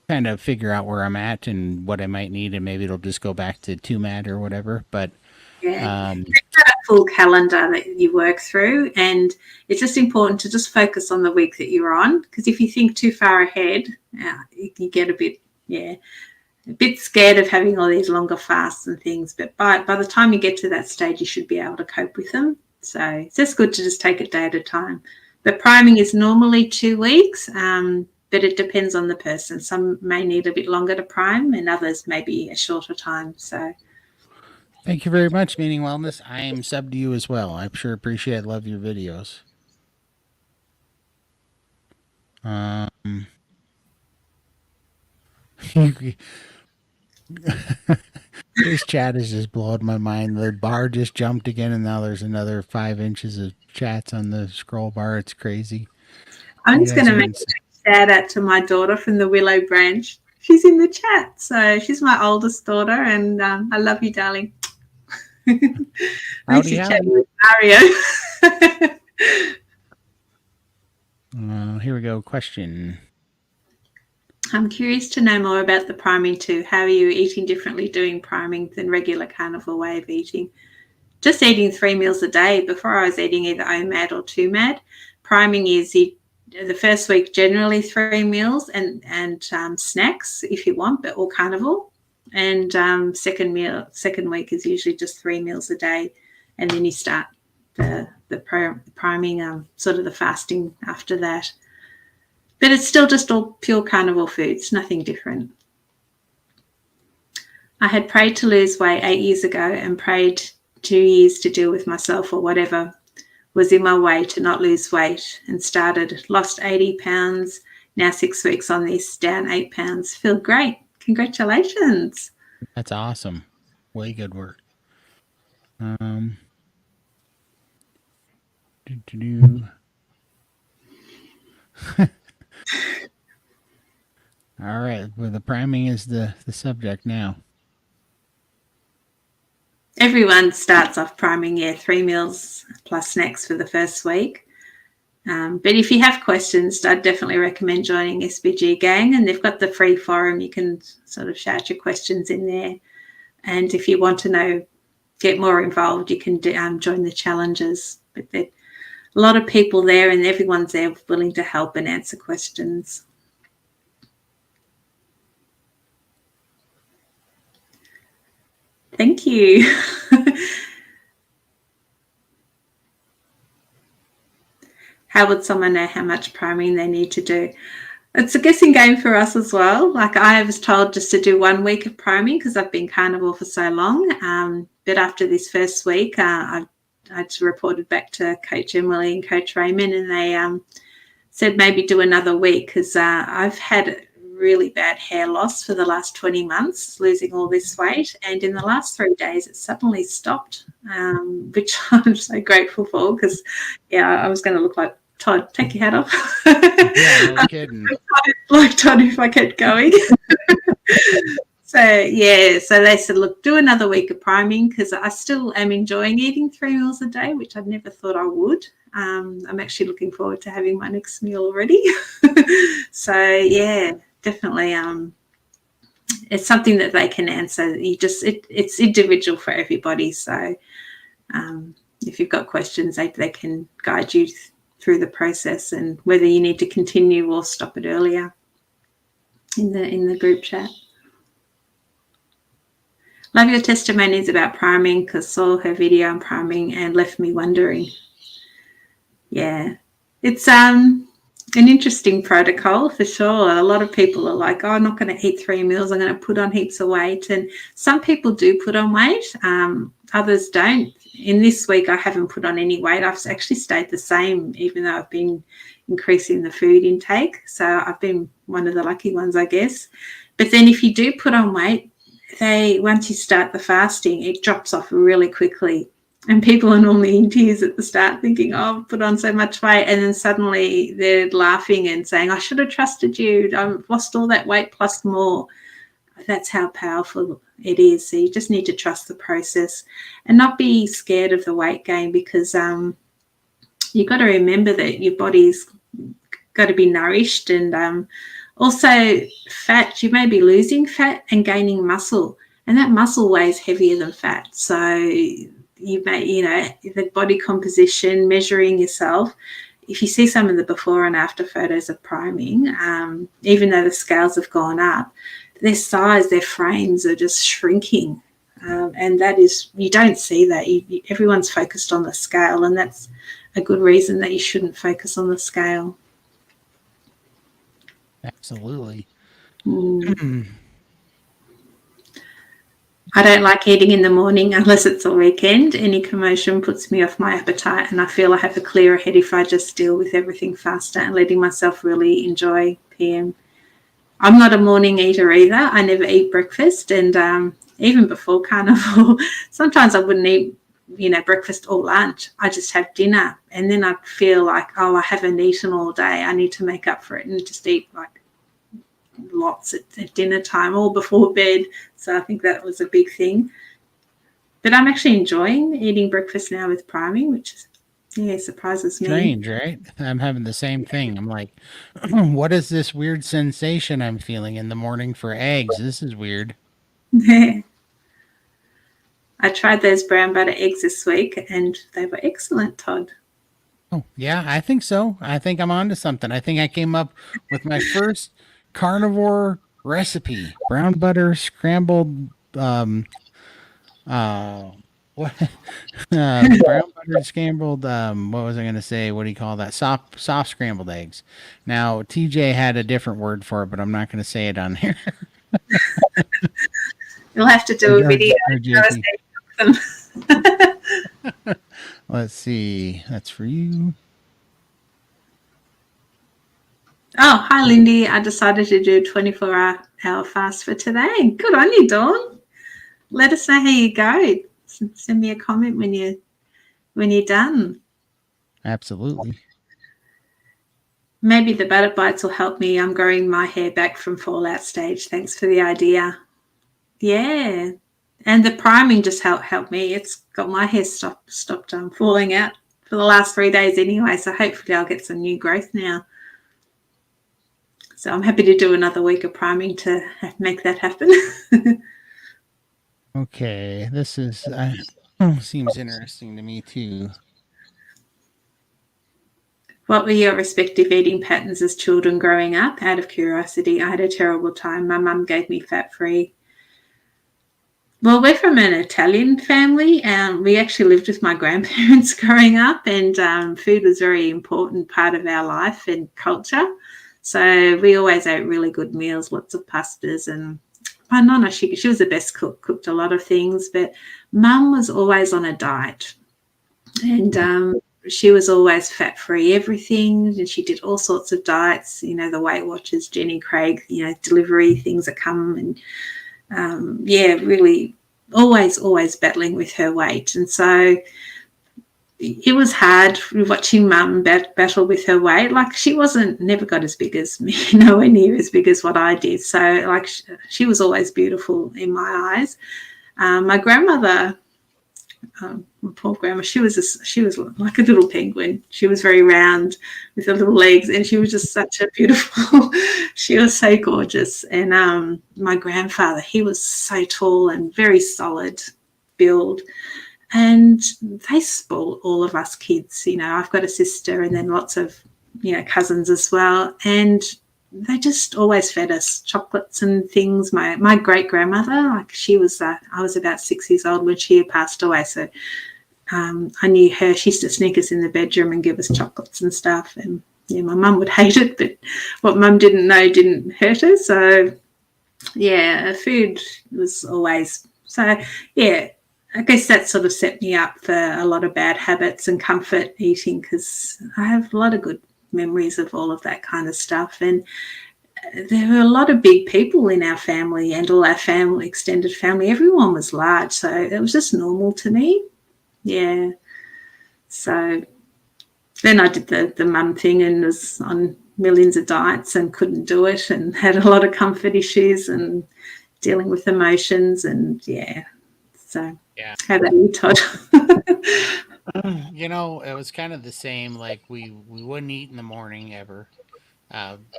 kind of figure out where I'm at and what I might need, and maybe it'll just go back to 2MAD or whatever. But Yeah, um, a full calendar that you work through, and it's just important to just focus on the week that you're on, because if you think too far ahead, you get a bit scared of having all these longer fasts and things. But by the time you get to that stage, you should be able to cope with them. So it's just good to just take it day at a time. But priming is normally 2 weeks, but it depends on the person. Some may need a bit longer to prime, and others maybe a shorter time. So thank you very much, Meaning Wellness. I am sub to you as well. I sure appreciate, love your videos. Um, this chat is just blowing my mind. The bar just jumped again, and now there's another 5 inches of chats on the scroll bar. It's crazy. I'm You just going guys to are make insane. a shout out to my daughter from the Willow Branch. She's in the chat. So she's my oldest daughter, and I love you, darling. I used Howdy, to chat howdy. with Mario. Here we go. Question. I'm curious to know more about the priming too. How are you eating differently doing priming than regular carnivore way of eating? Just eating 3 meals a day. Before I was eating either OMAD or 2MAD. Priming is the first week generally 3 meals and snacks if you want, but all carnivore. And second week is usually just 3 meals a day, and then you start the priming, sort of the fasting after that. But it's still just all pure carnivore foods, nothing different. I had prayed to lose weight 8 years ago and prayed 2 years to deal with myself or whatever was in my way to not lose weight, and started. Lost 80 pounds. Now 6 weeks on this, down 8 pounds. Feel great. Congratulations. That's awesome. Way good work. Um, do, do, do. All right. Well, the priming is the subject now. Everyone starts off priming, 3 meals plus snacks for the first week. But if you have questions, I'd definitely recommend joining SBG Gang, and they've got the free forum. You can sort of shout your questions in there. And if you want to know, get more involved, you can join the challenges. But there are a lot of people there, and everyone's there willing to help and answer questions. Thank you. How would someone know how much priming they need to do? It's a guessing game for us as well. Like, I was told just to do 1 week of priming because I've been carnivore for so long. But after this first week, I reported back to Coach Emily and Coach Raymond, and they said maybe do another week because I've had really bad hair loss for the last 20 months, losing all this weight. And in the last 3 days, it suddenly stopped, which I'm so grateful for because, I was going to look like Todd. Take your hat off. Yeah, no kidding. Like Todd if I kept going. So they said, look, do another week of priming because I still am enjoying eating 3 meals a day, which I never thought I would. I'm actually looking forward to having my next meal already. So definitely it's something that they can answer. It's individual for everybody. So if you've got questions, they can guide you through the process and whether you need to continue or stop it earlier in the group chat. Love your testimonies about priming because saw her video on priming and left me wondering. Yeah, it's an interesting protocol for sure. A lot of people are like, I'm not going to eat 3 meals. I'm going to put on heaps of weight. And some people do put on weight. Others don't. In this week, I haven't put on any weight. I've actually stayed the same, even though I've been increasing the food intake. So I've been one of the lucky ones, I guess. But then if you do put on weight, once you start the fasting, it drops off really quickly. And people are normally in tears at the start thinking, oh, I've put on so much weight. And then suddenly they're laughing and saying, I should have trusted you. I've lost all that weight plus more. That's how powerful it is. So you just need to trust the process and not be scared of the weight gain because you've got to remember that your body's got to be nourished. And also fat, you may be losing fat and gaining muscle. And that muscle weighs heavier than fat. So you may, the body composition, measuring yourself, if you see some of the before and after photos of priming, even though the scales have gone up, their size, their frames are just shrinking. And that is, you don't see that. Everyone's focused on the scale, and that's a good reason that you shouldn't focus on the scale. Absolutely. I don't like eating in the morning unless it's a weekend. Any commotion puts me off my appetite, and I feel I have a clearer head if I just deal with everything faster and letting myself really enjoy PM. I'm not a morning eater either. I never eat breakfast, and even before carnivore, sometimes I wouldn't eat, breakfast or lunch. I just have dinner, and then I'd feel like, oh, I haven't eaten all day. I need to make up for it and just eat like lots at dinner time or before bed. So I think that was a big thing. But I'm actually enjoying eating breakfast now with priming, which surprises me. Strange, right? I'm having the same thing. I'm like, what is this weird sensation I'm feeling in the morning for eggs? This is weird. I tried those brown butter eggs this week and they were excellent, Todd. Oh, yeah, I think so. I think I'm onto something. I think I came up with my first carnivore recipe: brown butter, scrambled What? Brown buttered scrambled. What was I going to say? What do you call that? Soft scrambled eggs. Now TJ had a different word for it, but I'm not going to say it on here. You'll have to or, do a or, video. or Show us JP. how you cook them. Let's see. That's for you. Oh, hi, Lindy. I decided to do a 24-hour fast for today. Good on you, Dawn. Let us know how you go. Send me a comment when you're done. Absolutely. Maybe the butter bites will help me. I'm growing my hair back from fallout stage. Thanks for the idea. Yeah. And the priming just helped me. It's got my hair stopped falling out for the last 3 days anyway. So hopefully I'll get some new growth now. So I'm happy to do another week of priming to make that happen. Okay. This is seems interesting to me too. What were your respective eating patterns as children growing up? Out of curiosity, I had a terrible time. My mum gave me fat-free. Well, we're from an Italian family, and we actually lived with my grandparents growing up, and food was a very important part of our life and culture. So we always ate really good meals, lots of pastas, and my nonna, she was the best cook, cooked a lot of things, but mum was always on a diet. And she was always fat free everything, and she did all sorts of diets. The Weight Watchers, Jenny Craig, delivery things that come, and yeah, really, always battling with her weight. And so it was hard watching mum battle with her weight. Like, she never got as big as me, nowhere near as big as what I did. So like, she was always beautiful in my eyes. My grandmother, my poor grandma, she was like a little penguin. She was very round with her little legs, and she was just such a beautiful. She was so gorgeous. And my grandfather, he was so tall and very solid build, and they spoiled all of us kids. I've got a sister, and then lots of cousins as well, and they just always fed us chocolates and things. My great grandmother, like, she was, I was about 6 years old when she passed away. So I knew her. She used to sneak us in the bedroom and give us chocolates and stuff. And yeah, my mum would hate it, but what mum didn't know didn't hurt her. So yeah, food was always so. Yeah, I guess that sort of set me up for a lot of bad habits and comfort eating, because I have a lot of good memories of all of that kind of stuff. And there were a lot of big people in our family, and all our family, extended family, everyone was large. So it was just normal to me. Yeah. So then I did the mum thing and was on millions of diets and couldn't do it, and had a lot of comfort issues and dealing with emotions. And yeah. So Yeah. how about you, Todd? It was kind of the same. Like we wouldn't eat in the morning ever.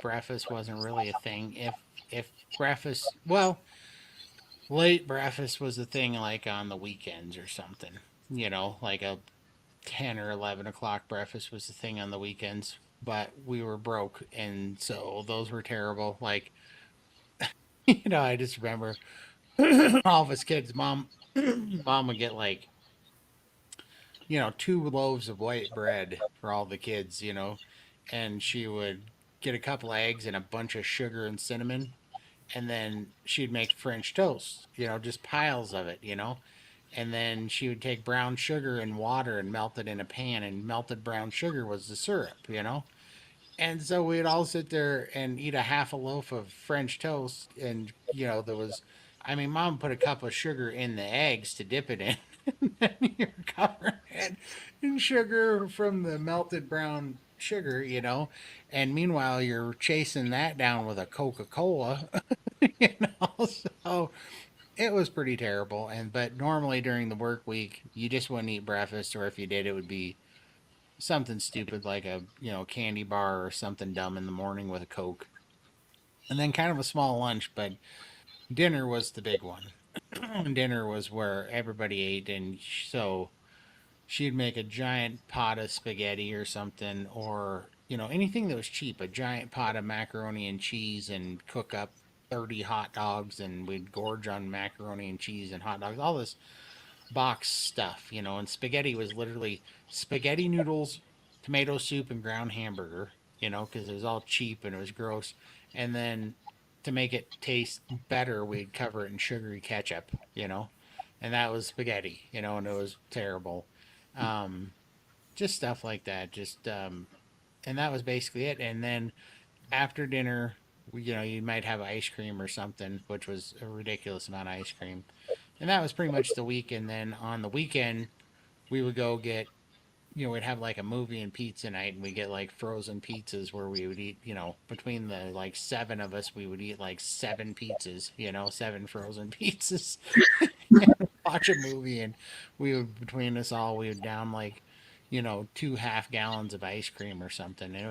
Breakfast wasn't really a thing. If breakfast, well, late breakfast was a thing like on the weekends or something. Like a 10 or 11 o'clock breakfast was the thing on the weekends. But we were broke, and so those were terrible. Like, I just remember all of us kids, mom would get like, 2 loaves of white bread for all the kids, and she would get a couple eggs and a bunch of sugar and cinnamon, and then she'd make French toast, just piles of it, and then she would take brown sugar and water and melt it in a pan, and melted brown sugar was the syrup, And so we'd all sit there and eat a half a loaf of French toast, and there was, I mean, Mom put a cup of sugar in the eggs to dip it in, and then you're covering it in sugar from the melted brown sugar, and meanwhile you're chasing that down with a Coca Cola, So it was pretty terrible. And but normally during the work week, you just wouldn't eat breakfast, or if you did, it would be something stupid like a candy bar or something dumb in the morning with a Coke, and then kind of a small lunch. But dinner was the big one. Dinner was where everybody ate, and so she'd make a giant pot of spaghetti or something, or anything that was cheap, a giant pot of macaroni and cheese, and cook up 30 hot dogs, and we'd gorge on macaroni and cheese and hot dogs, all this box stuff, and spaghetti was literally spaghetti noodles, tomato soup, and ground hamburger, because it was all cheap and it was gross. And then to make it taste better, we'd cover it in sugary ketchup, and that was spaghetti, and it was terrible. Um, just stuff like that. And that was basically it. And then after dinner, you might have ice cream or something, which was a ridiculous amount of ice cream. And that was pretty much the week. And then on the weekend, we would go get, we'd have like a movie and pizza night, and we get like frozen pizzas where we would eat, between the like seven of us, we would eat like seven pizzas, seven frozen pizzas, and watch a movie. And we would, between us all, we would down like, 2 half gallons of ice cream or something. It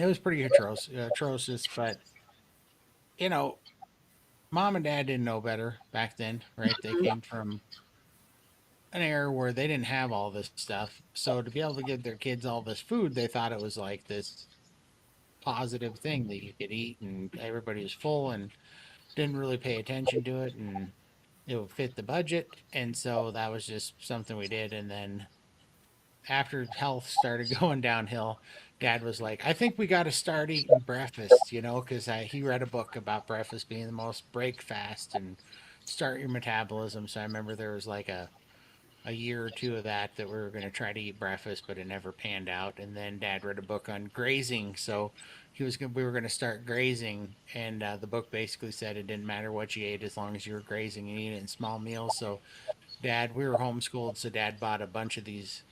was pretty atrocious, but you know, mom and dad didn't know better back then, right? They came from an era where they didn't have all this stuff. So to be able to give their kids all this food, they thought it was like this positive thing that you could eat, and everybody was full and didn't really pay attention to it, and it would fit the budget. And so that was just something we did. And then after health started going downhill, dad was like, I think we got to start eating breakfast, because he read a book about breakfast being the most break fast and start your metabolism. So I remember there was like a year or two of that we were going to try to eat breakfast, but it never panned out. And then dad read a book on grazing. So we were going to start grazing. And the book basically said it didn't matter what you ate as long as you were grazing and eating it in small meals. So we were homeschooled. So dad bought a bunch of these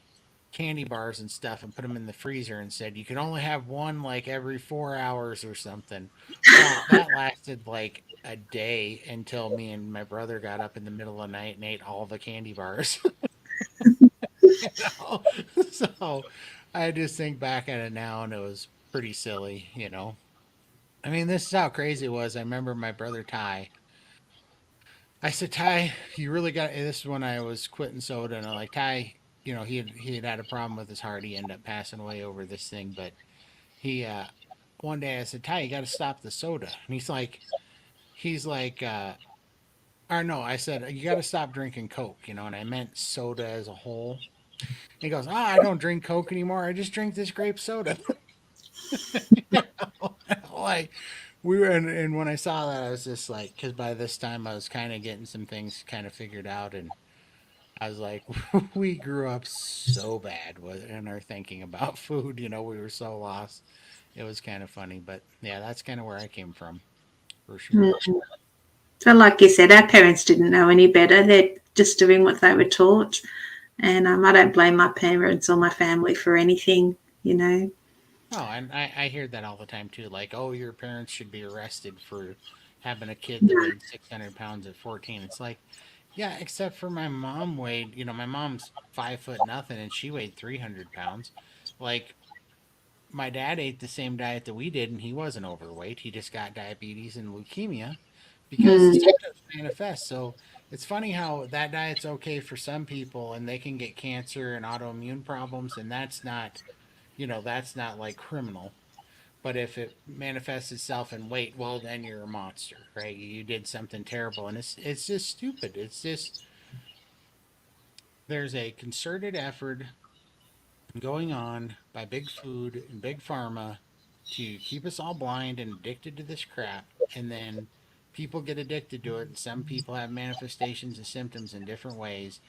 candy bars and stuff and put them in the freezer and said you could only have one like every 4 hours or something. Well, that lasted like a day until me and my brother got up in the middle of the night and ate all the candy bars. you know? So I just think back at it now, and it was pretty silly. I mean, this is how crazy it was. I remember my brother Ty. I said, Ty, you really got this is when I was quitting soda, and I'm like, Ty, he had a problem with his heart. He ended up passing away over this thing, but he one day I said, Ty, you got to stop the soda, and he's like, or no, I said you got to stop drinking Coke, and I meant soda as a whole. He goes, I don't drink Coke anymore. I just drink this grape soda. You like we were, and when I saw that, I was just like, because by this time I was kind of getting some things kind of figured out, and I was like, we grew up so bad in our thinking about food. We were so lost. It was kind of funny, but yeah, that's kind of where I came from for sure. Mm. So, like you said, our parents didn't know any better. They're just doing what they were taught. And I don't blame my parents or my family for anything, you know. Oh, and I hear that all the time too. Like, oh, your parents should be arrested for having a kid that weighed 600 pounds at 14. It's like, yeah, except for my mom weighed, my mom's 5 foot nothing and she weighed 300 pounds. Like, my dad ate the same diet that we did, and he wasn't overweight. He just got diabetes and leukemia because the Mm, symptoms manifest. So it's funny how that diet's okay for some people, and they can get cancer and autoimmune problems, and that's not like criminal. But if it manifests itself in weight, well, then you're a monster, right? You did something terrible, and it's just stupid. It's just there's a concerted effort going on by big food and big pharma to keep us all blind and addicted to this crap. And then people get addicted to it, and some people have manifestations and symptoms in different ways.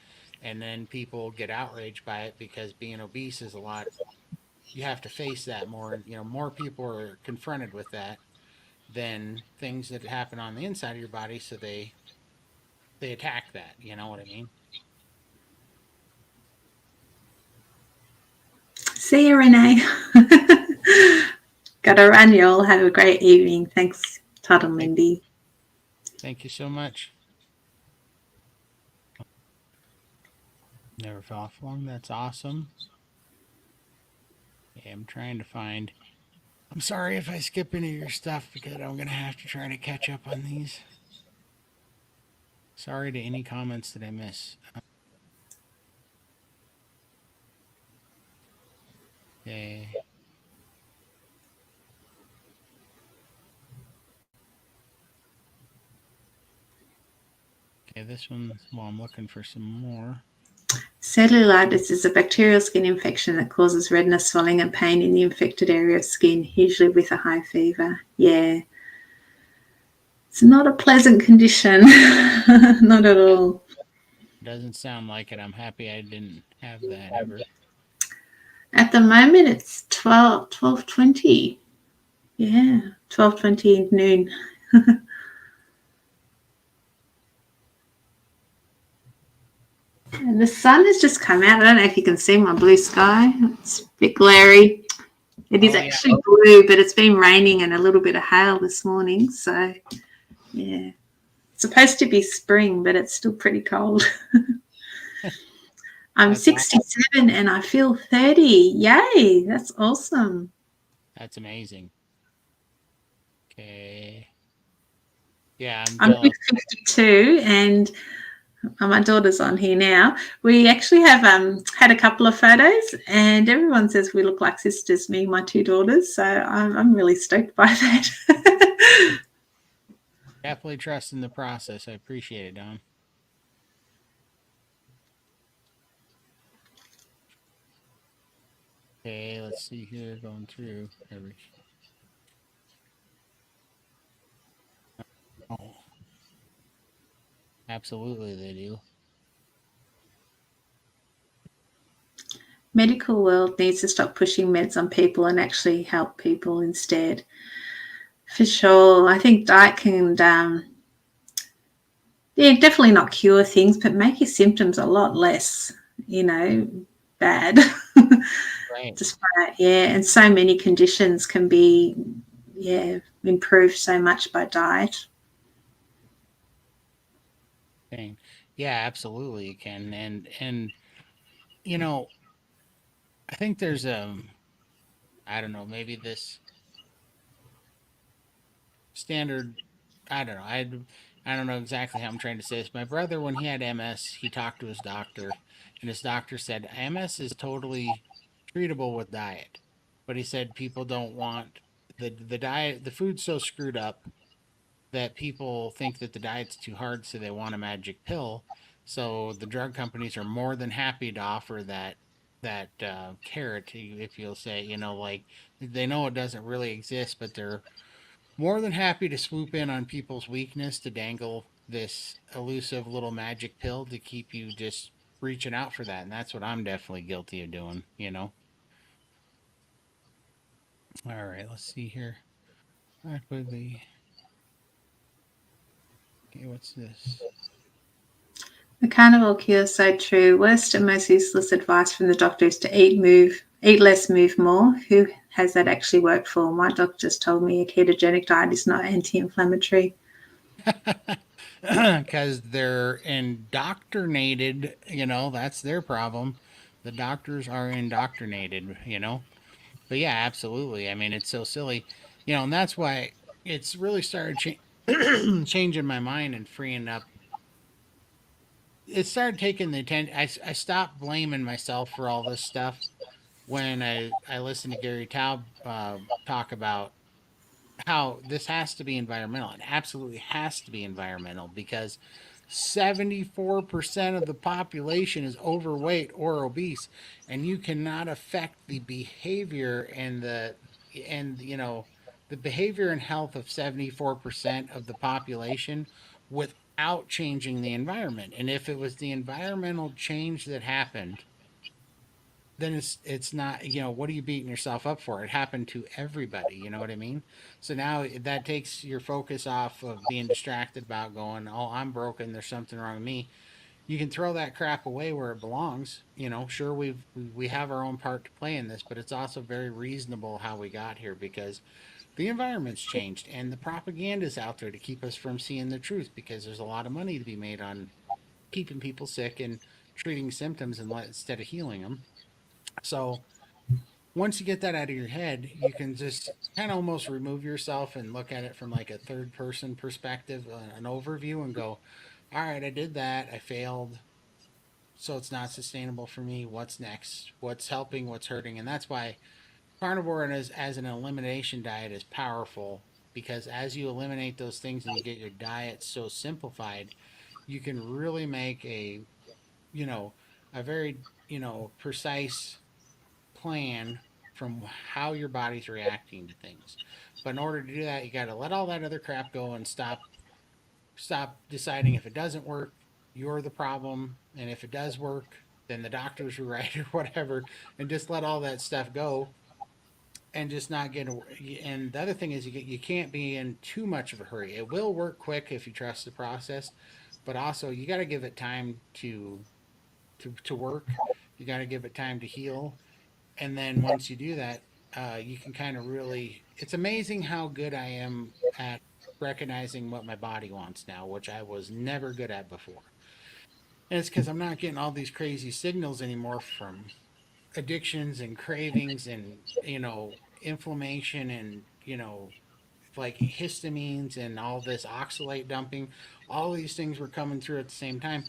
And then people get outraged by it because being obese is a lot. You have to face that more, and more people are confronted with that than things that happen on the inside of your body. So they attack that. You know what I mean? see you, Renee. Gotta run, y'all. Have a great evening. Thanks, Todd and Thank, Lindy. thank you so much. Never fell off long. That's awesome. Yeah, I'm trying to find. I'm sorry if I skip any of your stuff because I'm going to have to try to catch up on these. Sorry to any comments that I miss. Okay. Okay, this one, well, I'm looking for some more. Cellulitis is a bacterial skin infection that causes redness, swelling, and pain in the infected area of skin, usually with a high fever. Yeah, it's not a pleasant condition, not at That all. doesn't sound like it. I'm happy I didn't have that ever. At the moment, it's 12:20. Yeah, 12:20 noon. And the sun has just come out. I don't know if you can see my blue sky. It's a bit glary. It is Oh, yeah. actually blue, but it's been raining and a little bit of hail this morning. So, yeah. It's supposed to be spring, but it's still pretty cold. I'm That's awesome. 67 and I feel 30. Yay, that's awesome. That's amazing. Okay. Yeah, I'm I'm jealous. 52 and my daughter's on here now. We actually have had a couple of photos and everyone says we look like sisters, me and my two daughters. So I'm really stoked by that. Definitely trust in the process. I appreciate it, Don. Okay, let's see here. Going through every. Oh, absolutely, they do. Medical world needs to stop pushing meds on people and actually help people instead. For sure. I think diet can yeah, definitely not cure things, but make your symptoms a lot less, you know, bad. Right. Despite, yeah, and so many conditions can be, yeah, improved so much by diet. Thing. Yeah, absolutely, you can. And you know, I think there's I don't know, maybe this standard. I don't know. I don't know exactly how I'm trying to say this. My brother, when he had MS, he talked to his doctor, and his doctor said MS is totally treatable with diet, but he said people don't want the diet. The food's so screwed up that people think that the diet's too hard, so they want a magic pill. So the drug companies are more than happy to offer that carrot, if you'll say, like they know it doesn't really exist, but they're more than happy to swoop in on people's weakness to dangle this elusive little magic pill to keep you just reaching out for that. And that's what I'm definitely guilty of doing. All right, let's see here. Back with the okay, what's this? The carnivore cure is so true. Worst and most useless advice from the doctor is to eat less, move more. Who has that actually worked for? My doctor just told me a ketogenic diet is not anti-inflammatory. Because they're indoctrinated, that's their problem. The doctors are indoctrinated. But yeah, absolutely. I mean, it's so silly, and that's why it's really started changing my mind and freeing up. It started taking the attention. I stopped blaming myself for all this stuff when I listened to Gary Taub talk about how this has to be environmental. It absolutely has to be environmental because 74% of the population is overweight or obese, and you cannot affect the behavior and the behavior and health of 74% of the population without changing the environment. And if it was the environmental change that happened, then it's not, what are you beating yourself up for? It happened to everybody, you know what I mean? So now that takes your focus off of being distracted about going, oh, I'm broken, there's something wrong with me. You can throw that crap away where it belongs. Sure, we have our own part to play in this, but it's also very reasonable how we got here because the environment's changed and the propaganda's out there to keep us from seeing the truth because there's a lot of money to be made on keeping people sick and treating symptoms instead of healing them. So once you get that out of your head, you can just kind of almost remove yourself and look at it from like a third person perspective, an overview, and go, all right, I did that. I failed. So it's not sustainable for me. What's next? What's helping? What's hurting? And that's why carnivore as an elimination diet is powerful because as you eliminate those things and you get your diet so simplified, you can really make you know, a very, precise plan from how your body's reacting to things. But in order to do that, you got to let all that other crap go and stop deciding if it doesn't work, you're the problem, and if it does work, then the doctors were right or whatever, and just let all that stuff go and just not get. And the other thing is you can't be in too much of a hurry. It will work quick if you trust the process, but also you got to give it time to work. You got to give it time to heal, and then once you do that, you can kind of really. It's amazing how good I am at recognizing what my body wants now, which I was never good at before. And it's because I'm not getting all these crazy signals anymore from addictions and cravings and inflammation and like histamines and all this oxalate dumping. All these things were coming through at the same time,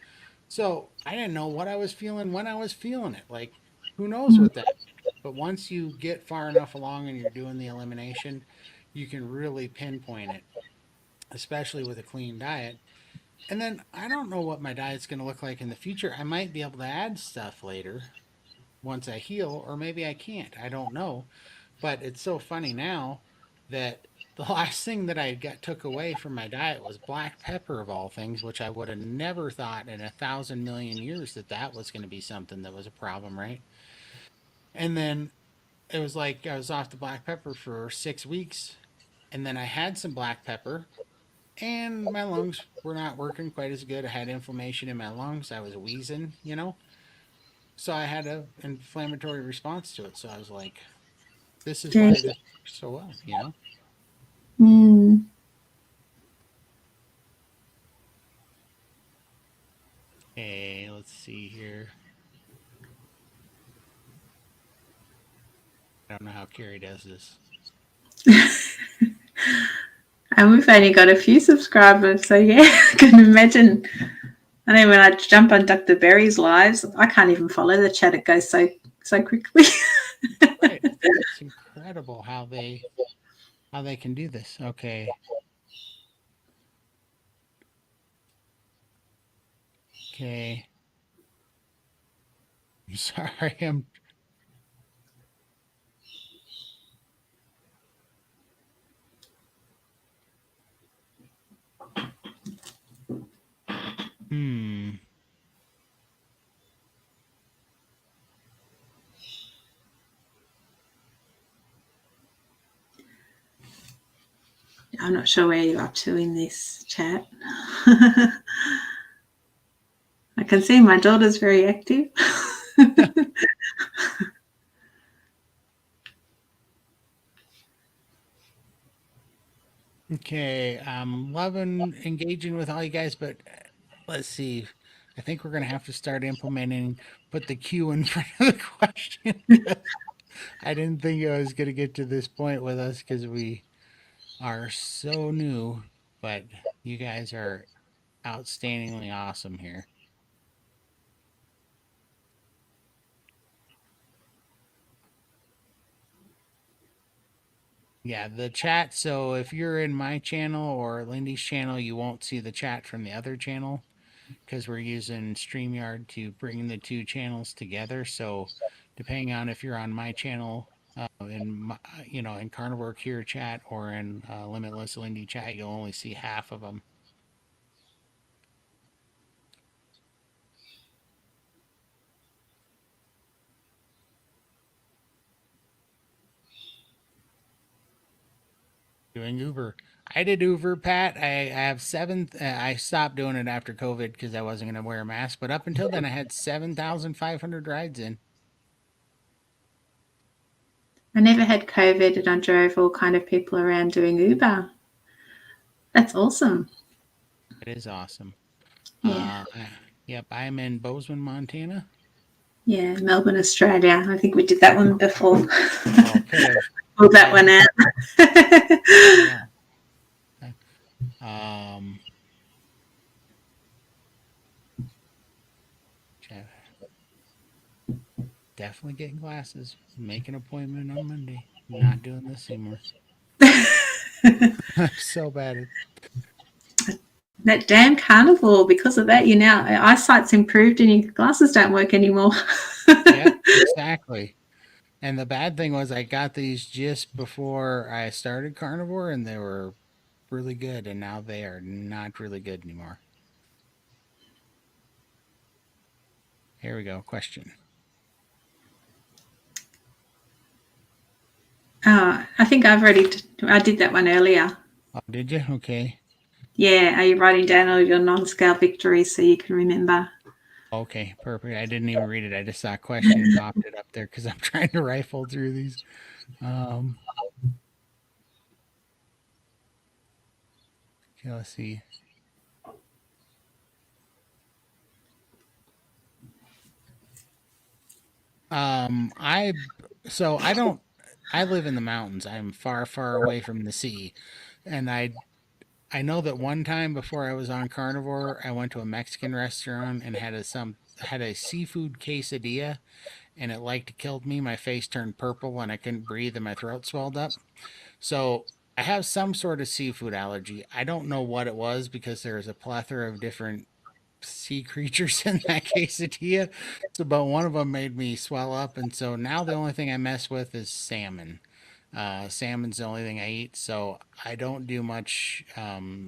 so I didn't know what I was feeling when I was feeling it. Like, who knows what that meant? But once you get far enough along and you're doing the elimination, you can really pinpoint it, especially with a clean diet. And then I don't know what my diet's going to look like in the future. I might be able to add stuff later once I heal, or maybe I can't. I don't know. But it's so funny now that the last thing that I got took away from my diet was black pepper of all things, which I would have never thought in 1,000 million years that that was going to be something that was a problem, right? And then it was like I was off the black pepper for 6 weeks, and then I had some black pepper, and my lungs were not working quite as good. I had inflammation in my lungs. I was wheezing. So I had a inflammatory response to it. So I was like, this is Yeah. why this works so well. Mm. Okay, let's see here. I don't know how Carrie does this. And we've only got a few subscribers, so yeah, I can imagine. I know when I jump on Dr. Berry's lives, I can't even follow the chat. It goes so quickly. Right. It's incredible how they can do this. Okay. Okay. I'm sorry. I'm hmm. I'm not sure where you're up to in this chat. I can see my daughter's very active. Okay. I'm loving engaging with all you guys, but let's see. I think we're gonna have to start implementing put the Q in front of the question. 'Cause I didn't think I was gonna get to this point with us because we are so new, but you guys are outstandingly awesome here. Yeah, the chat. So if you're in my channel or Lindy's channel, you won't see the chat from the other channel because we're using StreamYard to bring the two channels together. So depending on if you're on my channel, in Carnivore Cure chat or in Limitless Lindy chat, you'll only see half of them. Doing Uber. I did Uber, Pat. I have seven. I stopped doing it after COVID because I wasn't going to wear a mask. But up until then, I had 7,500 rides in. I never had COVID and I drove all kind of people around doing Uber. That's awesome. It is awesome. Yeah. Uh, yep, I'm in Bozeman, Montana. Yeah, Melbourne, Australia. I think we did that one before. Oh, could have. Pulled that Yeah, one out. yeah. Um, definitely getting glasses. Make an appointment on Monday. Not doing this anymore. So bad. That damn carnivore, because of that, you now eyesight's improved and your glasses don't work anymore. Yep, exactly. And the bad thing was I got these just before I started carnivore and they were really good and now they are not really good anymore. Here we go. Question. I think I did that one earlier. Oh, did you? Okay. Yeah, are you writing down all your non-scale victories so you can remember? Okay, perfect. I didn't even read it. I just saw a question and popped it up there because I'm trying to rifle through these. Um, okay, let's see. I so I don't I live in the mountains. I'm far, far away from the sea. And I know that one time before I was on carnivore, I went to a Mexican restaurant and had a seafood quesadilla and it like killed me. My face turned purple and I couldn't breathe and my throat swelled up. So I have some sort of seafood allergy. I don't know what it was because there's a plethora of different sea creatures in that quesadilla. So, but one of them made me swell up, and so now the only thing I mess with is salmon. Salmon's the only thing I eat, so I don't do much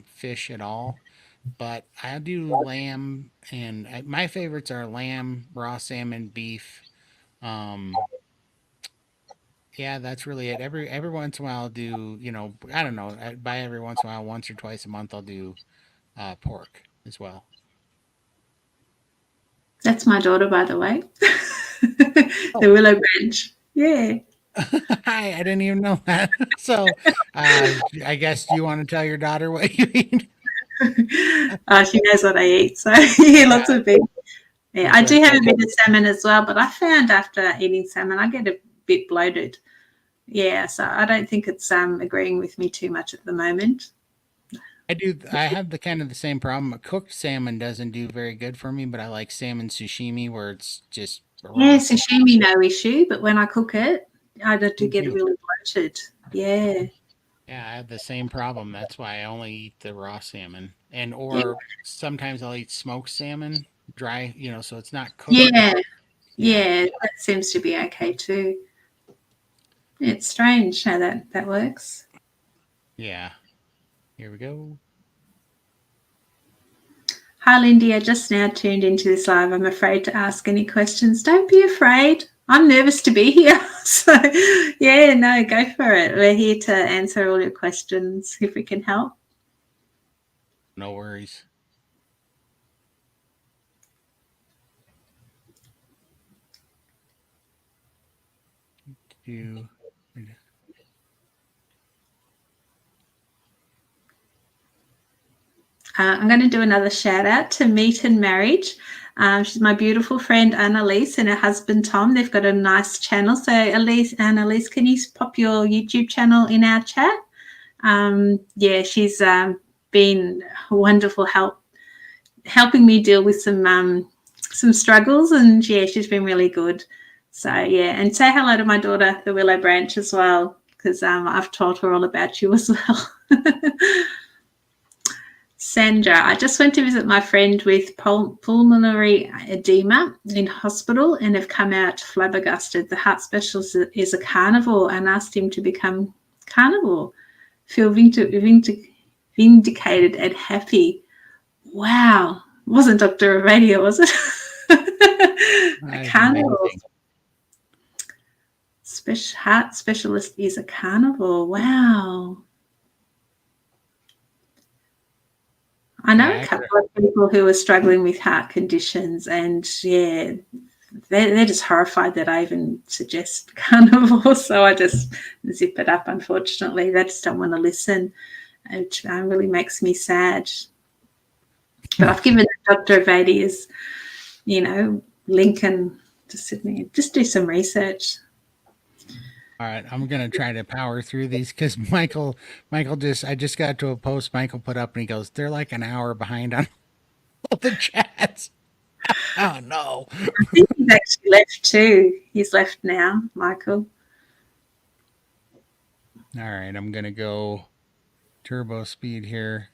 fish at all. But I do lamb, and my favorites are lamb, raw salmon, beef. Um, yeah, that's really it. Every once in a while, I'll do I don't know. By every once in a while, once or twice a month, I'll do pork as well. That's my daughter, by the way. The Oh, Willow Branch. Yeah. hi, I didn't even know that. So, I guess you want to tell your daughter what you eat? She knows what I eat. So, yeah, lots Yeah, of beef. Yeah, that's I what I do have a figured. bit of salmon as well, but I found after eating salmon, I get a bit bloated. Yeah, so I don't think it's agreeing with me too much at the moment. I do. I have the kind of the same problem. Cooked salmon doesn't do very good for me, but I like salmon sashimi where it's just Yeah, raw salmon. sashimi, no issue, but when I cook it, I do Me get too. really bloated. Yeah. Yeah, I have the same problem. That's why I only eat the raw salmon, and Yeah. or sometimes I'll eat smoked salmon, dry. So it's not cooked. But Yeah. yeah, Yeah. That seems to be okay too. It's strange how that works. yeah. Here we go. Hi, Lindy. I just now tuned into this live. I'm afraid to ask any questions. Don't be afraid. I'm nervous to be here. So, yeah, no, go for it. We're here to answer all your questions if we can help. No worries. Do I'm going to do another shout out to Meet and Marriage. She's my beautiful friend Annalise and her husband Tom. They've got a nice channel. So, Annalise, can you pop your YouTube channel in our chat? Yeah, she's been a wonderful helping me deal with some struggles, and yeah, she's been really good. So yeah, and say hello to my daughter, the Willow Branch, as well, because I've told her all about you as well. Sandra, I just went to visit my friend with pulmonary edema in hospital and have come out flabbergasted. The heart specialist is a carnivore and asked him to become carnivore. Feel vindicated and happy. Wow. It wasn't Dr. Avadia, was it? A that is carnivore. amazing. Heart specialist is a carnivore. Wow. I know a Yeah, couple of people who are struggling with heart conditions, and yeah, they're just horrified that I even suggest carnivore. So I just zip it up, unfortunately. They just don't want to listen, which really makes me sad. But I've given Dr. Avadia's, link and just do some research. all right, I'm gonna try to power through these because Michael I just got to a post Michael put up and he goes, they're like an hour behind on all the chats. Oh no. I think he's actually left too. He's left now, Michael. All right, I'm gonna go turbo speed here.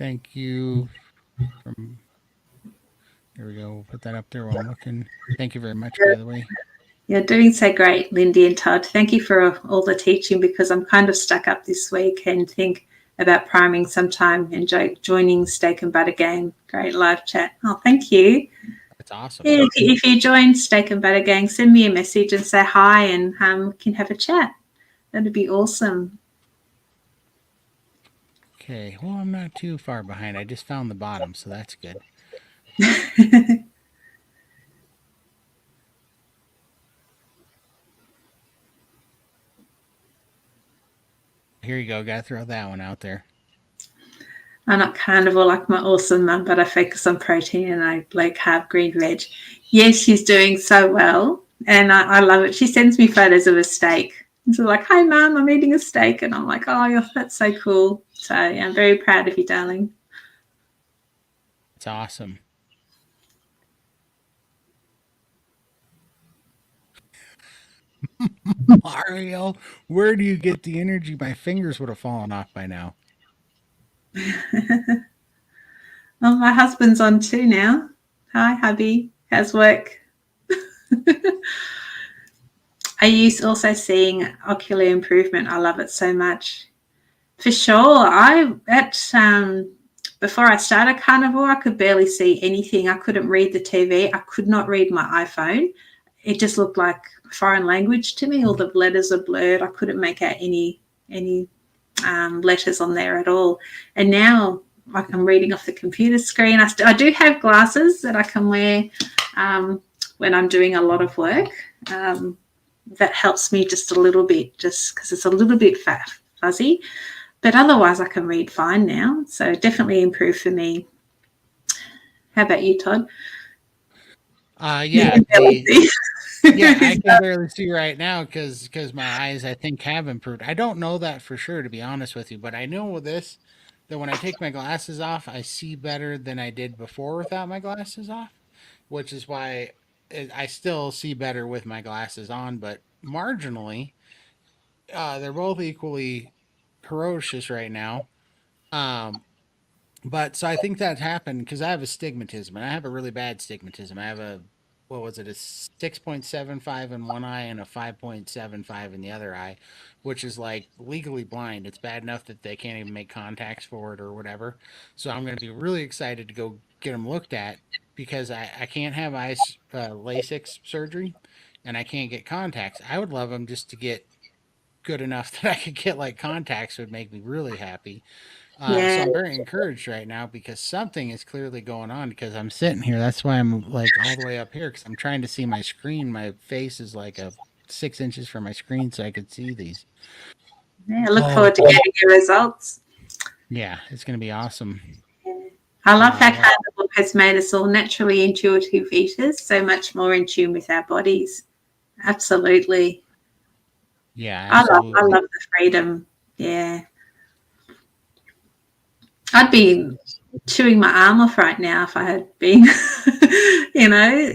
Thank you from here we go. We'll put that up there while I'm looking. Thank you very much, by the way. You're doing so great, Lindy and Todd. Thank you for all the teaching because I'm kind of stuck up this week and think about priming sometime and joining Steak and Butter Gang. Great live chat. Oh, thank you. That's awesome. Yeah, if you join Steak and Butter Gang, send me a message and say hi and we can have a chat. That'd be awesome. Okay. Well, I'm not too far behind. I just found the bottom, so that's good. Here you go. Got to throw that one out there. I'm not carnivore like my awesome mum, but I focus on protein and I like carb, green, veg. Yes, she's doing so well, and I love it. She sends me photos of a steak. So like, hi, mum, I'm eating a steak, and I'm like, oh, that's so cool. So yeah, I'm very proud of you, darling. It's awesome. Mario, where do you get the energy? My fingers would have fallen off by now. Well, my husband's on too now. Hi, hubby. How's work? Are you also seeing ocular improvement? I love it so much. For sure. Before I started carnivore, I could barely see anything. I couldn't read the TV. I could not read my iPhone. It just looked like foreign language to me. All the letters are blurred. I couldn't make out any letters on there at all. And now, like I'm reading off the computer screen. I do have glasses that I can wear when I'm doing a lot of work. That helps me just a little bit, just because it's a little bit fuzzy. But otherwise, I can read fine now. So definitely improved for me. How about you, Todd? You Yeah, can barely the see. yeah, I can barely see right now because my eyes I think have improved. I don't know that for sure to be honest with you, but I know with this that when I take my glasses off, I see better than I did before without my glasses off, which is why I still see better with my glasses on, but marginally. They're both equally ferocious right now. Um, but so I think that happened because I have astigmatism and I have a really bad stigmatism. I have a what was it, a 6.75 in one eye and a 5.75 in the other eye, which is like legally blind. It's bad enough that they can't even make contacts for it or whatever. So I'm going to be really excited to go get them looked at because I can't have eyes LASIK surgery and I can't get contacts. I would love them just to get good enough that I could get like contacts would make me really happy. So Yeah, I'm very encouraged right now because something is clearly going on because I'm sitting here. That's why I'm like all the way up here because I'm trying to see my screen. My face is like a 6 inches from my screen so I could see these. yeah. I look Oh, forward to getting your results. yeah, it's going to be awesome. I love how Well, carnivore has made us all naturally intuitive eaters, so much more in tune with our bodies. Absolutely. yeah, I absolutely. love the freedom. Yeah. I'd be chewing my arm off right now if I had been, you know.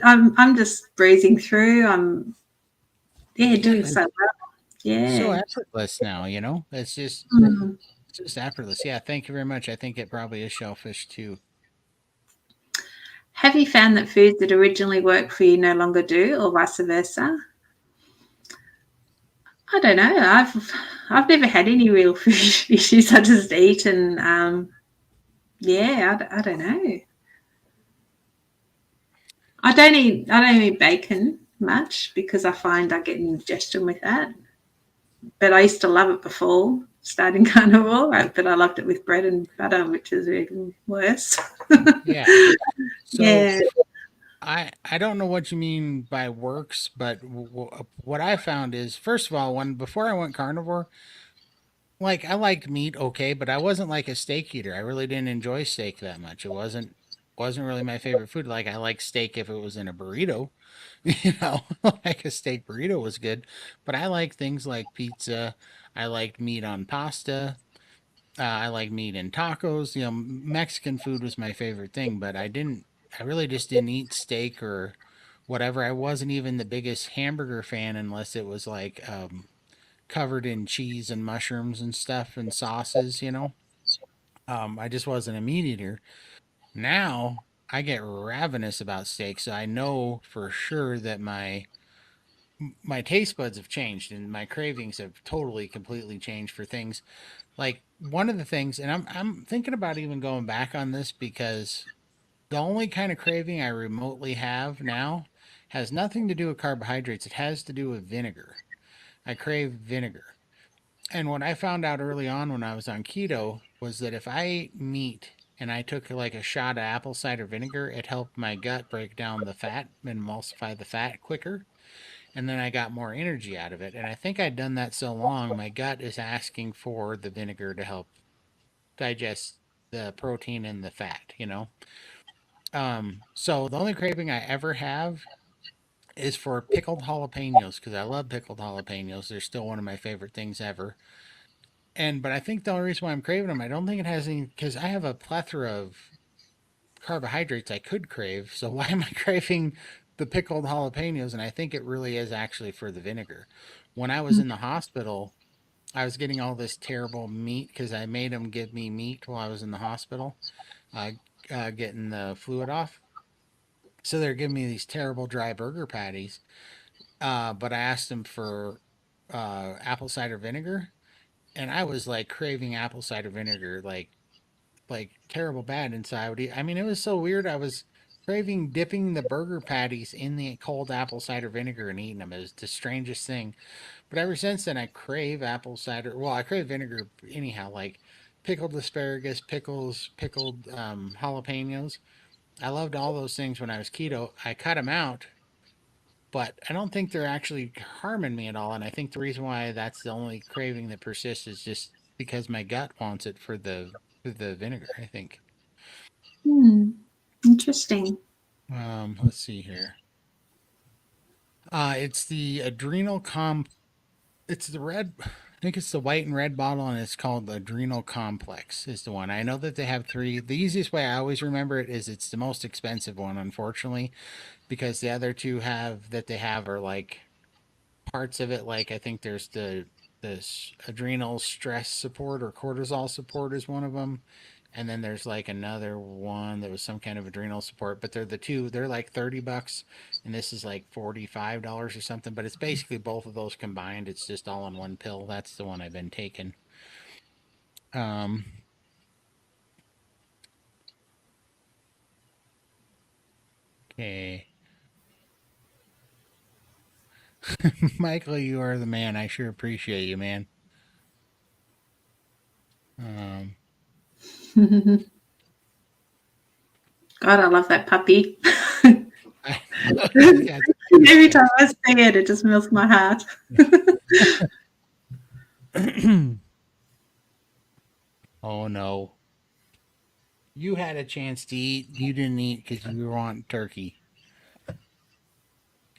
I'm just breezing through. I'm Yeah, doing so it's well. so Yeah. effortless now, you know? Mm. It's just effortless. Yeah, thank you very much. I think it probably is shellfish too. Have you found that foods that originally work for you no longer do, or vice versa? I don't know. I've never had any real food issues. I just eat and I don't know. I don't eat bacon much because I find I get indigestion with that. But I used to love it before starting carnivore, but I loved it with bread and butter, which is even worse. Yeah. So Yeah, I don't know what you mean by works, but what I found is first of all, when before I went carnivore, like I liked meat okay, but I wasn't like a steak eater. I really didn't enjoy steak that much. It wasn't really my favorite food. Like I like steak if it was in a burrito, you know, like a steak burrito was good, but I like things like pizza. I liked meat on pasta. I like meat in tacos. You know, Mexican food was my favorite thing, but I really just didn't eat steak or whatever. I wasn't even the biggest hamburger fan unless it was like covered in cheese and mushrooms and stuff and sauces, you know. I just wasn't a meat eater. Now I get ravenous about steak, so I know for sure that my taste buds have changed and my cravings have totally completely changed for things. Like one of the things, and I'm thinking about even going back on this because the only kind of craving I remotely have now has nothing to do with carbohydrates. It has to do with vinegar. I crave vinegar. And what I found out early on when I was on keto was that if I ate meat and I took like a shot of apple cider vinegar, it helped my gut break down the fat and emulsify the fat quicker. And then I got more energy out of it. And I think I'd done that so long, my gut is asking for the vinegar to help digest the protein and the fat, you know? So the only craving I ever have is for pickled jalapenos because I love pickled jalapenos. They're still one of my favorite things ever. But I think the only reason why I'm craving them, I don't think it has any because I have a plethora of carbohydrates I could crave. So why am I craving the pickled jalapenos? And I think it really is actually for the vinegar. When I was in the hospital, I was getting all this terrible meat because I made them give me meat while I was in the hospital, uh, getting the fluid off. So they're giving me these terrible dry burger patties. But I asked them for apple cider vinegar, and I was like craving apple cider vinegar, like terrible bad inside. I mean, it was so weird. I was craving dipping the burger patties in the cold apple cider vinegar and eating them. It was the strangest thing. But ever since then, I crave apple cider. Well, I crave vinegar anyhow, like pickled asparagus, pickles, pickled jalapenos. I loved all those things when I was keto. I cut them out, but I don't think they're actually harming me at all. And I think the reason why that's the only craving that persists is just because my gut wants it for the vinegar, I think. Hmm. Interesting. Let's see here. It's the adrenal it's the red, I think it's the white and red bottle, and it's called the adrenal complex is the one. I know that they have three. The easiest way I always remember it is it's the most expensive one, unfortunately, because the other two have that they have are like parts of it. Like I think there's this adrenal stress support or cortisol support is one of them, and then there's like another one that was some kind of adrenal support. But they're the two. They're like $30, and this is like $45 or something. But it's basically both of those combined. It's just all in one pill. That's the one I've been taking. Um, okay, Michael, you are the man. I sure appreciate you, man. Um, God, I love that puppy. I, yeah, it's Every cute. time I see it, it just melts my heart. Oh no. You had a chance to eat. You didn't eat because you want turkey.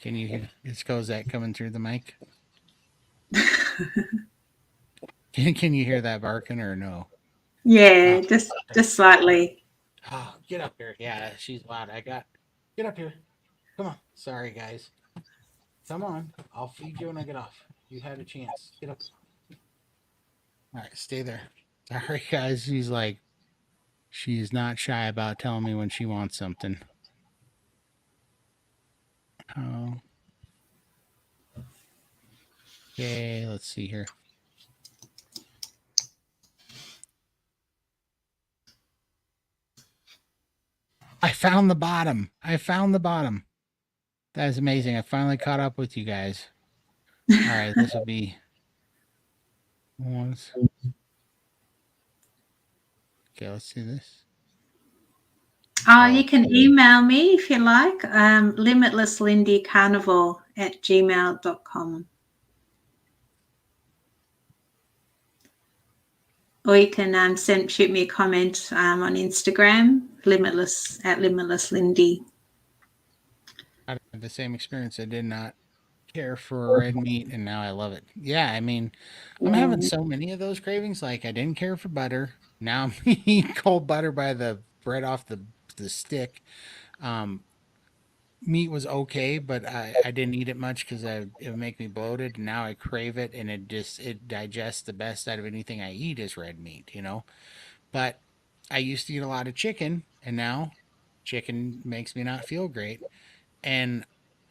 Can you hear? Is that coming through the mic? Can you hear that barking or no? Yeah, Oh, just slightly. get up here. Yeah, she's loud. Get up here. Come on. Sorry, guys. Come on. I'll feed you when I get off. You had a chance. Get up. All right, stay there. Sorry, guys. She's not shy about telling me when she wants something. Oh, okay. Let's see here. I found the bottom. I found the bottom. That is amazing. I finally caught up with you guys. All right, this will be once. Okay, let's see this. You Oh, can email me if you like, limitlesslindycarnivore@gmail.com. Or you can shoot me a comment on Instagram, limitless Lindy. I had the same experience. I did not care for red meat, and now I love it. Yeah, I mean, I'm having so many of those cravings. Like I didn't care for butter. Now I'm eating cold butter by the bread off the stick. Um, Meat was okay, but I didn't eat it much because it would make me bloated. And now I crave it, and it digests the best out of anything I eat is red meat. But I used to eat a lot of chicken, and now chicken makes me not feel great. And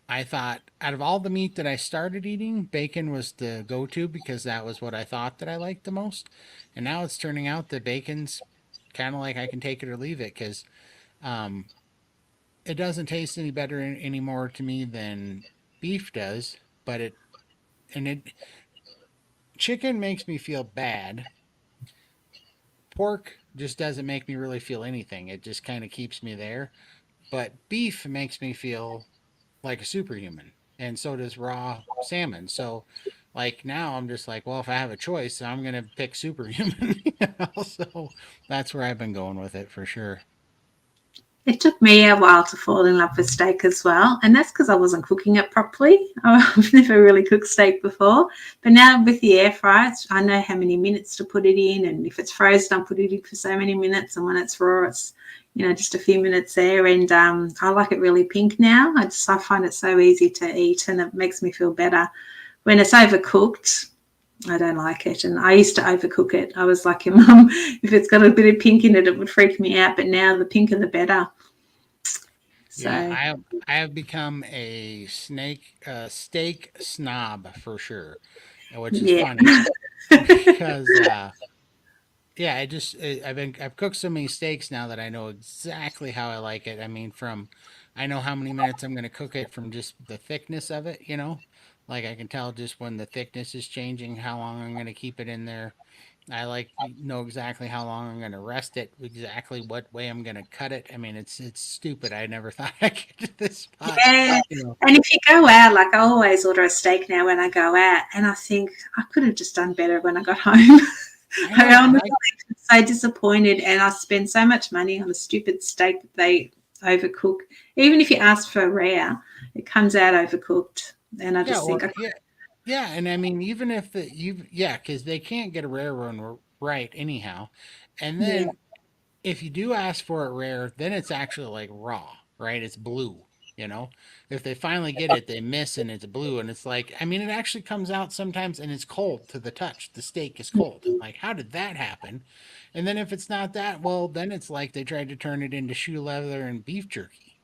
I thought out of all the meat that I started eating, bacon was the go-to because that was what I thought that I liked the most. And now it's turning out that bacon's kind of like I can take it or leave it because um, it doesn't taste any better anymore to me than beef does. But it chicken makes me feel bad. Pork just doesn't make me really feel anything. It just kind of keeps me there. But beef makes me feel like a superhuman, and so does raw salmon. So, like now, I'm just like, well, if I have a choice, I'm gonna pick superhuman. So that's where I've been going with it for sure. It took me a while to fall in love with steak as well, and that's because I wasn't cooking it properly. I've never really cooked steak before, but now with the air fryer, I know how many minutes to put it in, and if it's frozen, I put it in for so many minutes, and when it's raw, it's just a few minutes there. And I like it really pink now. I find it so easy to eat, and it makes me feel better. When it's overcooked, I don't like it. And I used to overcook it. I was like your mum. If it's got a bit of pink in it, it would freak me out. But now the pinker the better. Yeah, So I have become a steak snob for sure, which is yeah. funny because yeah, I've cooked so many steaks now that I know exactly how I like it. I mean, from I know how many minutes I'm going to cook it from just the thickness of it, Like I can tell just when the thickness is changing, how long I'm going to keep it in there. I like know exactly how long I'm going to rest it, exactly what way I'm going to cut it. I mean, it's stupid. I never thought I could get to this spot, Yeah. you know. And if you go out, like I always order a steak now when I go out, and I think I could have just done better when I got home. I I know, honestly right? am so disappointed, and I spend so much money on a stupid steak that they overcook. Even if you ask for rare, it comes out overcooked, and I Yeah, just think, or yeah, yeah, and I mean, even if yeah, because they can't get a rare one right anyhow, and yeah, then if you do ask for it rare, then it's actually like raw, right? It's blue, you know? If they finally get it, they miss and it's blue. And it's like, I mean, it actually comes out sometimes and it's cold to the touch. The steak is cold. Like, how did that happen? And then if it's not that, well, then it's like they tried to turn it into shoe leather and beef jerky.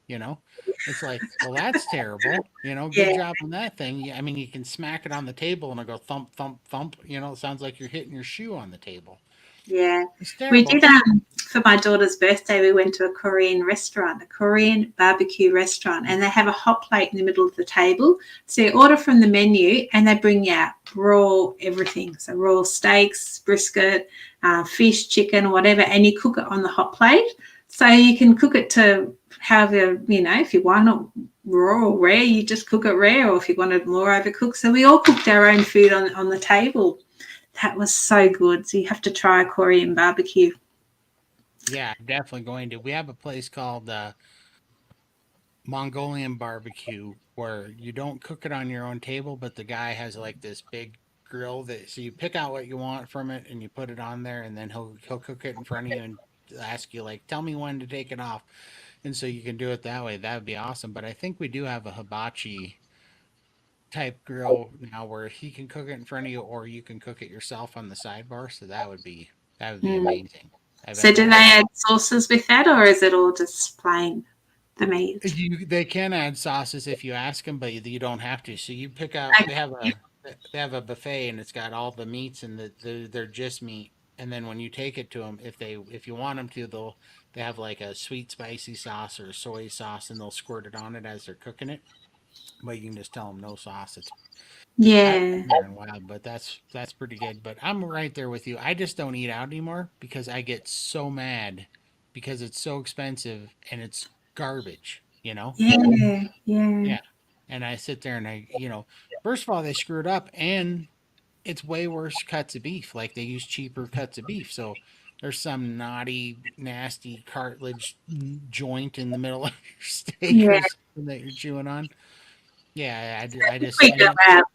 It's like, well, that's terrible. Good yeah. job on that thing. I mean, you can smack it on the table and it'll go thump, thump, thump. It sounds like you're hitting your shoe on the table. Yeah. It's We did terrible. for my daughter's birthday, we went to a Korean restaurant, a Korean barbecue restaurant, and they have a hot plate in the middle of the table. So you order from the menu and they bring you out raw everything. So raw steaks, brisket, fish, chicken, whatever, and you cook it on the hot plate. So you can cook it to however, if you want it raw or rare, you just cook it rare, or if you want it more overcooked. So we all cooked our own food on the table. That was so good. So you have to try a Korean barbecue. Yeah, I'm definitely going to. We have a place called Mongolian barbecue where you don't cook it on your own table, but the guy has like this big grill that so you pick out what you want from it and you put it on there, and then he'll cook it in front of you and ask you like, tell me when to take it off, and so you can do it that way. That would be awesome. But I think we do have a hibachi type grill now where he can cook it in front of you, or you can cook it yourself on the sidebar. So that would be Mm. amazing. I So bet do that they would. add sauces with that, or is it all just plain the meat? They can add sauces if you ask them, but you don't have to. So you pick out. They have a buffet and it's got all the meats and they're just meat. And then when you take it to them, if you want them to, they have like a sweet spicy sauce or a soy sauce and they'll squirt it on it as they're cooking it. But you can just tell them no sauce. I haven't Yeah, been there in a while, but that's pretty good. But I'm right there with you. I just don't eat out anymore because I get so mad because it's so expensive and it's garbage. yeah, yeah, Yeah. And I sit there and first of all, they screwed up and it's way worse cuts of beef. Like they use cheaper cuts of beef. So there's some naughty, nasty cartilage joint in the middle of your steak yeah. or something that you're chewing on. Yeah, I If just, we I go need, out,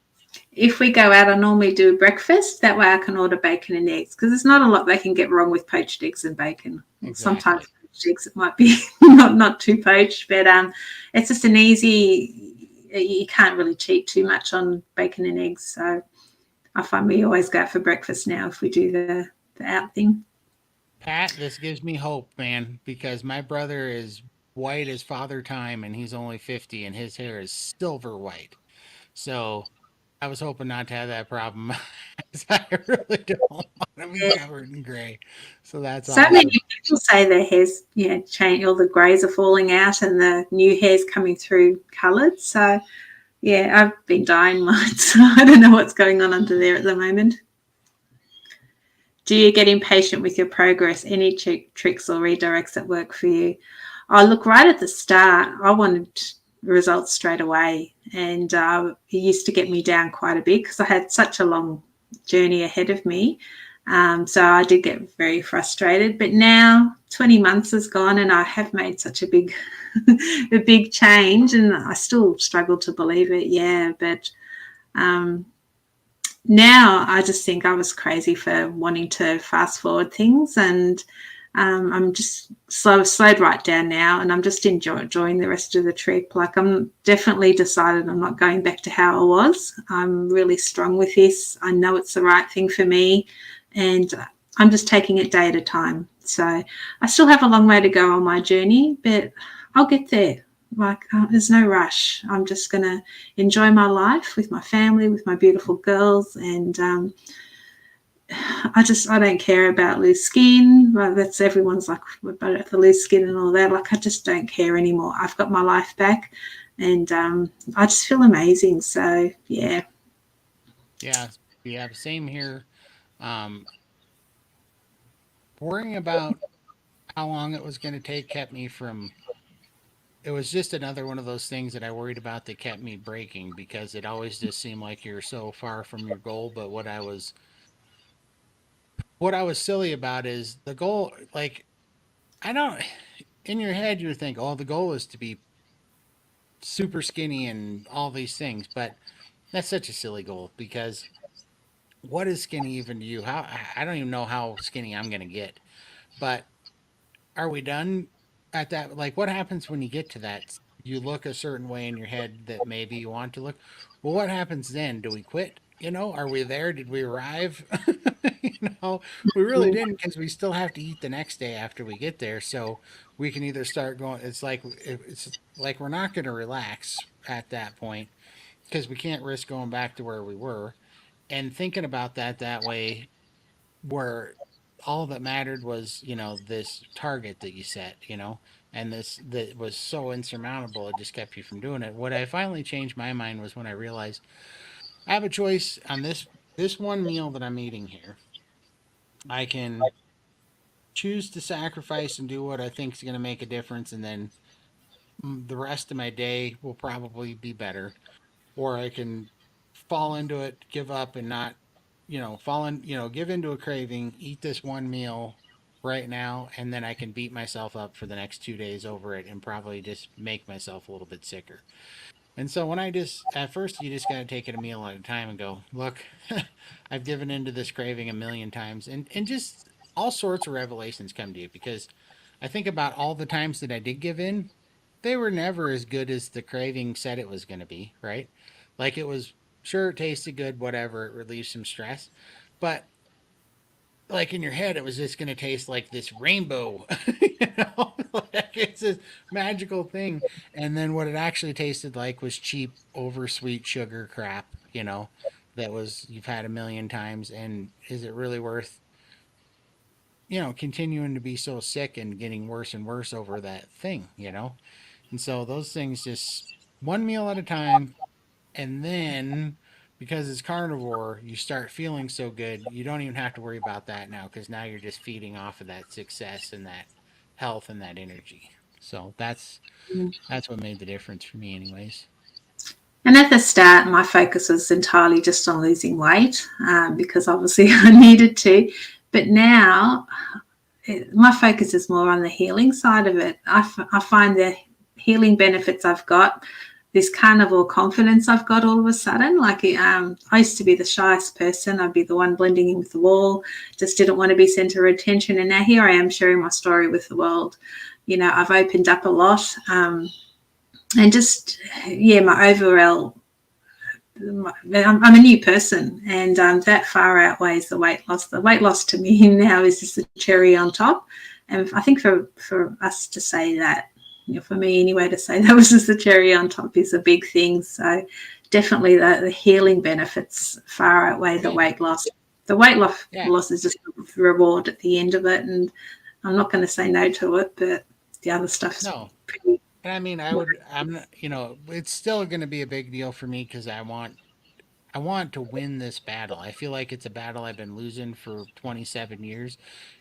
if we go out, I normally do breakfast. That way, I can order bacon and eggs because there's not a lot they can get wrong with poached eggs and bacon. Well, sometimes exactly. poached eggs it might be not too poached, but it's just an easy. You can't really cheat too much on bacon and eggs, so I find we always go out for breakfast now if we do the out thing. Pat, this gives me hope, man, because my brother is white as father time and he's only 50 and his hair is silver white. So I was hoping not to have that problem. 'Cause I really don't want to be covered in gray. So that's So many awesome. people say their hair's change, all the greys are falling out and the new hair's coming through coloured. So yeah, I've been dyeing mine, so I don't know what's going on under there at the moment. Do you get impatient with your progress? Any tricks or redirects that work for you? I look right at the start. I wanted results straight away, and it used to get me down quite a bit because I had such a long journey ahead of me. So I did get very frustrated. But now 20 months has gone, and I have made such a big, a big change, and I still struggle to believe it. Yeah, but um, now I just think I was crazy for wanting to fast forward things, and I'm just slowed right down now, and I'm just enjoying the rest of the trip. Like I'm definitely decided I'm not going back to how I was. I'm really strong with this. I know it's the right thing for me, and I'm just taking it day at a time. So I still have a long way to go on my journey, but I'll get there. Like there's no rush. I'm just gonna enjoy my life with my family, with my beautiful girls, and I don't care about loose skin. Well, that's everyone's like about the loose skin and all that. Like I just don't care anymore. I've got my life back, and I just feel amazing. So yeah, Yeah, yeah, same here. Um, Worrying about how long it was going to take kept me from. It was just another one of those things that I worried about that kept me breaking because it always just seemed like you're so far from your goal. But what I was silly about is the goal. Like I don't. In your head, you think, "Oh, the goal is to be super skinny and all these things," but that's such a silly goal because what is skinny even to you? How I don't even know how skinny I'm going to get. But are we done at that? Like, what happens when you get to that? You look a certain way in your head that maybe you want to look. Well, what happens then? Do we quit? Are we there? Did we arrive? We really didn't because we still have to eat the next day after we get there. So we can either start going. It's like we're not going to relax at that point because we can't risk going back to where we were. And thinking about that way where all that mattered was this target that you set, and this that was so insurmountable it just kept you from doing it. What I finally changed my mind was when I realized I have a choice on this one meal that I'm eating here. I can choose to sacrifice and do what I think is going to make a difference, and then the rest of my day will probably be better, or I can fall into it, give up, and not, give into a craving, eat this one meal right now, and then I can beat myself up for the next 2 days over it and probably just make myself a little bit sicker. And so at first, you just got to take it a meal at a time and go, look, I've given into this craving a million times. And just all sorts of revelations come to you because I think about all the times that I did give in, they were never as good as the craving said it was going to be, right? Like it was, sure, it tasted good, whatever, it relieved some stress. But like in your head, it was just going to taste like this rainbow, like it's this magical thing. And then what it actually tasted like was cheap, oversweet sugar crap, that was you've had a million times. And is it really worth, continuing to be so sick and getting worse and worse over that thing? And so those things just one meal at a time. And then because it's carnivore, you start feeling so good, you don't even have to worry about that now because now you're just feeding off of that success and that health and that energy. So that's what made the difference for me, anyways. and at the start, my focus was entirely just on losing weight because obviously I needed to. But now my focus is more on the healing side of it. I find the healing benefits I've got, this carnivore confidence I've got all of a sudden. Like I used to be the shyest person. I'd be the one blending in with the wall, just didn't want to be center of attention. And now here I am sharing my story with the world. I've opened up a lot, and just, yeah, my overall I'm a new person, and that far outweighs the weight loss. The weight loss to me now is just the cherry on top. And I think for us to say that, for me anyway, to say that was just the cherry on top is a big thing. So definitely the healing benefits far outweigh the Yeah. weight loss. The weight Yeah. loss is just a reward at the end of it, and I'm not going to say no to it, but the other stuff is No. pretty. And I mean, I'm not, it's still going to be a big deal for me because I want to win this battle. I feel like it's a battle I've been losing for 27 years.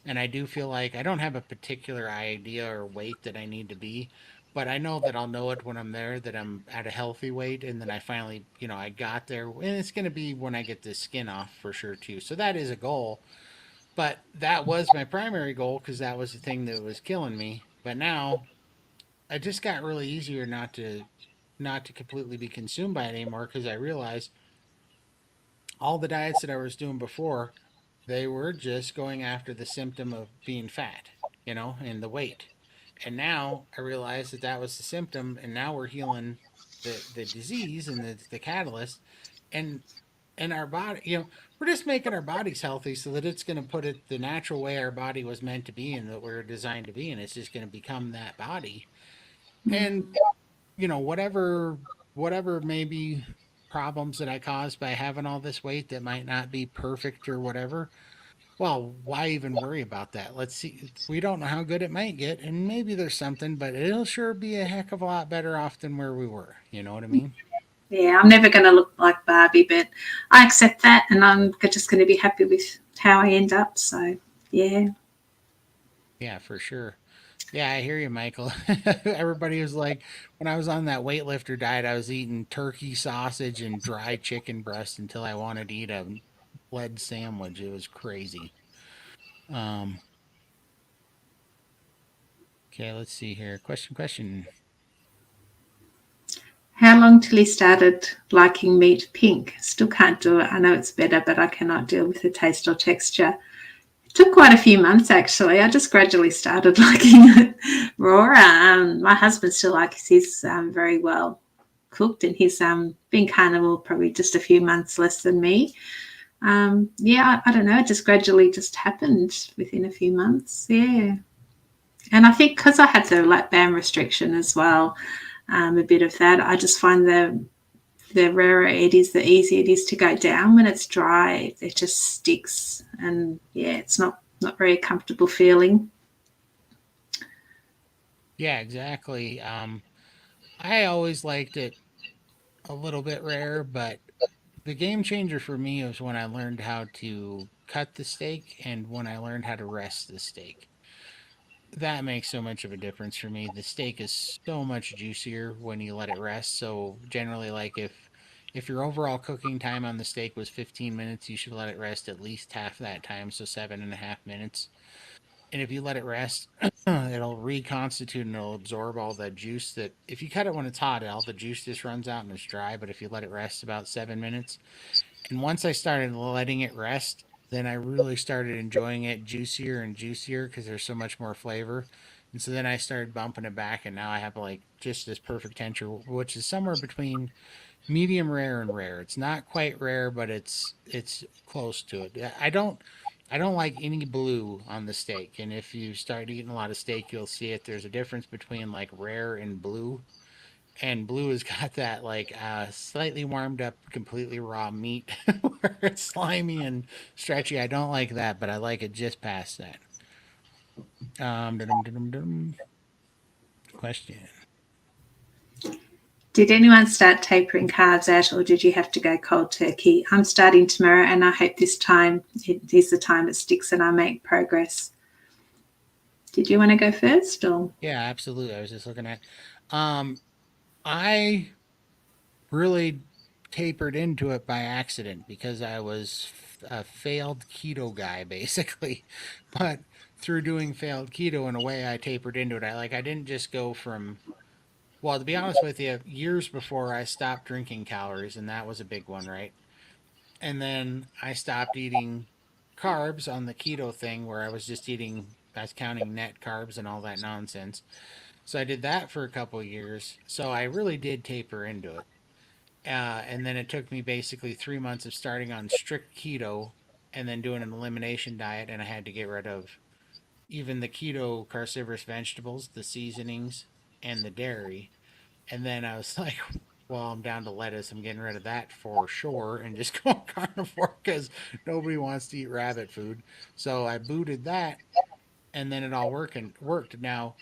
And I do feel like I don't have a particular idea or weight that I need to be, but I know that I'll know it when I'm there, that I'm at a healthy weight. And then I finally, I got there. And it's going to be when I get this skin off for sure, too. So that is a goal. But that was my primary goal because that was the thing that was killing me. But now I just got really easier not to completely be consumed by it anymore because I realized all the diets that I was doing before, they were just going after the symptom of being fat, and the weight. And now I realize that that was the symptom, and now we're healing the disease and the catalyst, and our body, we're just making our bodies healthy so that it's going to put it the natural way our body was meant to be and that we're designed to be, and it's just going to become that body. And Mm. whatever maybe problems that I caused by having all this weight that might not be perfect or whatever, well, why even worry about that? Let's see. We don't know how good it might get, and maybe there's something, but it'll sure be a heck of a lot better off than where we were. You know what I mean? Yeah, I'm never going to look like Barbie, but I accept that, and I'm just going to be happy with how I end up. So, yeah. Yeah, for sure. Yeah, I hear you, Michael. Everybody was like, when I was on that weightlifter diet, I was eating turkey sausage and dry chicken breast until I wanted to eat a lead sandwich. It was crazy. Um, okay, let's see here. Question. How long till he started liking meat pink? Still can't do it. I know it's better, but I cannot deal with the taste or texture. It took quite a few months actually. I just gradually started liking it raw. My husband still likes his very well cooked, and he's been carnivore probably just a few months less than me. Yeah, I don't know. It just gradually just happened within a few months. Yeah. And I think because I had the lap band restriction as well, a bit of that, I just find the rarer it is, the easier it is to go down when it's dry. It just sticks, and yeah, it's not very comfortable feeling. Yeah, exactly. I always liked it a little bit rare, but the game changer for me was when I learned how to cut the steak and when I learned how to rest the steak. That makes so much of a difference for me. The steak is so much juicier when you let it rest. So generally, like if your overall cooking time on the steak was 15 minutes, you should let it rest at least half that time, so 7.5 minutes. And if you let it rest, it'll reconstitute and it'll absorb all the juice that if you cut it when it's hot, all the juice just runs out and it's dry. But if you let it rest about 7 minutes, and once I started letting it rest, then I really started enjoying it juicier and juicier because there's so much more flavor. And so then I started bumping it back, and now I have like just this perfect temperature, which is somewhere between medium rare and rare. It's not quite rare, but it's close to it. I don't like any blue on the steak, and if you start eating a lot of steak, you'll see it. There's a difference between like rare and blue, and blue has got that like slightly warmed up, completely raw meat where it's slimy and stretchy. I don't like that, but I like it just past that. Dum-dum-dum-dum. Question. Did anyone start tapering carbs out, or did you have to go cold turkey? I'm starting tomorrow, and I hope this time it is the time it sticks and I make progress. Did you want to go first, or? Yeah, absolutely. I was just looking at. Um, I really tapered into it by accident because I was a failed keto guy basically. But through doing failed keto in a way I tapered into it. I didn't just go from, well, to be honest with you, years before I stopped drinking calories, and that was a big one, right? And then I stopped eating carbs on the keto thing where I was counting net carbs and all that nonsense. So I did that for a couple of years. So I really did taper into it. And then it took me basically 3 months of starting on strict keto and then doing an elimination diet. And I had to get rid of even the keto carnivorous vegetables, the seasonings, and the dairy. And then I was like, well, I'm down to lettuce. I'm getting rid of that for sure and just going carnivore because nobody wants to eat rabbit food. So I booted that and then it all worked. Now,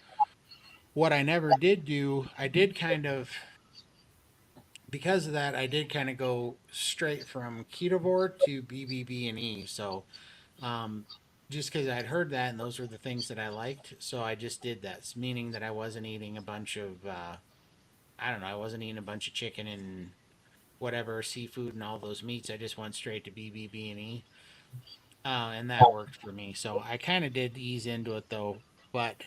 what I never did do, I did kind of because of that, I did kind of go straight from ketovore to BBB and E. So, um, just because I'd heard that and those were the things that I liked, so I just did that. Meaning that I wasn't eating a bunch of, I don't know, I wasn't eating a bunch of chicken and whatever seafood and all those meats. I just went straight to BBB and E, and that worked for me. So I kind of did ease into it though, but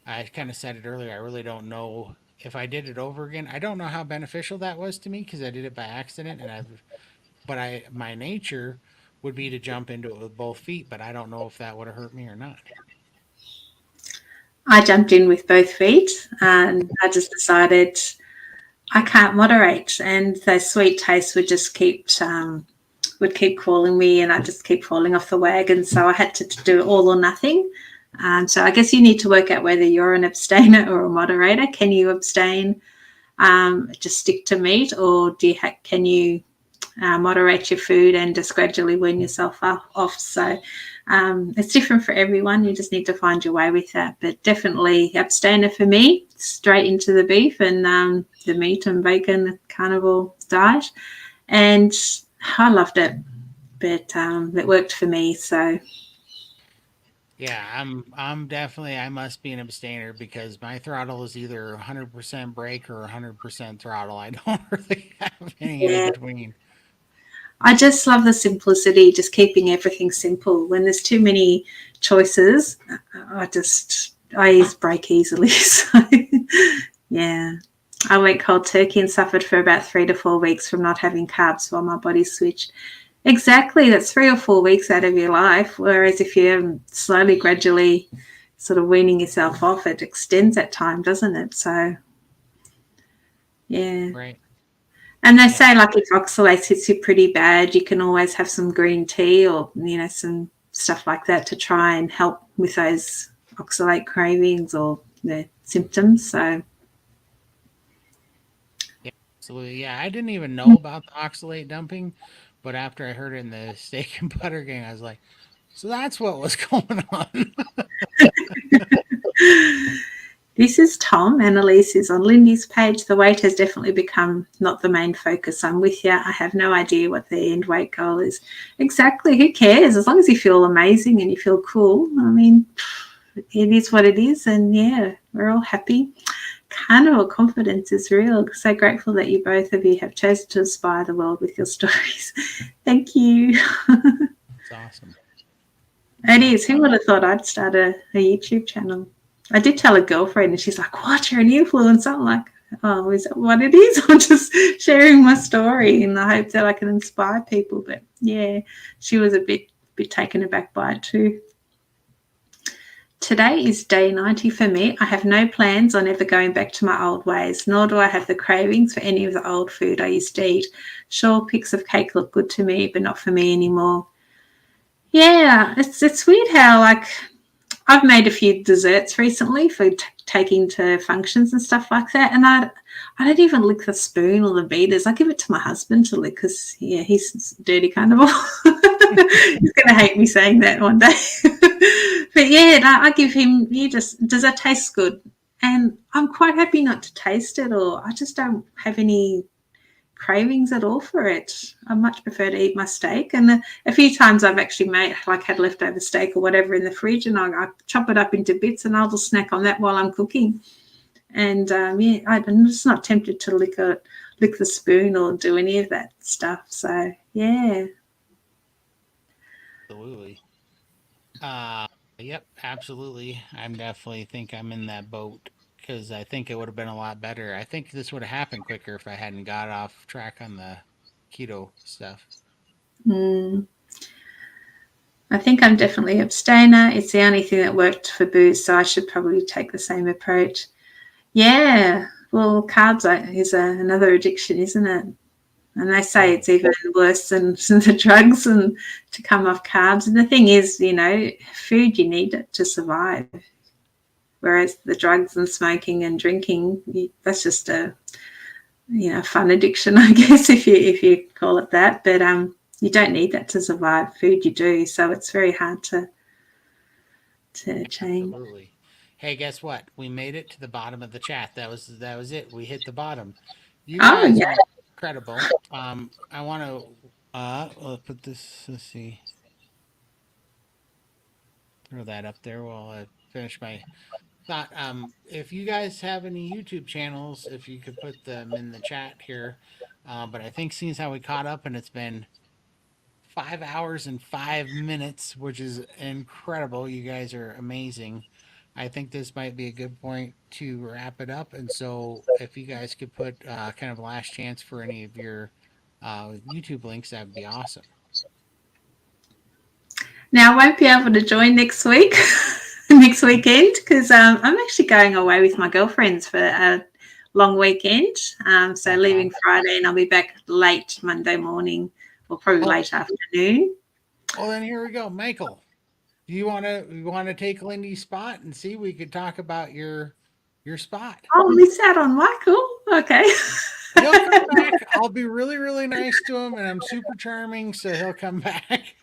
I kind of said it earlier. I really don't know if I did it over again. I don't know how beneficial that was to me because I did it by accident, and my nature would be to jump into it with both feet, but I don't know if that would have hurt me or not. I jumped in with both feet and I just decided I can't moderate, and those sweet tastes would keep calling me, and I just keep falling off the wagon. So I had to do all or nothing. So I guess you need to work out whether you're an abstainer or a moderator. Can you abstain, just stick to meat, or can you moderate your food and just gradually wean yourself off? So it's different for everyone. You just need to find your way with that. But definitely abstainer for me, straight into the beef and the meat and bacon carnivore diet. And I loved it, but it worked for me. So Yeah, I'm definitely I must be an abstainer because my throttle is either 100% brake or 100% throttle. I don't really have any in yeah, between. I just love the simplicity, just keeping everything simple. When there's too many choices, I break easily. So yeah. I went cold turkey and suffered for about 3 to 4 weeks from not having carbs while my body switched. Exactly, that's 3 or 4 weeks out of your life. Whereas if you're slowly, gradually sort of weaning yourself off, it extends that time, doesn't it? So yeah. Right. And they Yeah. say like if oxalates hits you pretty bad, you can always have some green tea or some stuff like that to try and help with those oxalate cravings or the symptoms. So Yeah. Absolutely. Yeah, I didn't even know about the oxalate dumping, but after I heard it in the steak and butter gang, I was like, so that's what was going on. this is Tom. Annalise is on Lindy's page. The weight has definitely become not the main focus. I'm with you. I have no idea what the end weight goal is. Exactly. Who cares? As long as you feel amazing and you feel cool. I mean, it is what it is. And yeah, we're all happy. Carnivore confidence is real. So grateful that you both of you have chosen to inspire the world with your stories. Thank you. It's awesome. It Yeah. is. Who would have thought I'd start a YouTube channel? I did tell a girlfriend and she's like, what, you're an influencer? I'm like, oh, is that what it is? I'm just sharing my story in the hope that I can inspire people. But yeah, she was a bit taken aback by it too. Today is day 90 for me. I have no plans on ever going back to my old ways, nor do I have the cravings for any of the old food I used to eat. Sure, pics of cake look good to me, but not for me anymore. Yeah, it's weird how like I've made a few desserts recently for taking to functions and stuff like that, and I don't even lick the spoon or the beaters. I give it to my husband to lick because yeah, he's dirty carnivore. He's going to hate me saying that one day. But yeah, no, I give him. You just does that taste good? And I'm quite happy not to taste it, or I just don't have any cravings at all for it. I much prefer to eat my steak. And a few times I've actually had leftover steak or whatever in the fridge, and I chop it up into bits, and I'll just snack on that while I'm cooking. And yeah, I'm just not tempted to lick the spoon or do any of that stuff. So yeah. Absolutely. Uh, yep, absolutely. I'm definitely think I'm in that boat because I think it would have been a lot better. I think this would have happened quicker if I hadn't got off track on the keto stuff. Mm. I think I'm definitely abstainer. It's the only thing that worked for booze, so I should probably take the same approach. Yeah, well, carbs is another addiction, isn't it? And they say Oh, it's even worse than the drugs and to come off carbs. And the thing is, food, you need it to survive. Whereas the drugs and smoking and drinking, that's just a fun addiction, I guess, if you call it that. But you don't need that to survive. Food, you do. So it's very hard to change. absolutely. Hey, guess what? We made it to the bottom of the chat. That was it. We hit the bottom. You Oh guys yeah. are incredible. I want to I'll put this. Let's see. Throw that up there while I finish my thought. If you guys have any YouTube channels, if you could put them in the chat here. But I think seeing how we caught up and it's been 5 hours and 5 minutes, which is incredible. You guys are amazing. I think this might be a good point to wrap it up. And so, if you guys could put kind of last chance for any of your YouTube links, that would be awesome. Now I won't be able to join next week, next weekend, because I'm actually going away with my girlfriends for a long weekend. So That's leaving awesome. Friday, and I'll be back late Monday morning, or probably Oh, late afternoon. well, then here we go, Michael. Do you want to take Lindy's spot and see we could talk about your spot? I'll miss out on Michael. Okay. He'll come back. I'll be really, really nice to him, and I'm super charming, so he'll come back.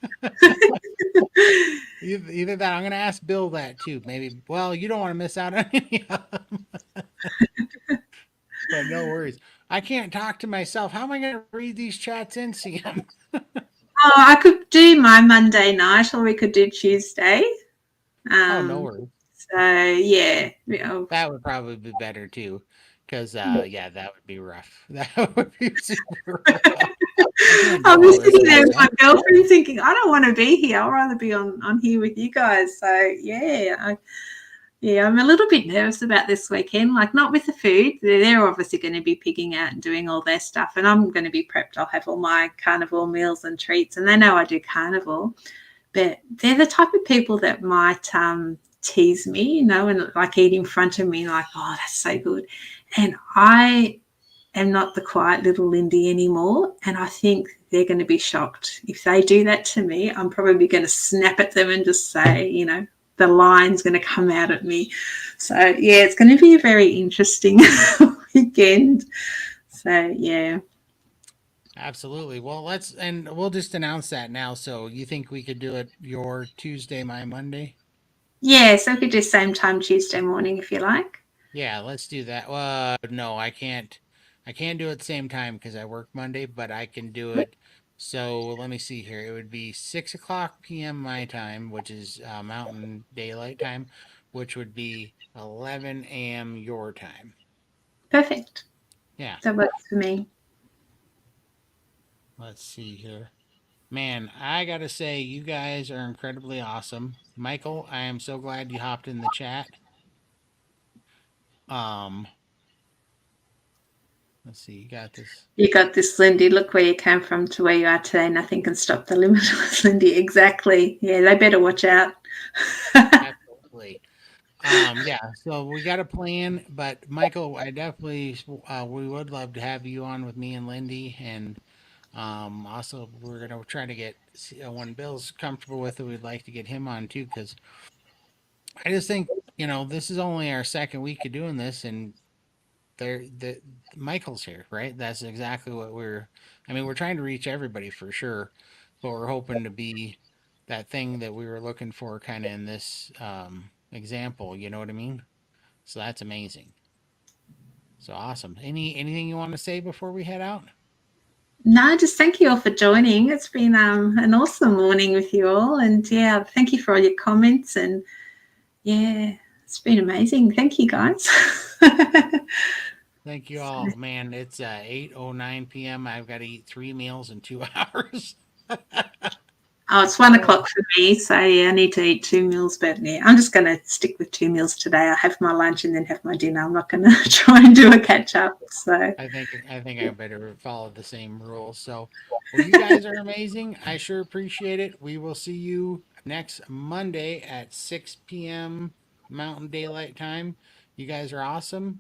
Either that, I'm gonna ask Bill that too. Maybe. Well, you don't want to miss out on any of them, but no worries. I can't talk to myself. How am I gonna read these chats in, Sam? Oh, I could do my Monday night, or we could do Tuesday. Oh, no Um, worries. so yeah, That would probably be better too, because yeah, that would be rough. That would be super rough. I can't I'll do be all this sitting by there with my myself. girlfriend thinking, I don't want to be here. I'd rather be on here with you guys. So yeah, I'm a little bit nervous about this weekend. Like not with the food. They're obviously going to be pigging out and doing all their stuff, and I'm going to be prepped. I'll have all my carnivore meals and treats, and they know I do carnivore. But they're the type of people that might tease me, and like eat in front of me, like, oh, that's so good. And I am not the quiet little Lindy anymore. And I think they're going to be shocked. If they do that to me, I'm probably going to snap at them and just say, the line's going to come out at me. So, yeah, it's going to be a very interesting weekend. So, yeah. Absolutely. Well, we'll just announce that now. So you think we could do it your Tuesday, my Monday? Yeah, so we could do same time Tuesday morning if you like. Yeah, let's do that. No, I can't. I can't do it same time because I work Monday, but I can do it. So let me see here. It would be 6 o'clock p.m. my time, which is Mountain Daylight Time, which would be 11 a.m. your time. Perfect. Yeah. That works for me. Let's see here. Man, I gotta say, you guys are incredibly awesome. Michael, I am so glad you hopped in the chat. Um, let's see, you got this. You got this, Lindy. Look where you came from to where you are today. Nothing can stop the limitless, Lindy. Exactly. Yeah, they better watch out. Absolutely. Yeah, so we got a plan, but Michael, I definitely we would love to have you on with me and Lindy, and also we're gonna try to get when Bill's comfortable with it, we'd like to get him on too, because I just think this is only our second week of doing this, and the Michael's here, right? That's exactly what I mean, we're trying to reach everybody for sure, but we're hoping to be that thing that we were looking for kind of in this example, you know what I mean? So that's amazing. So awesome. Anything you want to say before we head out? No, just thank you all for joining. It's been an awesome morning with you all. And yeah, thank you for all your comments. And yeah, it's been amazing. Thank you, guys. Thank you all. Man, it's 8:09 p.m. I've got to eat 3 meals in 2 hours. Oh, it's one Oh, o'clock for me, so yeah, I need to eat 2 meals. But yeah, I'm just going to stick with 2 meals today. I have my lunch and then have my dinner. I'm not going to try and do a catch up. So I think I better follow the same rules. So, well, you guys are amazing. I sure appreciate it. We will see you next Monday at 6 p.m. Mountain Daylight Time. You guys are awesome,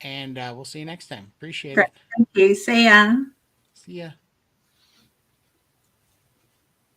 and we'll see you next time. Appreciate great. it. Thank you. See ya. See See ya.